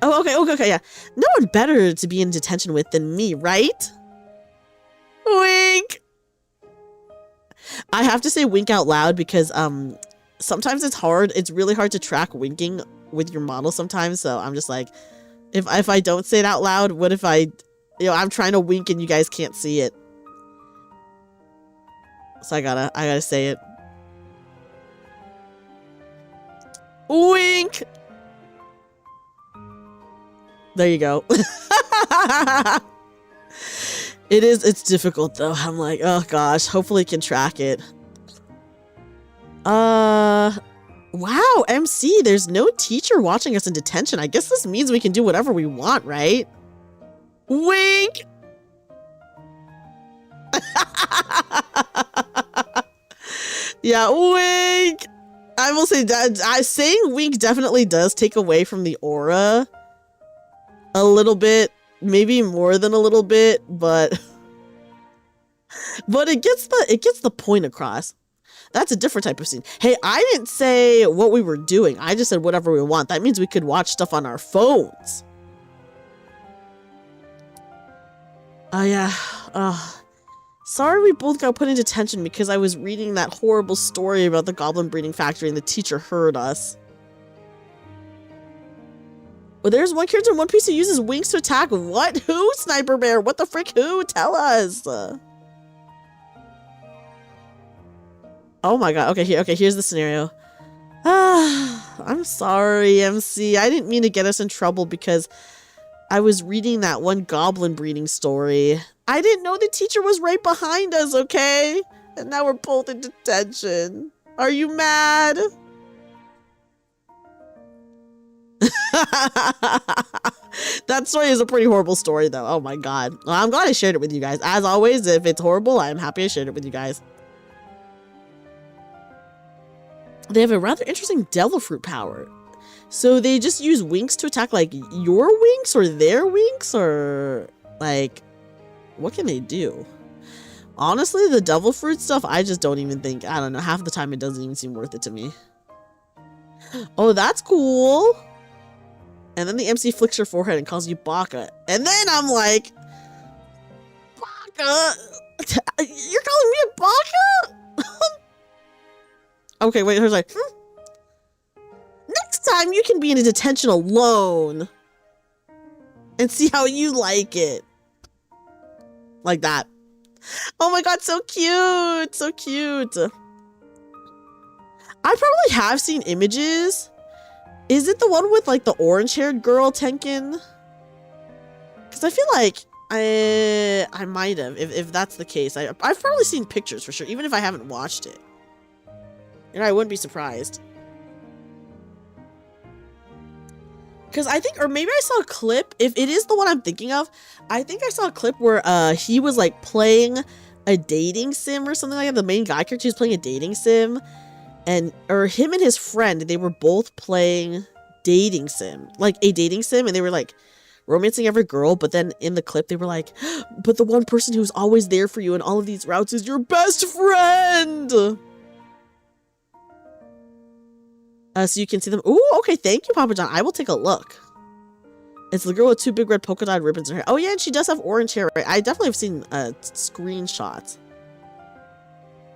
Oh, okay, yeah. No one better to be in detention with than me, right? Wink! I have to say wink out loud because sometimes it's really hard to track winking with your model sometimes, so I'm just like, if I don't say it out loud, what if I'm trying to wink and you guys can't see it? So I gotta say it. Wink! There you go. It's difficult though. I'm like, oh gosh, hopefully it can track it. Wow, MC, there's no teacher watching us in detention. I guess this means we can do whatever we want, right? Wink! Yeah, wink! I will say that saying wink definitely does take away from the aura a little bit, maybe more than a little bit, but it gets the point across. That's a different type of scene. Hey, I didn't say what we were doing. I just said whatever we want. That means we could watch stuff on our phones. Oh yeah. Sorry we both got put in detention because I was reading that horrible story about the goblin breeding factory and the teacher heard us. Well, there's one character in One Piece who uses wings to attack. What? Who? Sniper Bear? What the frick? Who? Tell us. Oh my god. Okay, here's the scenario. I'm sorry, MC. I didn't mean to get us in trouble because I was reading that one goblin breeding story. I didn't know the teacher was right behind us, okay? And now we're both in detention. Are you mad? That story is a pretty horrible story, though. Oh my god. Well, I'm glad I shared it with you guys. As always, if it's horrible, I'm happy I shared it with you guys. They have a rather interesting devil fruit power. So they just use winks to attack, like, your winks or their winks, or, like, what can they do? Honestly, the devil fruit stuff, I just don't even think, I don't know, half the time it doesn't even seem worth it to me. Oh, that's cool. And then the MC flicks your forehead and calls you Baka. And then I'm like, Baka? You're calling me a Baka? Okay, wait, here's like, next time you can be in a detention alone and see how you like it. Like that. Oh my god, so cute. So cute. I probably have seen images. Is it the one with like the orange-haired girl, Tenkin? Because I feel like I might have, if that's the case. I've probably seen pictures for sure, even if I haven't watched it. And I wouldn't be surprised. Because I think, or maybe I saw a clip, if it is the one I'm thinking of, I think I saw a clip where he was like playing a dating sim or something like that. The main guy character was playing a dating sim. Or him and his friend, they were both playing dating sim. Like a dating sim, and they were like romancing every girl, but then in the clip they were like, but the one person who's always there for you in all of these routes is your best friend! So you can see them. Ooh, okay, thank you, Papa John. I will take a look. It's the girl with 2 big red polka dot ribbons in her hair. Oh yeah, and she does have orange hair, right? I definitely have seen screenshots.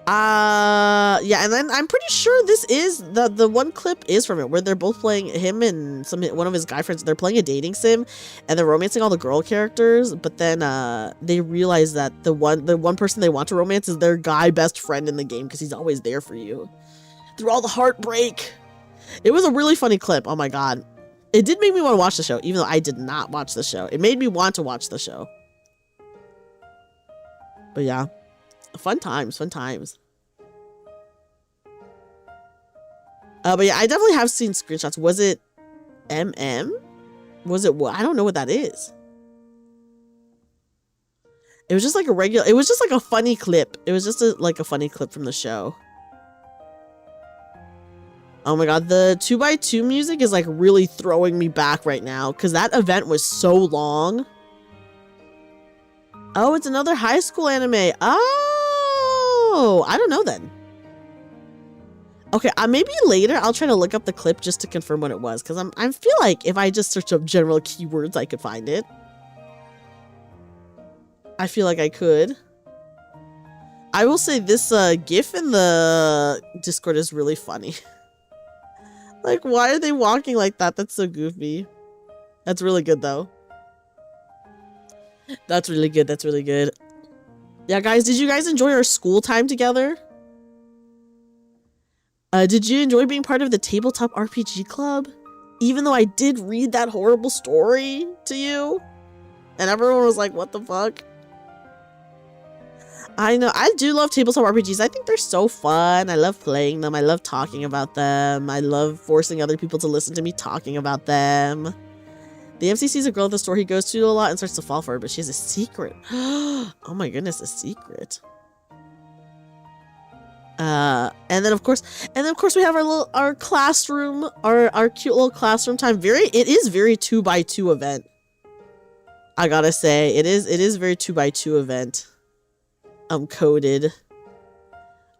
Yeah, and then I'm pretty sure this is the one clip is from it where they're both playing, him and one of his guy friends. They're playing a dating sim, and they're romancing all the girl characters. But then they realize that the one person they want to romance is their guy best friend in the game because he's always there for you through all the heartbreak. It was a really funny clip. Oh my god. It did make me want to watch the show, even though I did not watch the show. It made me want to watch the show. But yeah. Fun times, fun times. But yeah, I definitely have seen screenshots. Was it MM? Was it what? I don't know what that is. It was just like a regular, it was just like a funny clip. It was just like a funny clip from the show. Oh my god, the 2x2 music is like really throwing me back right now because that event was so long. Oh, it's another high school anime. Oh, I don't know then. Okay, maybe later I'll try to look up the clip just to confirm what it was because I feel like if I just search up general keywords, I could find it. I feel like I could. I will say this GIF in the Discord is really funny. Like, why are they walking like that? That's so goofy. That's really good, though. That's really good. That's really good. Yeah, guys, did you guys enjoy our school time together? Did you enjoy being part of the Tabletop RPG Club? Even though I did read that horrible story to you? And everyone was like, what the fuck? I know. I do love tabletop RPGs. I think they're so fun. I love playing them. I love talking about them. I love forcing other people to listen to me talking about them. The MC sees a girl at the store he goes to a lot and starts to fall for her, but she has a secret. Oh my goodness, a secret. And then of course we have our classroom, our cute little classroom time. It is very 2x2 event. I gotta say, it is very 2x2 event. Coded.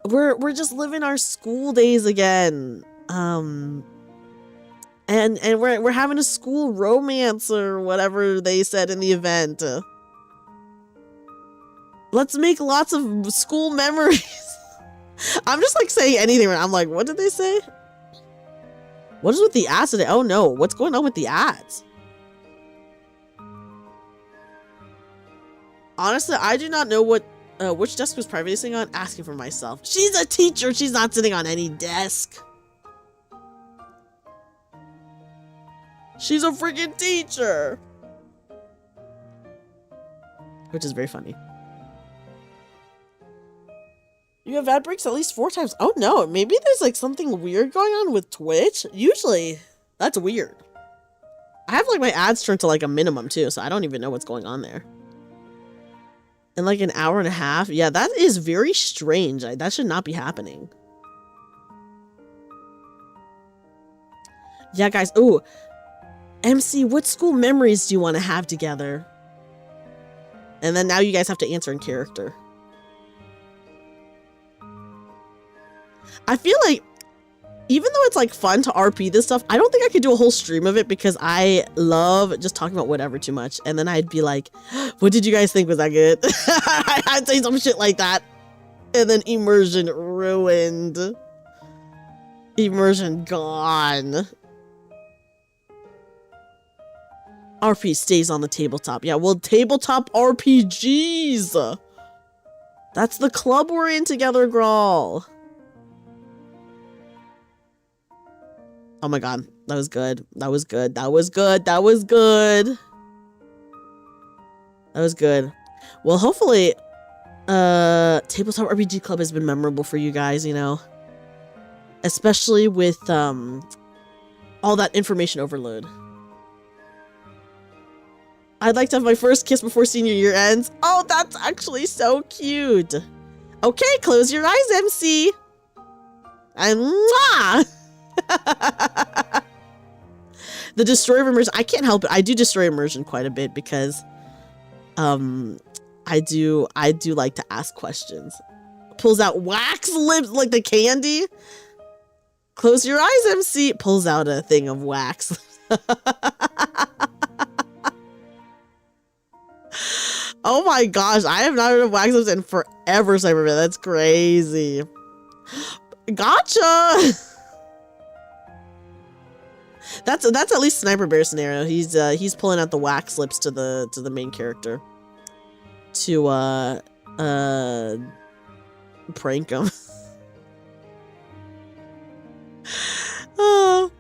We're just living our school days again. And we're having a school romance or whatever they said in the event. Let's make lots of school memories. I'm just like saying anything. I'm like, what did they say? What is with the ads today? Oh no, what's going on with the ads? Honestly, I do not know which desk was private sitting on. Asking for myself. She's a teacher. She's not sitting on any desk. She's a freaking teacher. Which is very funny. You have ad breaks at least 4 times. Oh no, maybe there's like something weird going on with Twitch. Usually, that's weird. I have like my ads turned to like a minimum too, so I don't even know what's going on there. In like an hour and a half? Yeah, that is very strange. That should not be happening. Yeah, guys. Ooh. MC, what school memories do you want to have together? And then now you guys have to answer in character. I feel like, even though it's like fun to RP this stuff, I don't think I could do a whole stream of it because I love just talking about whatever too much. And then I'd be like, what did you guys think? Was that good? I'd say some shit like that. And then immersion ruined. Immersion gone. RP stays on the tabletop. Yeah, well, tabletop RPGs. That's the club we're in together, Grawl. Oh my god, that was good. That was good. That was good. That was good. That was good. Well, hopefully, Tabletop RPG Club has been memorable for you guys, you know? Especially with, all that information overload. I'd like to have my first kiss before senior year ends. Oh, that's actually so cute. Okay, close your eyes, MC. And mwah! The destroy of immersion. I can't help it. I do destroy immersion quite a bit because I do like to ask questions. Pulls out wax lips like the candy. Close your eyes, MC. Pulls out a thing of wax. Oh my gosh, I have not heard of wax lips in forever, Cyberman. That's crazy. Gotcha. That's at least Sniper Bear scenario. He's pulling out the wax lips to the main character to prank him. Oh,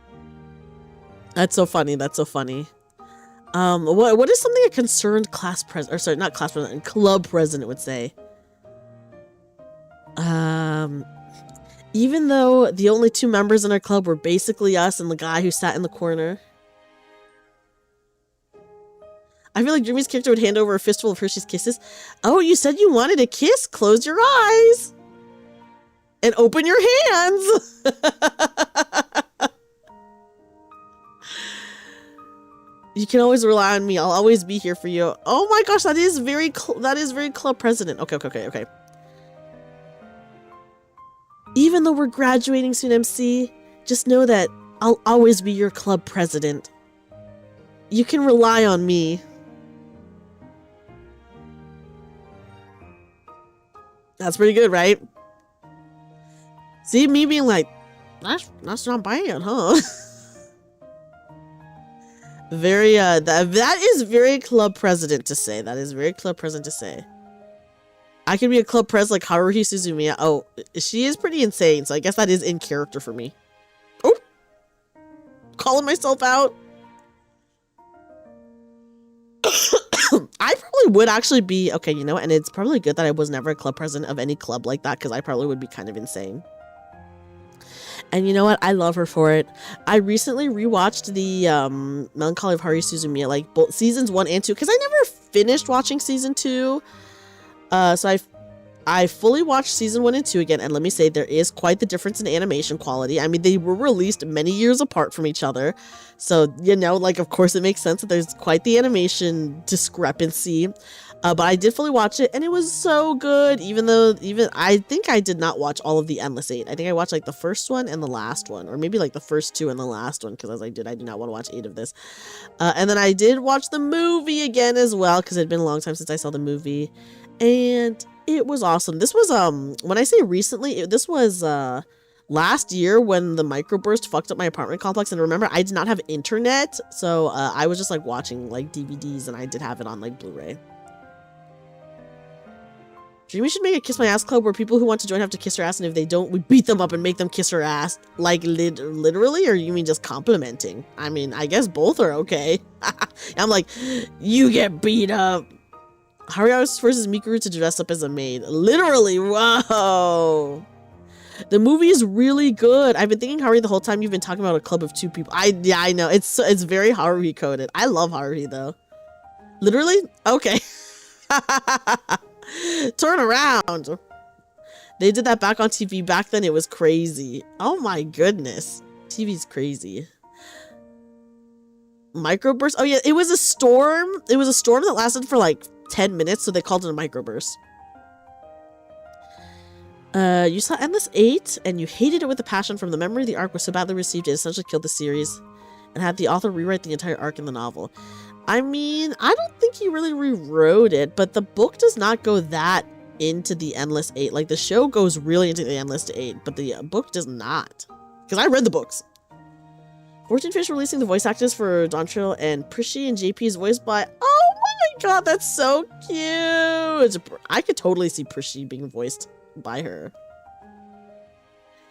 that's so funny. That's so funny. What is something a concerned class president, or sorry, not class president, club president would say? Even though the only 2 members in our club were basically us and the guy who sat in the corner. I feel like Dreamy's character would hand over a fistful of Hershey's Kisses. Oh, you said you wanted a kiss? Close your eyes. And open your hands. You can always rely on me. I'll always be here for you. Oh my gosh, that is very club president. Okay. Even though we're graduating soon, MC, just know that I'll always be your club president. You can rely on me. That's pretty good, right? See, me being like, that's not bad, huh? Very, that is very club president to say. That is very club president to say. I can be a club pres like Haruhi Suzumiya. Oh, she is pretty insane, so I guess that is in character for me. Oh! Calling myself out. I probably would actually be, okay, you know, and it's probably good that I was never a club president of any club like that, because I probably would be kind of insane. And you know what? I love her for it. I recently rewatched the Melancholy of Haruhi Suzumiya, like both seasons 1 and 2, because I never finished watching season 2. So I fully watched season 1 and 2 again, and let me say, there is quite the difference in animation quality. I mean, they were released many years apart from each other. So, you know, like, of course it makes sense that there's quite the animation discrepancy. But I did fully watch it, and it was so good, even I think I did not watch all of the Endless 8. I think I watched, like, the first one and the last one, or maybe, like, the first 2 and the last one, because as I do not want to watch 8 of this. And then I did watch the movie again as well, because it had been a long time since I saw the movie, and it was awesome. This was, when I say recently, this was, last year when the microburst fucked up my apartment complex, and remember, I did not have internet, so, I was just, like, watching, like, DVDs, and I did have it on, like, Blu-ray. Dreamy should make a Kiss My Ass club where people who want to join have to kiss her ass, and if they don't, we beat them up and make them kiss her ass. Like, literally? Or you mean just complimenting? I mean, I guess both are okay. I'm like, you get beat up. Haruhi forces Mikuru to dress up as a maid. Literally, whoa. The movie is really good. I've been thinking Haruhi the whole time you've been talking about a club of 2 people. Yeah, I know. It's very Haruhi coded. I love Haruhi, though. Literally? Okay. Turn around. They did that back on TV. Back then it was crazy. Oh my goodness. TV's crazy. Microburst. Oh yeah, it was a storm. It was a storm that lasted for like 10 minutes, so they called it a microburst. You saw Endless 8 and you hated it with a passion. From the memory, the arc was so badly received it essentially killed the series and had the author rewrite the entire arc in the novel. I mean, I don't think he really rewrote it, but the book does not go that into the Endless 8. Like, the show goes really into the Endless 8, but the book does not. Because I read the books. 14 Fish releasing the voice actors for Dontrell, and Prishy and JP is voiced by... Oh my god, that's so cute! I could totally see Prishy being voiced by her.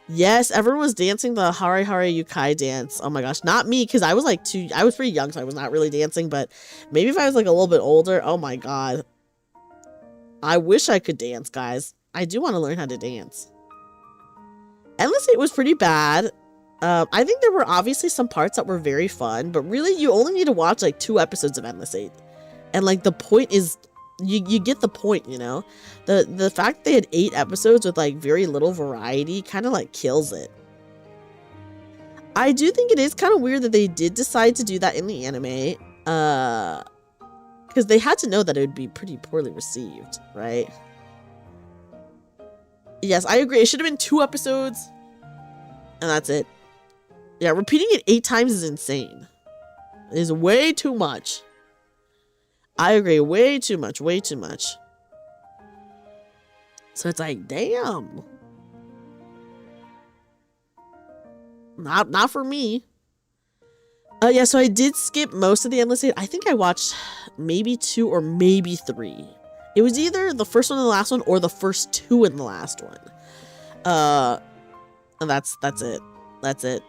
Yes, everyone was dancing the Hare Hare Yukai dance. Oh my gosh, not me, because I was like I was pretty young, so I was not really dancing, but maybe if I was like a little bit older, oh my god. I wish I could dance, guys. I do want to learn how to dance. Endless 8 was pretty bad. I think there were obviously some parts that were very fun, but really you only need to watch like 2 episodes of Endless 8. And like the point is, you get the point, you know? The fact they had 8 episodes with like very little variety kind of like kills it. I do think it is kind of weird that they did decide to do that in the anime. Because they had to know that it would be pretty poorly received, right? Yes, I agree. It should have been 2 episodes. And that's it. Yeah, repeating it 8 times is insane. It is way too much. I agree. Way too much. Way too much. So it's like, damn. Not for me. Yeah, so I did skip most of the Endless 8. I think I watched maybe 2 or maybe 3. It was either the first one and the last one or the first 2 and the last one. And that's it. That's it.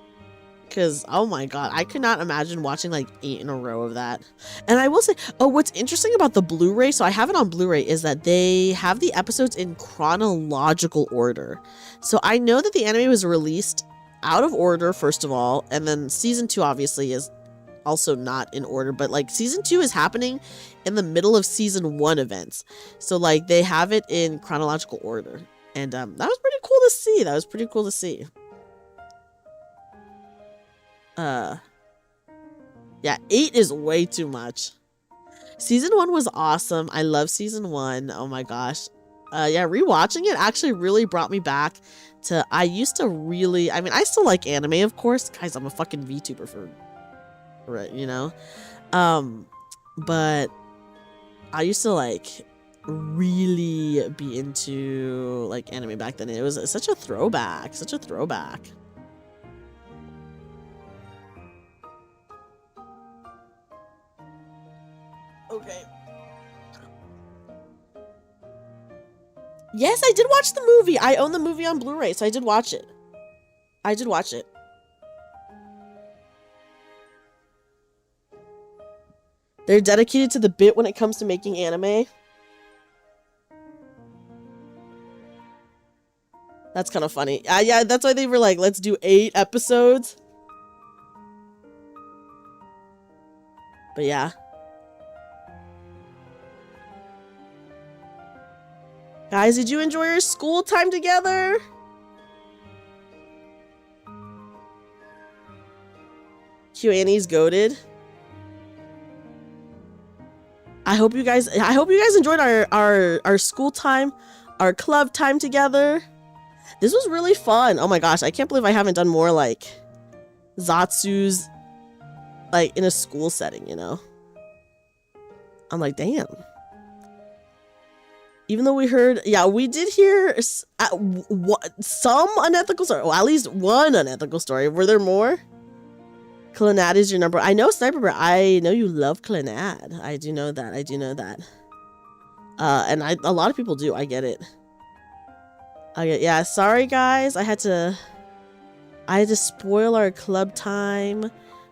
Because, oh my god, I could not imagine watching like 8 in a row of that. And I will say, oh, what's interesting about the Blu-ray, so I have it on Blu-ray, is that they have the episodes in chronological order. So I know that the anime was released out of order, first of all, and then season 2 obviously is also not in order, but like season 2 is happening in the middle of season 1 events. So like they have it in chronological order. And that was pretty cool to see. That was pretty cool to see. Yeah, 8 is way too much. Season 1 was awesome. I love season 1. Oh my gosh. Yeah, rewatching it actually really brought me back to, I used to really, I mean, I still like anime, of course. Guys, I'm a fucking VTuber for it, you know? But I used to like really be into like anime back then. It was such a throwback, such a throwback. Okay. Yes, I did watch the movie. I own the movie on Blu-ray, so I did watch it. I did watch it. They're dedicated to the bit when it comes to making anime. That's kind of funny. Yeah, that's why they were like, let's do 8 episodes. But yeah. Guys, did you enjoy your school time together? Q&A's goated. I hope you guys enjoyed our school time, our club time together. This was really fun. Oh my gosh, I can't believe I haven't done more like Zatsu's like in a school setting, you know? I'm like, damn. Even though we heard, yeah, we did hear some unethical story. Well, at least one unethical story. Were there more? Clannad is your number. I know, Sniper Bear. I know you love Clannad. I do know that. I do know that. And a lot of people do. I get it. Yeah, sorry guys. I had to spoil our club time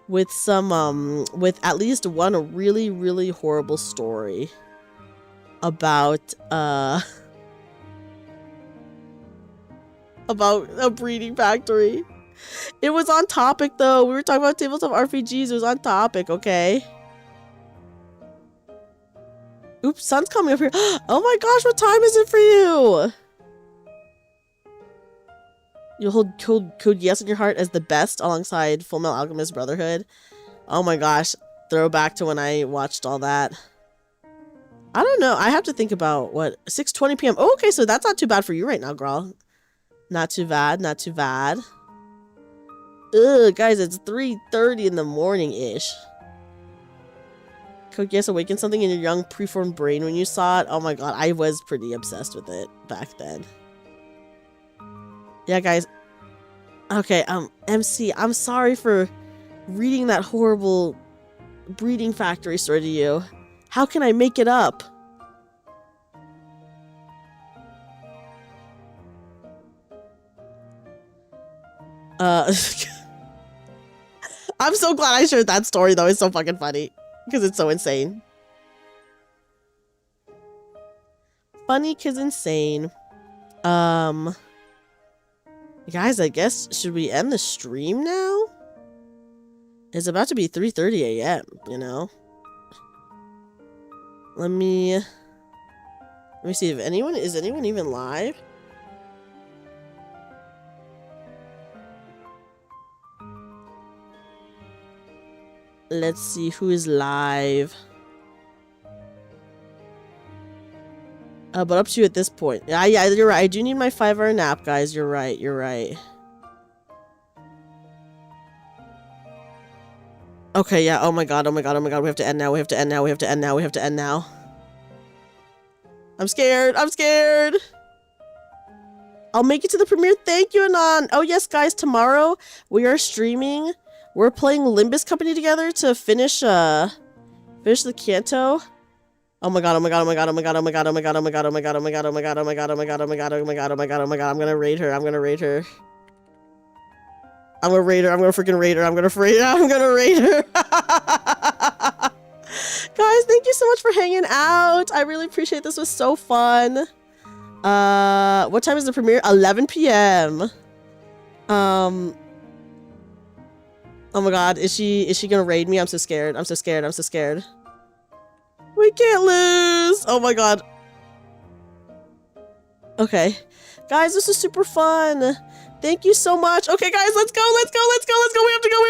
with some with at least one really, really horrible story about a breeding factory. It was on topic though. We were talking about tabletop RPGs. It was on topic, okay? Oops, sun's coming up here. Oh my gosh, what time is it for you? You hold code yes in your heart as the best alongside Full Metal Alchemist Brotherhood. Oh my gosh, throwback to when I watched all that. I don't know. I have to think about what 6:20 p.m. Oh, okay, so that's not too bad for you right now, girl. Not too bad. Not too bad. Ugh, guys, it's 3:30 in the morning-ish. Code Yes awakened something in your young preformed brain when you saw it. Oh my god, I was pretty obsessed with it back then. Yeah, guys. Okay, MC, I'm sorry for reading that horrible breeding factory story to you. How can I make it up? I'm so glad I shared that story though. It's so fucking funny because it's so insane. Funny cause insane. Guys, I guess should we end the stream now? It's about to be 3:30 a.m., you know? Let me see if anyone is anyone even live? Let's see who is live. But up to you at this point. Yeah, you're right. I do need my 5-hour nap, guys. You're right. You're right. Okay, yeah. Oh my god. Oh my god. Oh my god. We have to end now. We have to end now. We have to end now. We have to end now. I'm scared. I'm scared. I'll make it to the premiere. Thank you, Anon. Oh yes, guys. Tomorrow we are streaming. We're playing Limbus Company together to finish the Kanto. Oh my god, oh my god, oh my god, oh my god, oh my god, oh my god, oh my god, oh my god, oh my god, oh my god, oh my god, oh my god, oh my god, oh my god, oh my god, oh my god, I'm gonna raid her, I'm gonna raid her. I'm gonna raid her, I'm gonna freaking raid her, I'm gonna raid her. Guys, thank you so much for hanging out. I really appreciate this. Was so fun. What time is the premiere? 11 p.m. Oh my god, is she gonna raid me? I'm so scared. I'm so scared. I'm so scared. We can't lose. Oh my god. Okay. Guys, this is super fun. Thank you so much. Okay, guys, let's go. Let's go. Let's go. Let's go. We have to go. We